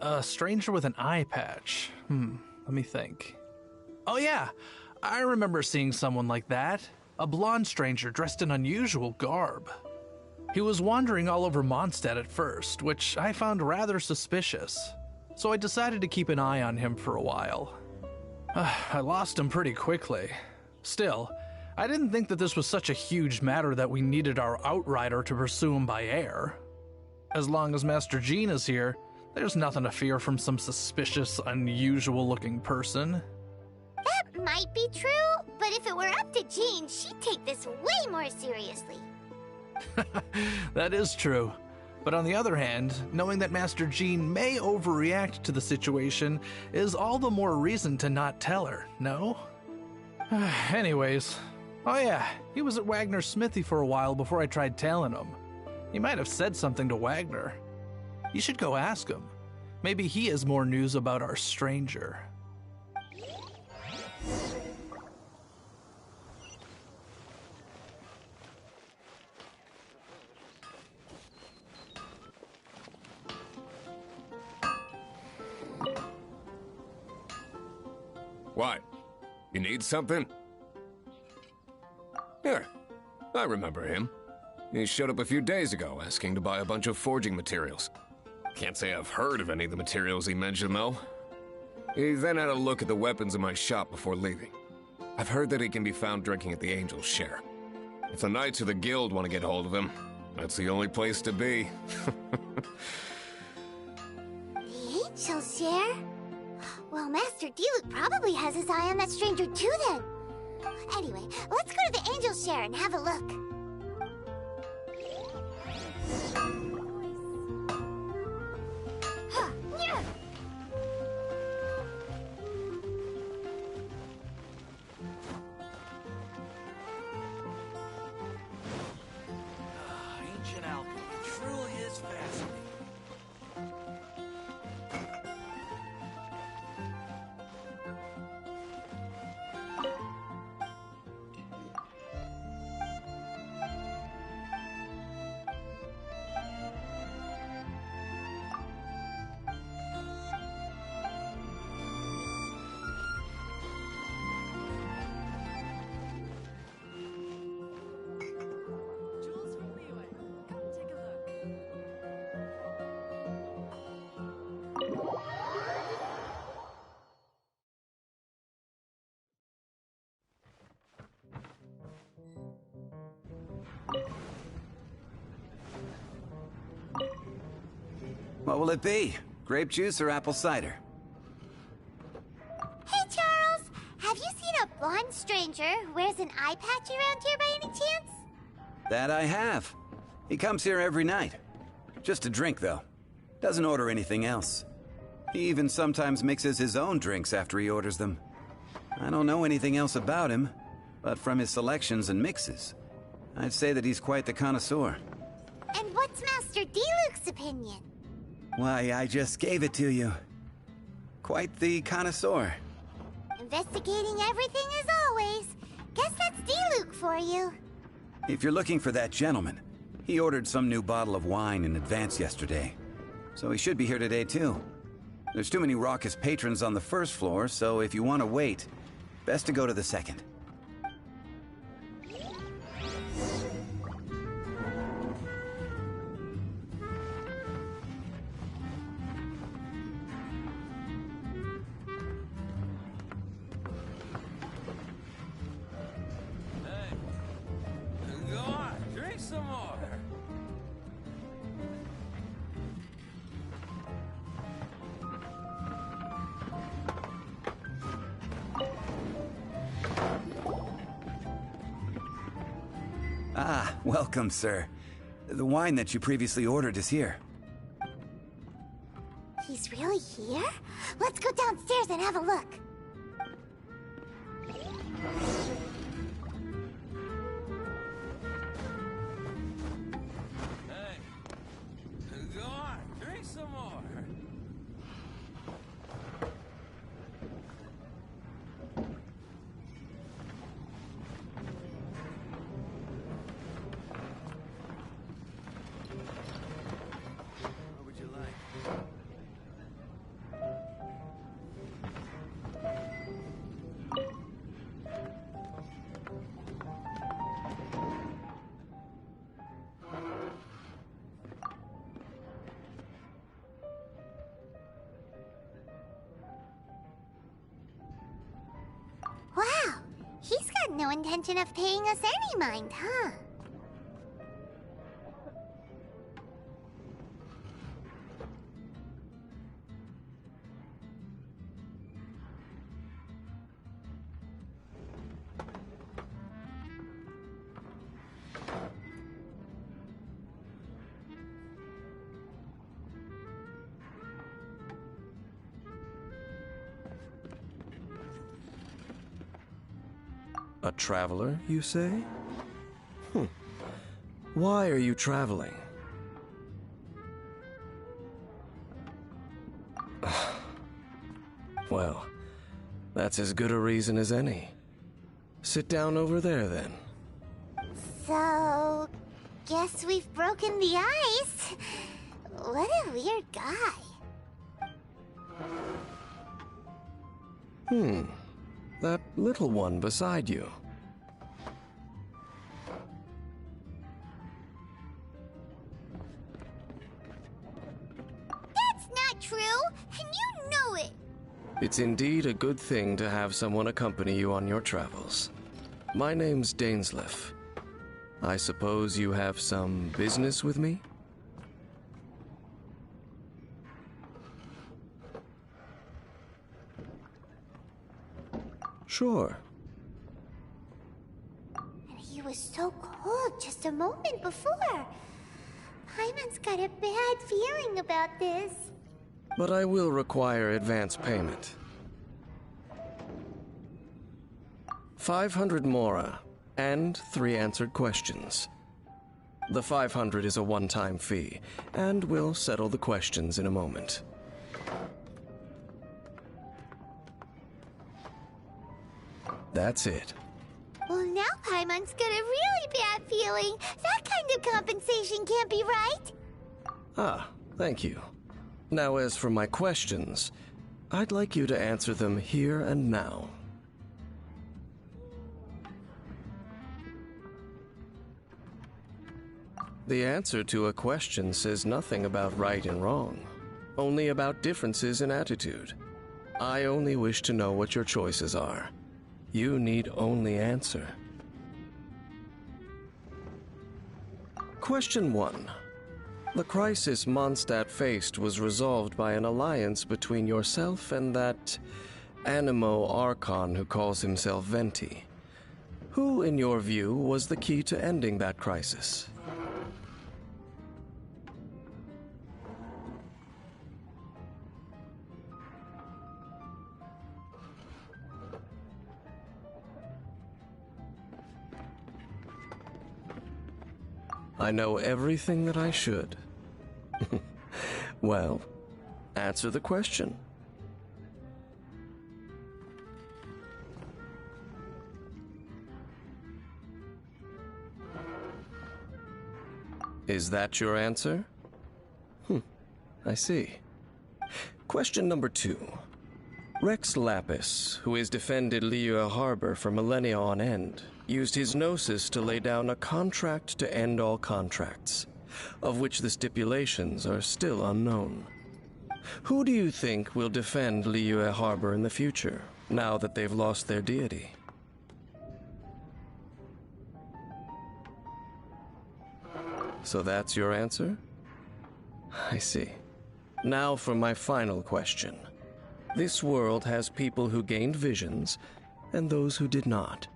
A stranger with an eye patch. Let me think. Oh yeah, I remember seeing someone like that. A blonde stranger dressed in unusual garb. He was wandering all over Mondstadt at first, which I found rather suspicious. So I decided to keep an eye on him for a while. I lost him pretty quickly. Still, I didn't think that this was such a huge matter that we needed our outrider to pursue him by air. As long as Master Jean is here, there's nothing to fear from some suspicious, unusual-looking person. That might be true, but if it were up to Jean, she'd take this way more seriously. That is true. But on the other hand, knowing that Master Jean may overreact to the situation is all the more reason to not tell her, no? Anyways, oh yeah, he was at Wagner's smithy for a while before I tried tailing him. He might have said something to Wagner. You should go ask him. Maybe he has more news about our stranger. What? You need something? Here, I remember him. He showed up a few days ago asking to buy a bunch of forging materials. Can't say I've heard of any of the materials he mentioned, though. He then had a look at the weapons in my shop before leaving. I've heard that he can be found drinking at the Angel's Share. If the Knights of the Guild want to get hold of him, that's the only place to be. The Angel's Share? Well, Master Diluc probably has his eye on that stranger too, then. Anyway, let's go to the Angel's Share and have a look. Ancient alchemy truly is fascinating. What will it be? Grape juice or apple cider? Hey, Charles! Have you seen a blonde stranger who wears an eye patch around here by any chance? That I have. He comes here every night. Just to drink, though. Doesn't order anything else. He even sometimes mixes his own drinks after he orders them. I don't know anything else about him, but from his selections and mixes, I'd say that he's quite the connoisseur. And what's Master Diluc's opinion? Why, I just gave it to you. Quite the connoisseur. Investigating everything as always. Guess that's Diluc for you. If you're looking for that gentleman, he ordered some new bottle of wine in advance yesterday. So he should be here today, too. There's too many raucous patrons on the first floor, so if you want to wait, best to go to the second. Go on, drink some more. Ah, welcome, sir. The wine that you previously ordered is here. He's really here? Let's go downstairs and have a look. Go on, drink some more. What would you like? intention of paying us any mind, huh? A traveler, you say? Why are you traveling? Well, that's as good a reason as any. Sit down over there, then. So, guess we've broken the ice. What a weird guy. That little one beside you. That's not true, and you know it. It's indeed a good thing to have someone accompany you on your travels. My name's Dainsleif. I suppose you have some business with me? Sure. And he was so cold just a moment before. Paimon's got a bad feeling about this. But I will require advance payment. 500 mora, and 3 answered questions. The 500 is a one-time fee, and we'll settle the questions in a moment. That's it. Well, now Paimon's got a really bad feeling. That kind of compensation can't be right. Ah, thank you. Now, as for my questions, I'd like you to answer them here and now. The answer to a question says nothing about right and wrong, only about differences in attitude. I only wish to know what your choices are. You need only answer. Question 1. The crisis Mondstadt faced was resolved by an alliance between yourself and that Animo Archon who calls himself Venti. Who, in your view, was the key to ending that crisis? I know everything that I should. Well, answer the question. Is that your answer? I see. Question number 2. Rex Lapis, who has defended Liyue Harbor for millennia on end, used his gnosis to lay down a contract to end all contracts, of which the stipulations are still unknown. Who do you think will defend Liyue Harbor in the future, now that they've lost their deity? So that's your answer? I see. Now for my final question. This world has people who gained visions, and those who did not.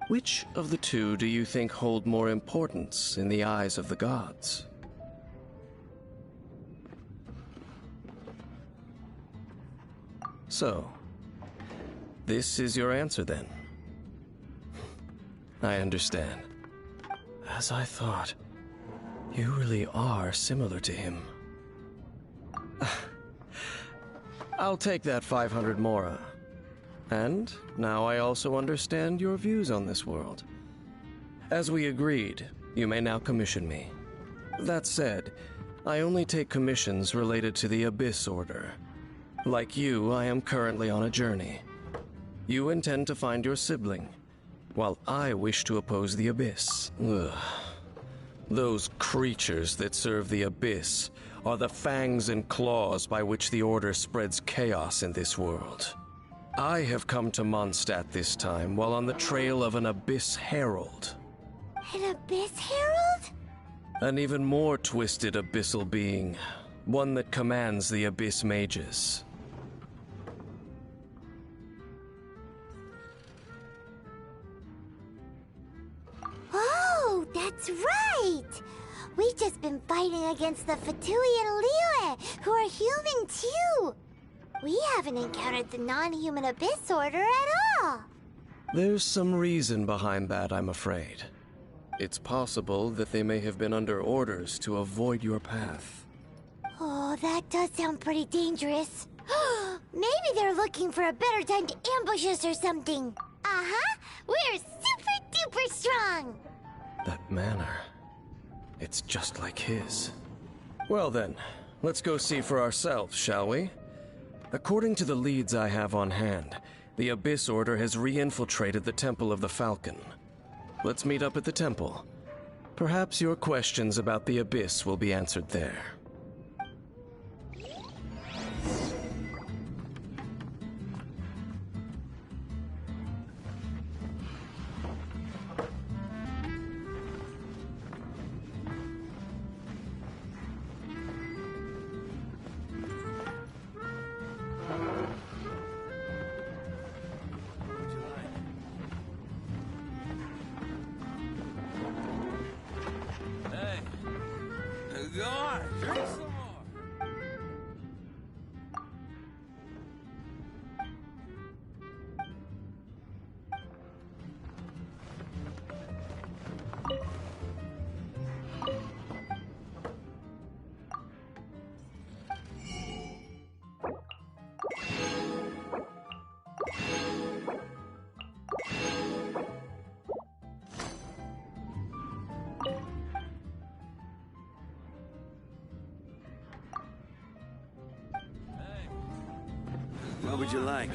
Which of the two do you think hold more importance in the eyes of the gods? So, this is your answer then? I understand. As I thought, you really are similar to him. I'll take that 500 mora. And now I also understand your views on this world. As we agreed, you may now commission me. That said, I only take commissions related to the Abyss Order. Like you, I am currently on a journey. You intend to find your sibling, while I wish to oppose the Abyss. Ugh. Those creatures that serve the Abyss are the fangs and claws by which the Order spreads chaos in this world. I have come to Mondstadt this time while on the trail of an Abyss Herald. An Abyss Herald? An even more twisted abyssal being. One that commands the Abyss Mages. Oh, that's right! We've just been fighting against the Fatui and Liyue, who are human too! We haven't encountered the non-human Abyss Order at all! There's some reason behind that, I'm afraid. It's possible that they may have been under orders to avoid your path. Oh, that does sound pretty dangerous. Maybe they're looking for a better time to ambush us or something. Uh-huh! We're super-duper strong! That manner, it's just like his. Well then, let's go see for ourselves, shall we? According to the leads I have on hand, the Abyss Order has re-infiltrated the Temple of the Falcon. Let's meet up at the temple. Perhaps your questions about the Abyss will be answered there. Go on, drink some more. What would you like?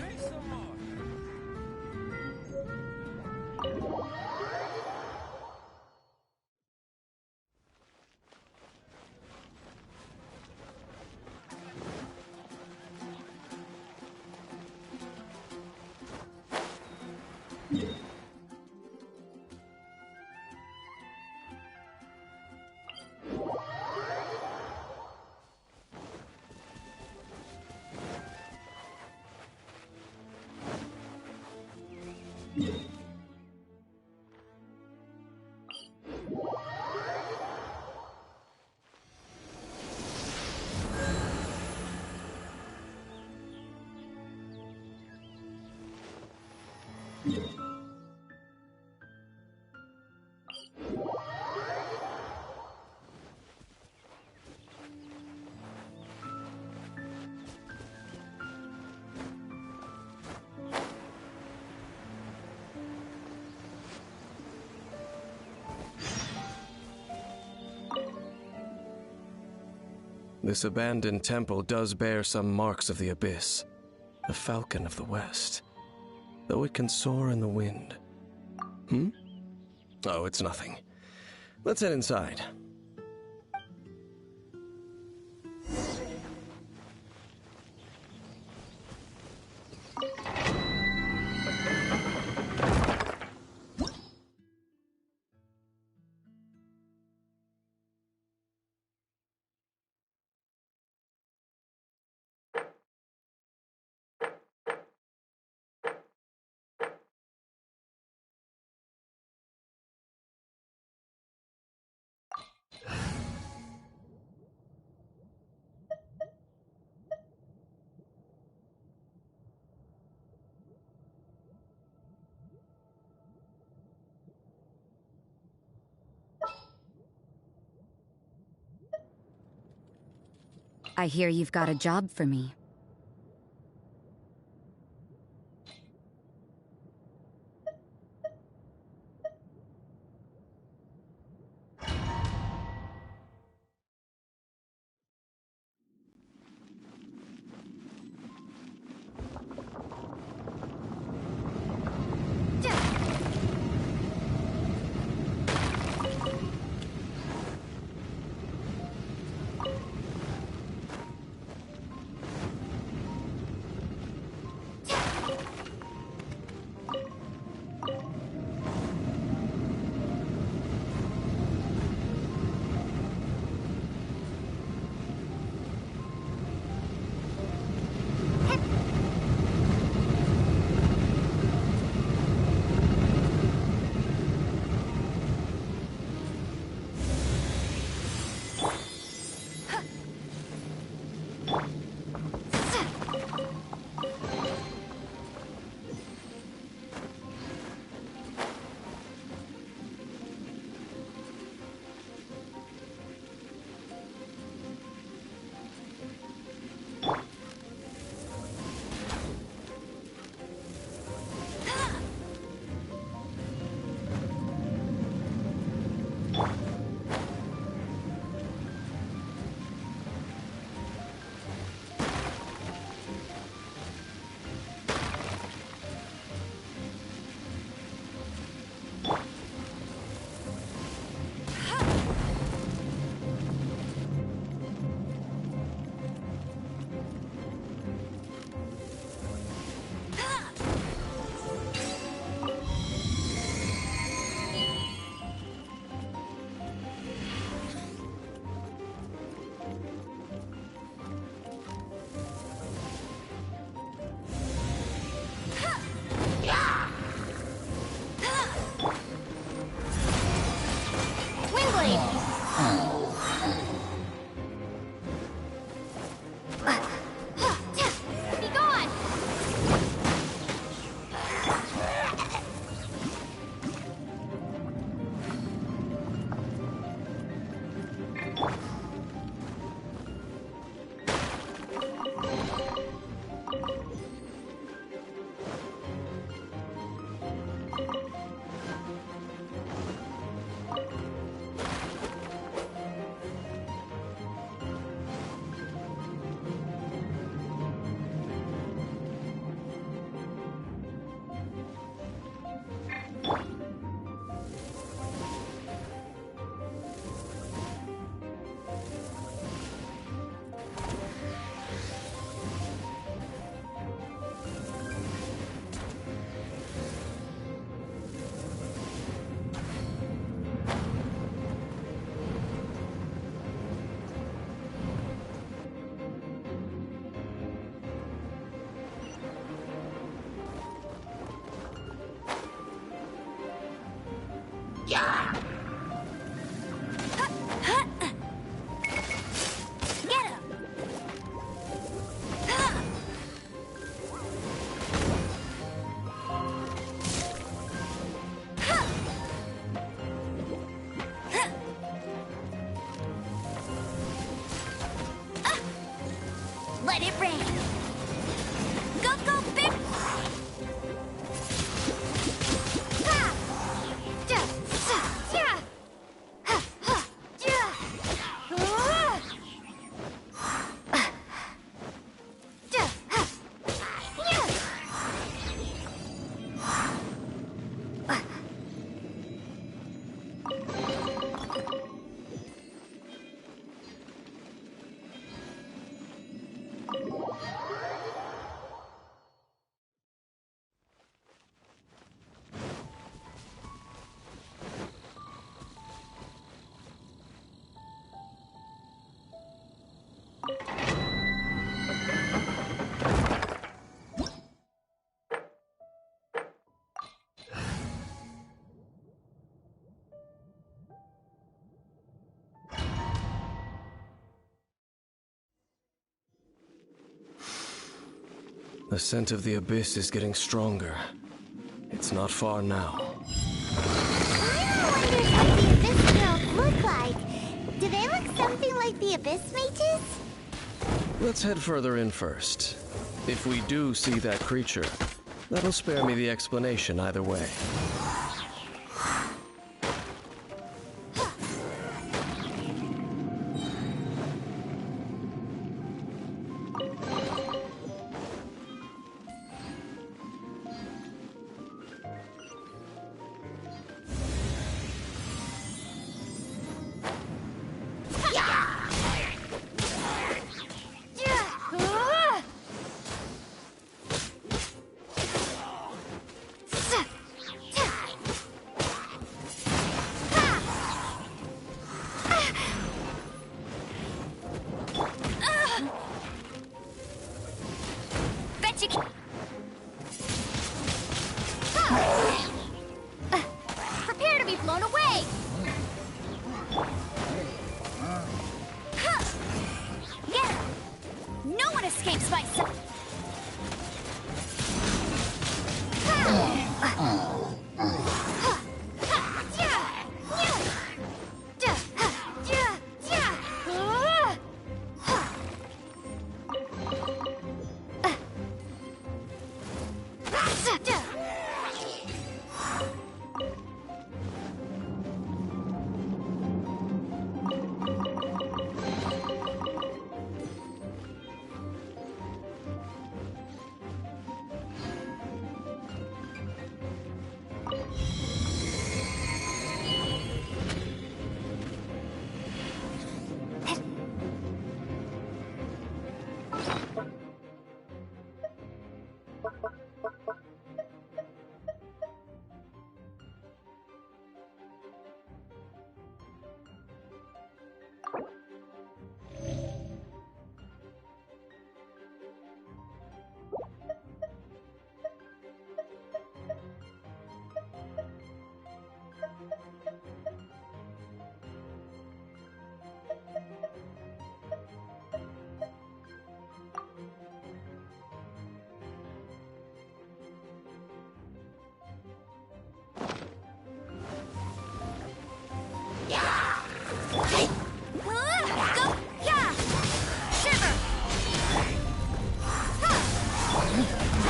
This abandoned temple does bear some marks of the Abyss, the Falcon of the West, though it can soar in the wind. Oh, it's nothing. Let's head inside. I hear you've got a job for me. Get him! Let it rain! Go, go, big! The scent of the abyss is getting stronger. It's not far now. I wonder what the Abyss Girls look like. Do they look something like the Abyss Mages? Let's head further in first. If we do see that creature, that'll spare me the explanation either way. Prepare to be blown away! Get him! No one escapes my sight!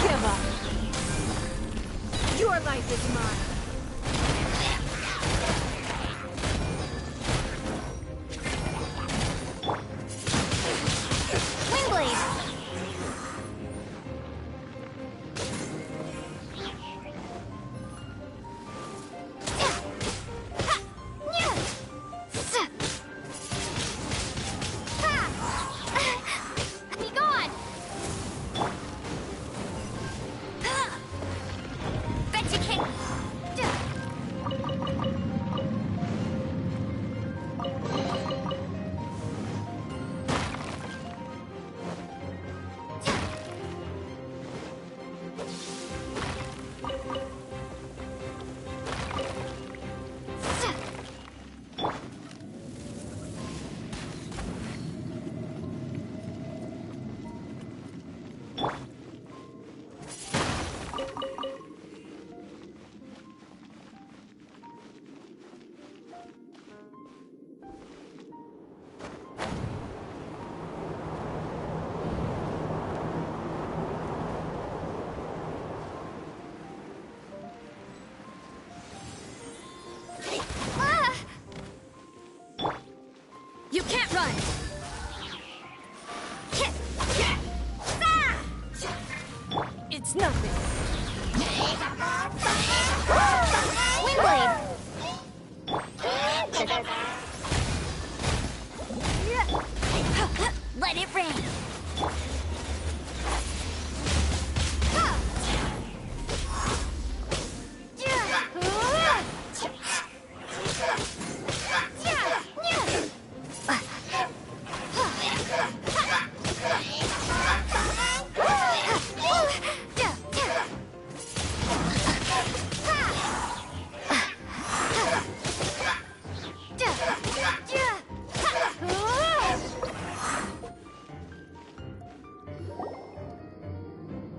Give up. Your life is mine. run! It's nothing. Windblade! Let it rain!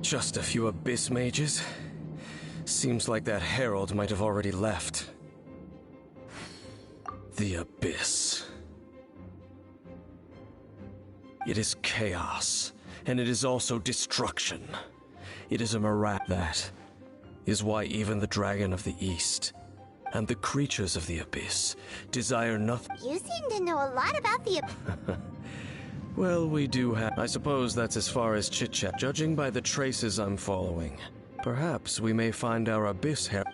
Just a few abyss mages? Seems like that herald might have already left. The abyss. It is chaos, and it is also destruction. It is a morass. That is why even the Dragon of the East and the creatures of the abyss desire nothing. You seem to know a lot about the... Well, we do have... I suppose that's as far as chit-chat. Judging by the traces I'm following, perhaps we may find our abyss herald.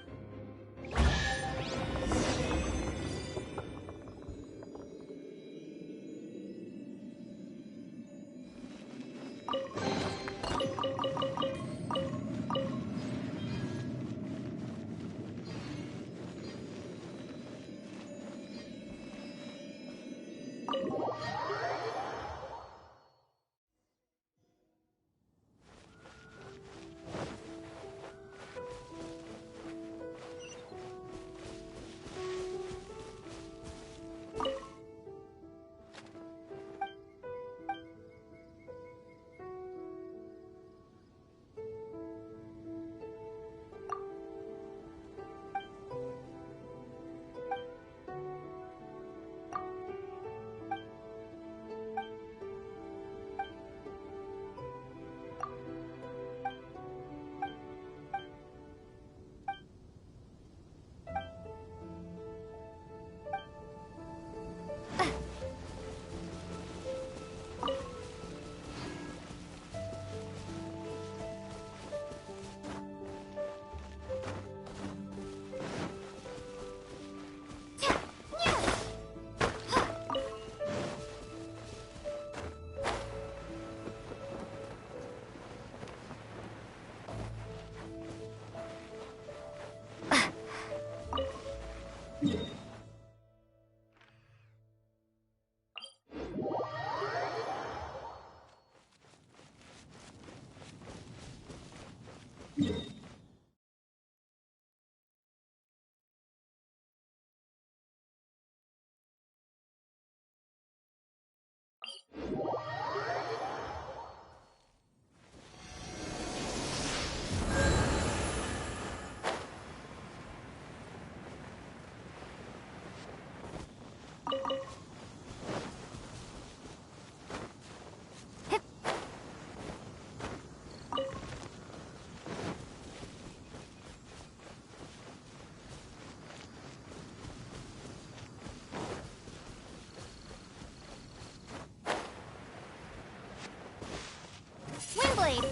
Windblade!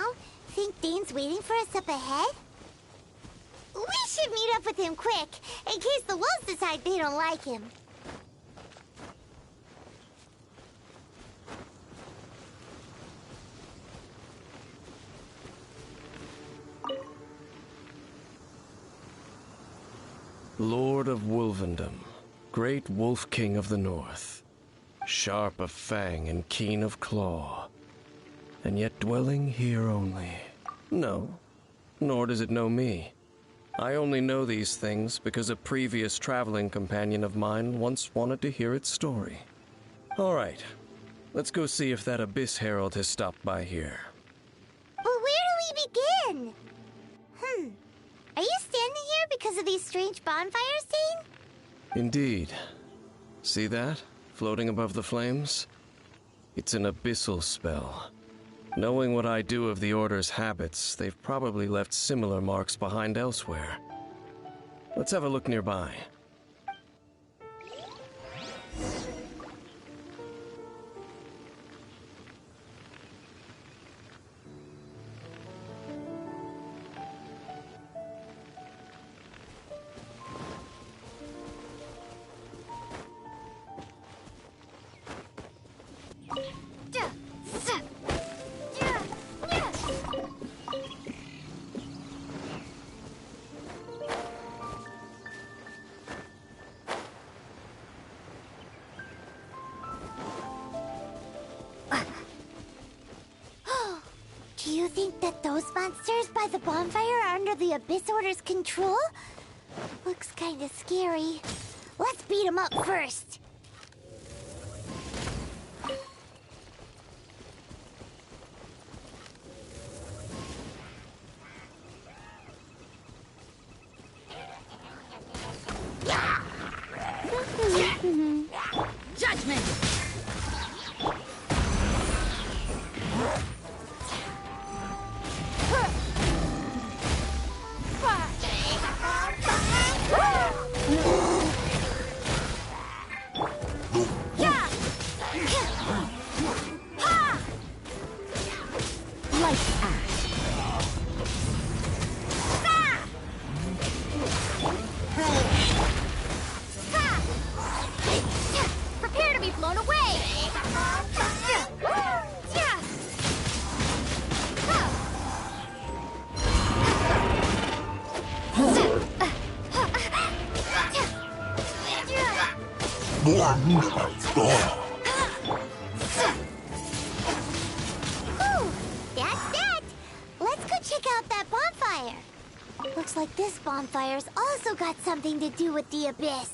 now? Think Dane's waiting for us up ahead? We should meet up with him quick, in case the wolves decide they don't like him. Lord of Wolvendom, great Wolf King of the North, sharp of fang and keen of claw, and yet dwelling here only. No, nor does it know me. I only know these things because a previous traveling companion of mine once wanted to hear its story. All right, let's go see if that Abyss Herald has stopped by here. But where do we begin? Are you standing here because of these strange bonfires, Dane? Indeed. See that? Floating above the flames? It's an abyssal spell. Knowing what I do of the Order's habits, they've probably left similar marks behind elsewhere. Let's have a look nearby. Do you think that those monsters by the bonfire are under the Abyss Order's control? Looks kinda scary. Let's beat them up first. Judgment! Prepare to be blown away! Whew, that's that. Let's go check out that bonfire. Looks like this bonfire's also got something to do with the Abyss.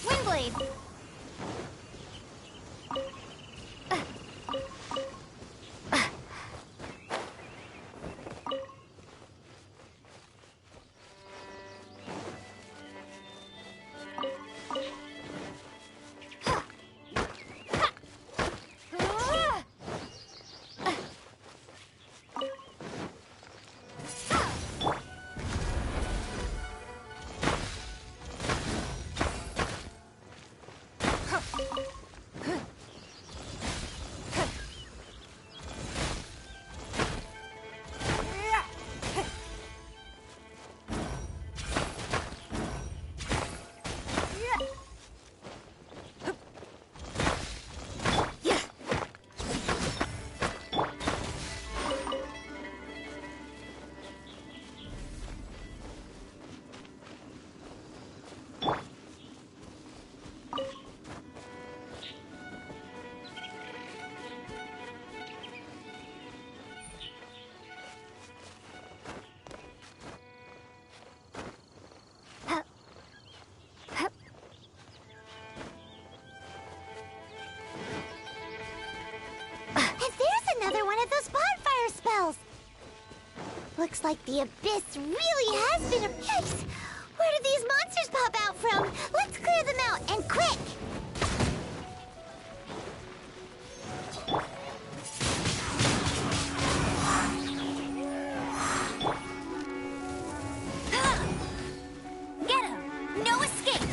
Windblade! Looks like the abyss really has been a... Yikes! Where did these monsters pop out from? Let's clear them out, and quick! Get him! No escape!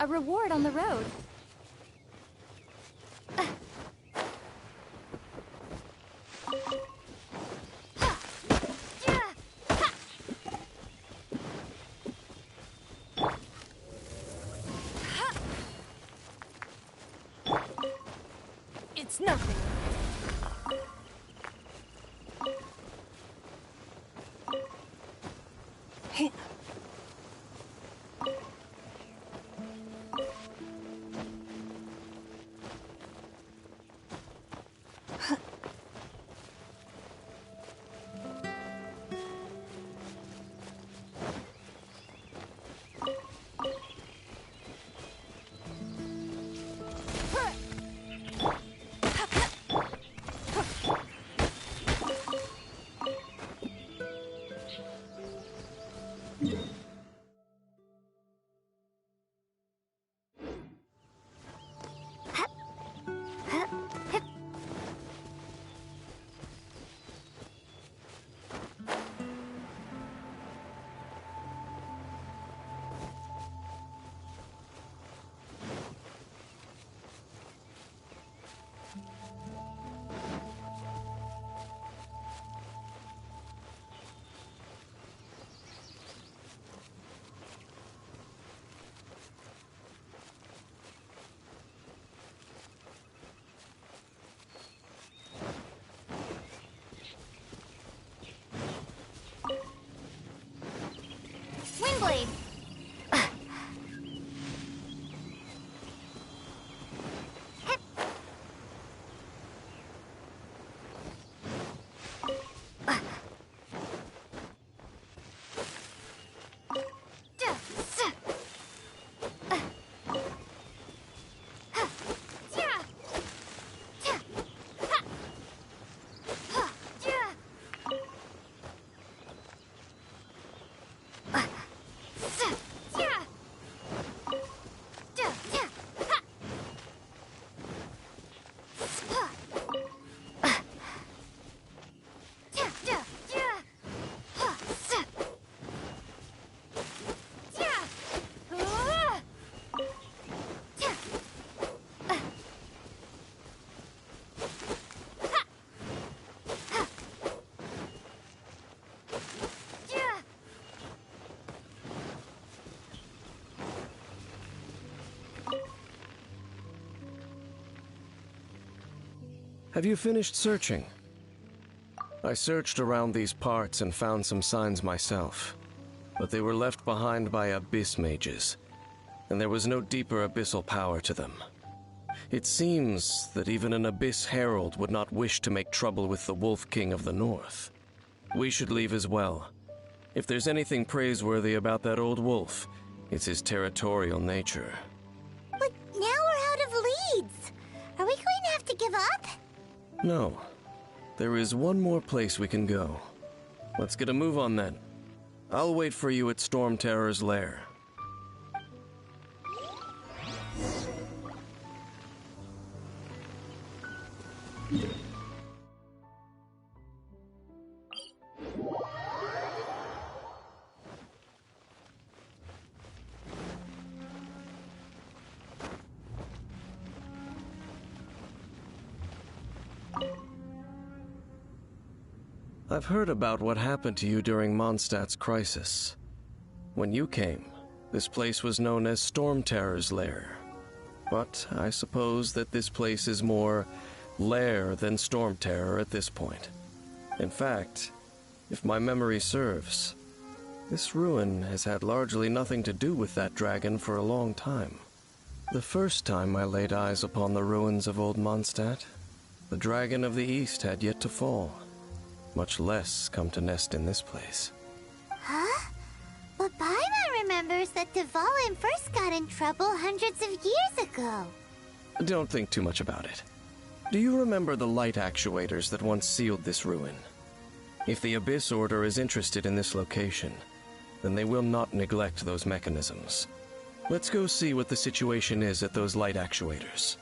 A reward on the road. It's nothing. Windblade! Have you finished searching? I searched around these parts and found some signs myself, but they were left behind by abyss mages, and there was no deeper abyssal power to them. It seems that even an abyss herald would not wish to make trouble with the Wolf King of the North. We should leave as well. If there's anything praiseworthy about that old wolf, it's his territorial nature. But now we're out of leads. Are we going to have to give up? No. There is one more place we can go. Let's get a move on then. I'll wait for you at Storm Terror's lair. I've heard about what happened to you during Mondstadt's crisis. When you came, this place was known as Storm Terror's lair. But I suppose that this place is more lair than Storm Terror at this point. In fact, If my memory serves, this ruin has had largely nothing to do with that dragon for a long time. The first time I laid eyes upon the ruins of Old Mondstadt, the dragon of the East had yet to fall, much less come to nest in this place. Huh? But Paimon remembers that Dvalin first got in trouble hundreds of years ago. Don't think too much about it. Do you remember the light actuators that once sealed this ruin? If the Abyss Order is interested in this location, then they will not neglect those mechanisms. Let's go see what the situation is at those light actuators.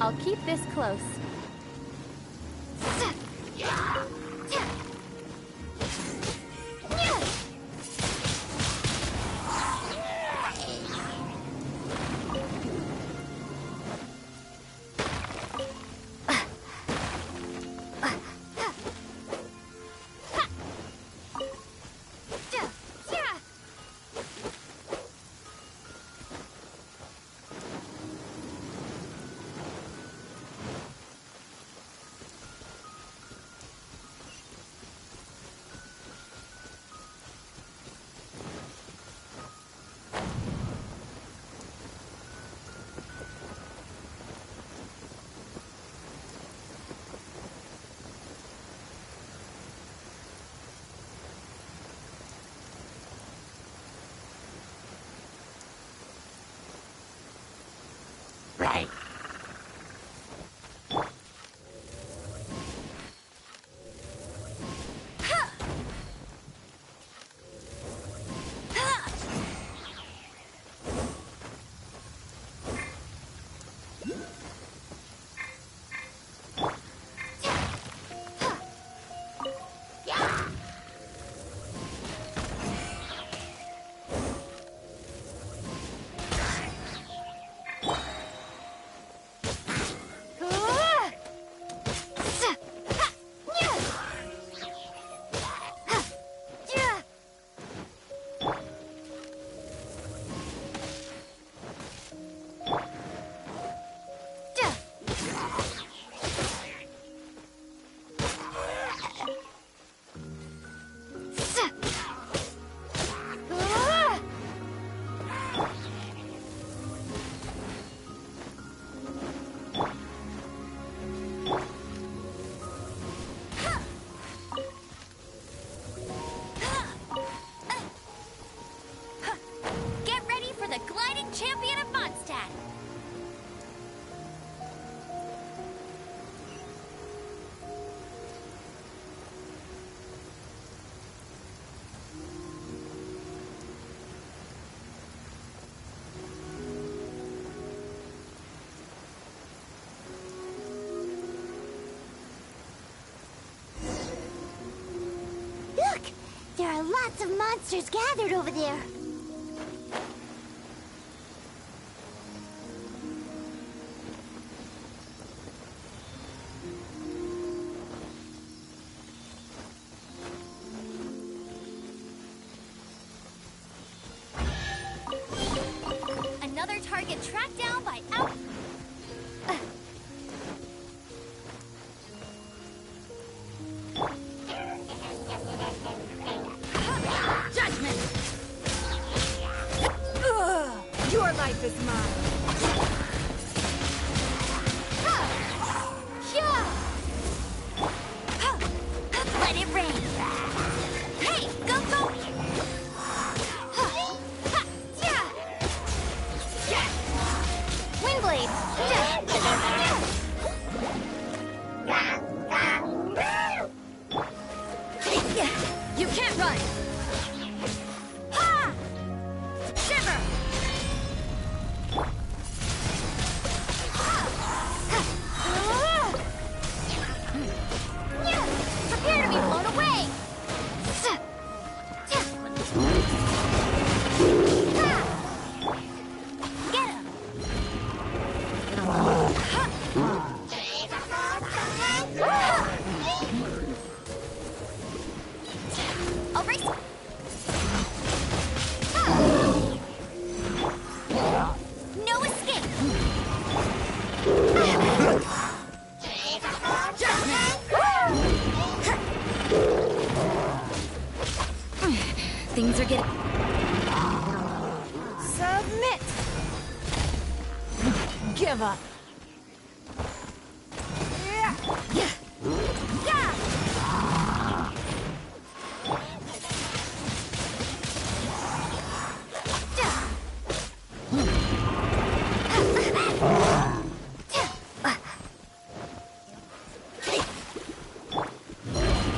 I'll keep this close. Right. Champion of Mondstadt! Look! There are lots of monsters gathered over there. Another what? Ow! Judgment! Your life is mine. Let it rain. Hey, go, go! Windblade! You can't run. Ha! Shiver! Prepare to be blown away! Get him! I'll race him! No escape! Things are getting... Submit! Give up.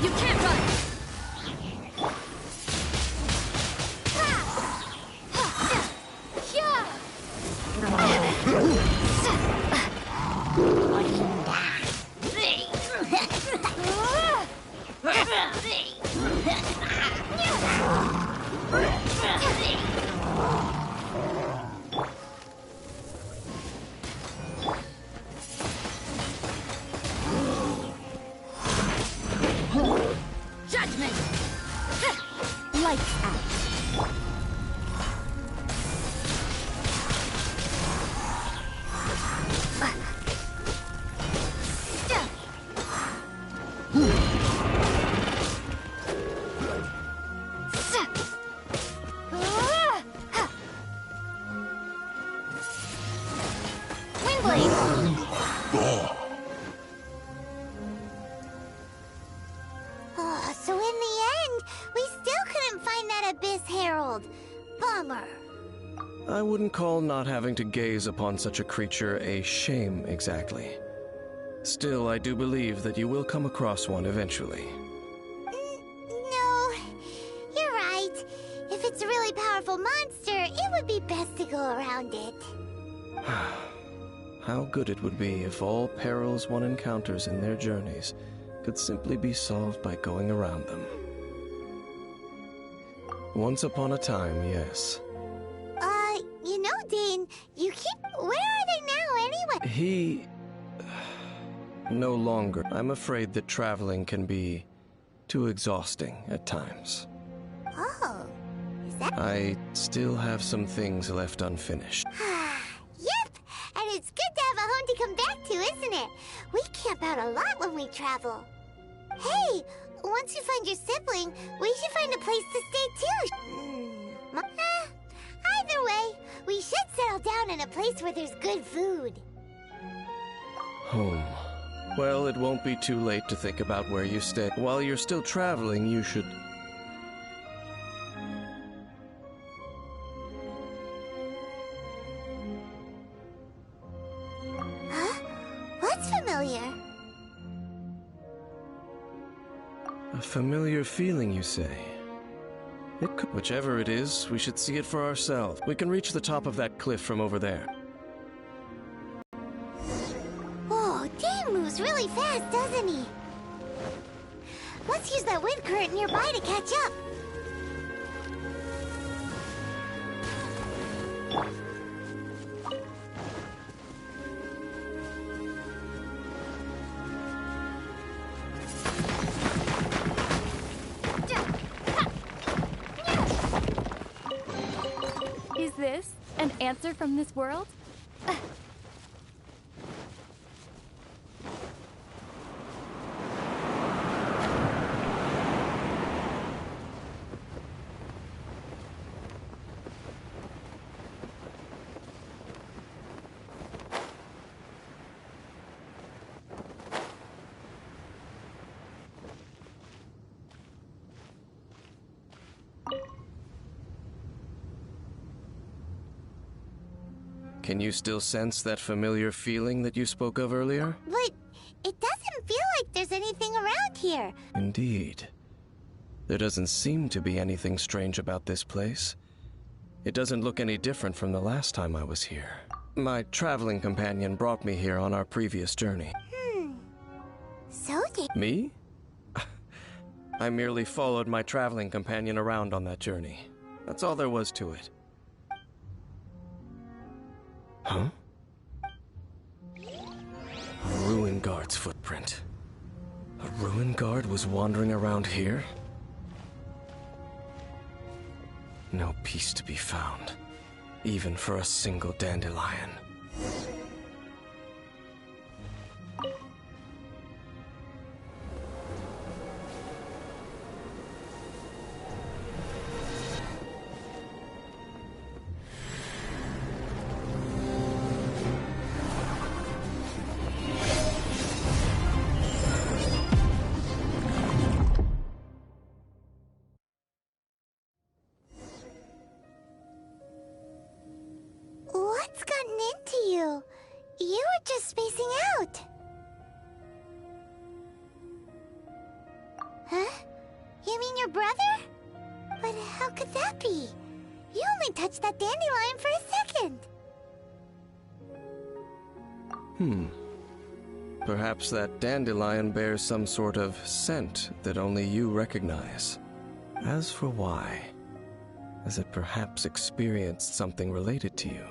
You can't run! Judgment! Lights out. Oh, so in the end, we still couldn't find that Abyss Herald. Bummer. I wouldn't call not having to gaze upon such a creature a shame exactly. Still, I do believe that you will come across one eventually. No, you're right. If it's a really powerful monster, it would be best to go around it. How good it would be if all perils one encounters in their journeys could simply be solved by going around them. Once upon a time, yes. You know, Dane, you keep... Where are they now, anyway? He... no longer. I'm afraid that traveling can be too exhausting at times. Oh, is that... I still have some things left unfinished. Yep, and it's good to have a home to come back to, isn't it? We camp out a lot when we travel. Hey, once you find your sibling, we should find a place to stay too. Either way, we should settle down in a place where there's good food. Home. Well, it won't be too late to think about where you stay. While you're still traveling, you should... Huh? What's familiar? A familiar feeling, you say? It could... Whichever it is, we should see it for ourselves. We can reach the top of that cliff from over there. Oh, Dane moves really fast, doesn't he? Let's use that wind current nearby to catch up. Is this an answer from this world? Can you still sense that familiar feeling that you spoke of earlier? But it doesn't feel like there's anything around here. Indeed. There doesn't seem to be anything strange about this place. It doesn't look any different from the last time I was here. My traveling companion brought me here on our previous journey. So did... Me? I merely followed my traveling companion around on that journey. That's all there was to it. Huh? A ruin guard's footprint. A ruin guard was wandering around here? No peace to be found, even for a single dandelion. What's gotten into you? You were just spacing out. Huh? You mean your brother? But how could that be? You only touched that dandelion for a second. Perhaps that dandelion bears some sort of scent that only you recognize. As for why, has it perhaps experienced something related to you?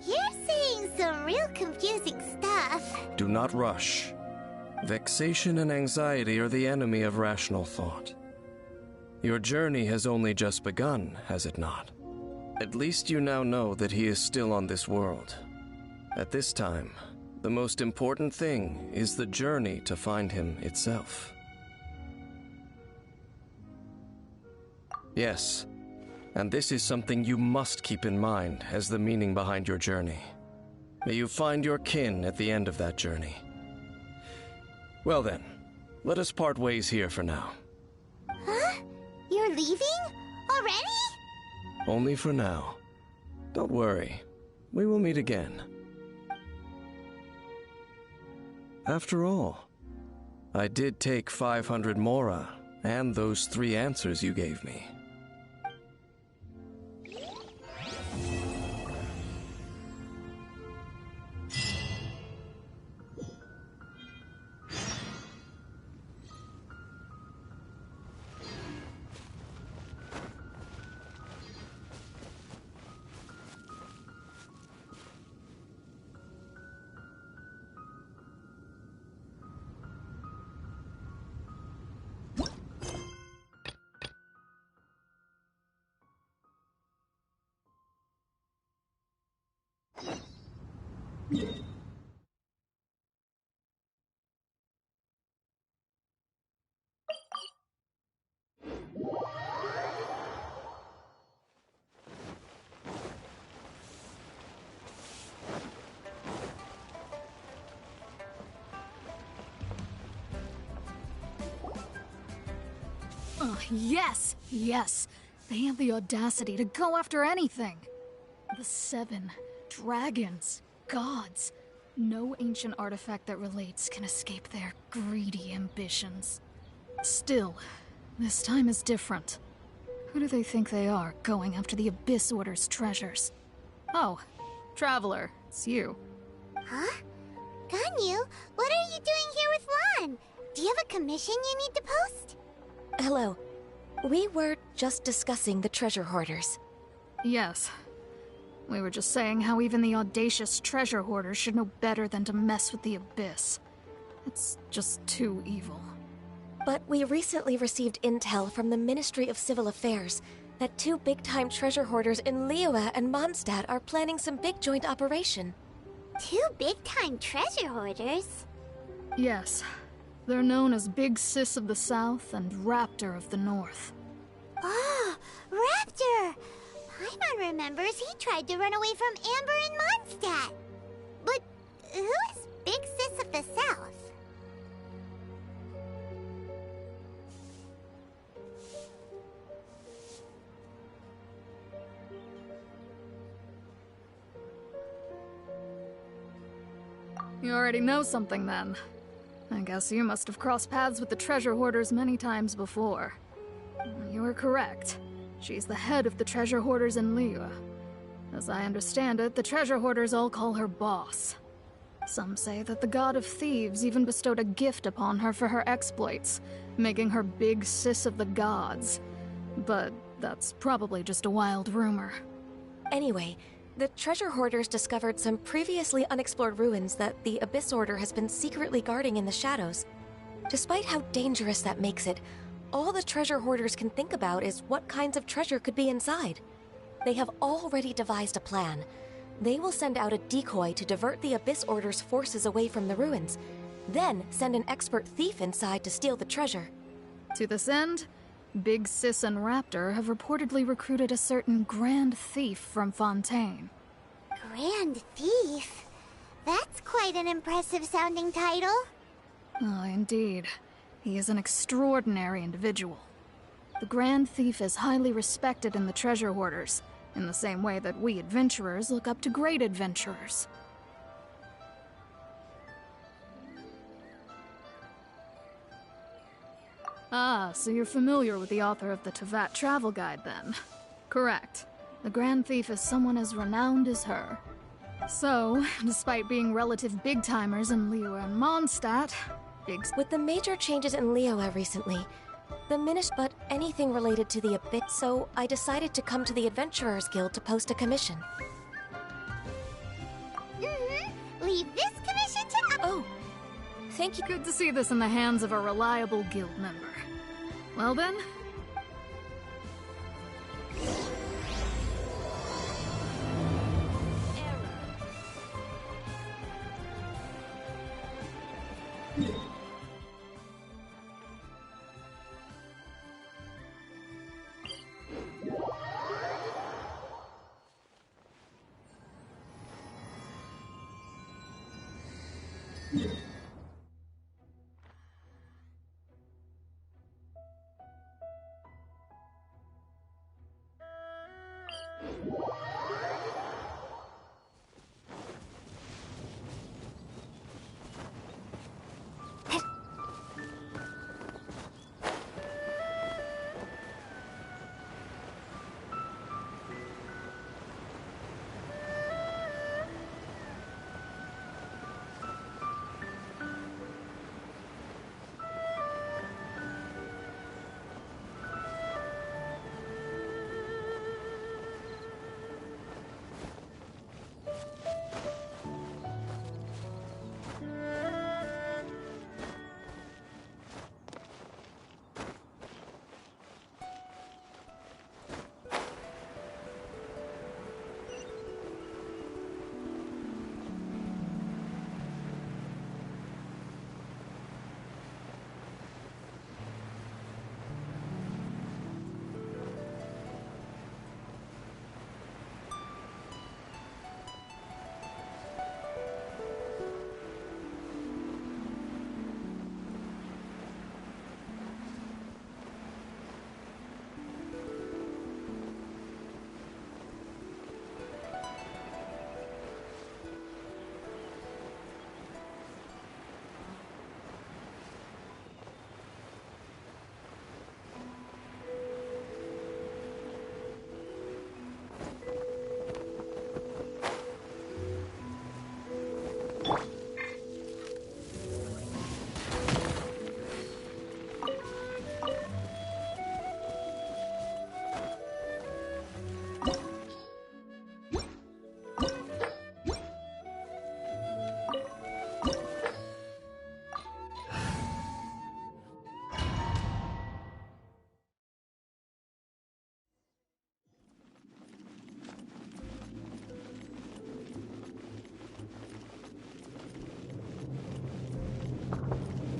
You're saying some real confusing stuff. Do not rush. Vexation and anxiety are the enemy of rational thought. Your journey has only just begun, has it not? At least you now know that he is still on this world. At this time, the most important thing is the journey to find him itself. Yes, and this is something you must keep in mind as the meaning behind your journey. May you find your kin at the end of that journey. Well then, let us part ways here for now. Huh? You're leaving? Already? Only for now. Don't worry, we will meet again. After all, I did take 500 mora and those 3 answers you gave me. Yes! Yes! They have the audacity to go after anything! The 7 dragons, gods. No ancient artifact that relates can escape their greedy ambitions. Still, this time is different. Who do they think they are, going after the Abyss Order's treasures? Oh, Traveler, it's you. Huh? Ganyu, what are you doing here with Lan? Do you have a commission you need to post? Hello. We were just discussing the treasure hoarders. Yes. We were just saying how even the audacious treasure hoarders should know better than to mess with the Abyss. It's just too evil. But we recently received intel from the Ministry of Civil Affairs that 2 big-time treasure hoarders in Liyue and Mondstadt are planning some big joint operation. 2 big-time treasure hoarders? Yes. They're known as Big Sis of the South and Raptor of the North. Oh, Raptor! Paimon remembers he tried to run away from Amber in Mondstadt. But who is Big Sis of the South? You already know something then. I guess you must have crossed paths with the treasure hoarders many times before. You are correct. She's the head of the treasure hoarders in Liyue. As I understand it, the treasure hoarders all call her boss. Some say that the god of thieves even bestowed a gift upon her for her exploits, making her big sis of the gods. But that's probably just a wild rumor. Anyway, the treasure hoarders discovered some previously unexplored ruins that the Abyss Order has been secretly guarding in the shadows. Despite how dangerous that makes it, all the treasure hoarders can think about is what kinds of treasure could be inside. They have already devised a plan. They will send out a decoy to divert the Abyss Order's forces away from the ruins, then send an expert thief inside to steal the treasure. To this end, Big Sis and Raptor have reportedly recruited a certain Grand Thief from Fontaine. Grand Thief? That's quite an impressive sounding title. Oh, indeed. He is an extraordinary individual. The Grand Thief is highly respected in the treasure hoarders, in the same way that we adventurers look up to great adventurers. Ah, so you're familiar with the author of the Tevat Travel Guide, then? Correct. The Grand Thief is someone as renowned as her. So, despite being relative big-timers in Liyue and Mondstadt, with the major changes in Liyue recently, the but anything related to the Abyss, so I decided to come to the Adventurers Guild to post a commission. Leave this commission to... Oh, thank you. Good to see this in the hands of a reliable guild member. Well then...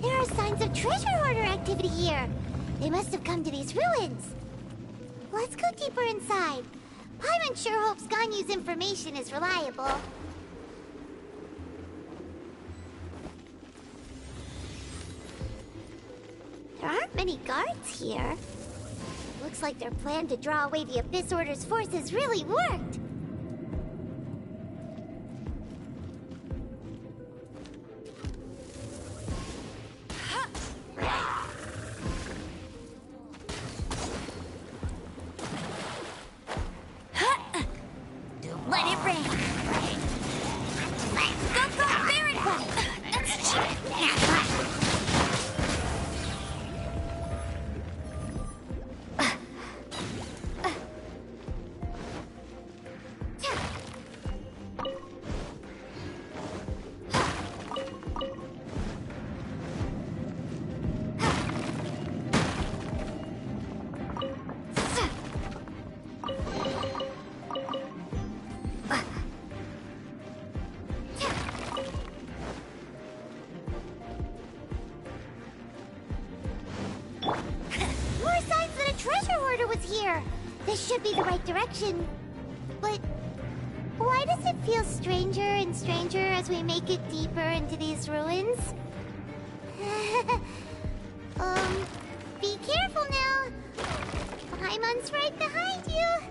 There are signs of treasure hoarder activity here. They must have come to these ruins. Let's go deeper inside. Paimon sure hopes Ganyu's information is reliable. There aren't many guards here. Looks like their plan to draw away the Abyss Order's forces really worked. here. This should be the right direction. But why does it feel stranger and stranger as we make it deeper into these ruins? Be careful now. Paimon's right behind you.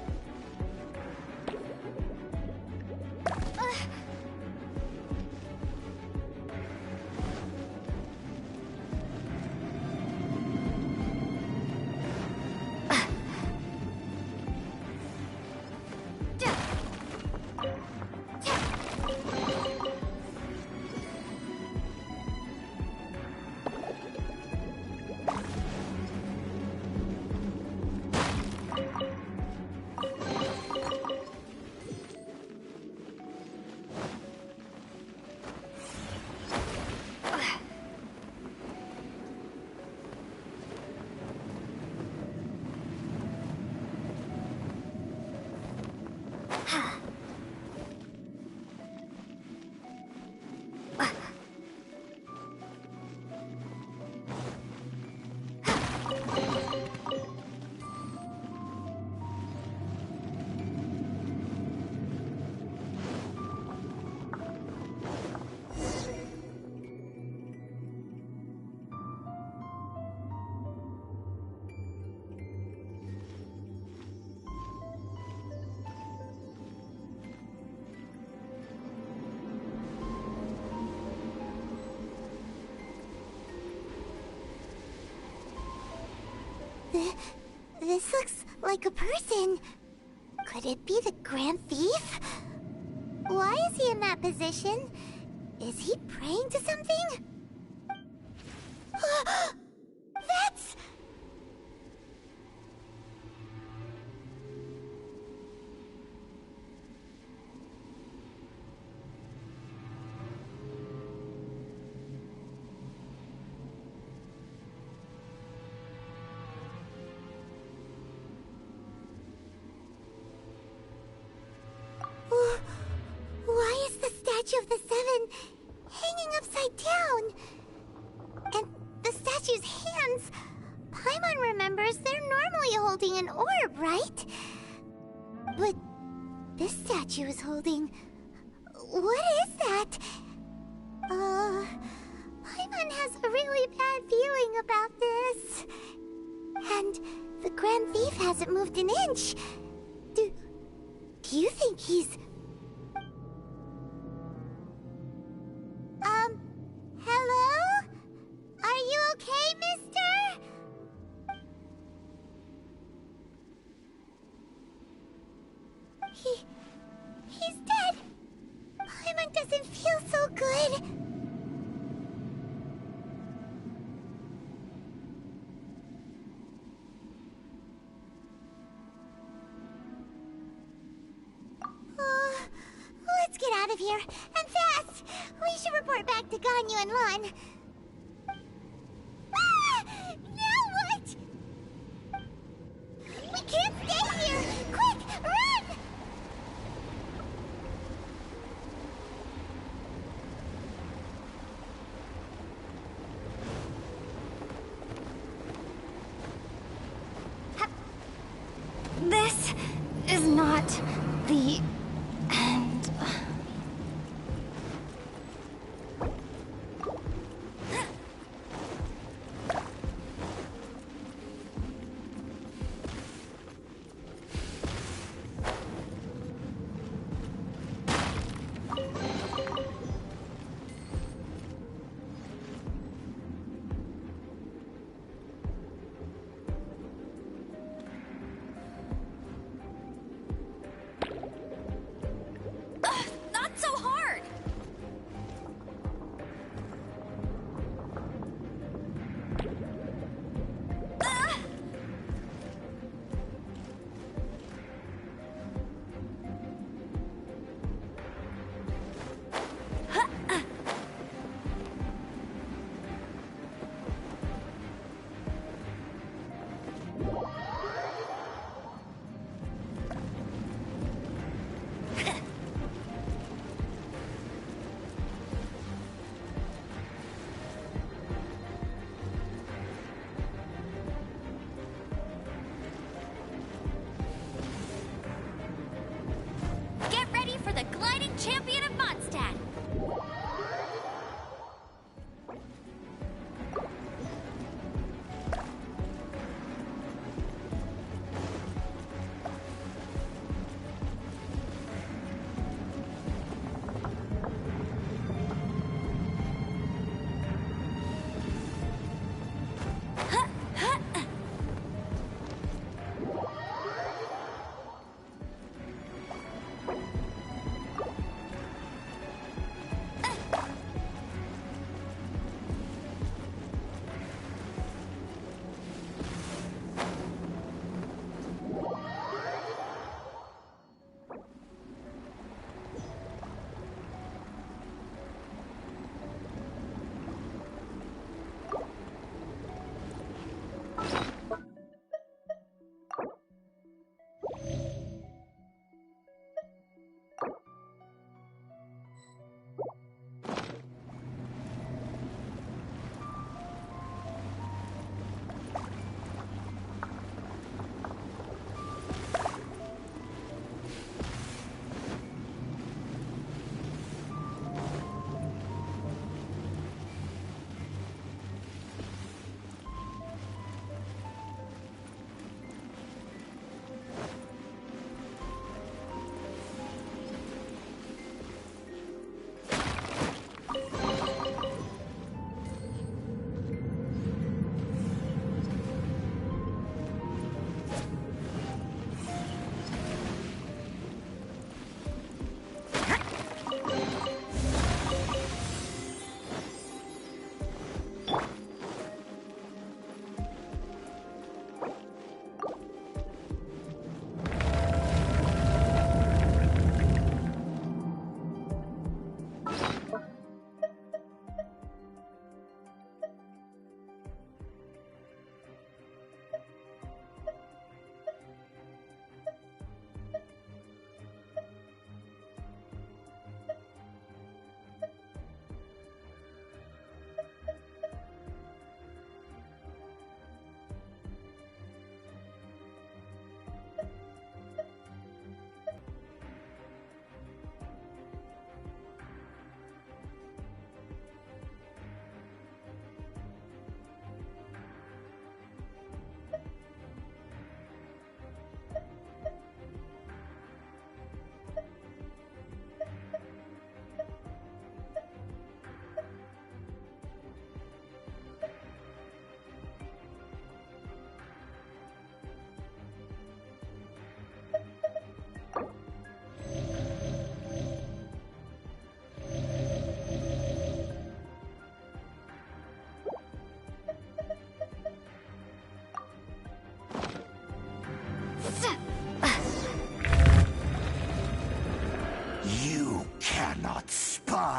This looks like a person. Could it be the Grand Thief? Why is he in that position? Is he praying to something? That's... Why is the statue of the Seven hanging upside down? And the statue's hands... Paimon remembers they're normally holding an orb, right? But this statue is holding... What is that? Paimon has a really bad feeling about this. And the Grand Thief hasn't moved an inch. Do you think he's... Hello? Are you okay, mister? He's dead. Paimon doesn't feel so good. Let's get out of here, and fast! We should report back to Ganyu and Lon. Ah! Now what? We can't stay here! Quick, run! This is not the end.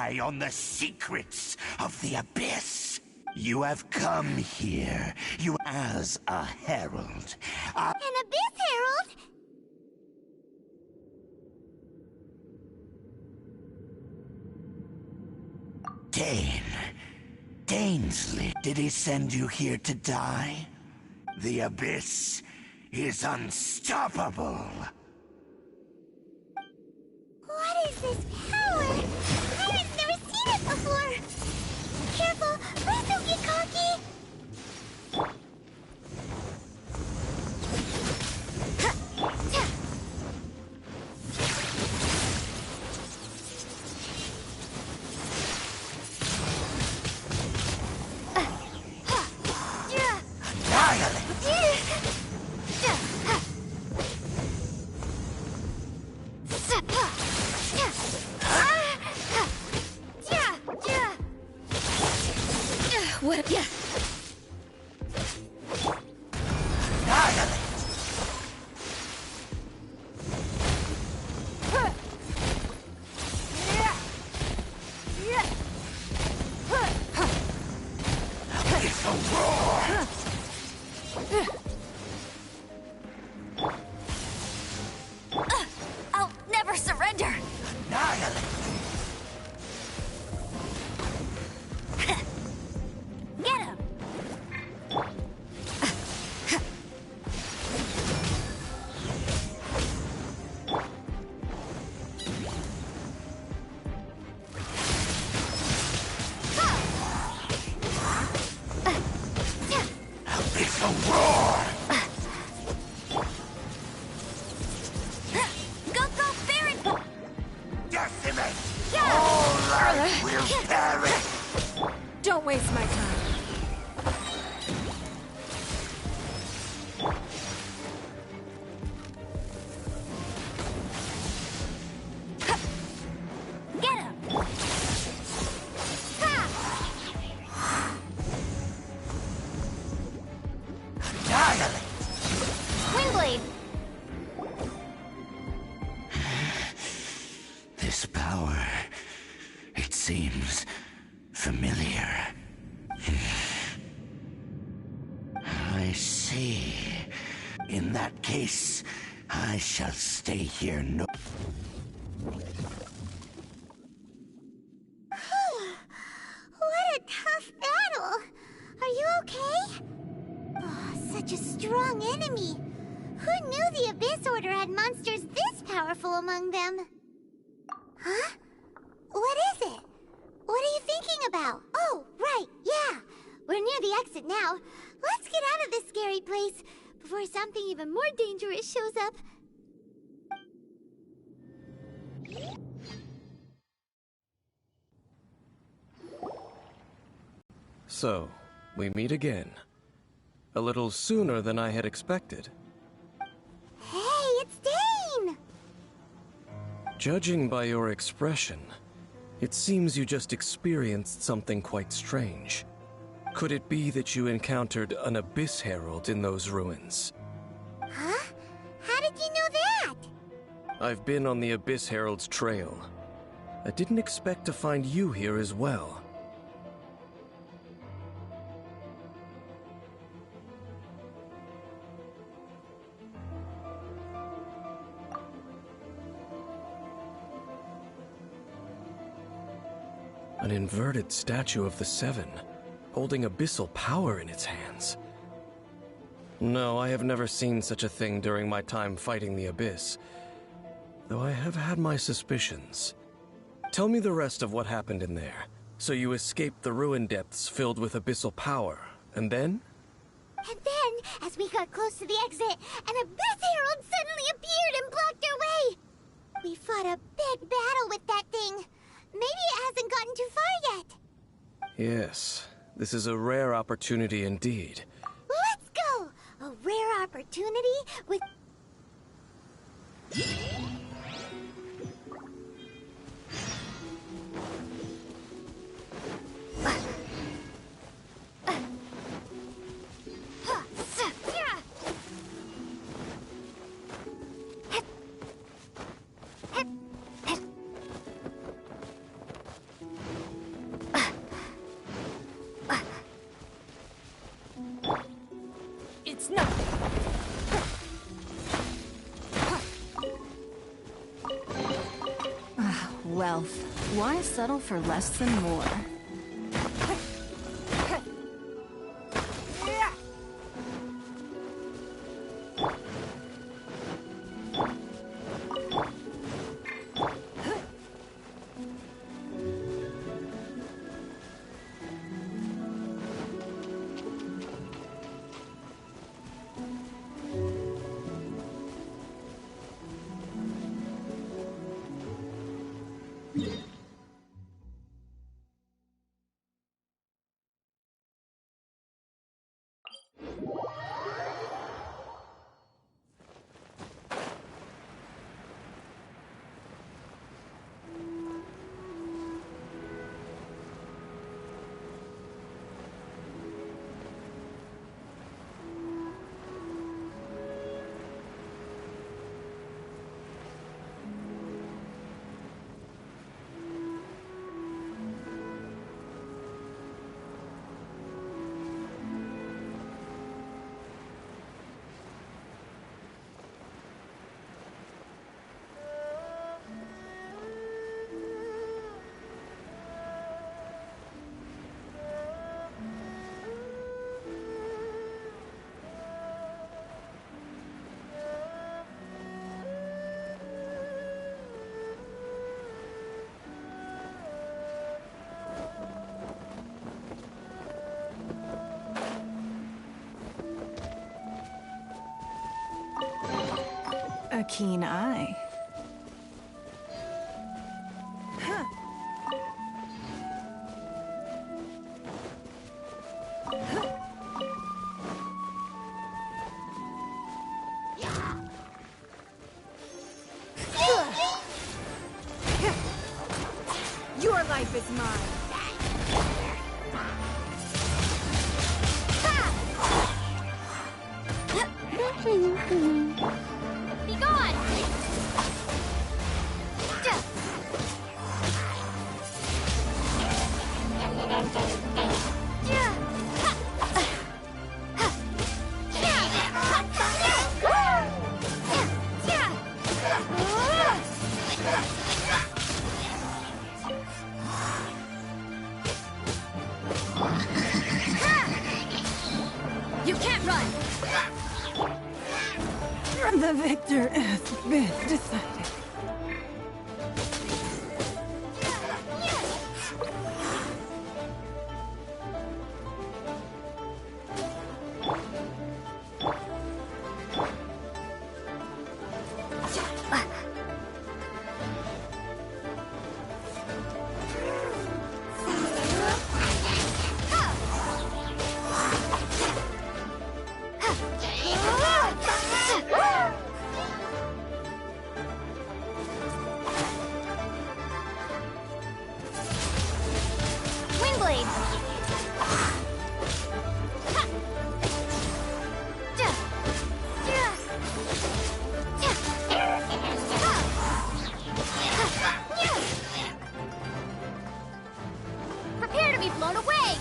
spy on the secrets of the Abyss. You have come here, you as a herald. An Abyss Herald? Danesley, did he send you here to die? The Abyss is unstoppable. What is this power? I've never seen it before. Careful, please don't get cocky. What? Yeah. I'll never surrender. Get him. It's a roar! Go, Baron! Decimate! All life will perish! Don't waste my time. Get him! Windblade! This power, it seems familiar. I see. In that case, I shall stay here no... What a tough battle! Are you okay? Oh, such a strong enemy! Who knew the Abyss Order had monsters this powerful among them? Huh? What is it? What are you thinking about? Oh, right, yeah! We're near the exit now. Let's get out of this scary place before something even more dangerous shows up. So, we meet again. A little sooner than I had expected. Hey, it's Dane! Judging by your expression, it seems you just experienced something quite strange. Could it be that you encountered an Abyss Herald in those ruins? Huh? How did you know that? I've been on the Abyss Herald's trail. I didn't expect to find you here as well. An inverted statue of the Seven, holding abyssal power in its hands. No, I have never seen such a thing during my time fighting the Abyss, though I have had my suspicions. Tell me the rest of what happened in there. So you escaped the ruin depths filled with abyssal power, and then? And then, as we got close to the exit, an Abyss Herald suddenly appeared and blocked our way! We fought a big battle with that thing. Maybe it hasn't gotten too far yet. Yes, this is a rare opportunity indeed. Let's go! A rare opportunity with... It's nothing. Wealth. Why settle for less than more? A keen eye. Your life is mine. Be gone! You can't run! The victor has been decided. Prepare to be blown away!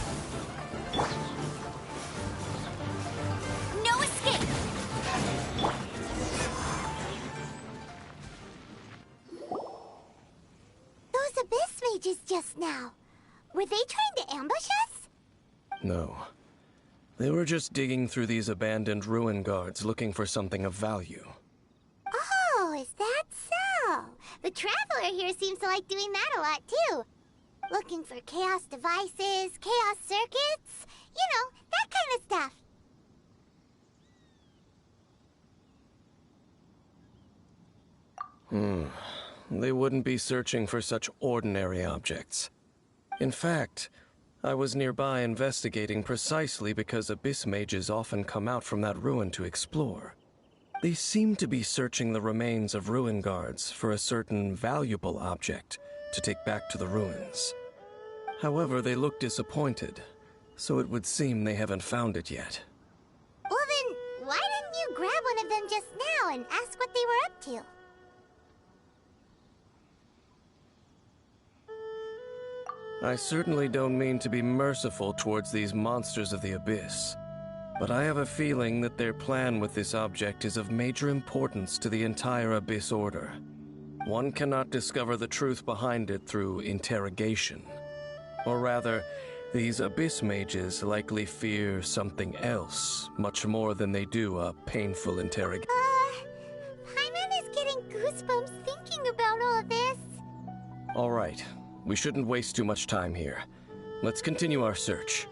No escape! Those Abyss mages just now. Were they trying to ambush us? No. They were just digging through these abandoned ruin guards looking for something of value. Oh, is that so? The Traveler here seems to like doing that a lot, too. Looking for chaos devices, chaos circuits, you know, that kind of stuff. They wouldn't be searching for such ordinary objects. In fact, I was nearby investigating precisely because Abyss mages often come out from that ruin to explore. They seem to be searching the remains of ruin guards for a certain valuable object to take back to the ruins. However, they look disappointed, so it would seem they haven't found it yet. Well then, why didn't you grab one of them just now and ask what they were up to? I certainly don't mean to be merciful towards these monsters of the Abyss. But I have a feeling that their plan with this object is of major importance to the entire Abyss Order. One cannot discover the truth behind it through interrogation. Or rather, these Abyss mages likely fear something else, much more than they do a painful interrogation. Paimon is getting goosebumps thinking about all this. All right, we shouldn't waste too much time here. Let's continue our search.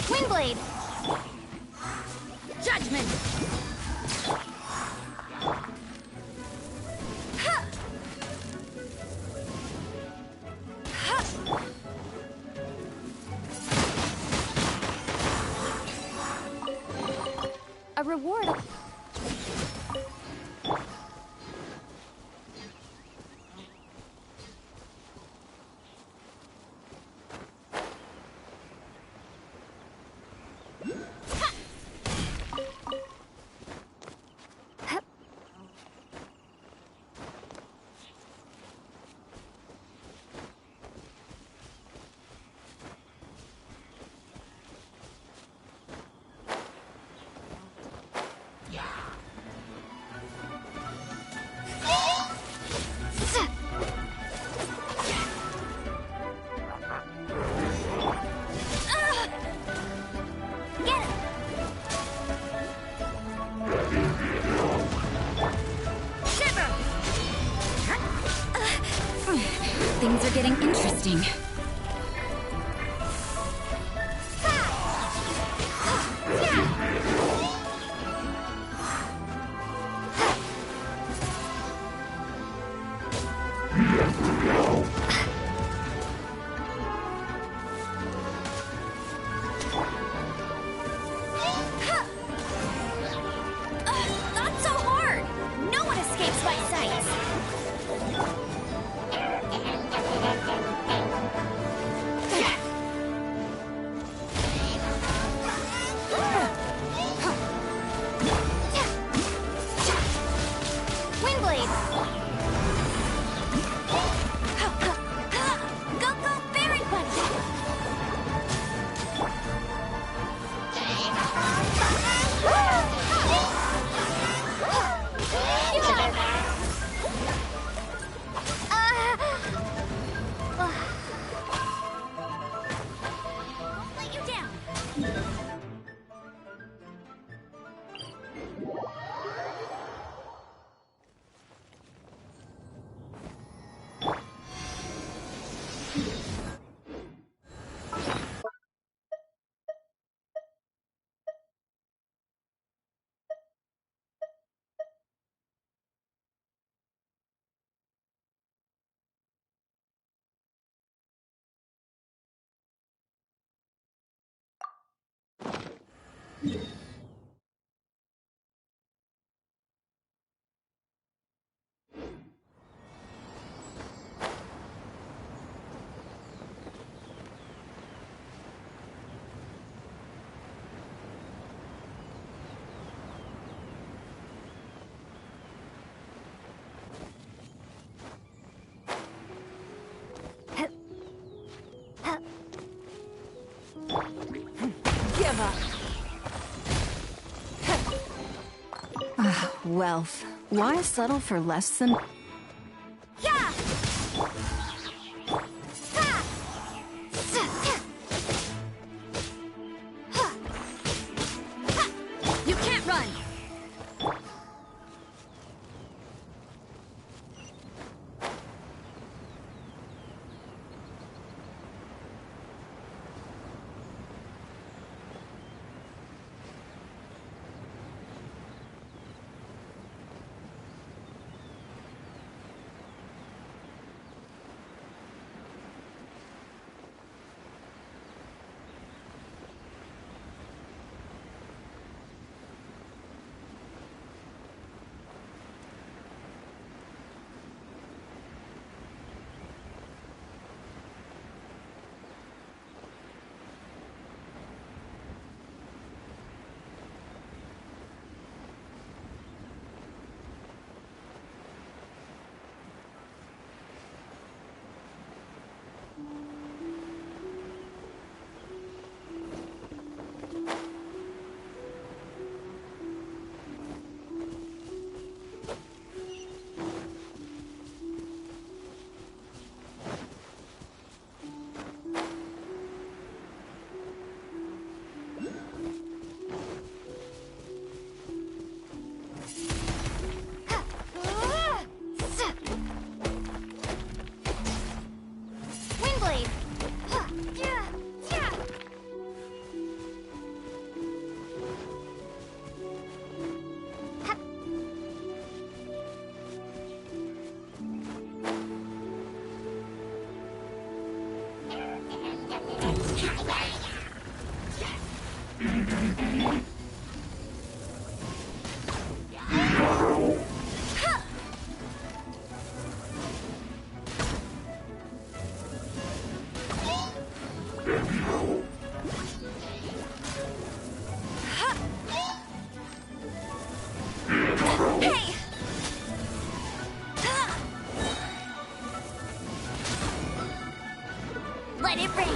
Windblade! Judgment! A reward. Things are getting interesting. Not so hard! No one escapes my sights! Windblade! Go, go, Fairy Punch! Let you down! Give up. Wealth. Why settle for less than... Yeah! You can't run! Let it rain!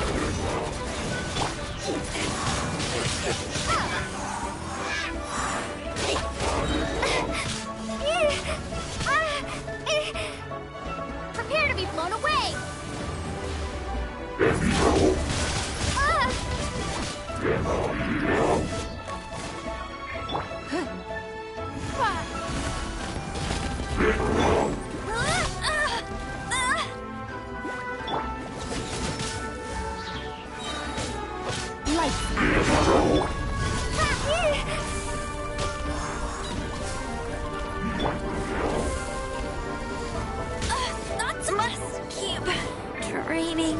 Prepare to be blown away! That must keep draining.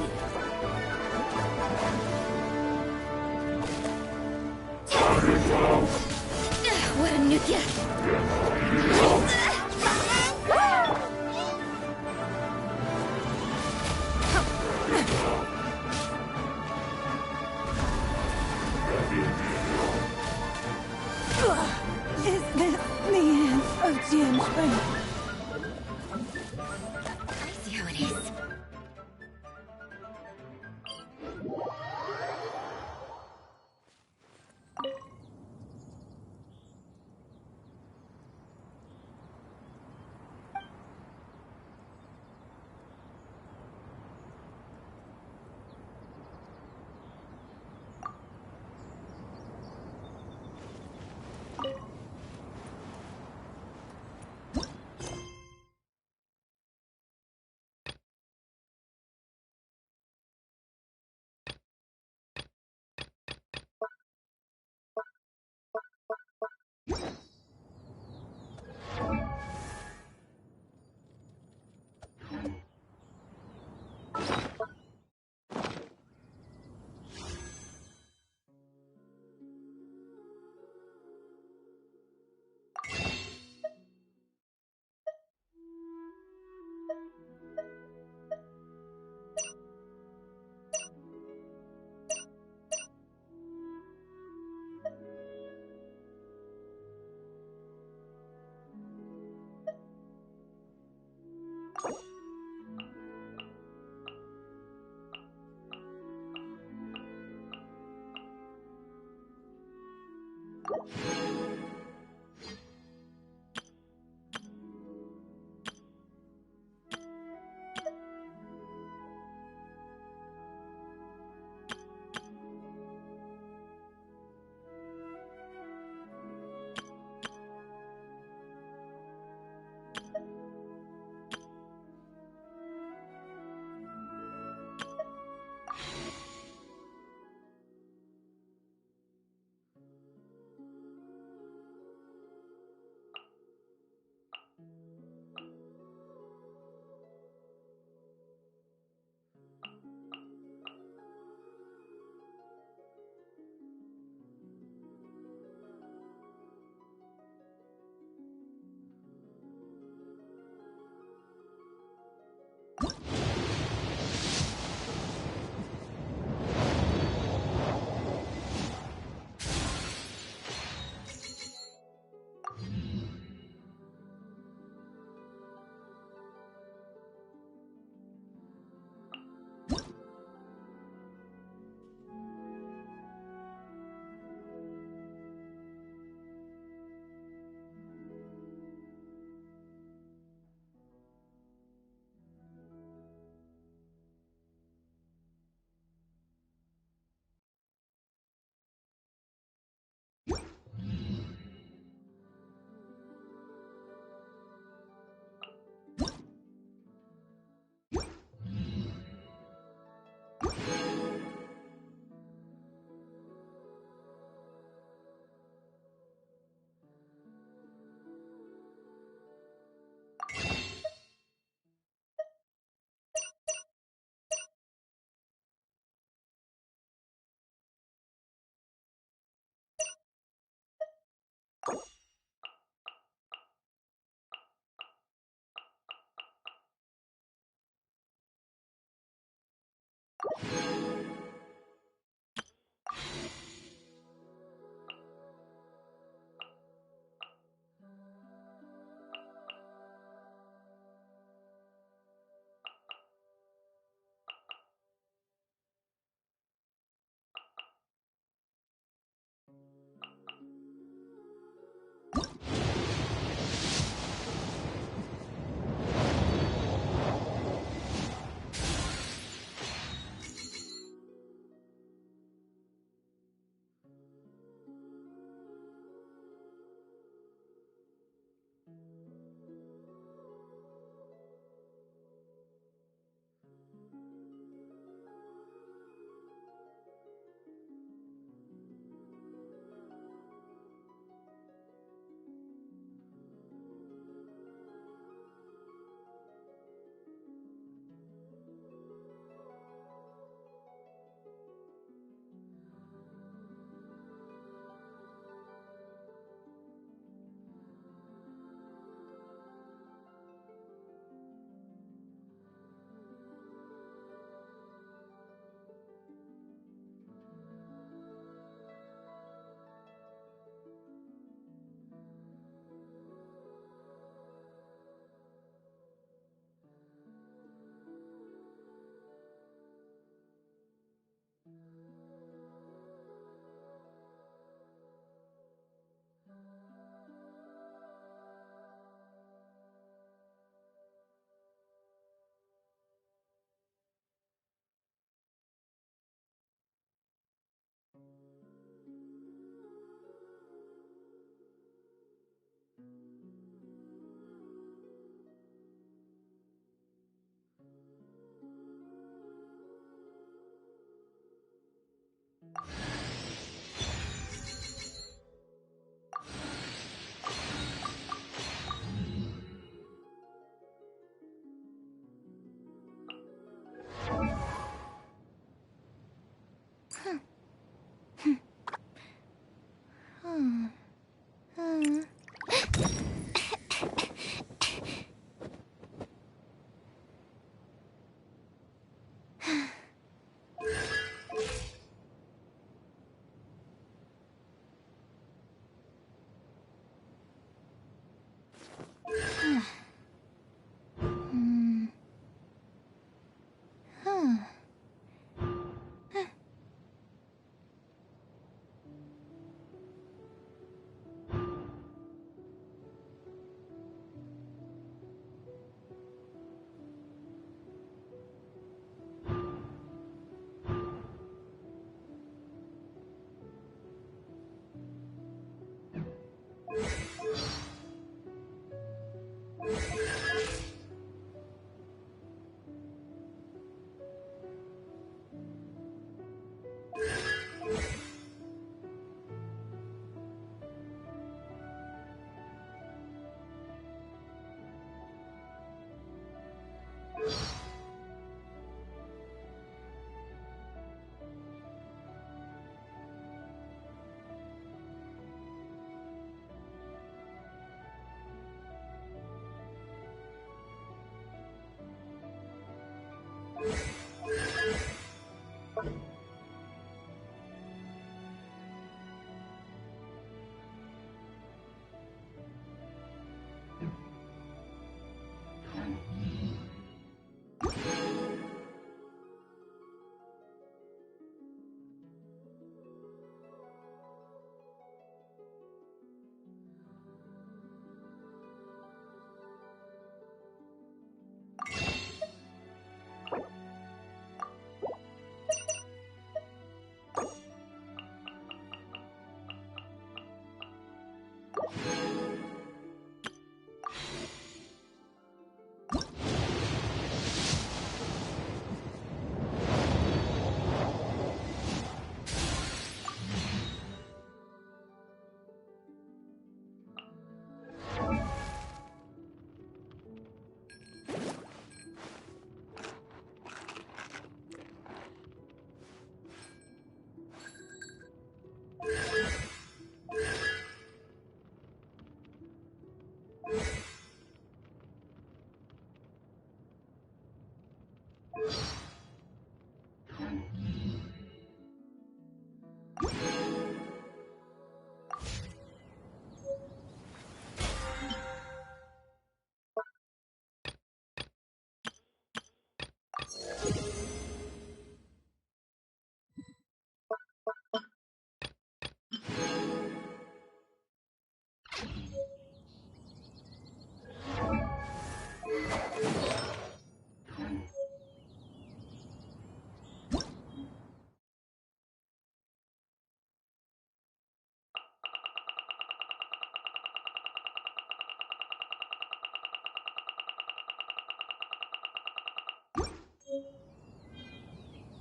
What a nuke! Is this the end of Genshin? I see how it is.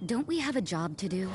Don't we have a job to do?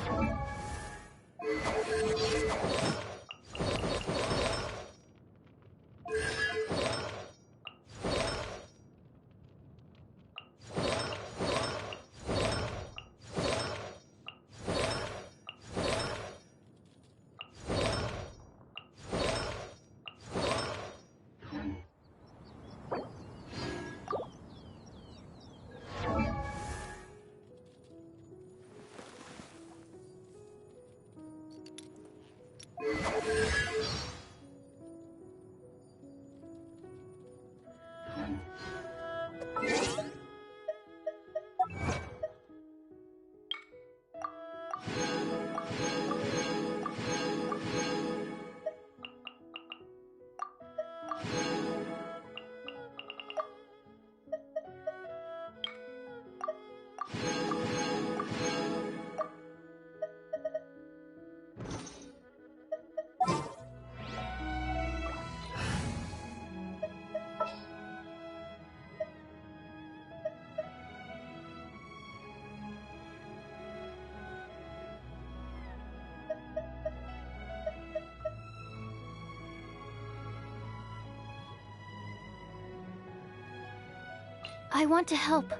I want to help.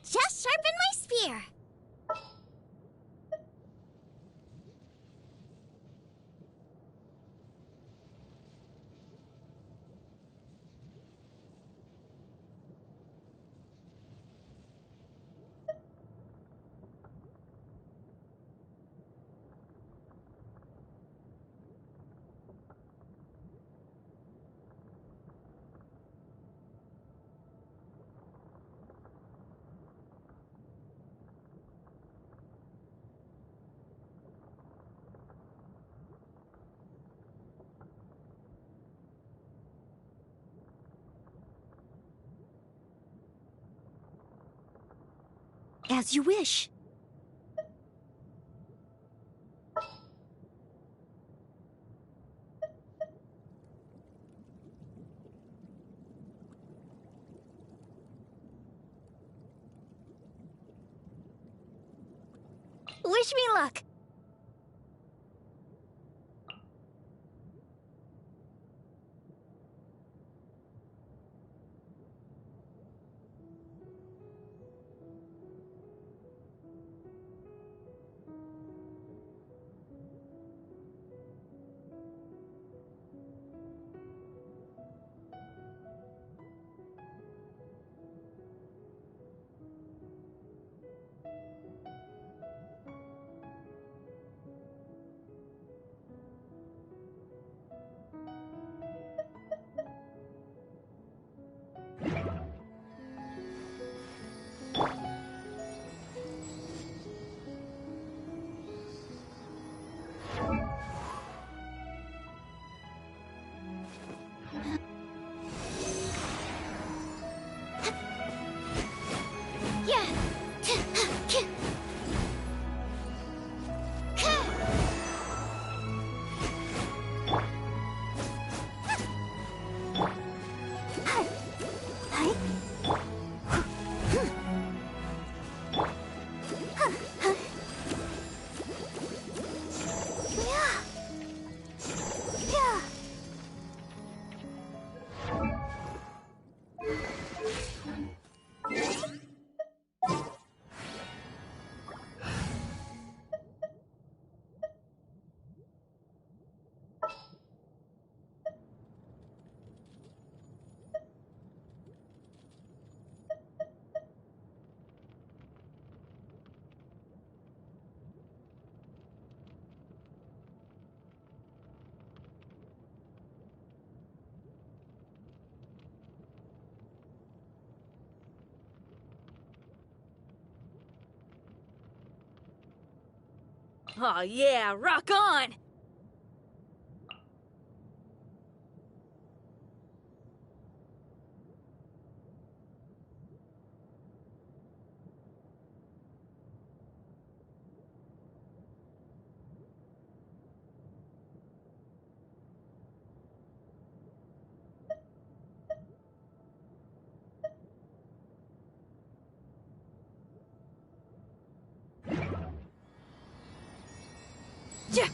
Just sharpen my spear. As you wish. Wish me luck. Aw, yeah, rock on! Yeah.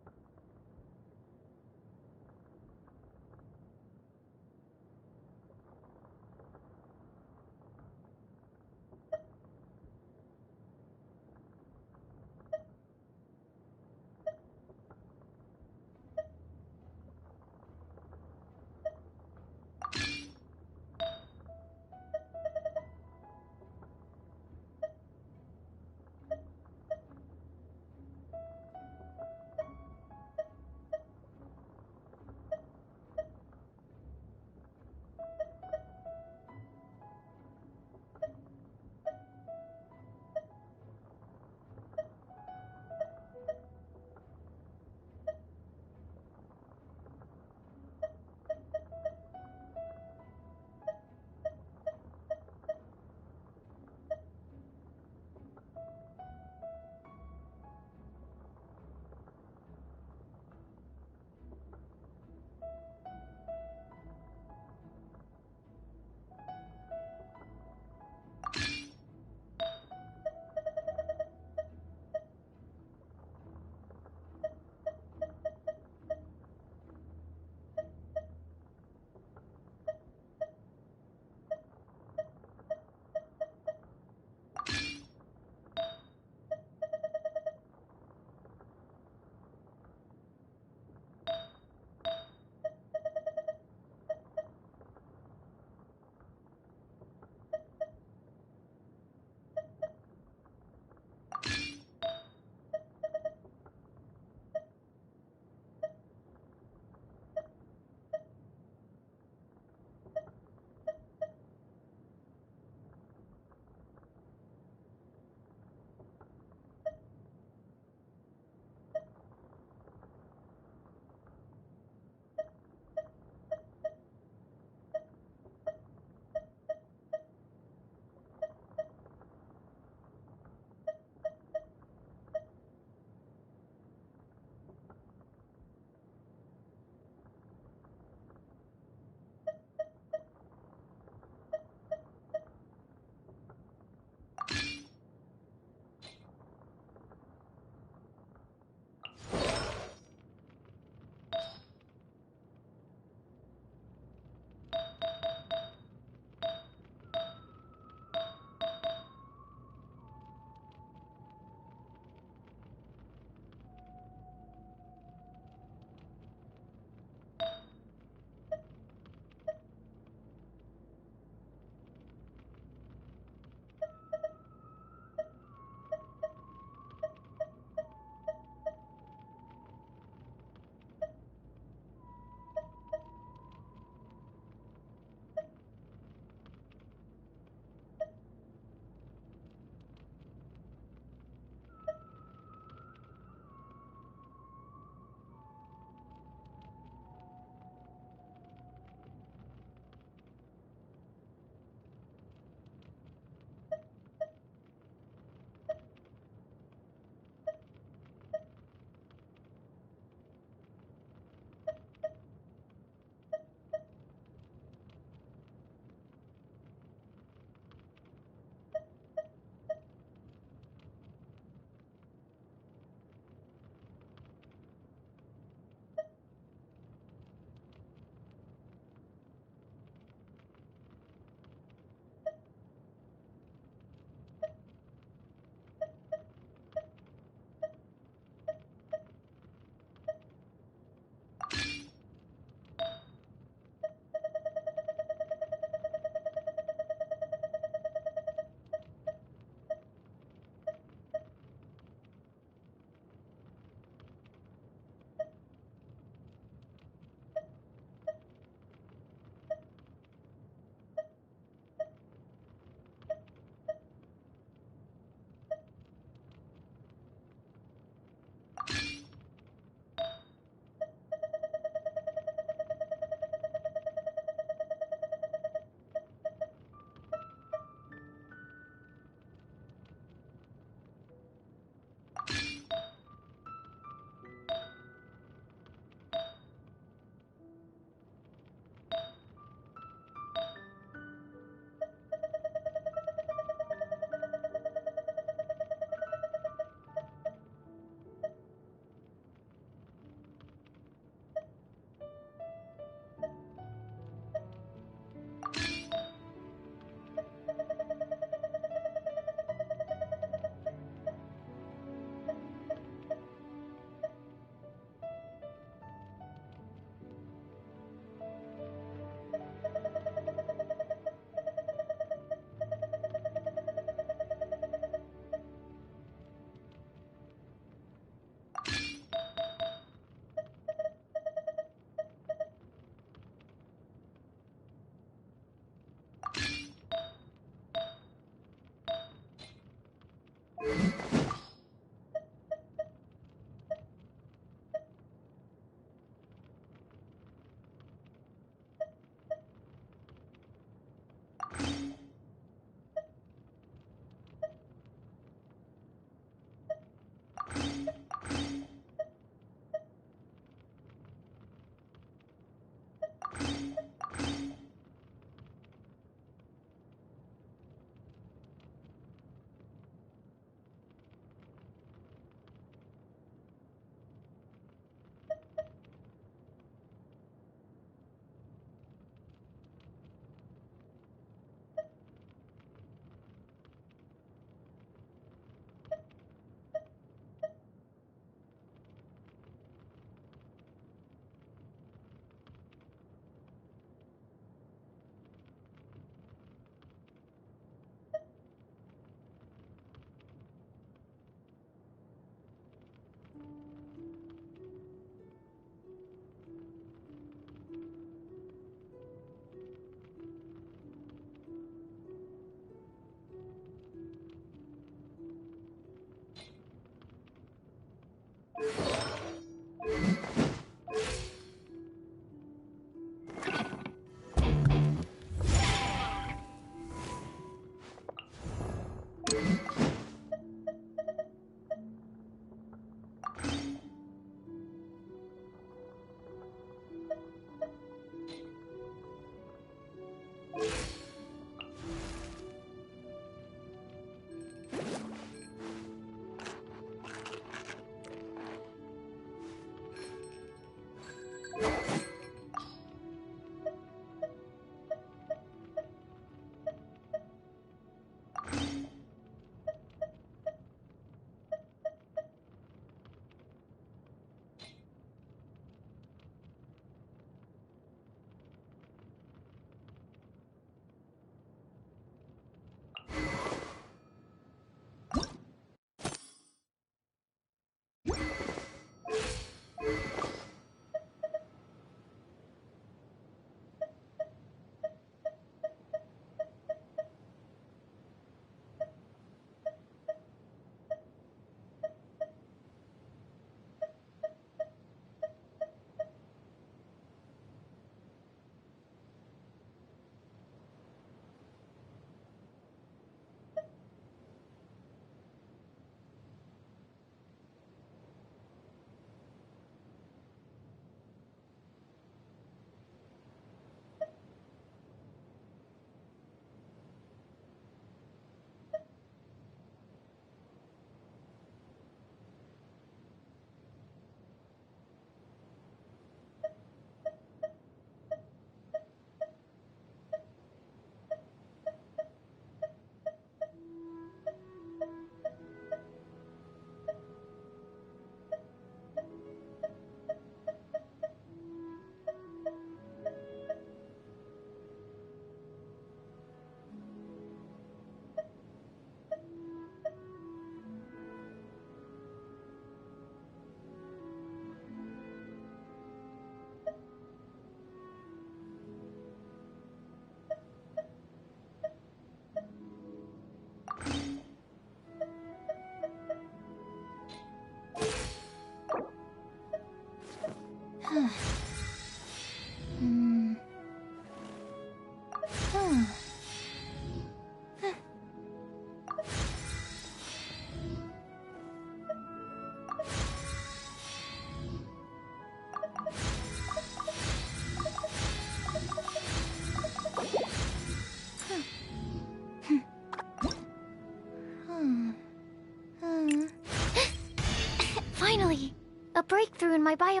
my bio...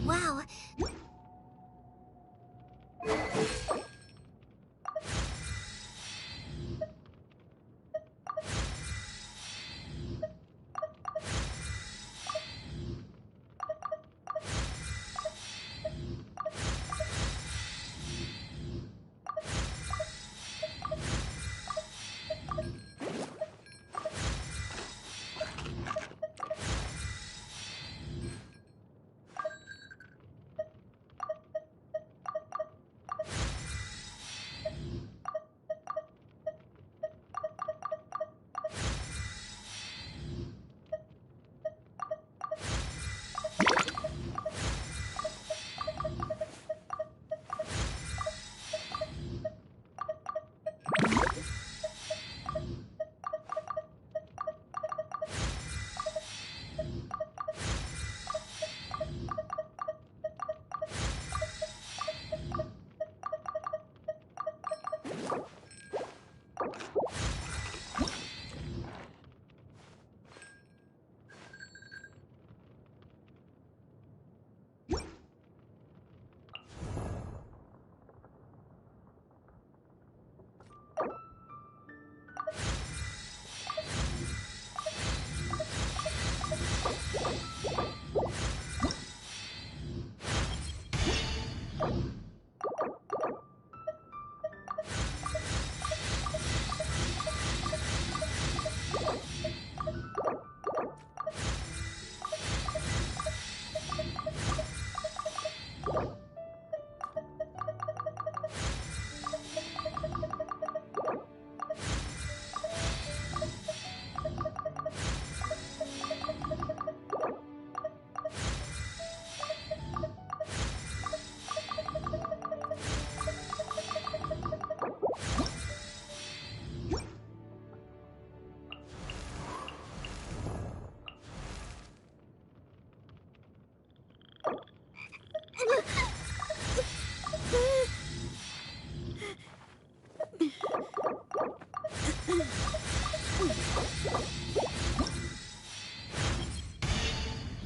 Wow.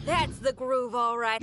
That's the groove, all right.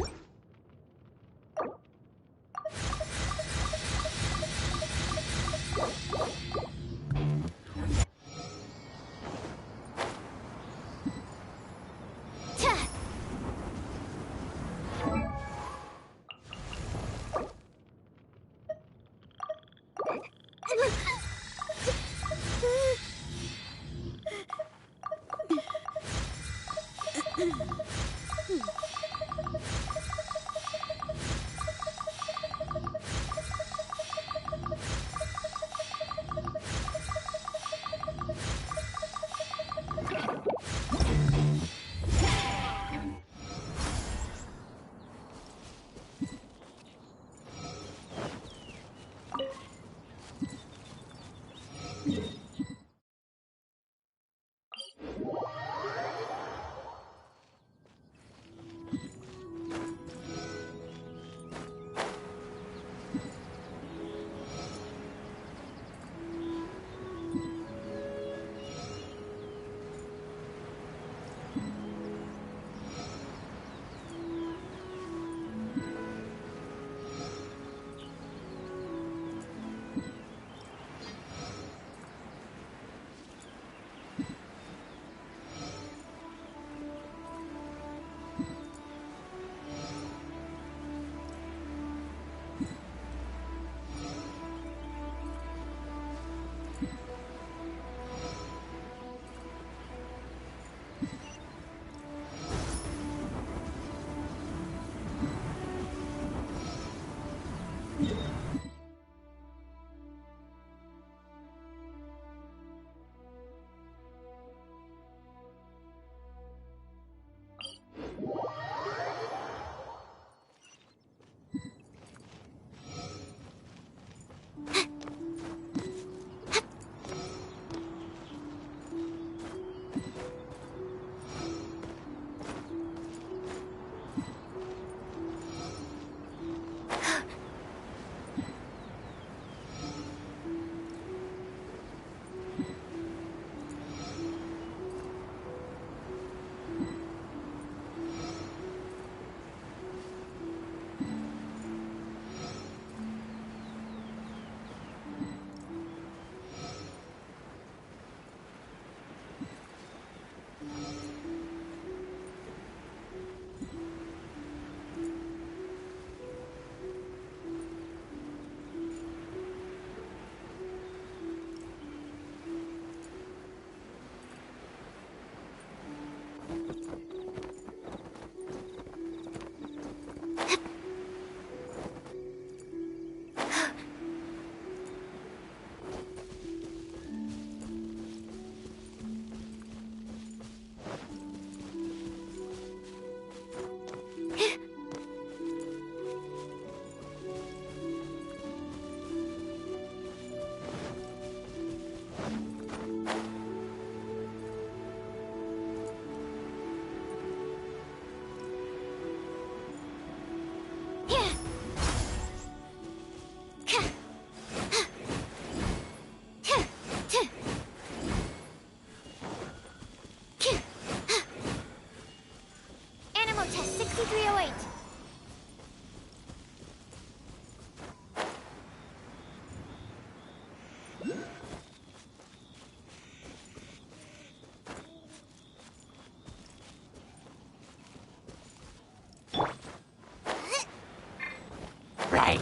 right.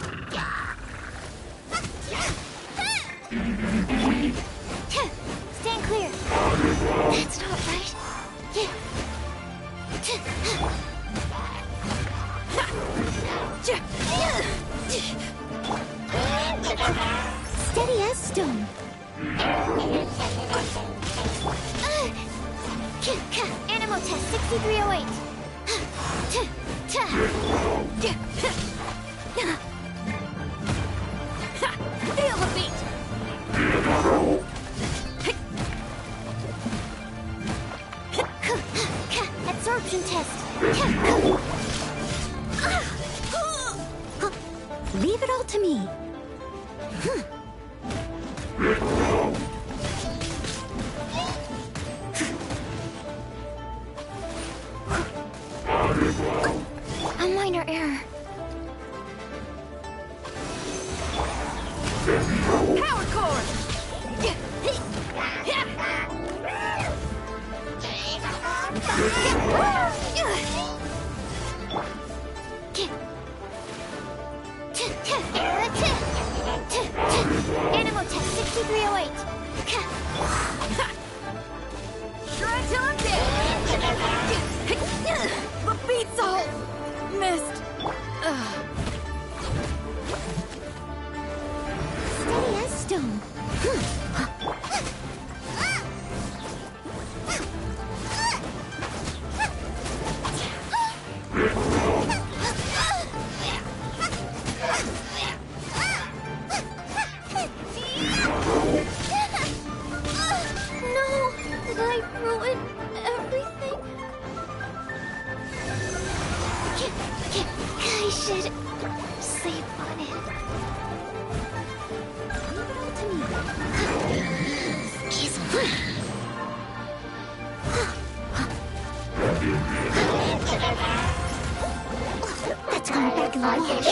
Stand clear. That's not right. Steady as stone. Animal test 6308. Feel the beat. Absorption test. Leave it all to me. A minor error. Power core! Animal test 6308. Shred till I'm dead! The beat's all missed. Steady as stone. No! Did I ruin everything? I should sleep on it. Excuse me. That's gone back in the wash.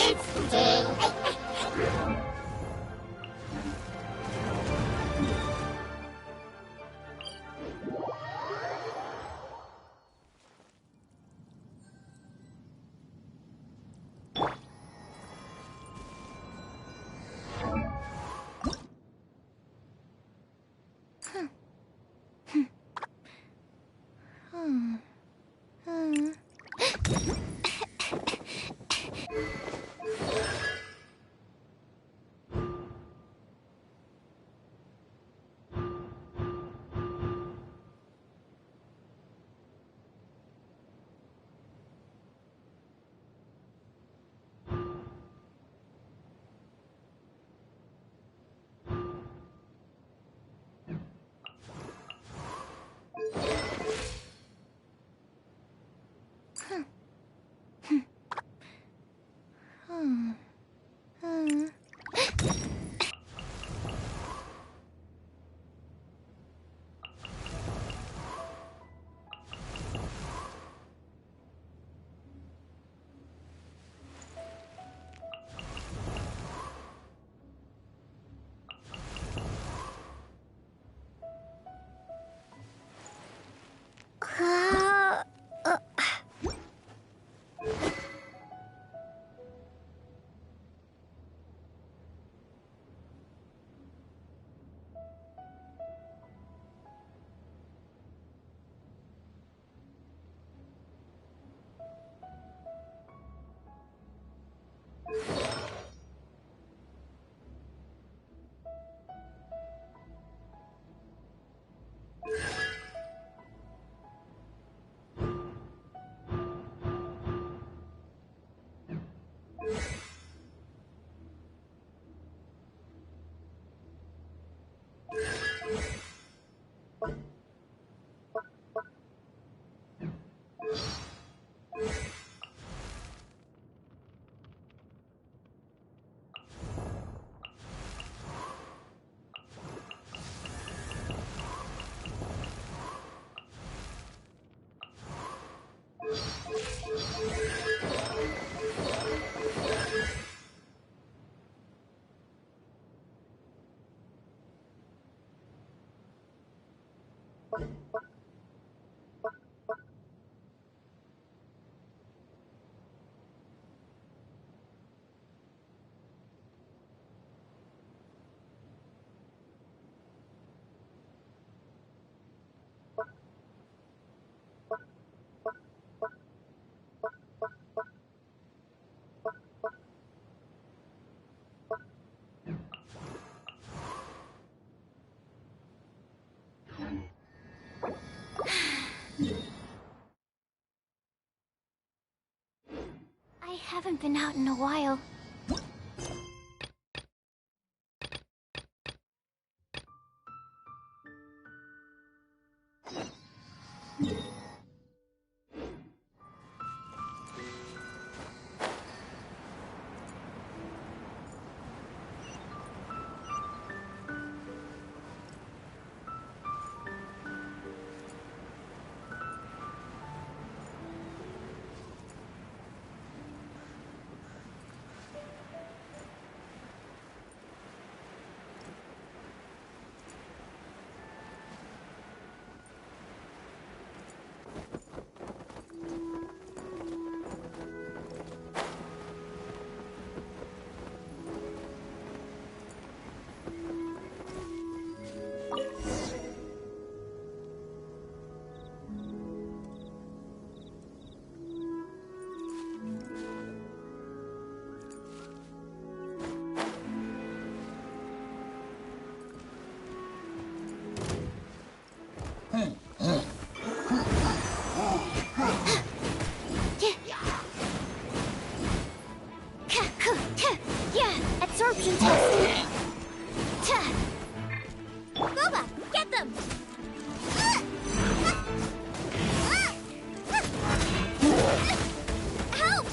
haven't been out in a while. Yeah, absorption test. Boba, get them! Help!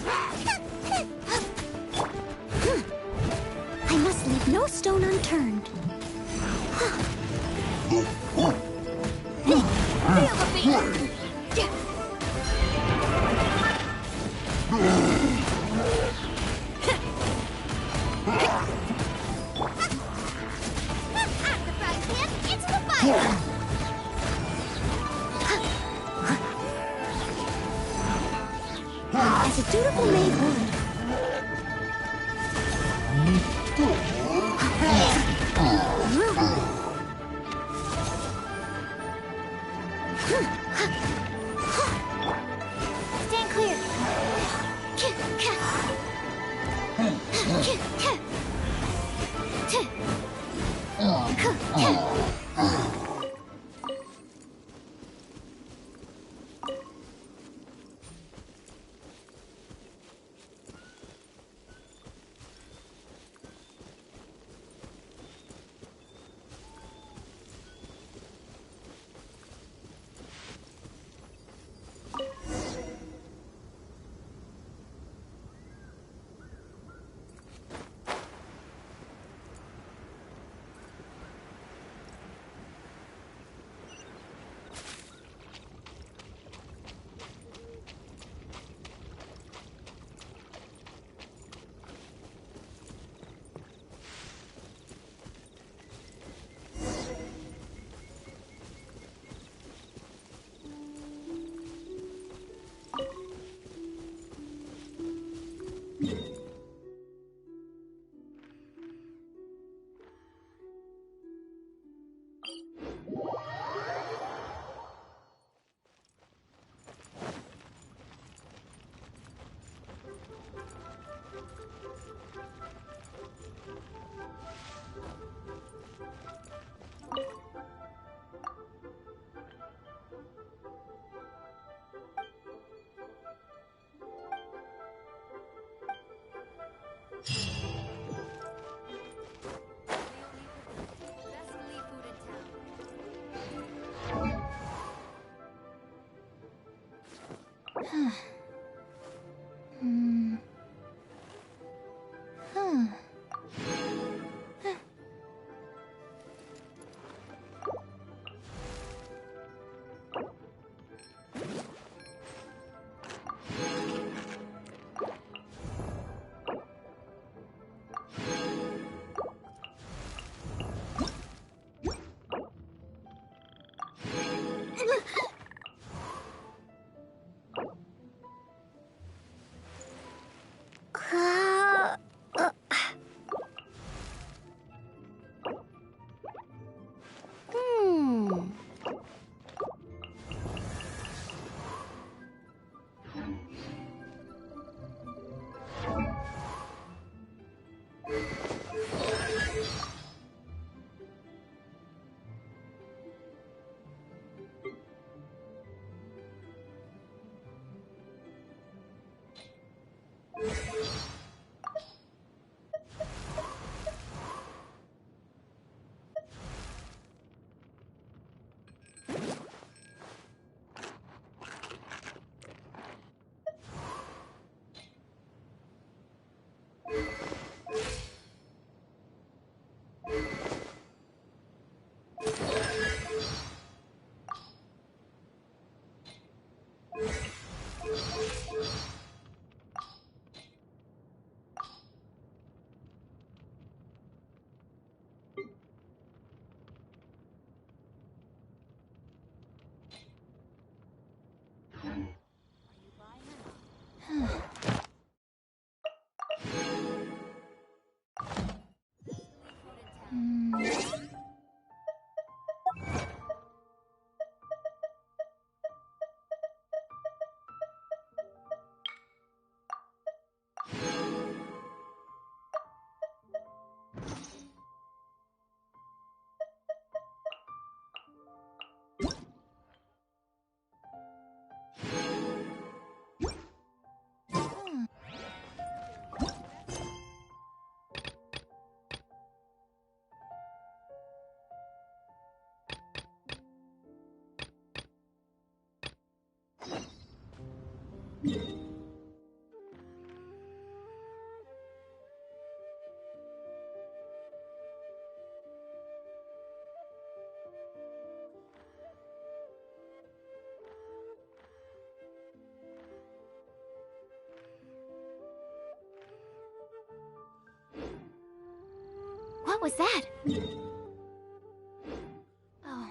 I must leave no stone unturned. Feel the beat! After frying pan, into the fire! As a dutiful maid would. Stand clear! What was that? Oh.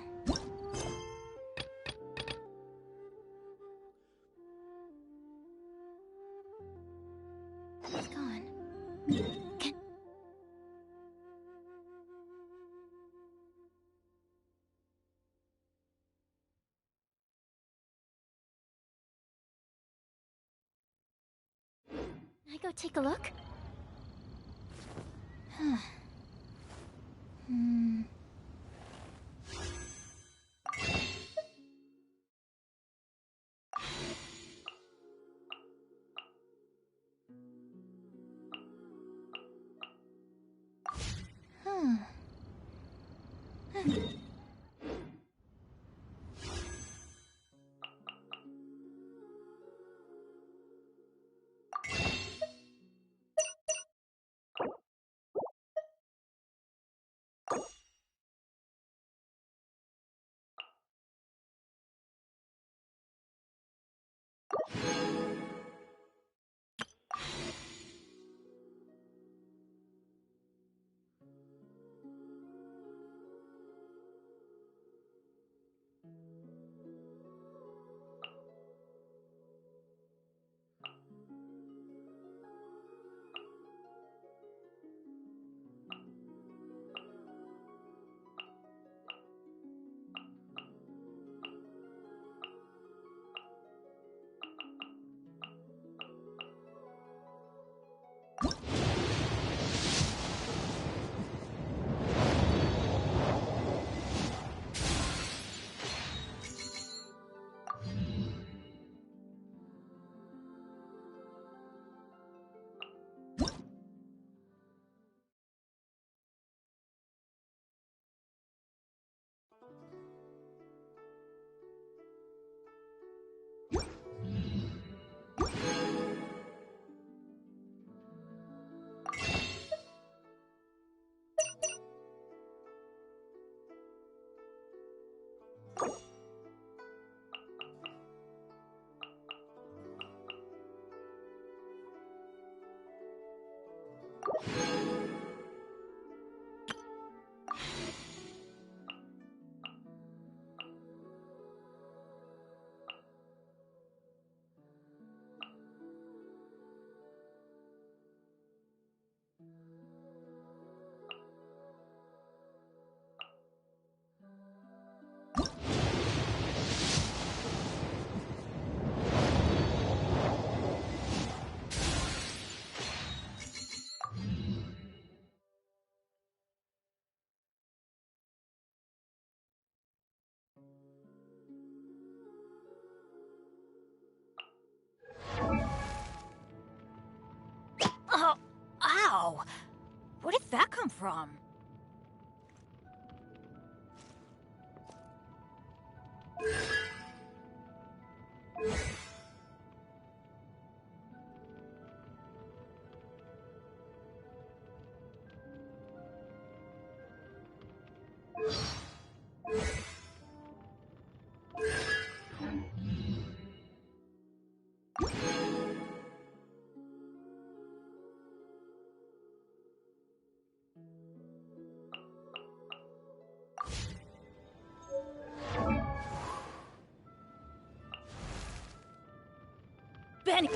It's gone. Can I go take a look? Hmm. Oh, ow! Where did that come from? Benny!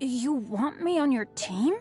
You want me on your team?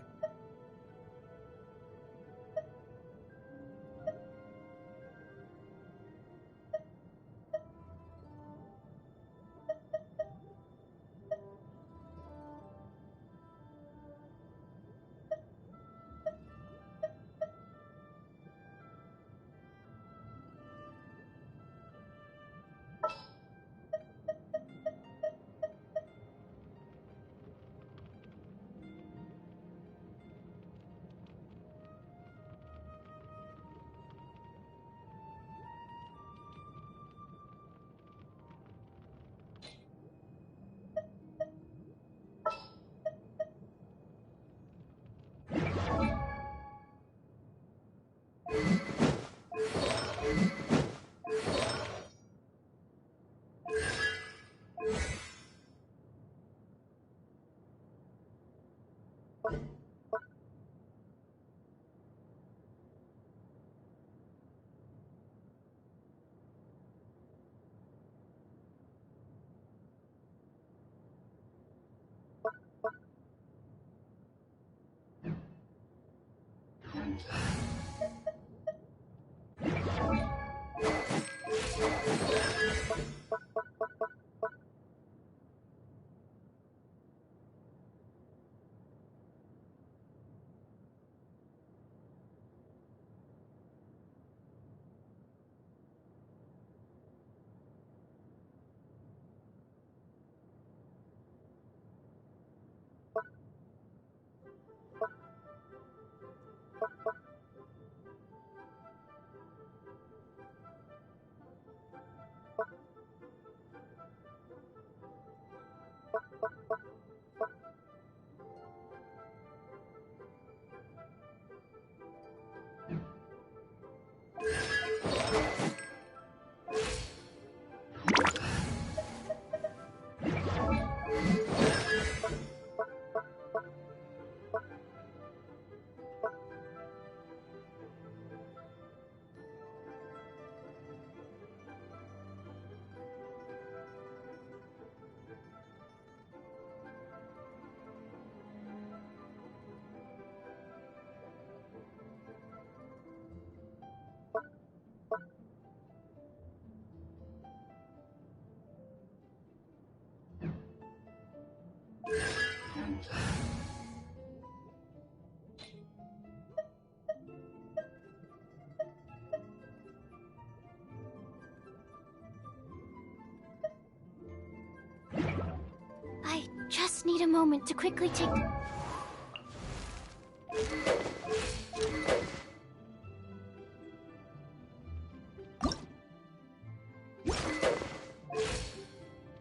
just need a moment to quickly take...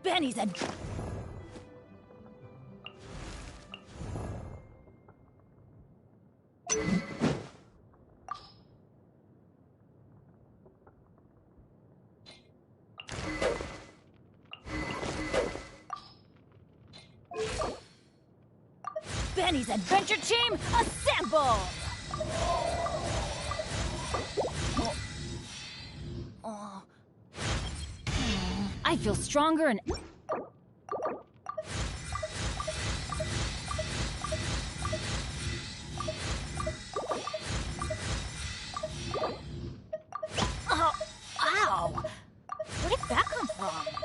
Benny's a... Benny's Adventure Team, assemble! I feel stronger and... Oh, ow! Where did that come from?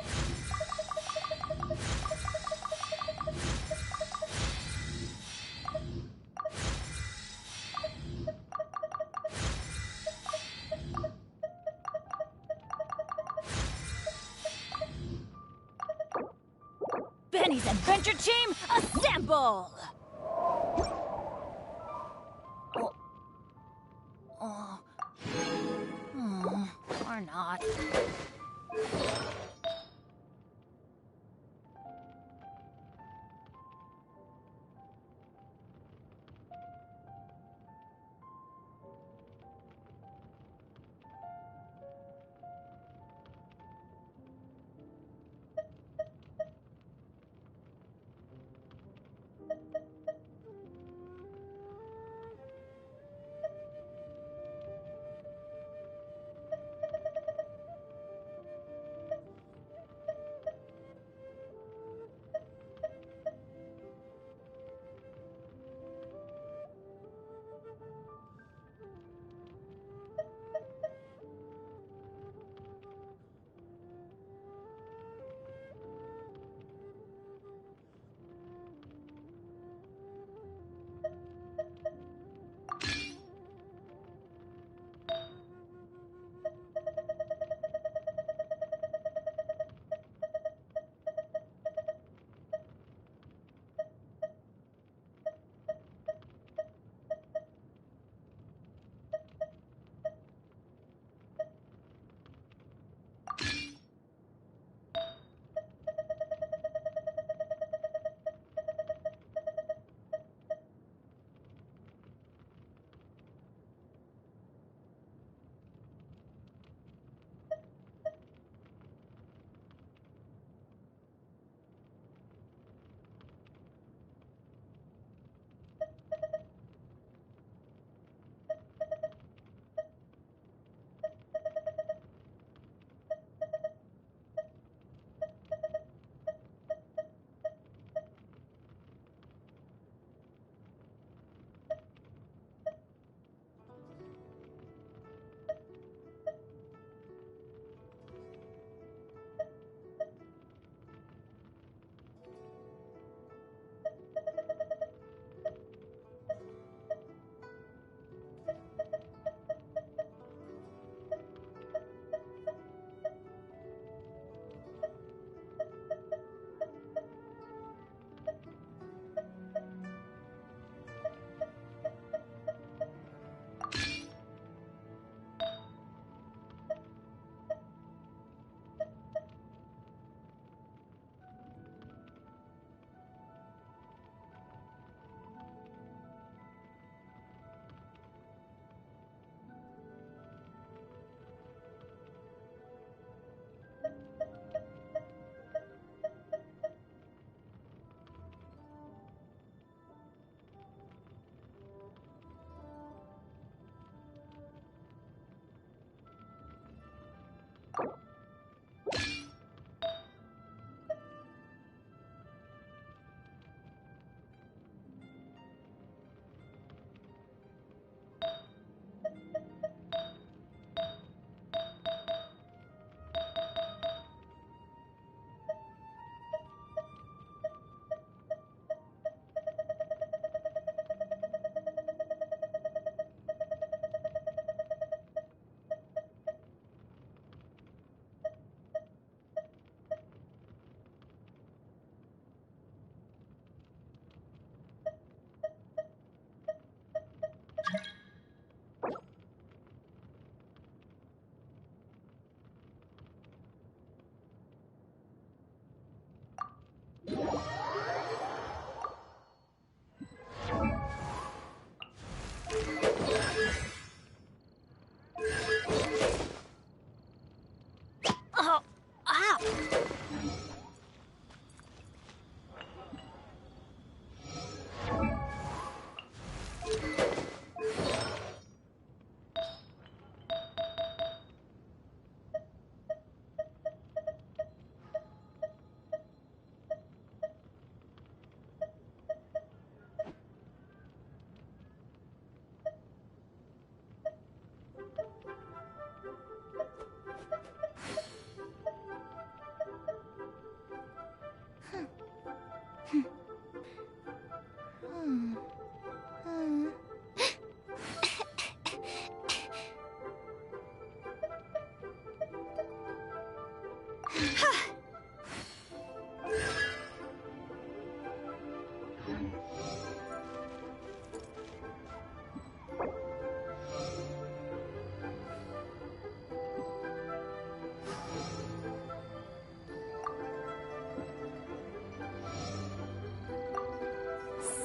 Benny's Adventure Team, assemble! Or not.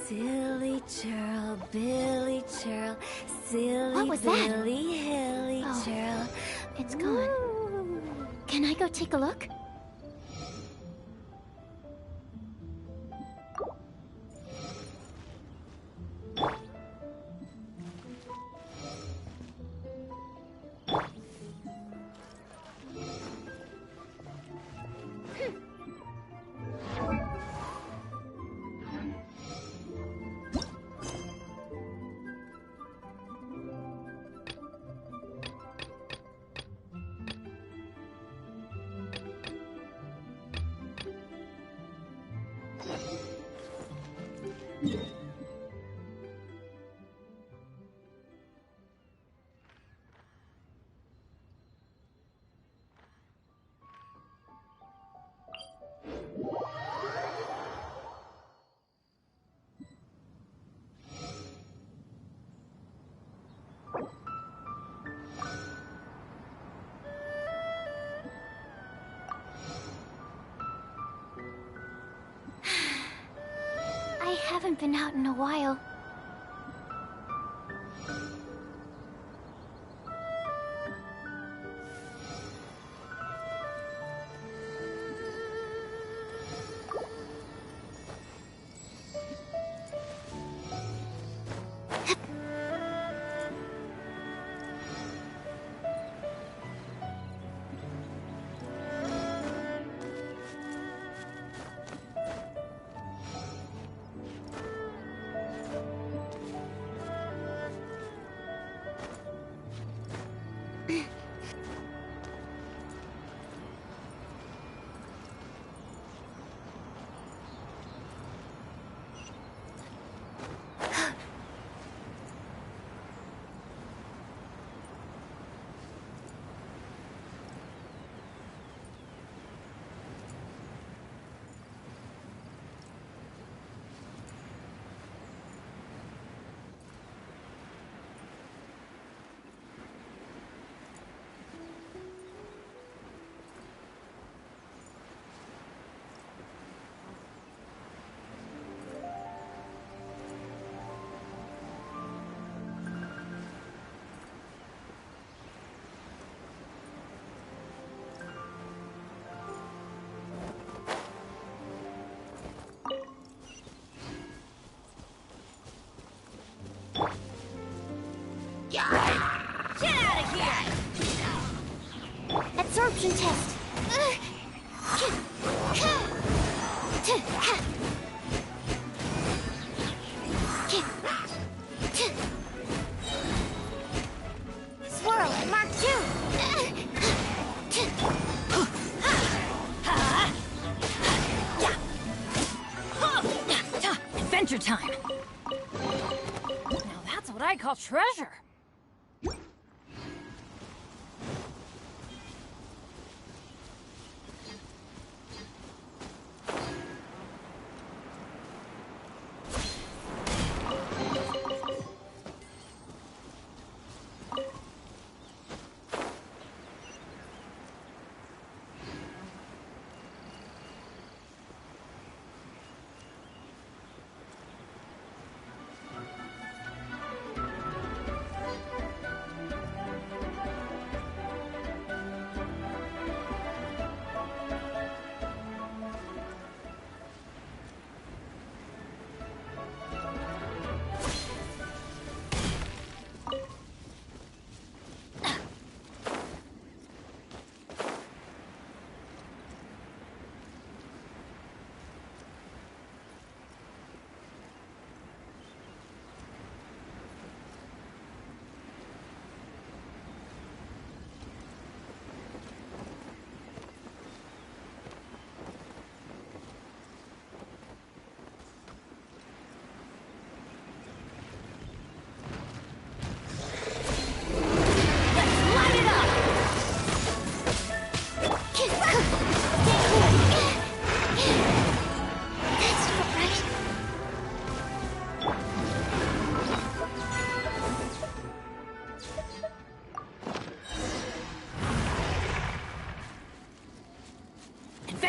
Silly churl, Billy churl, silly What was that? Billy, hilly Oh, churl. it's gone. Can I go take a look? I haven't been out in a while. Get out of here! Absorption test. Swirl, Mark 2. Adventure time! Now that's what I call treasure!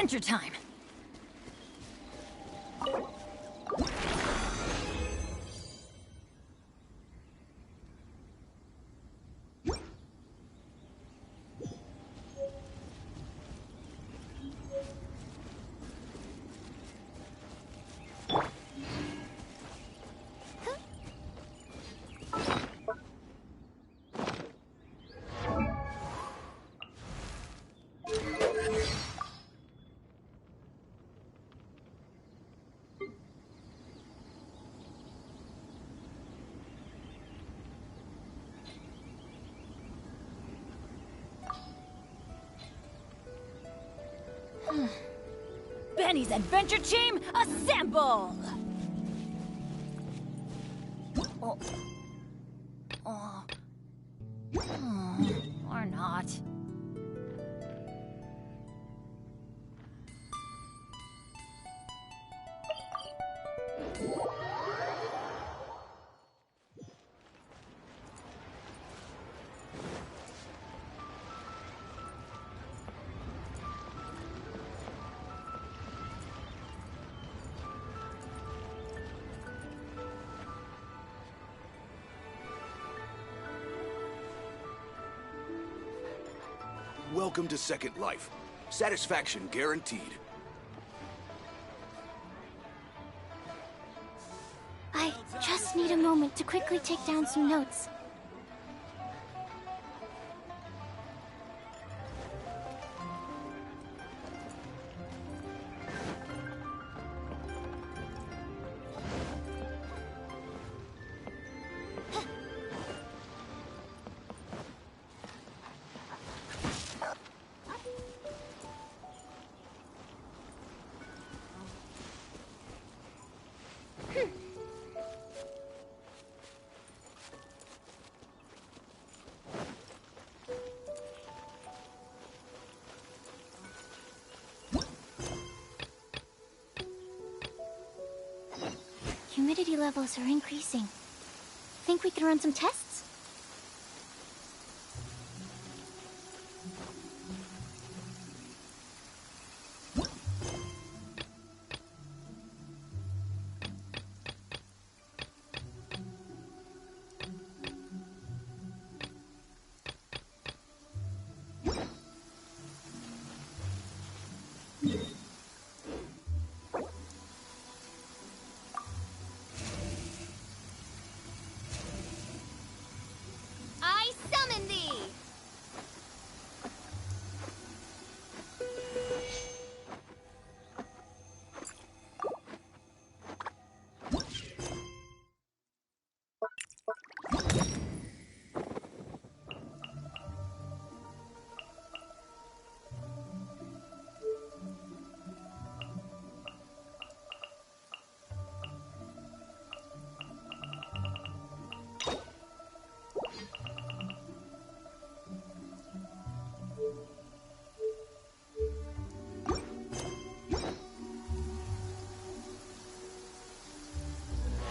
adventure time! Benny's adventure team, assemble! Oh. Oh. Or not. Welcome to Second Life. Satisfaction guaranteed. I just need a moment to quickly take down some notes. Humidity levels are increasing. Think we can run some tests? I summon thee!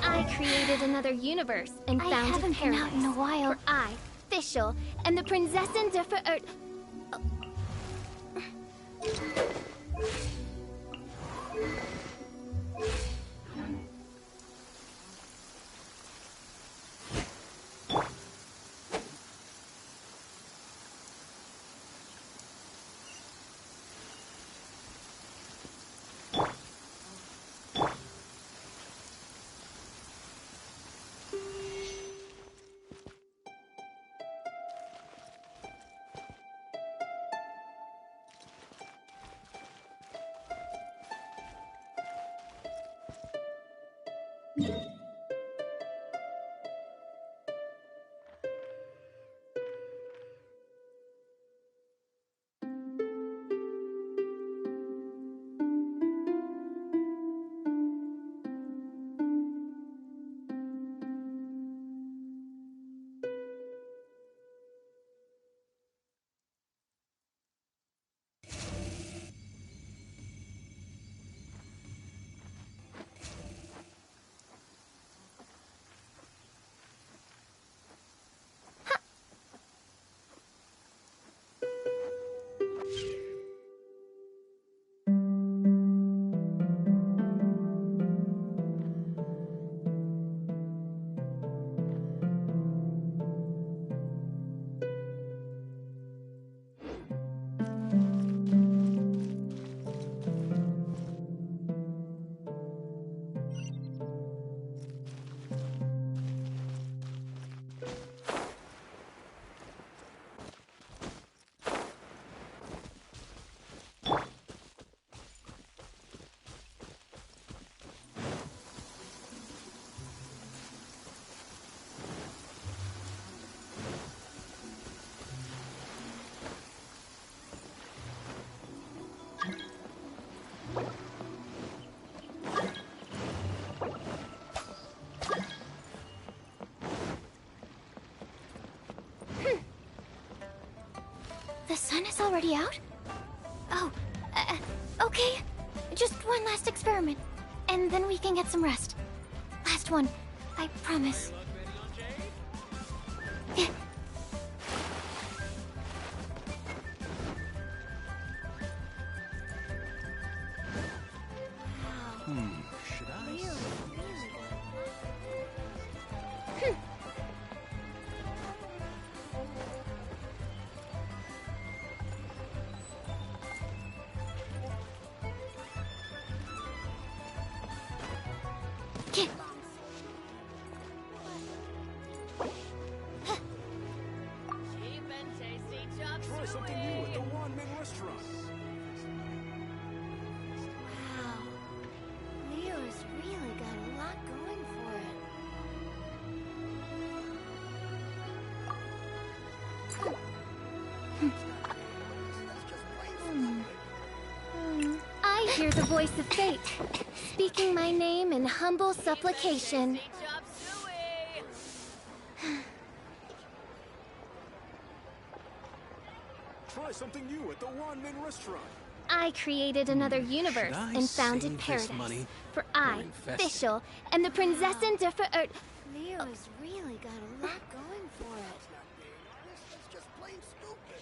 I created another universe and found a paradise. I haven't been out in a while. For I, Fischl, and the Prinzessin der Verirrt. this already out? Oh, okay. Just one last experiment, and then we can get some rest. Last one, I promise. Should I? Try something new at the One Min restaurant. Wow. Leo's really got a lot going for it. I hear the voice of fate, speaking my name in humble supplication. Try something new at the One Min restaurant. I created another universe and founded paradise. For I, Fischl, am the Prinzessin der Verirrt. Leo's really got a lot going for it. It's just plain stupid.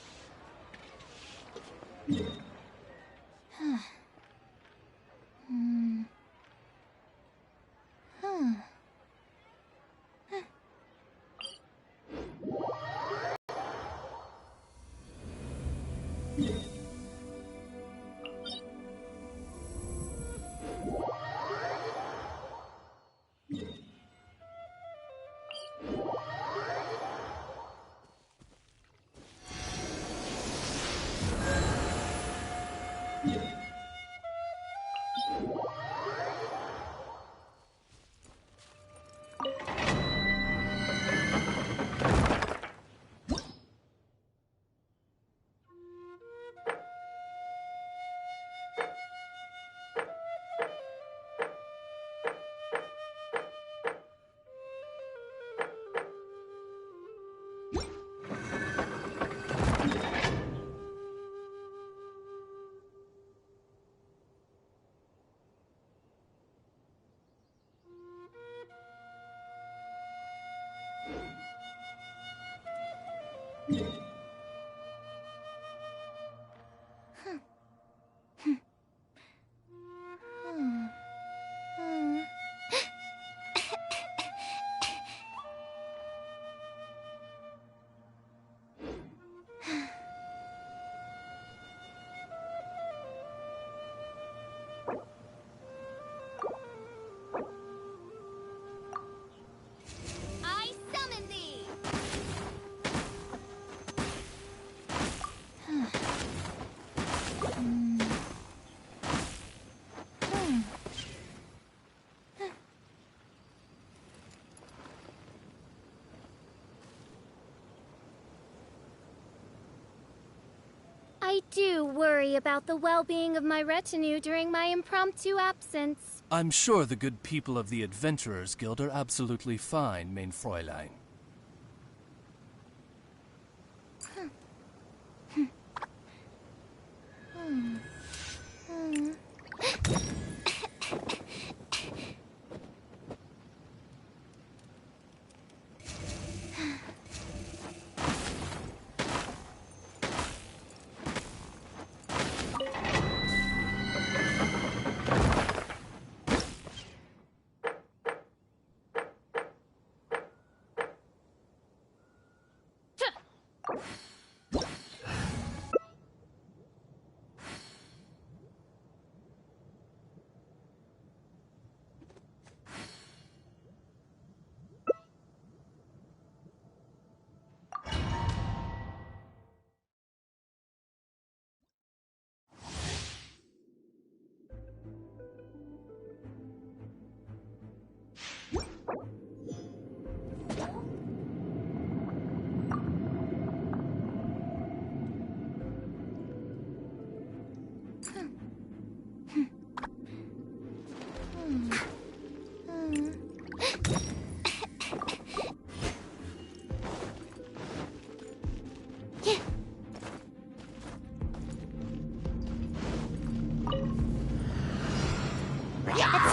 I summon thee! I do worry about the well-being of my retinue during my impromptu absence. I'm sure the good people of the Adventurers Guild are absolutely fine, mein Fräulein.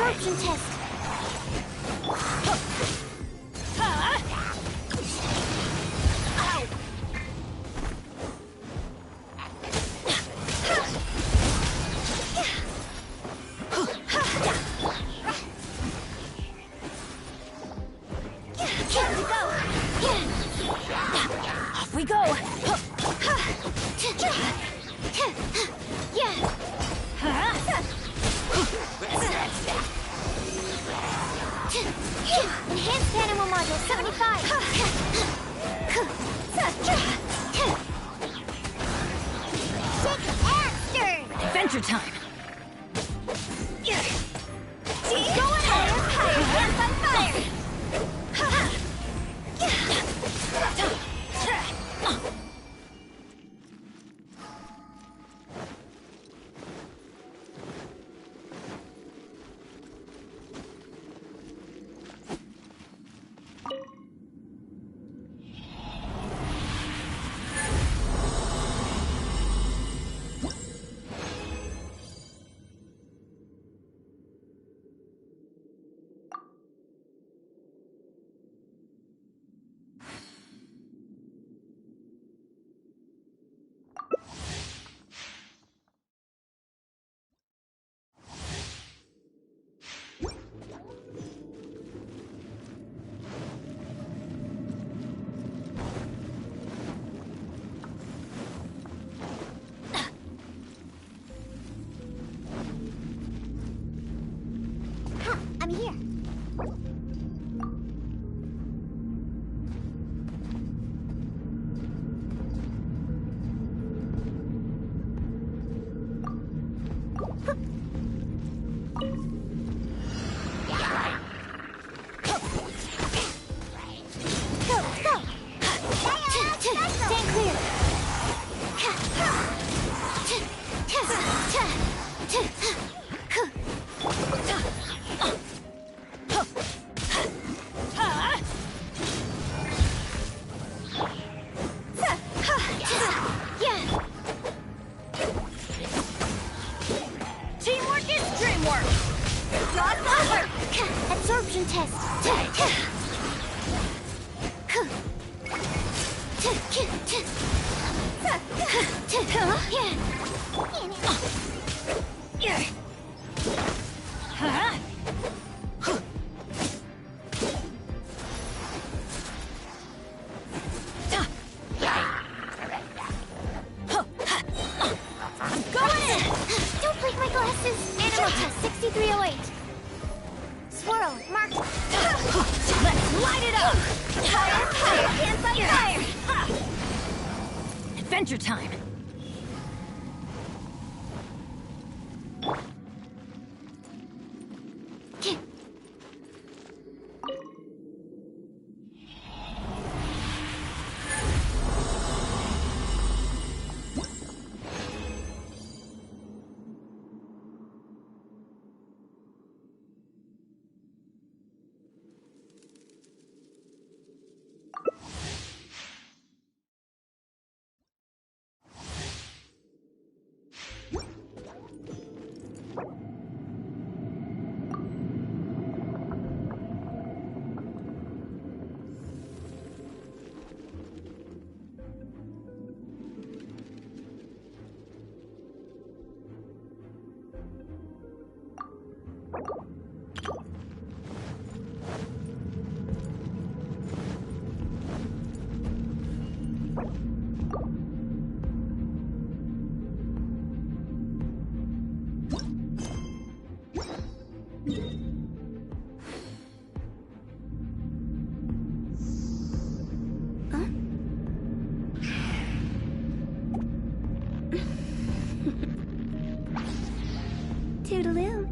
Absorption test. Off we go! Enhanced animal module 75. Shake and stir. Adventure time! Going higher, hands on fire. I'm here. Go, go! Stand clear! Teamwork is dreamwork! Job's over! Absorption test! I'm going in! Don't break my glasses! Animal test 6308. Swirl, mark. Let's light it up! Fire, fire, hands on fire! Adventure time! Toodaloo.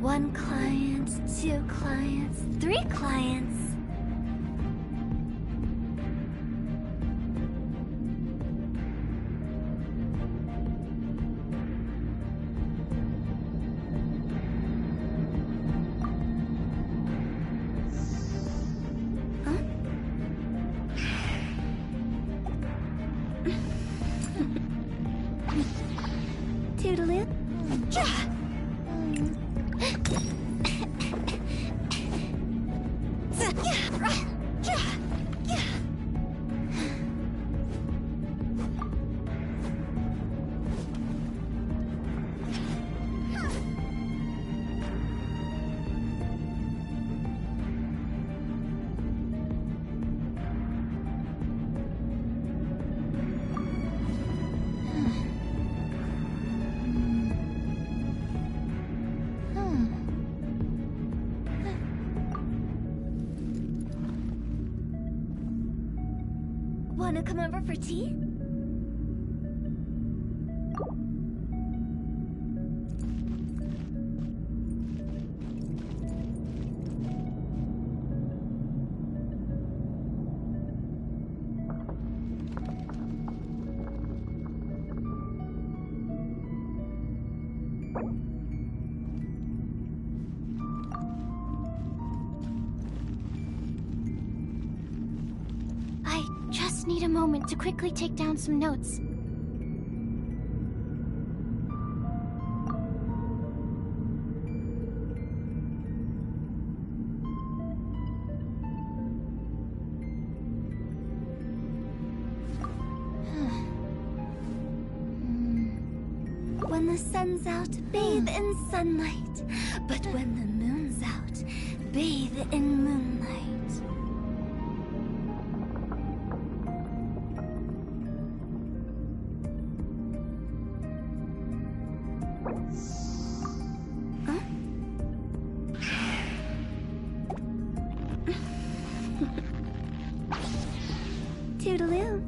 One client, two clients, three clients. Wanna come over for tea? I just need a moment to quickly take down some notes. When the sun's out, bathe in sunlight. But when the moon's out, bathe in moonlight. Toodaloo.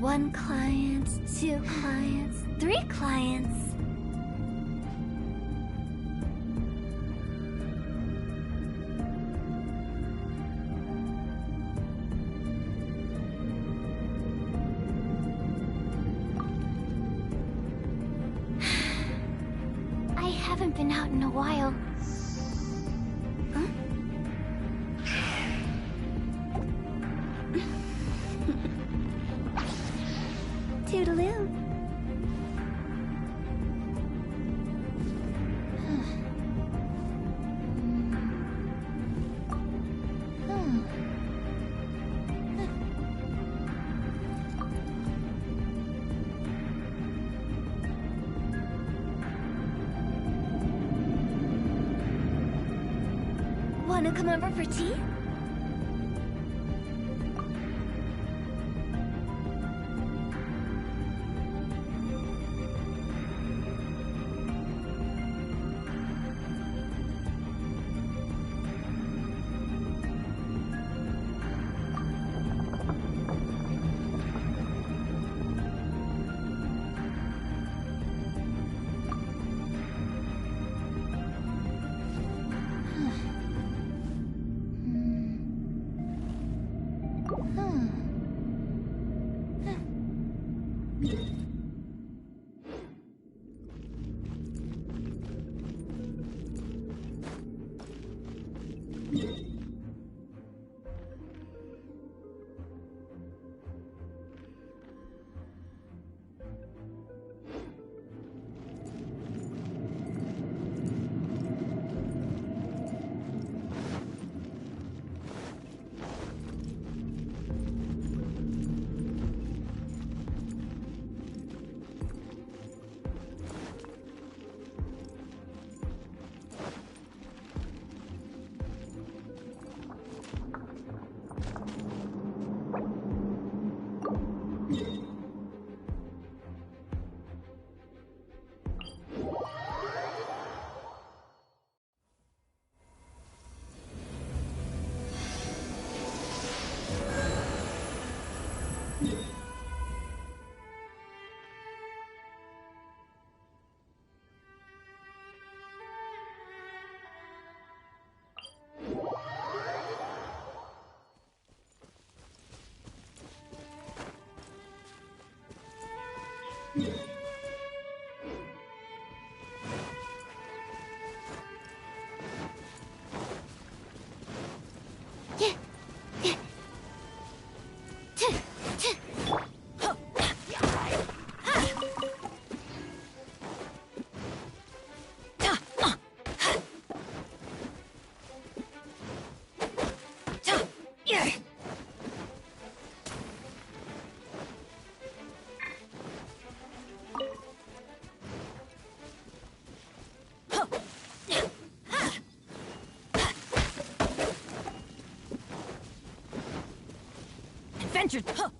One client, two clients, three clients. I haven't been out in a while. Toodaloo. Wanna come over for tea? Adventure. Huh.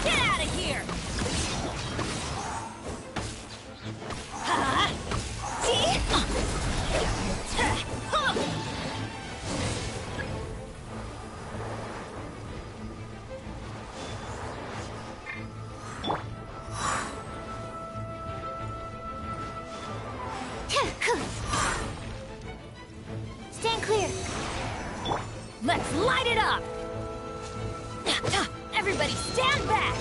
Get out of here! Stand clear. Let's light it up! Everybody stand back!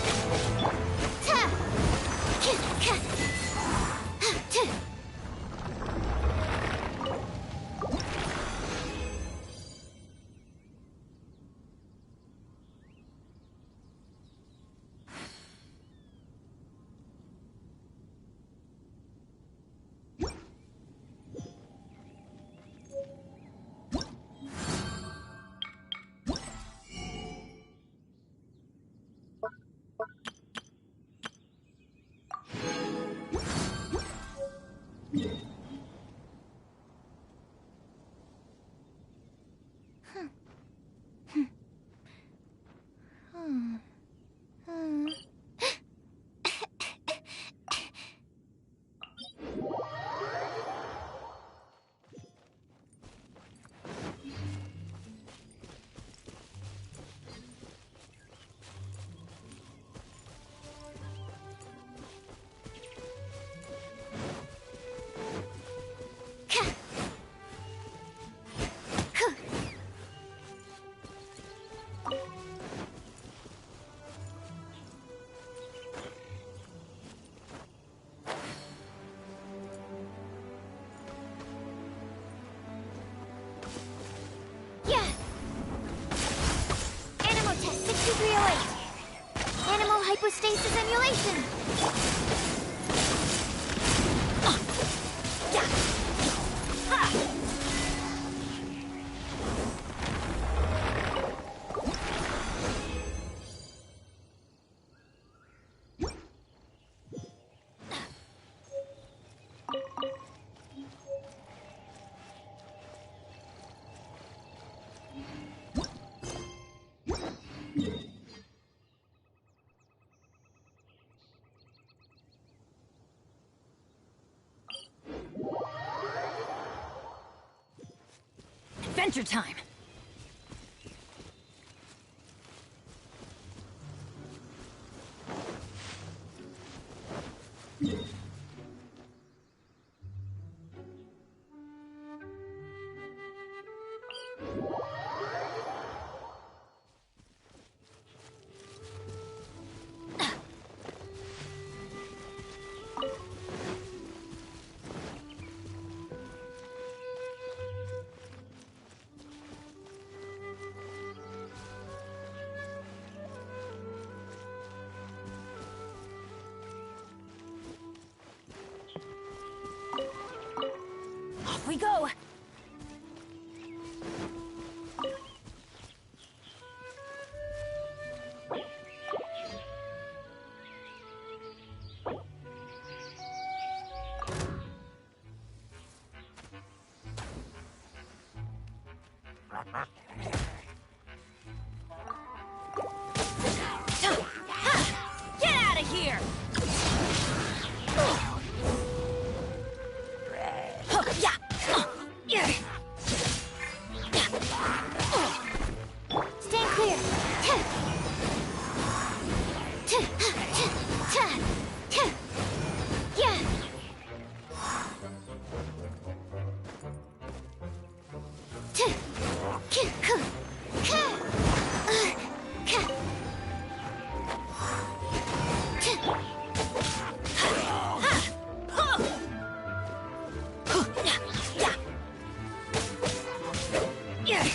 Yeah. Animal test 6308. Animal hypostasis emulation. Adventure time! Off we go! Get out of here! Stand clear. Yeah.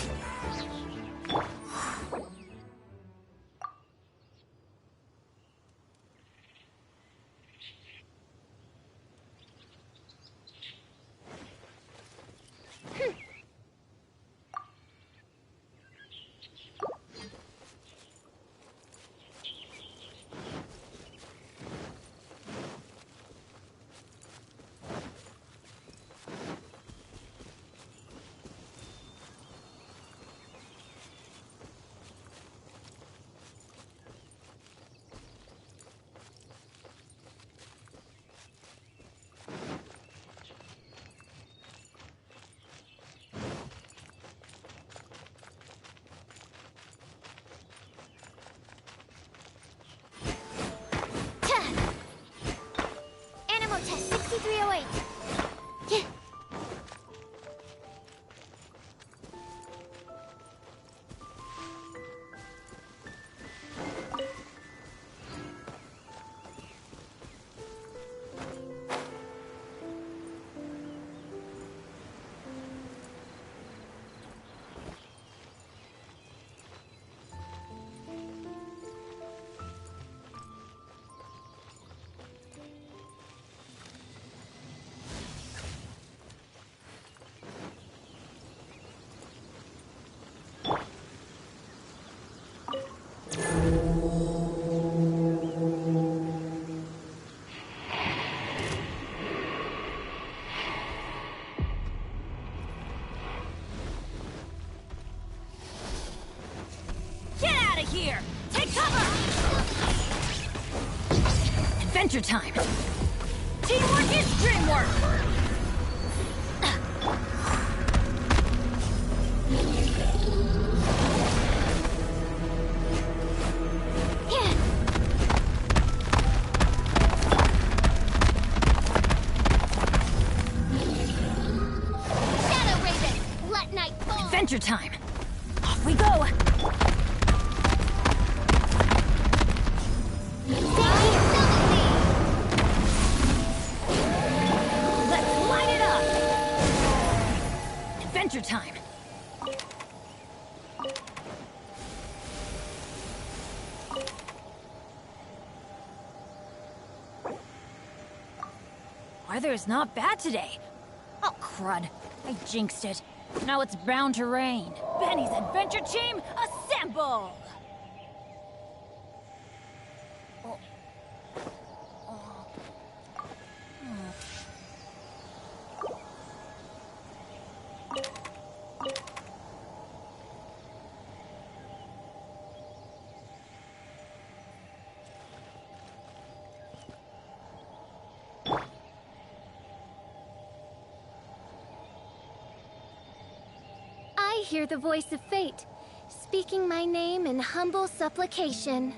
here! Take cover! Adventure time! Teamwork is dreamwork! Adventure time! Off we go! Let's light it up! Adventure time! Weather's not bad today. Oh, crud. I jinxed it. Now it's bound to rain. Benny's adventure team, assemble! I hear the voice of fate, speaking my name in humble supplication.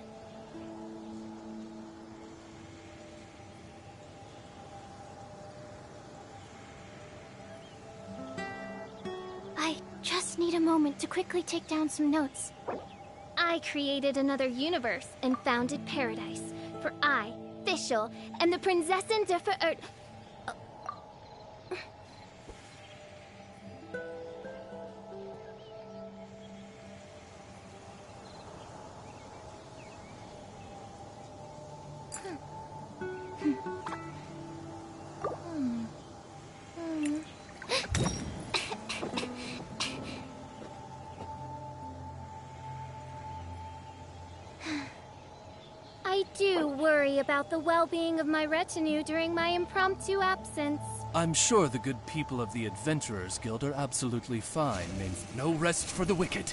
I just need a moment to quickly take down some notes. I created another universe and founded paradise, for I, Fischl, am the Prinzessin de Verirrt. I do worry about the well-being of my retinue during my impromptu absence. I'm sure the good people of the Adventurers Guild are absolutely fine. Means no rest for the wicked.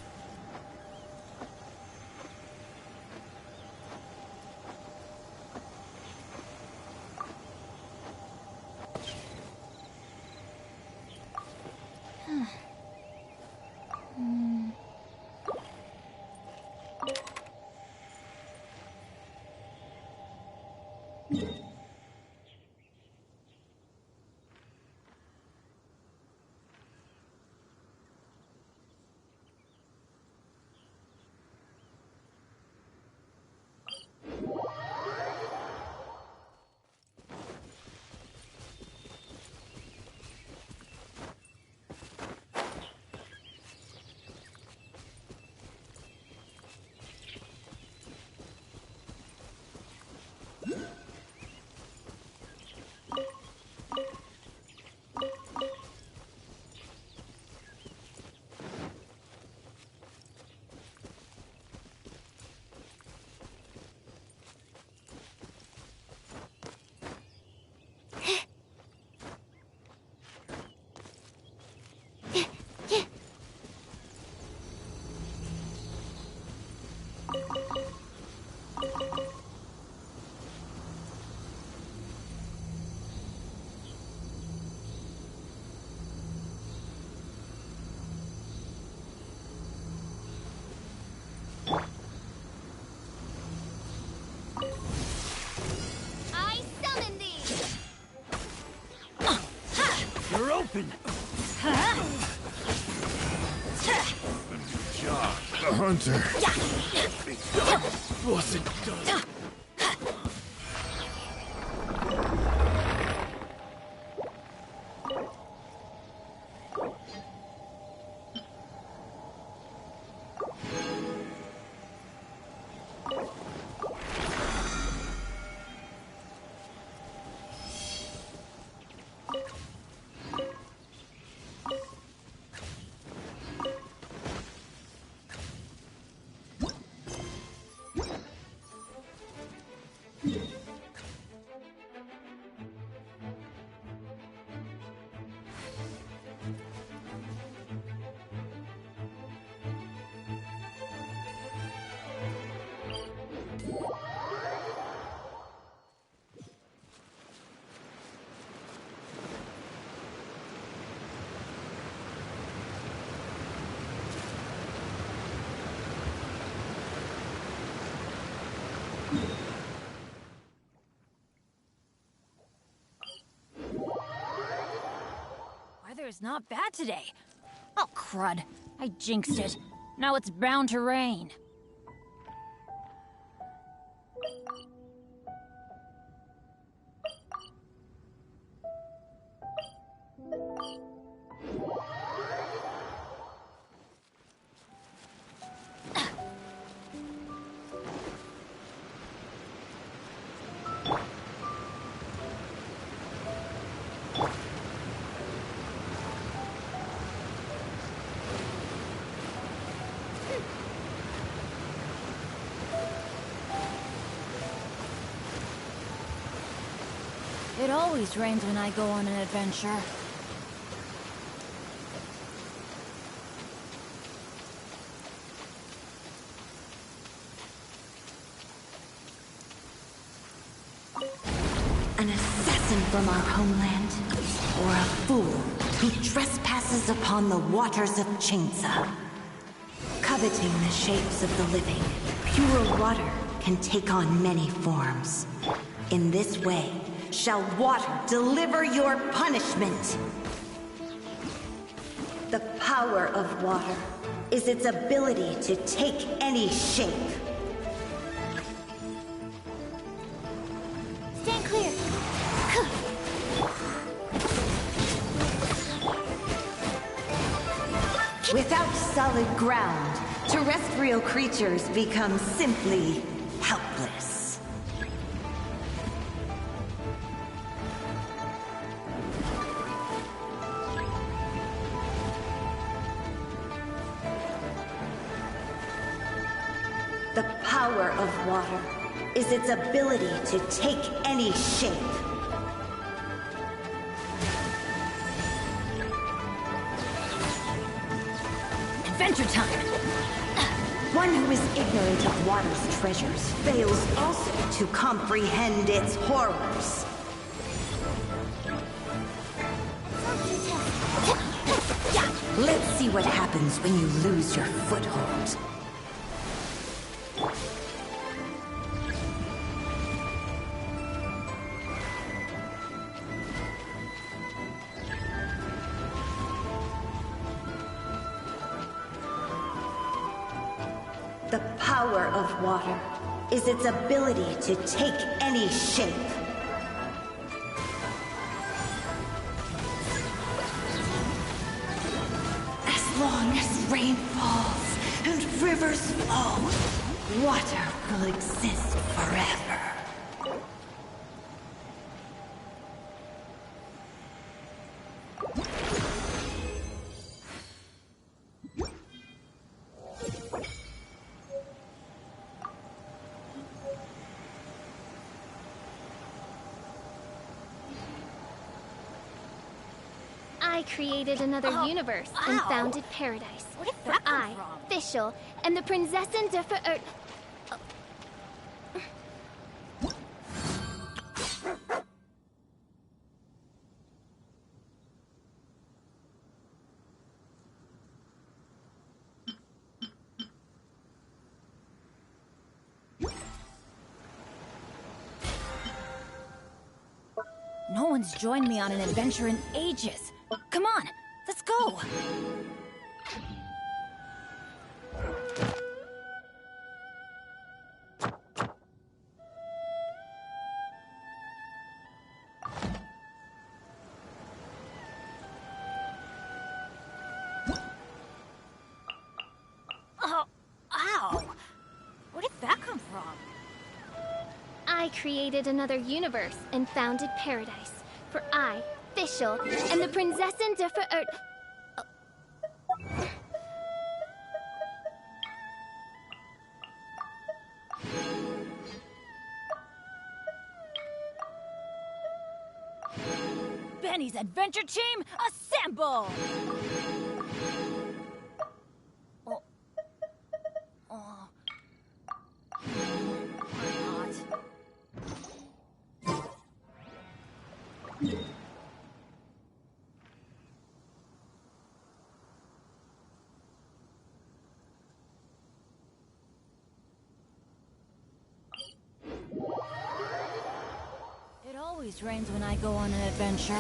You're open! John, the hunter. Wasn't done. weather's not bad today. Oh, crud. I jinxed it. Now it's bound to rain. It always rains when I go on an adventure. An assassin from our homeland, or a fool who trespasses upon the waters of Chainsa. Coveting the shapes of the living, pure water can take on many forms. In this way, shall water deliver your punishment. The power of water is its ability to take any shape. Stand clear. Without solid ground, terrestrial creatures become simply helpless. The power of water is its ability to take any shape. Adventure time! One who is ignorant of water's treasures fails also to comprehend its horrors. Let's see what happens when you lose your foothold. The power of water is its ability to take any shape. As long as rain falls and rivers flow, water will exist forever. I created another universe and founded paradise. Where did For that come I, from? Fischl, and the Prinzessin der Verirrt. No one's joined me on an adventure in ages. Come on, let's go! Oh, ow! Where did that come from? I created another universe and founded paradise. For I, Fischl, and the Prinzessin der Verirrt. Benny's adventure team, assemble! Oh. Oh. Why not? It always rains when I go on an adventure.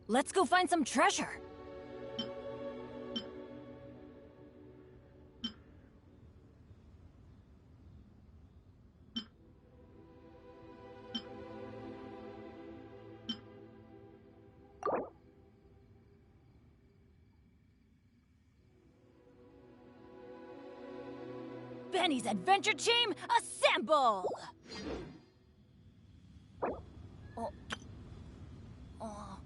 Let's go find some treasure. Benny's adventure team, assemble! Oh. Oh.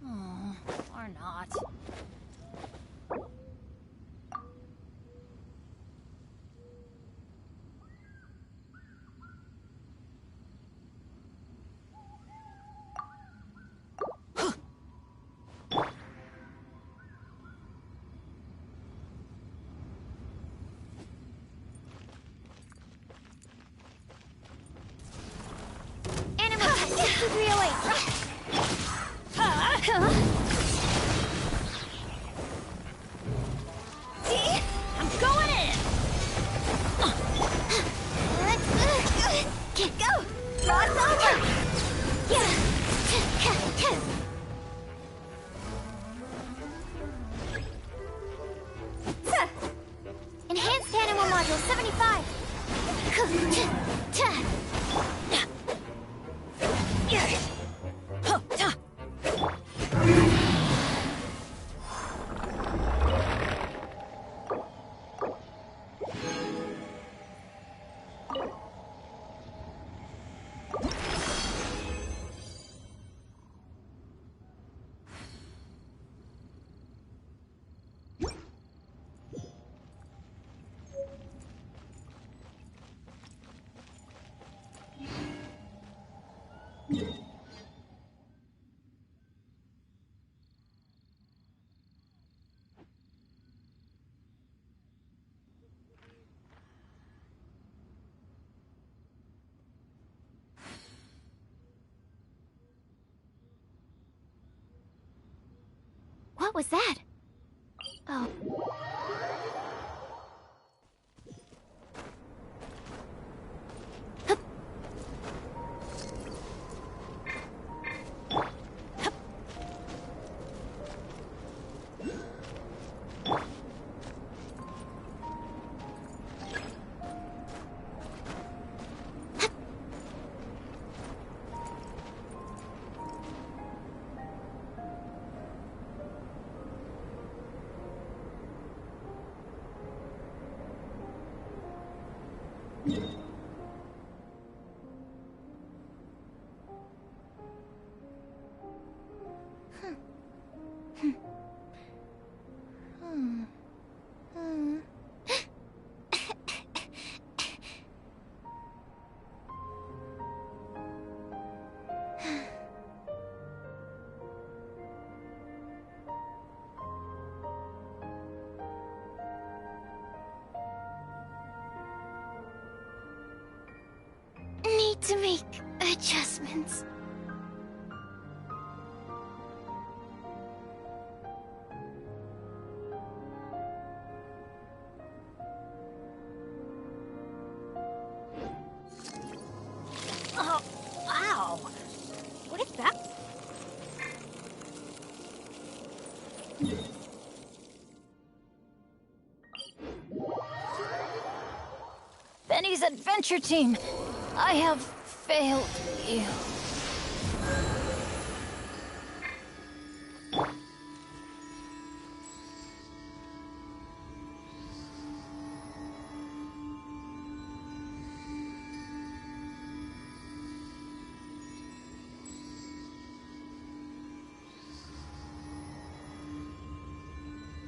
Oh. Or not. Enhanced animal module 75. What was that? Oh. Need to make adjustments. Oh, ow! What is that? Benny's adventure team! I have failed you.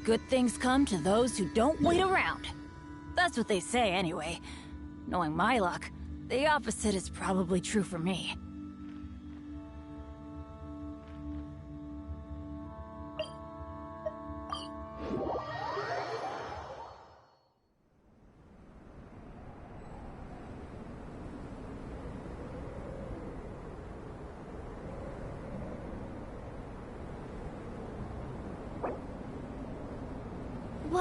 Good things come to those who don't wait around. That's what they say anyway. Knowing my luck, the opposite is probably true for me.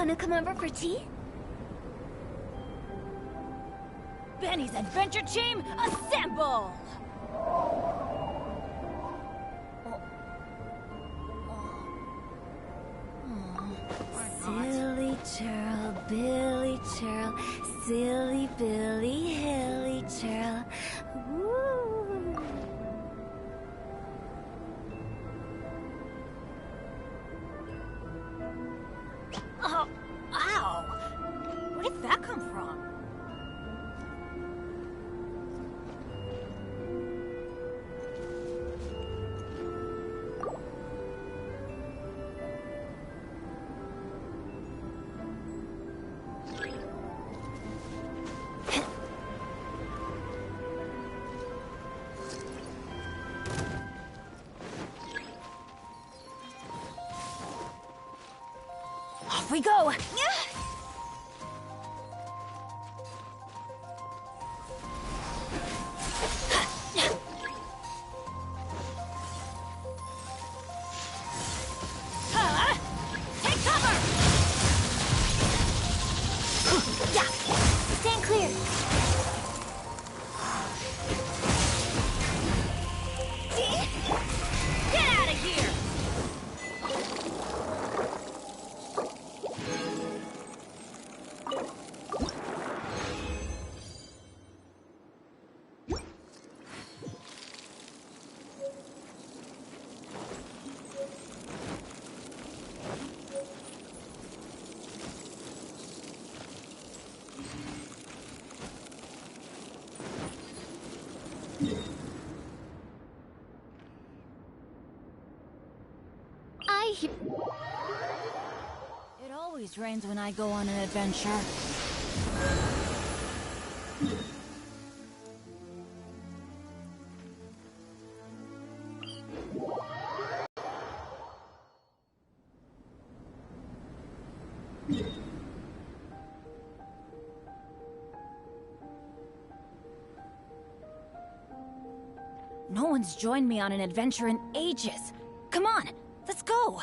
Wanna come over for tea? Benny's adventure team, assemble! Silly churl, Billy churl, silly Billy, hilly churl. Woo! Oh, ow! Where did that come from? Off we go! Take cover! Yeah! Stand clear! Get out of here! It always rains when I go on an adventure. No one's joined me on an adventure in ages. Come on, let's go!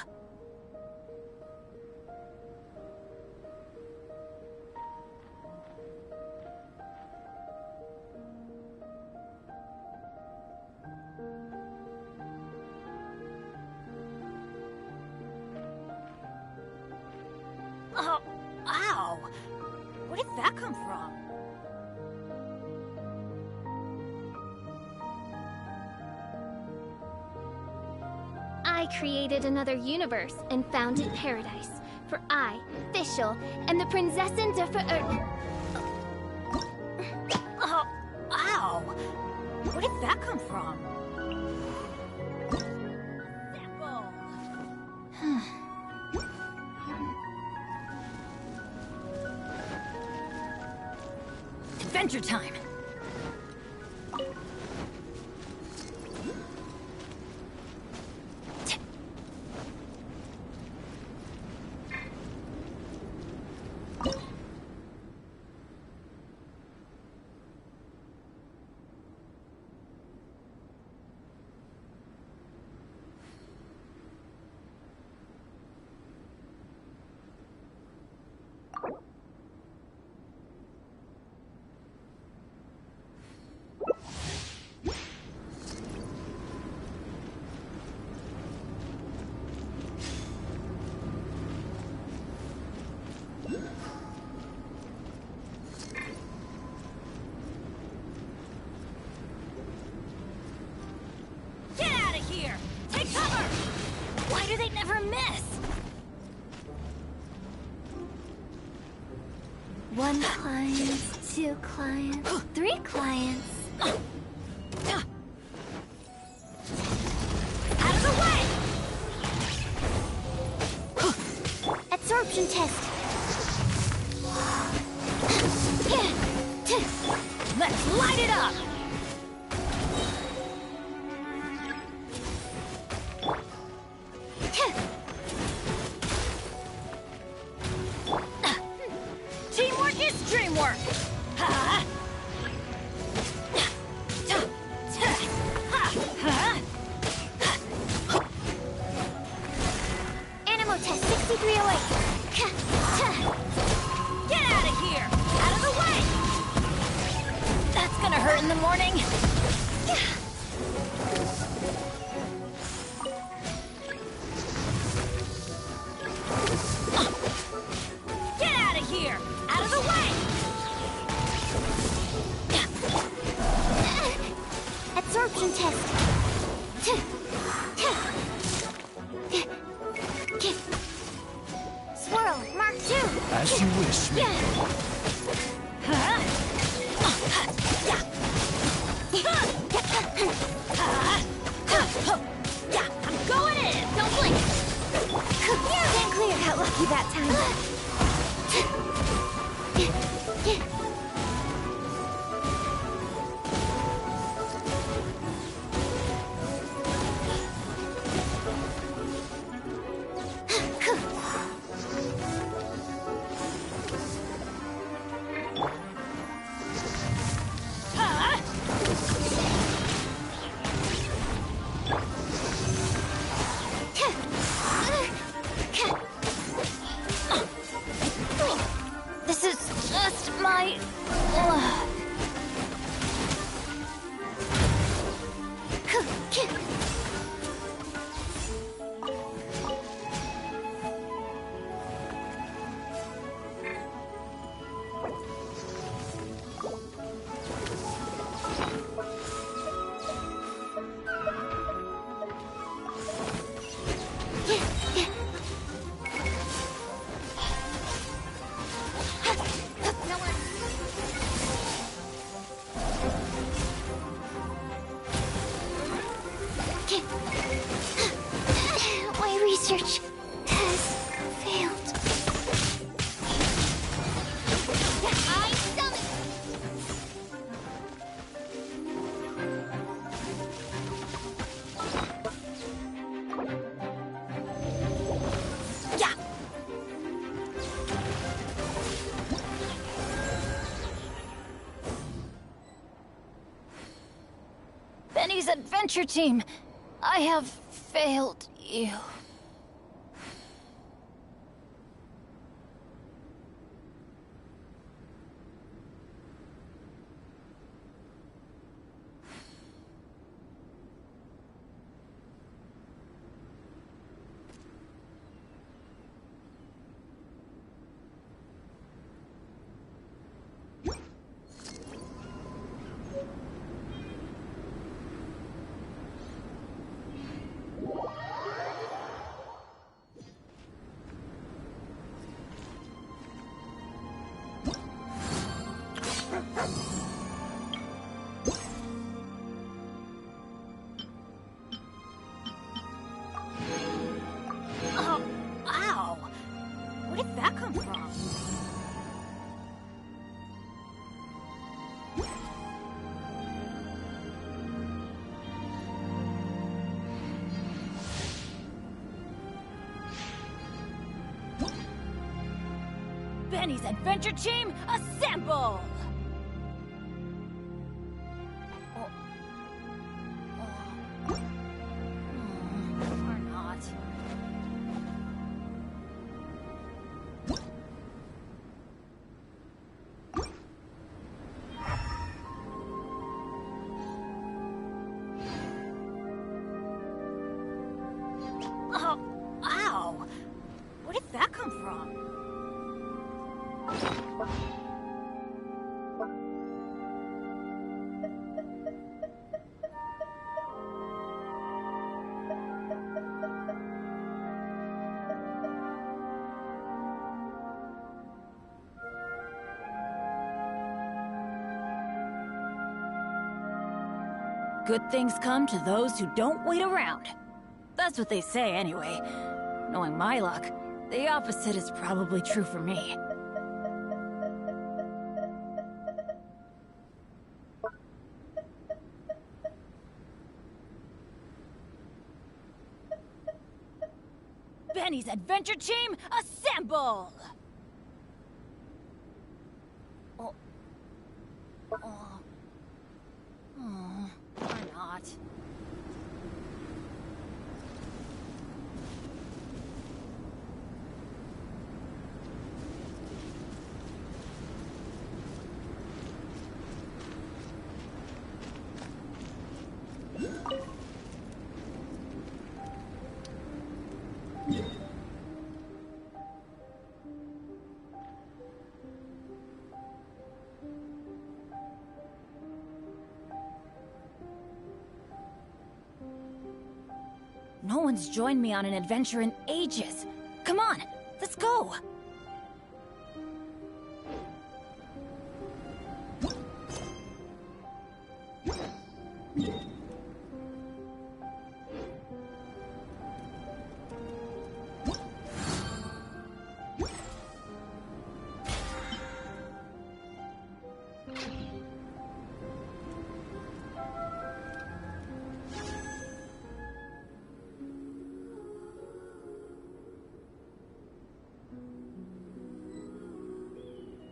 Oh, ow! Where did that come from? I created another universe and founded paradise. For I, Fischl, am the Prinzessin der Verirrten. Oh, ow! Where did that come from? Adventure time! Why do they never miss? One client, two clients, three clients. Out of the way! Absorption test. Let's light it up! Teamwork is dreamwork! absorption test. Swirl, Mark 2. As you wish, me. I'm going in. Don't blink. Can't clear. Got lucky that time. This is just my luck. My research has failed. I've done it! Yeah! Benny's adventure team, I have failed you. Oh, ow! Where did that come from? Benny's adventure team, assemble! Or not. Oh, ow! Where did that come from? Good things come to those who don't wait around. That's what they say anyway. Knowing my luck, the opposite is probably true for me. Benny's adventure team, assemble! Oh. Oh. Oh. Or not. No one's joined me on an adventure in ages. Come on, let's go!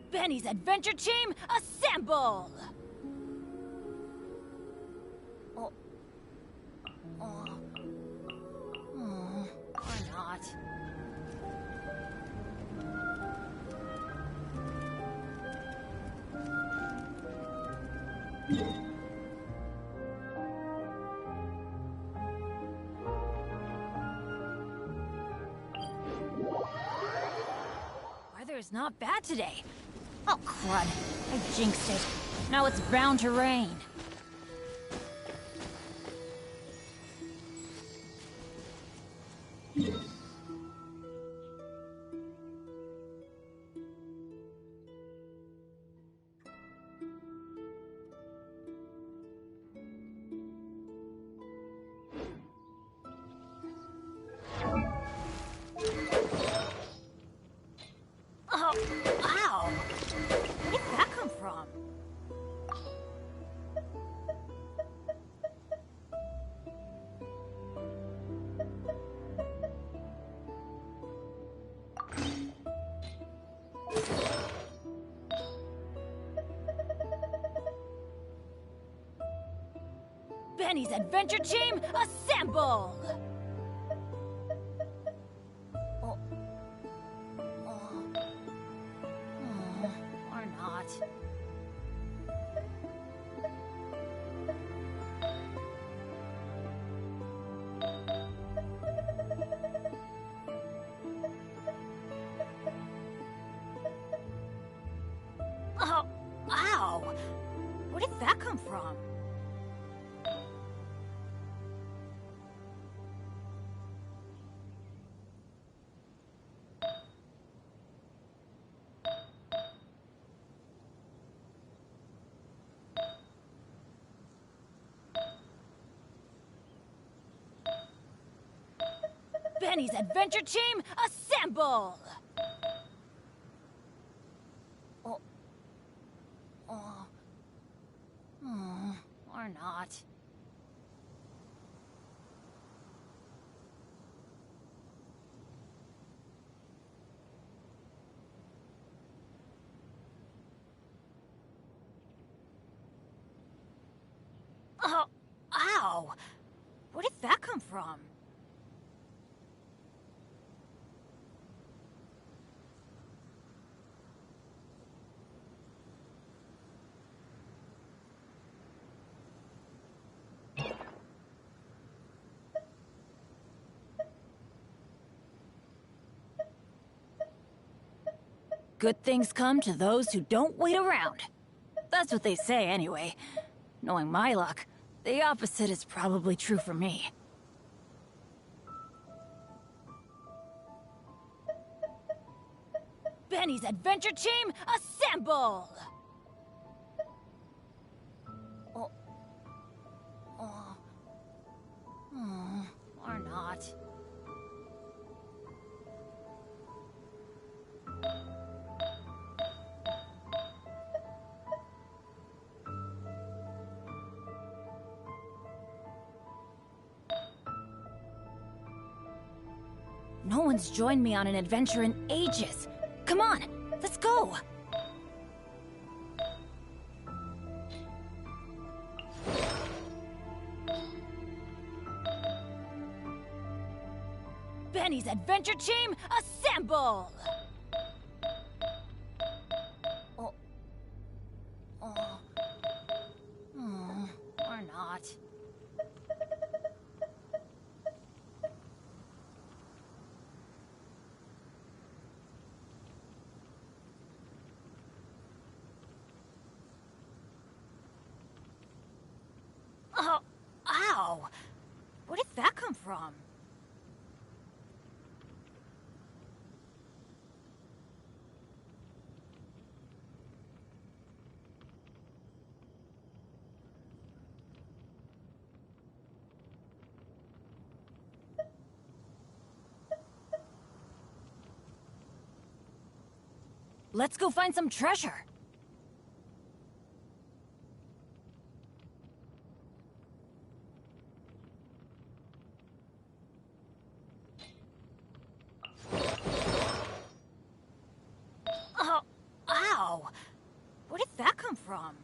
Benny's adventure team, assemble! Oh. Oh. Oh. Or not. Weather's not bad today. Oh, crud. I jinxed it. Now it's bound to rain. Oh, ow! Where did that come from? Benny's adventure team, assemble! Oh. Or not. Oh, ow! Where did that come from? Benny's adventure team, assemble! Oh. Oh. Or not. Oh, ow! Where did that come from? Good things come to those who don't wait around. That's what they say anyway. Knowing my luck, the opposite is probably true for me. Benny's adventure team, assemble! Oh. Oh. Or not. No one's joined me on an adventure in ages. Come on, let's go! Benny's adventure team, assemble! Oh. Oh. Or not. Oh, ow! Where did that come from? Let's go find some treasure. Oh, ow! Where did that come from?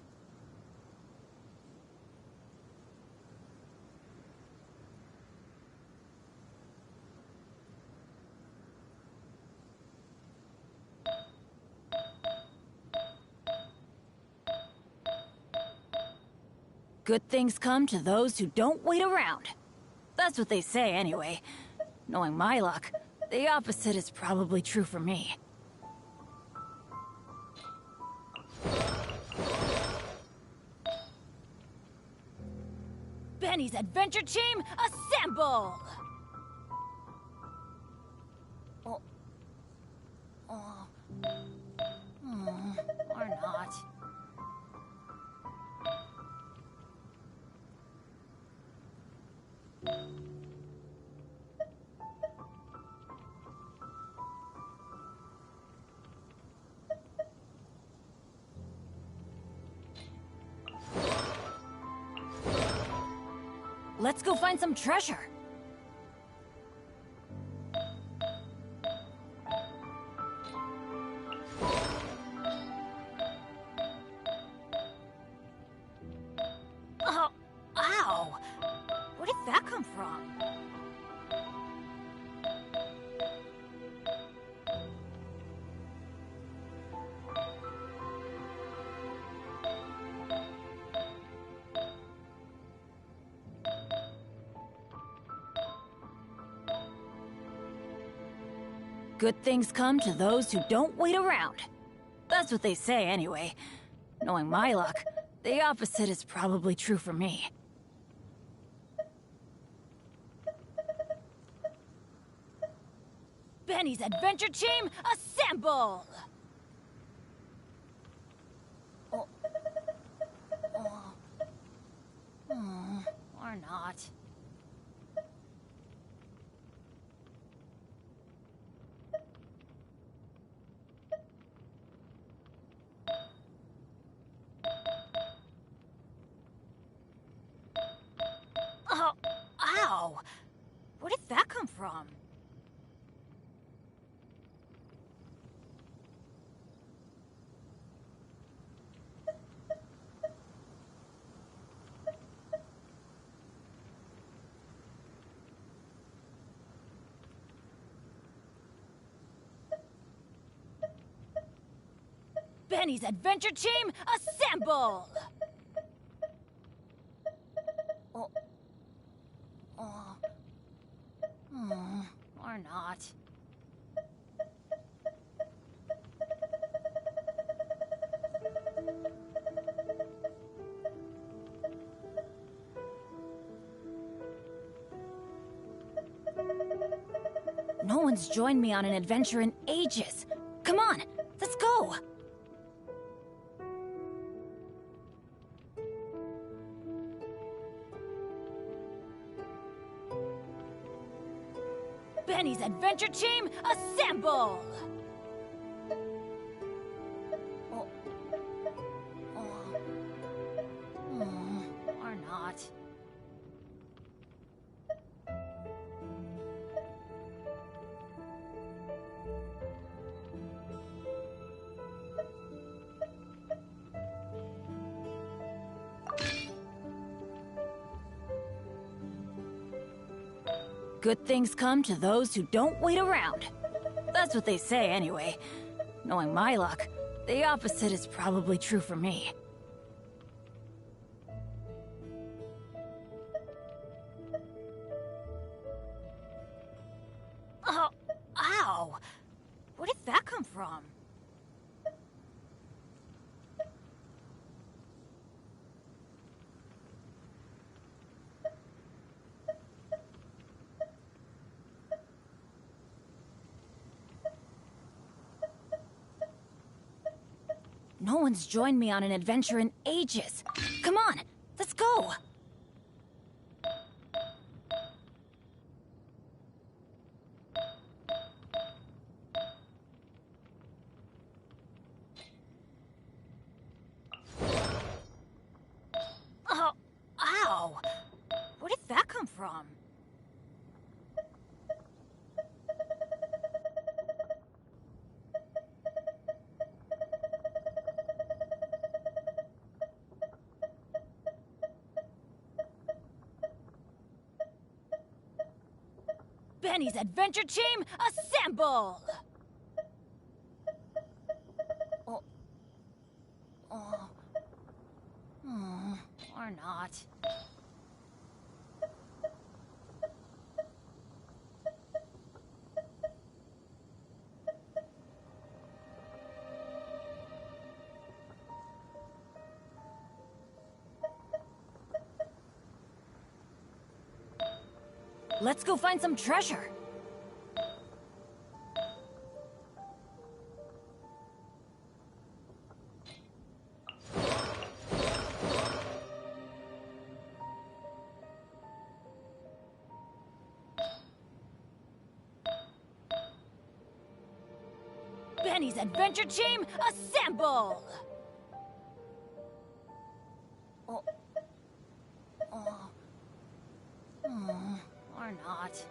Good things come to those who don't wait around. That's what they say anyway. Knowing my luck, the opposite is probably true for me. Benny's adventure team, assemble! Oh. Oh. Or not. Let's go find some treasure. Oh, ow! Where did that come from? Good things come to those who don't wait around. That's what they say anyway. Knowing my luck, the opposite is probably true for me. Benny's adventure team, assemble! Oh. Oh. Or not. Oh, ow! Where did that come from? Benny's adventure team, assemble! Oh. Oh. Or not. No one's joined me on an adventure in ages. Come on, let's go! Benny's adventure team, assemble! Oh. Or not. Good things come to those who don't wait around. That's what they say anyway. Knowing my luck, the opposite is probably true for me. Oh, ow! Where did that come from? No one's joined me on an adventure in ages. Come on, let's go! from? Benny's adventure team, assemble! Or not. Let's go find some treasure. Benny's adventure team, assemble! Or not.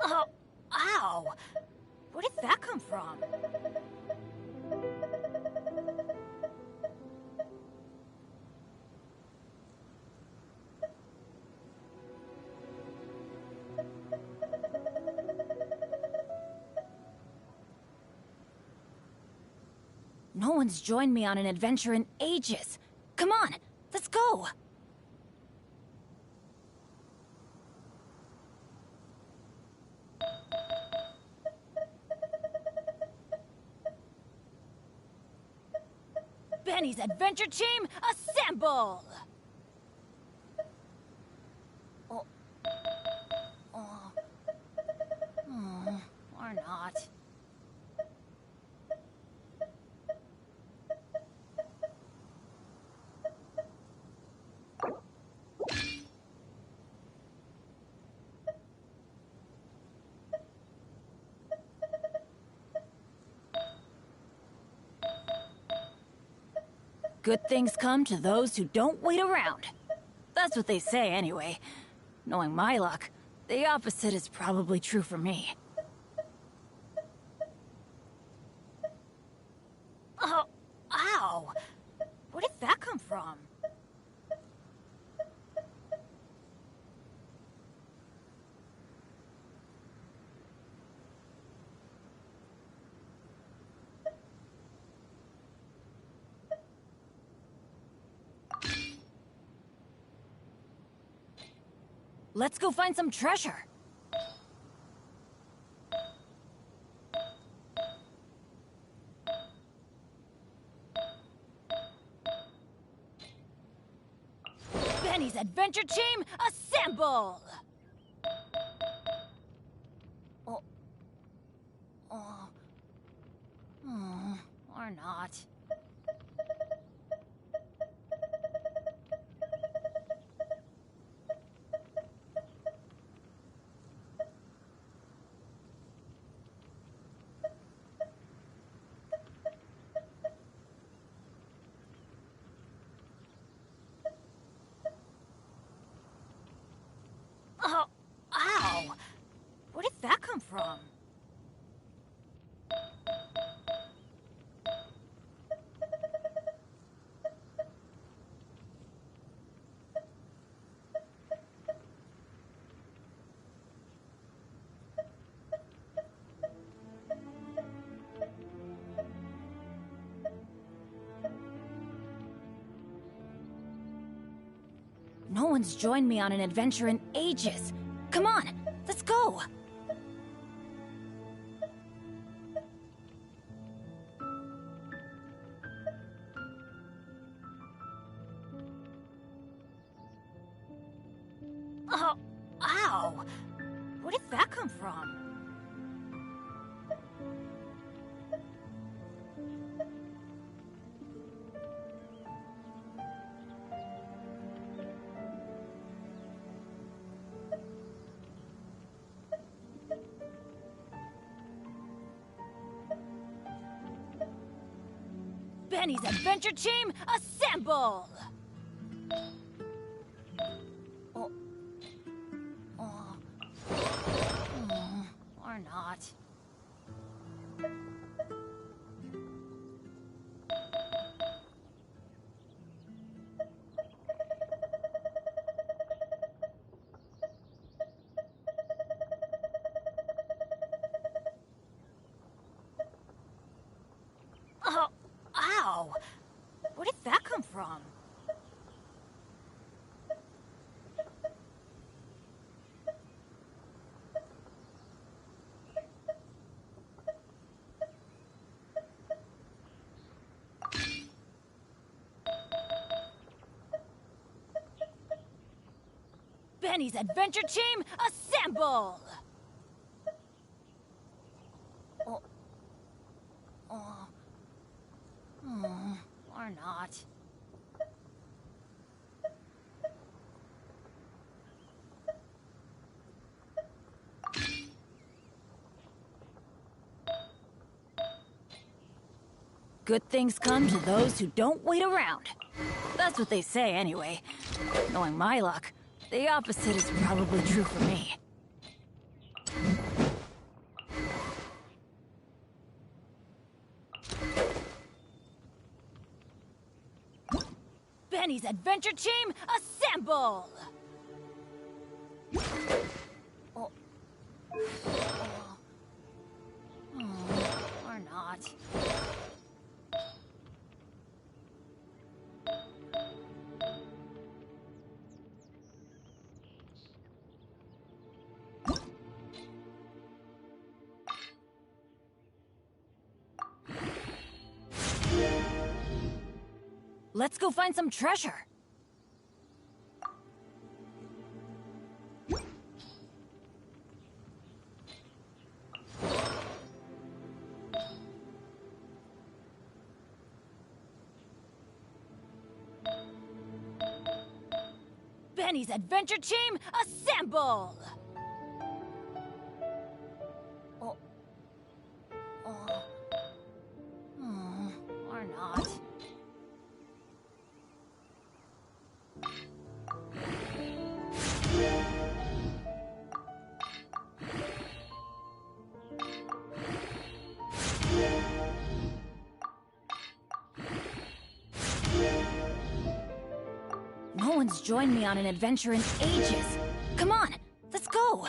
Oh, ow! Where did that come from? No one's joined me on an adventure in ages. Come on, let's go! Benny's adventure team, assemble! Or not. Good things come to those who don't wait around. That's what they say anyway. Knowing my luck, the opposite is probably true for me. Oh, ow! Where did that come from? Let's go find some treasure. Benny's adventure team, assemble! Or not. Oh, ow! Where did that come from? No one's joined me on an adventure in ages. Come on, let's go! Oh, ow! Where did that come from? Benny's adventure team, assemble! Oh. Oh. Or not. Oh, ow! Where did that come from? Benny's adventure team, assemble! Oh. Oh. Or not. Good things come to those who don't wait around. That's what they say anyway. Knowing my luck, the opposite is probably true for me. Benny's adventure team, assemble! Oh. Or not. Let's go find some treasure. Benny's adventure team, assemble! Oh. Oh. Or not. No one's joined me on an adventure in ages. Come on, let's go!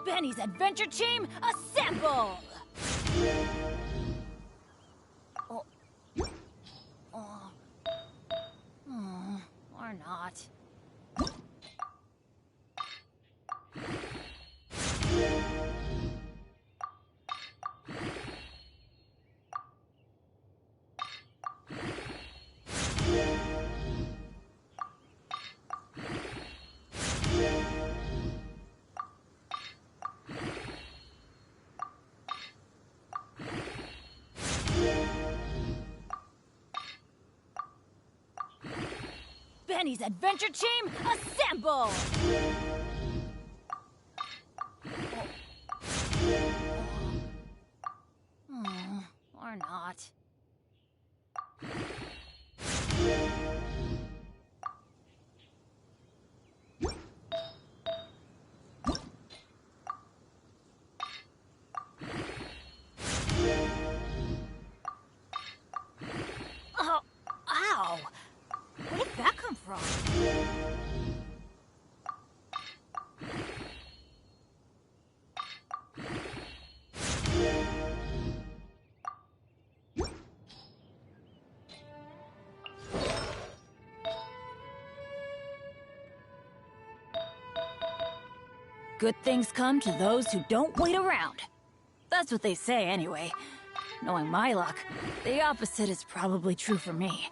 Benny's adventure team, assemble! Oh. Oh. Or not. Benny's adventure team, assemble! Or not. Oh, ow! Where did that come from? Good things come to those who don't wait around. That's what they say anyway. Knowing my luck, the opposite is probably true for me.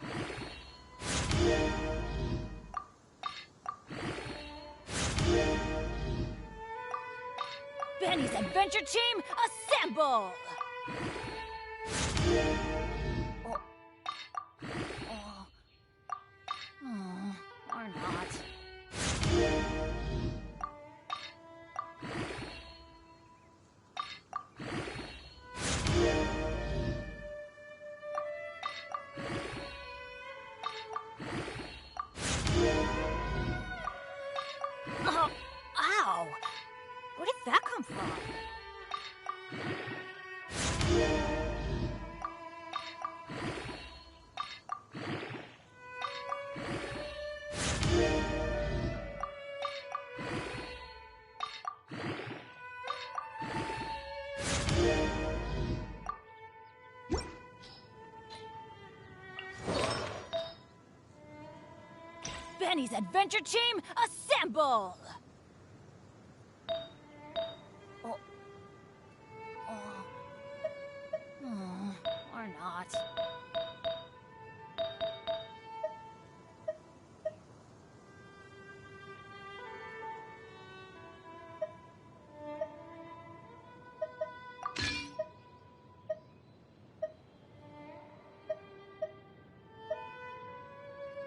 Benny's adventure team, assemble! Or not. Benny's adventure team, assemble! Or not.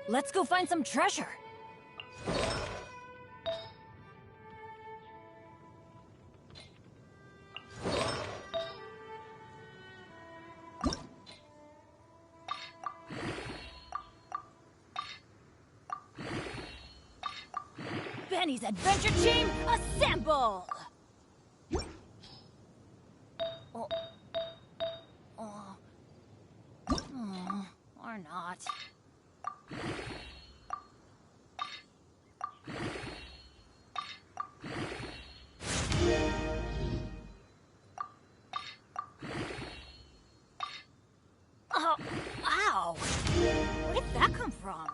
Let's go find some treasure. Benny's adventure team, assemble! Or not. Oh, ow! Where did that come from?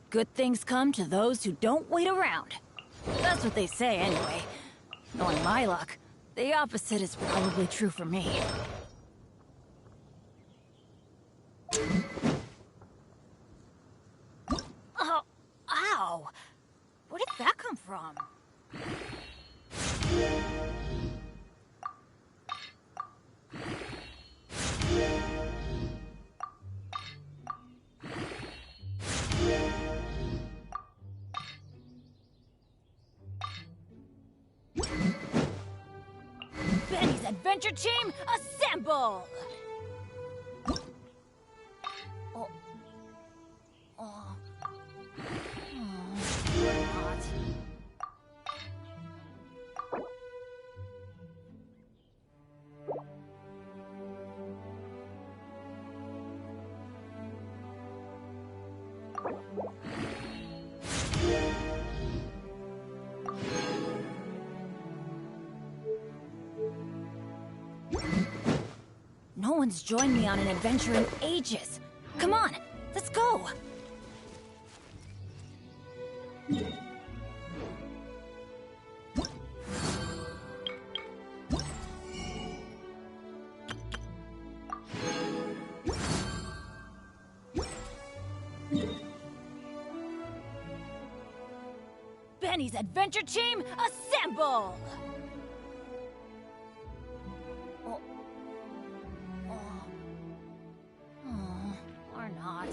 Good things come to those who don't wait around. That's what they say anyway. Knowing my luck, the opposite is probably true for me. Oh, ow! Where did that come from? Benny's adventure team, assemble! Not. No one's joined me on an adventure in ages. Come on, let's go! Benny's adventure team, assemble! Or not.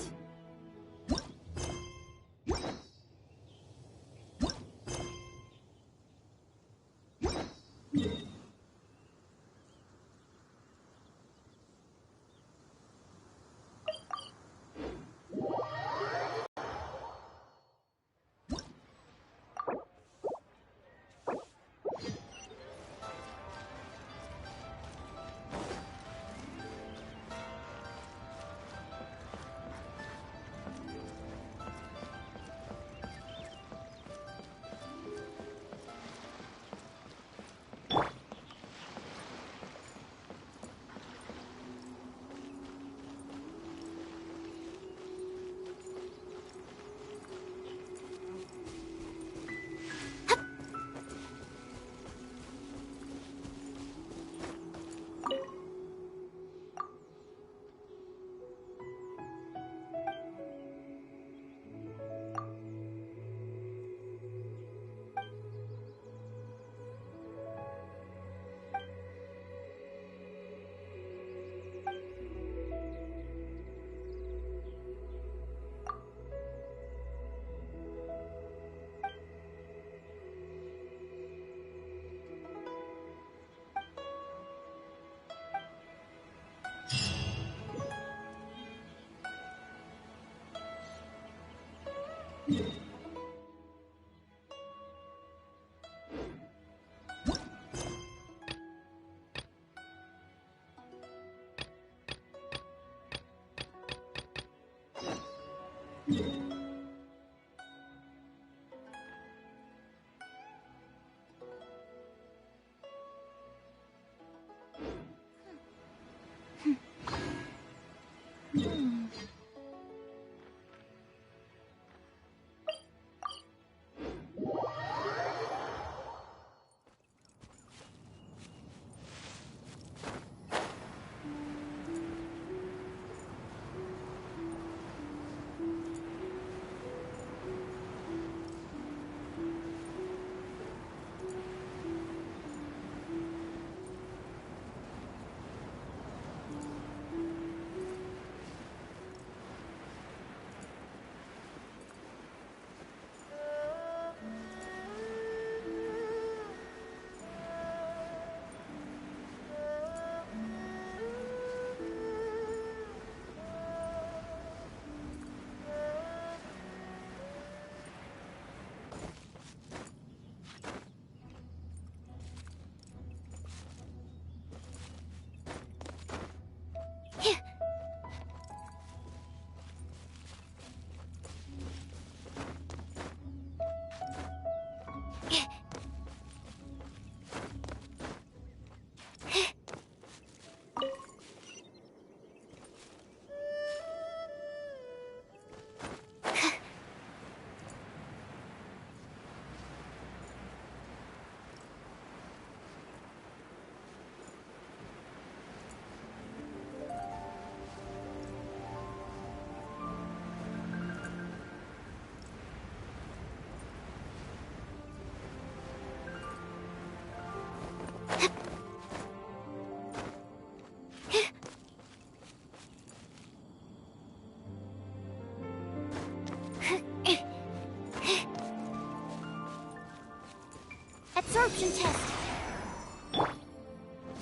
Absorption test.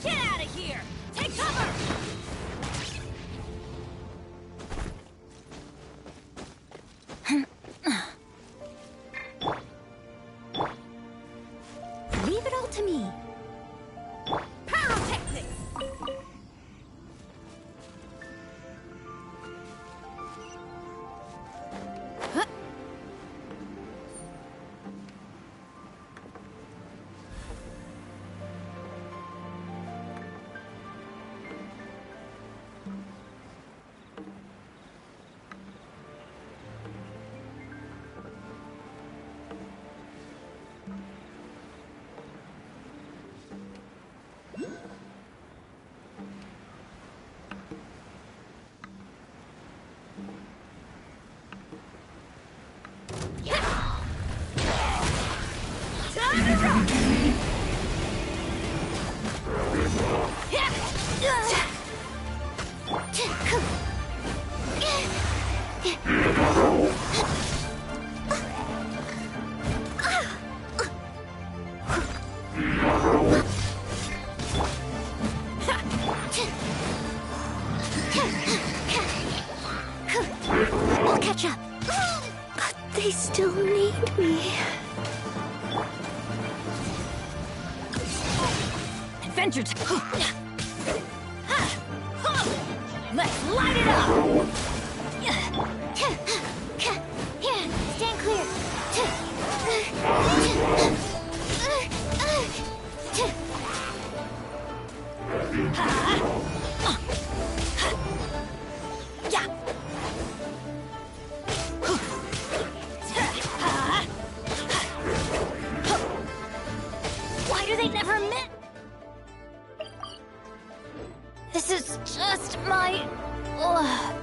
Get out of here! Take cover! Leave it all to me. Pyrotechnics! I'll catch up. But they still need me. Adventure Let's light it up! Here, stand clear. Why do they never admit? This is just my luck.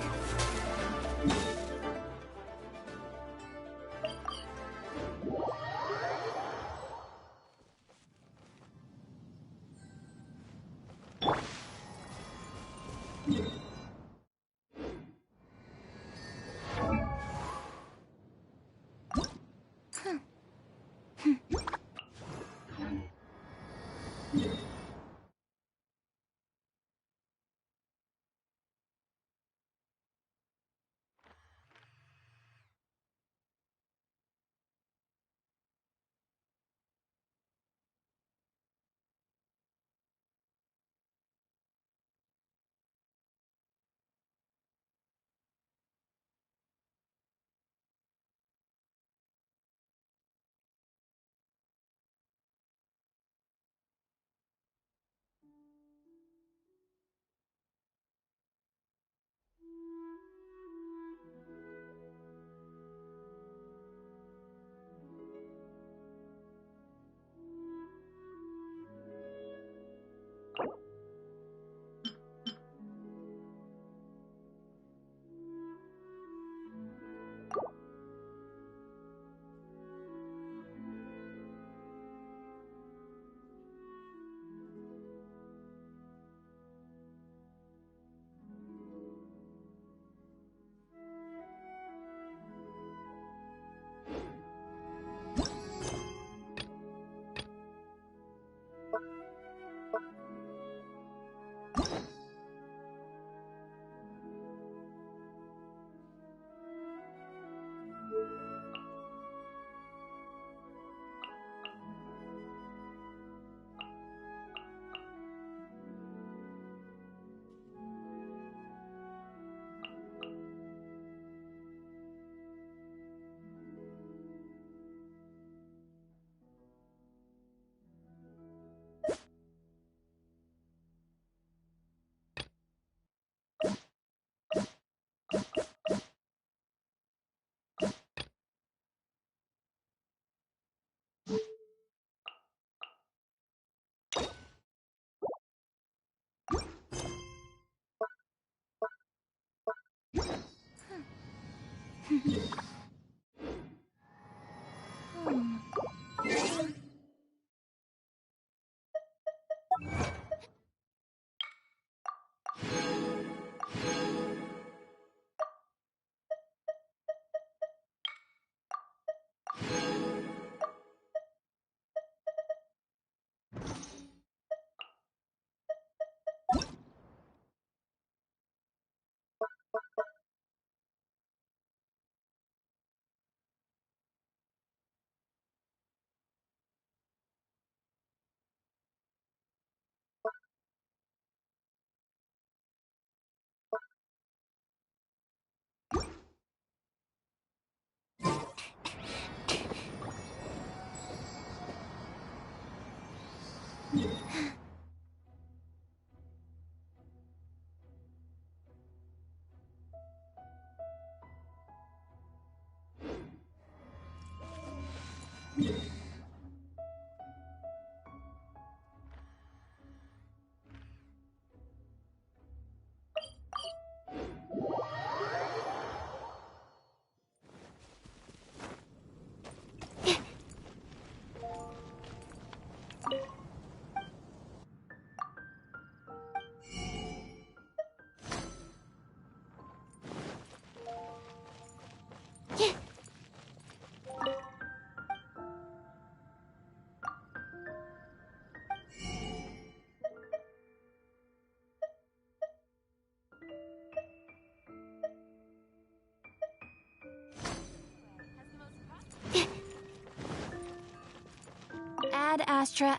Ad Astra.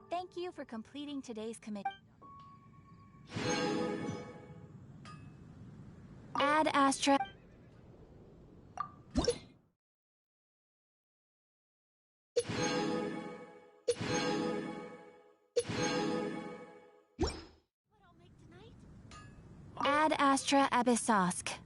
Thank you for completing today's commitment. Ad Astra. Ad Astra Abyssosk.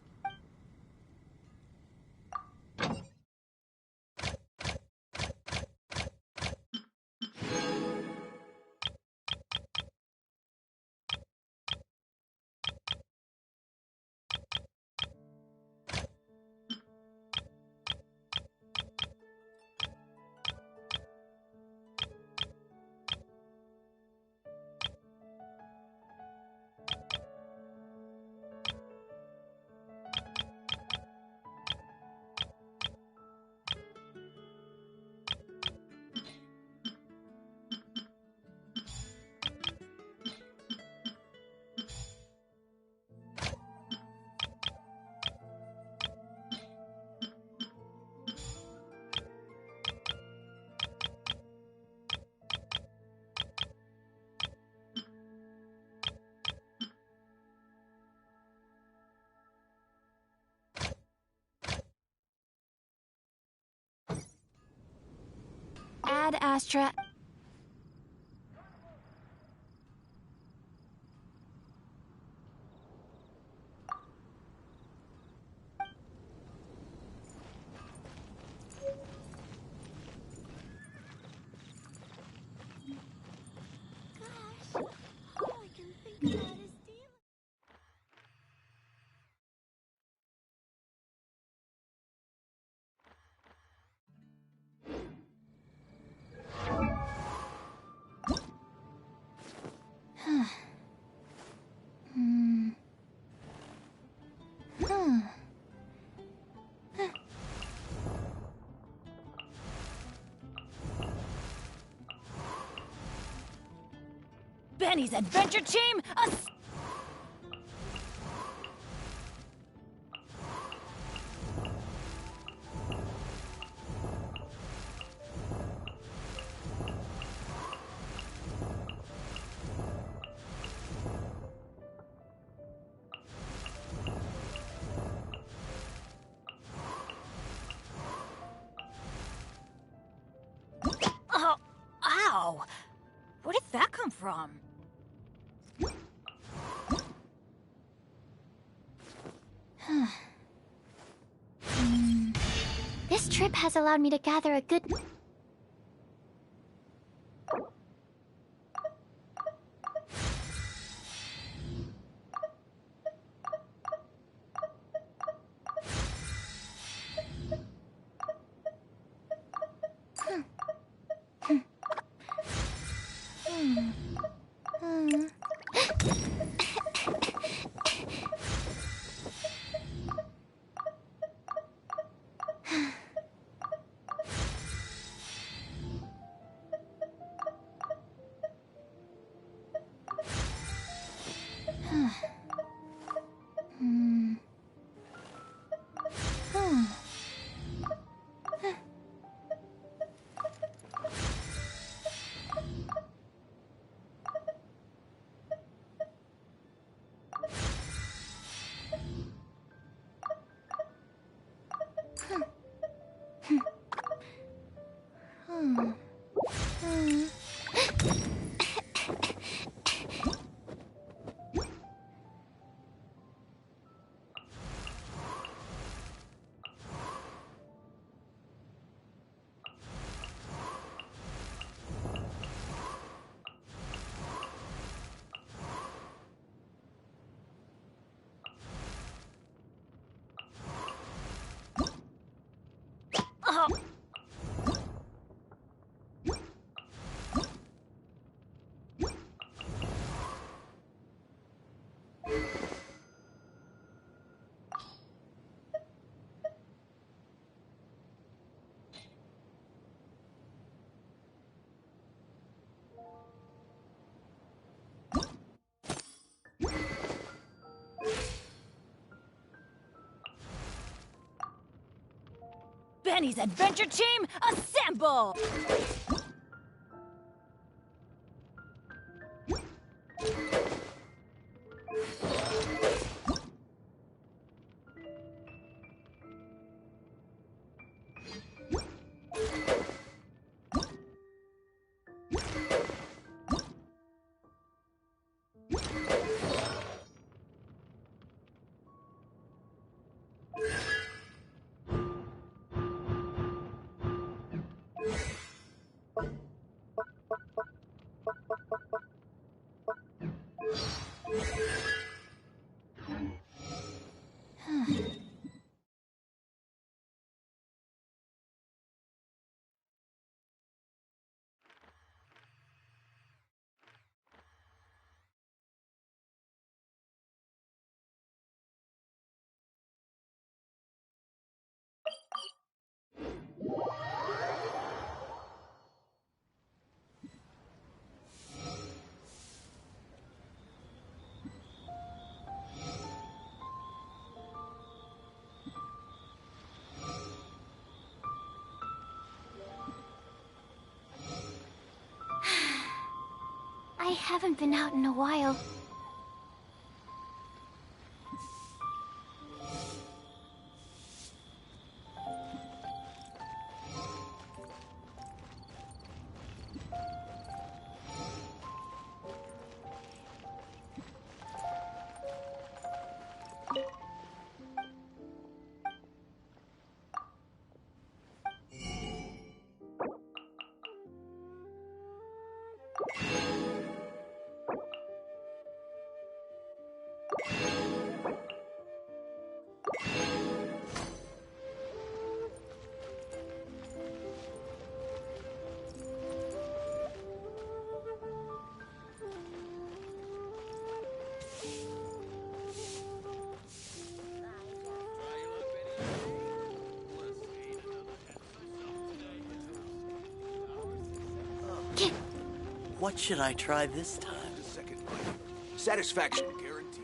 Ad Astra. Gosh, all I can think about is dealing. Benny's adventure team, Oh, ow! Where did that come from? This trip has allowed me to gather a good... Benny's adventure team, assemble! I haven't been out in a while. What should I try this time? Satisfaction guaranteed.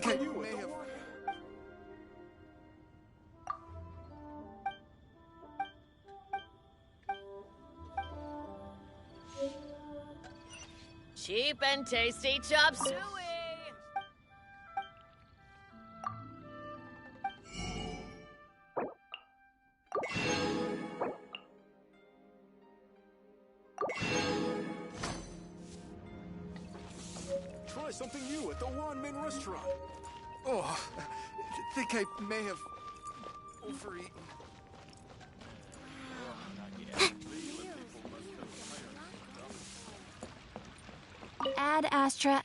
think I may have... Cheap and tasty chop suey! Try something new at the Wanmin restaurant. Oh, I think I may have overeaten. Ad Astra.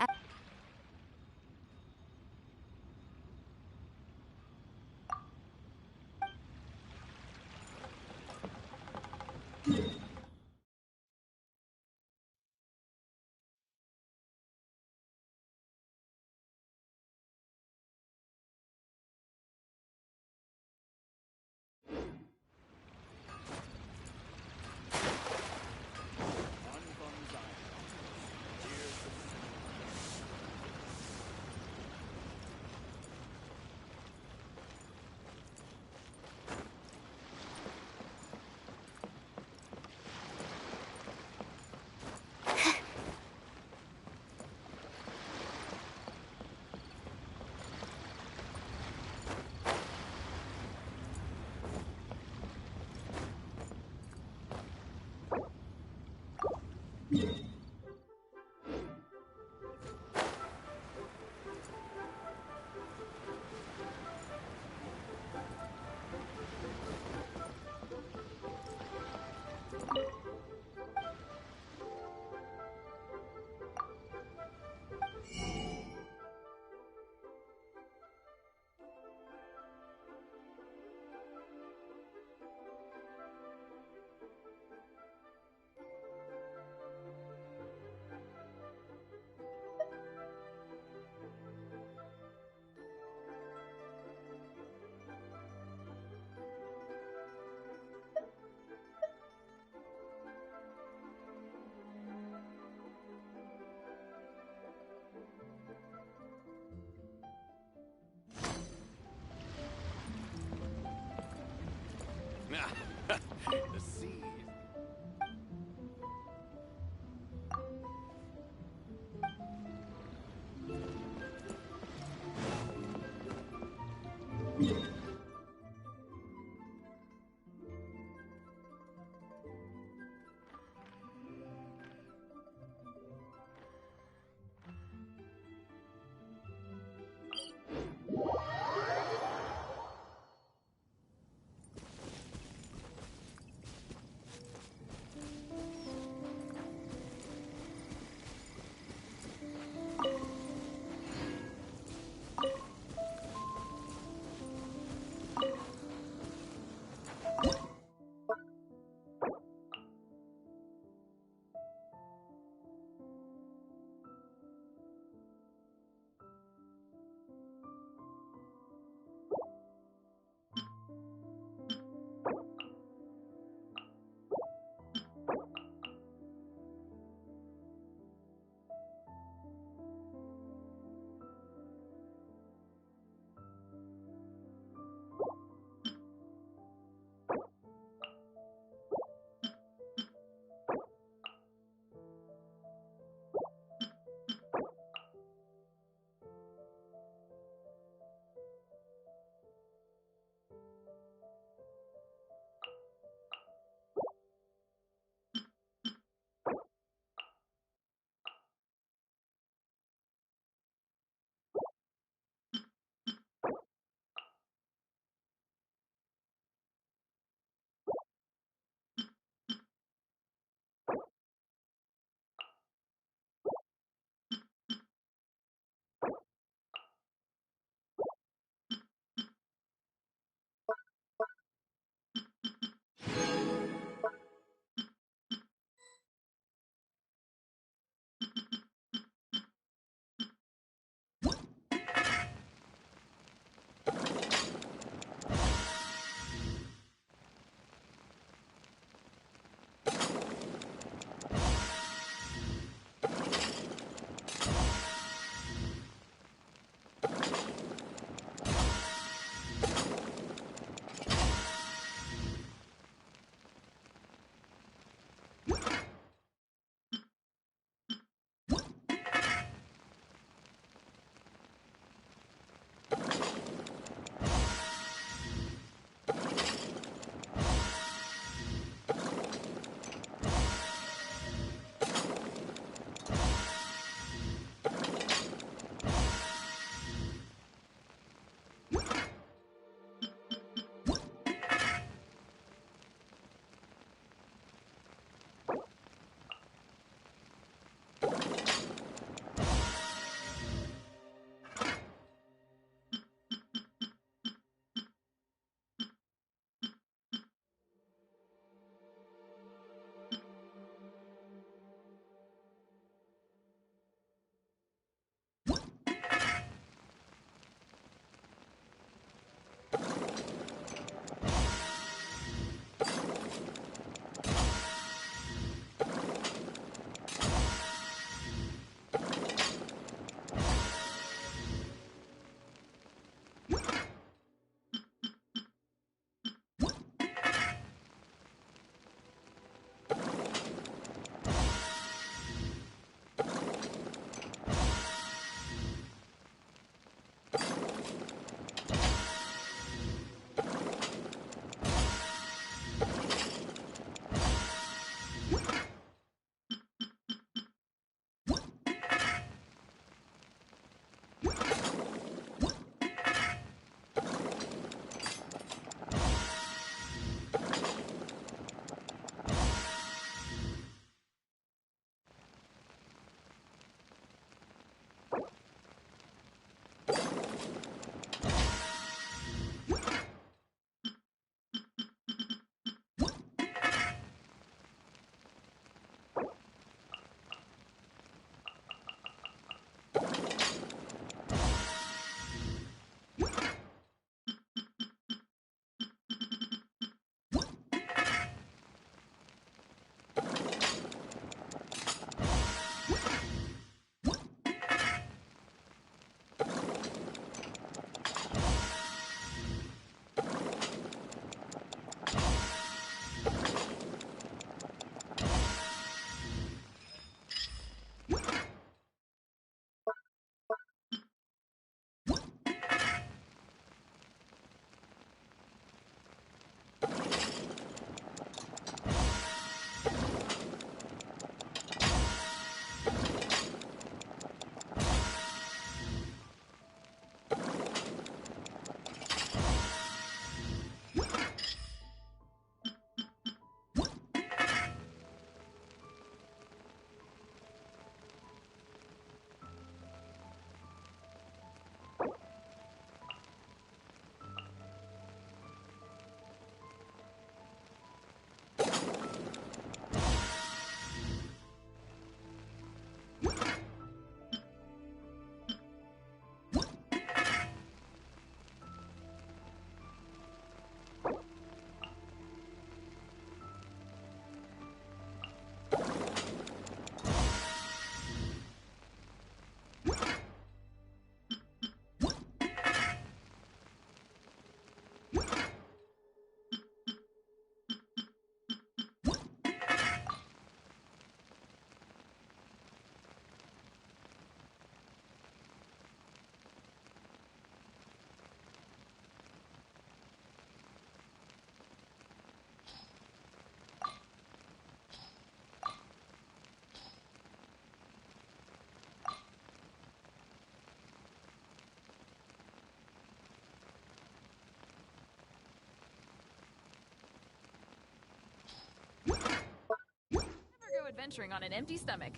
adventuring on an empty stomach.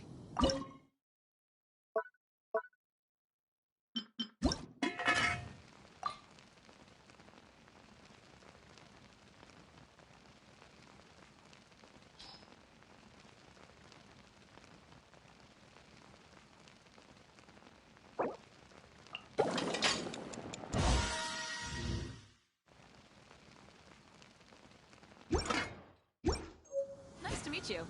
Nice to meet you.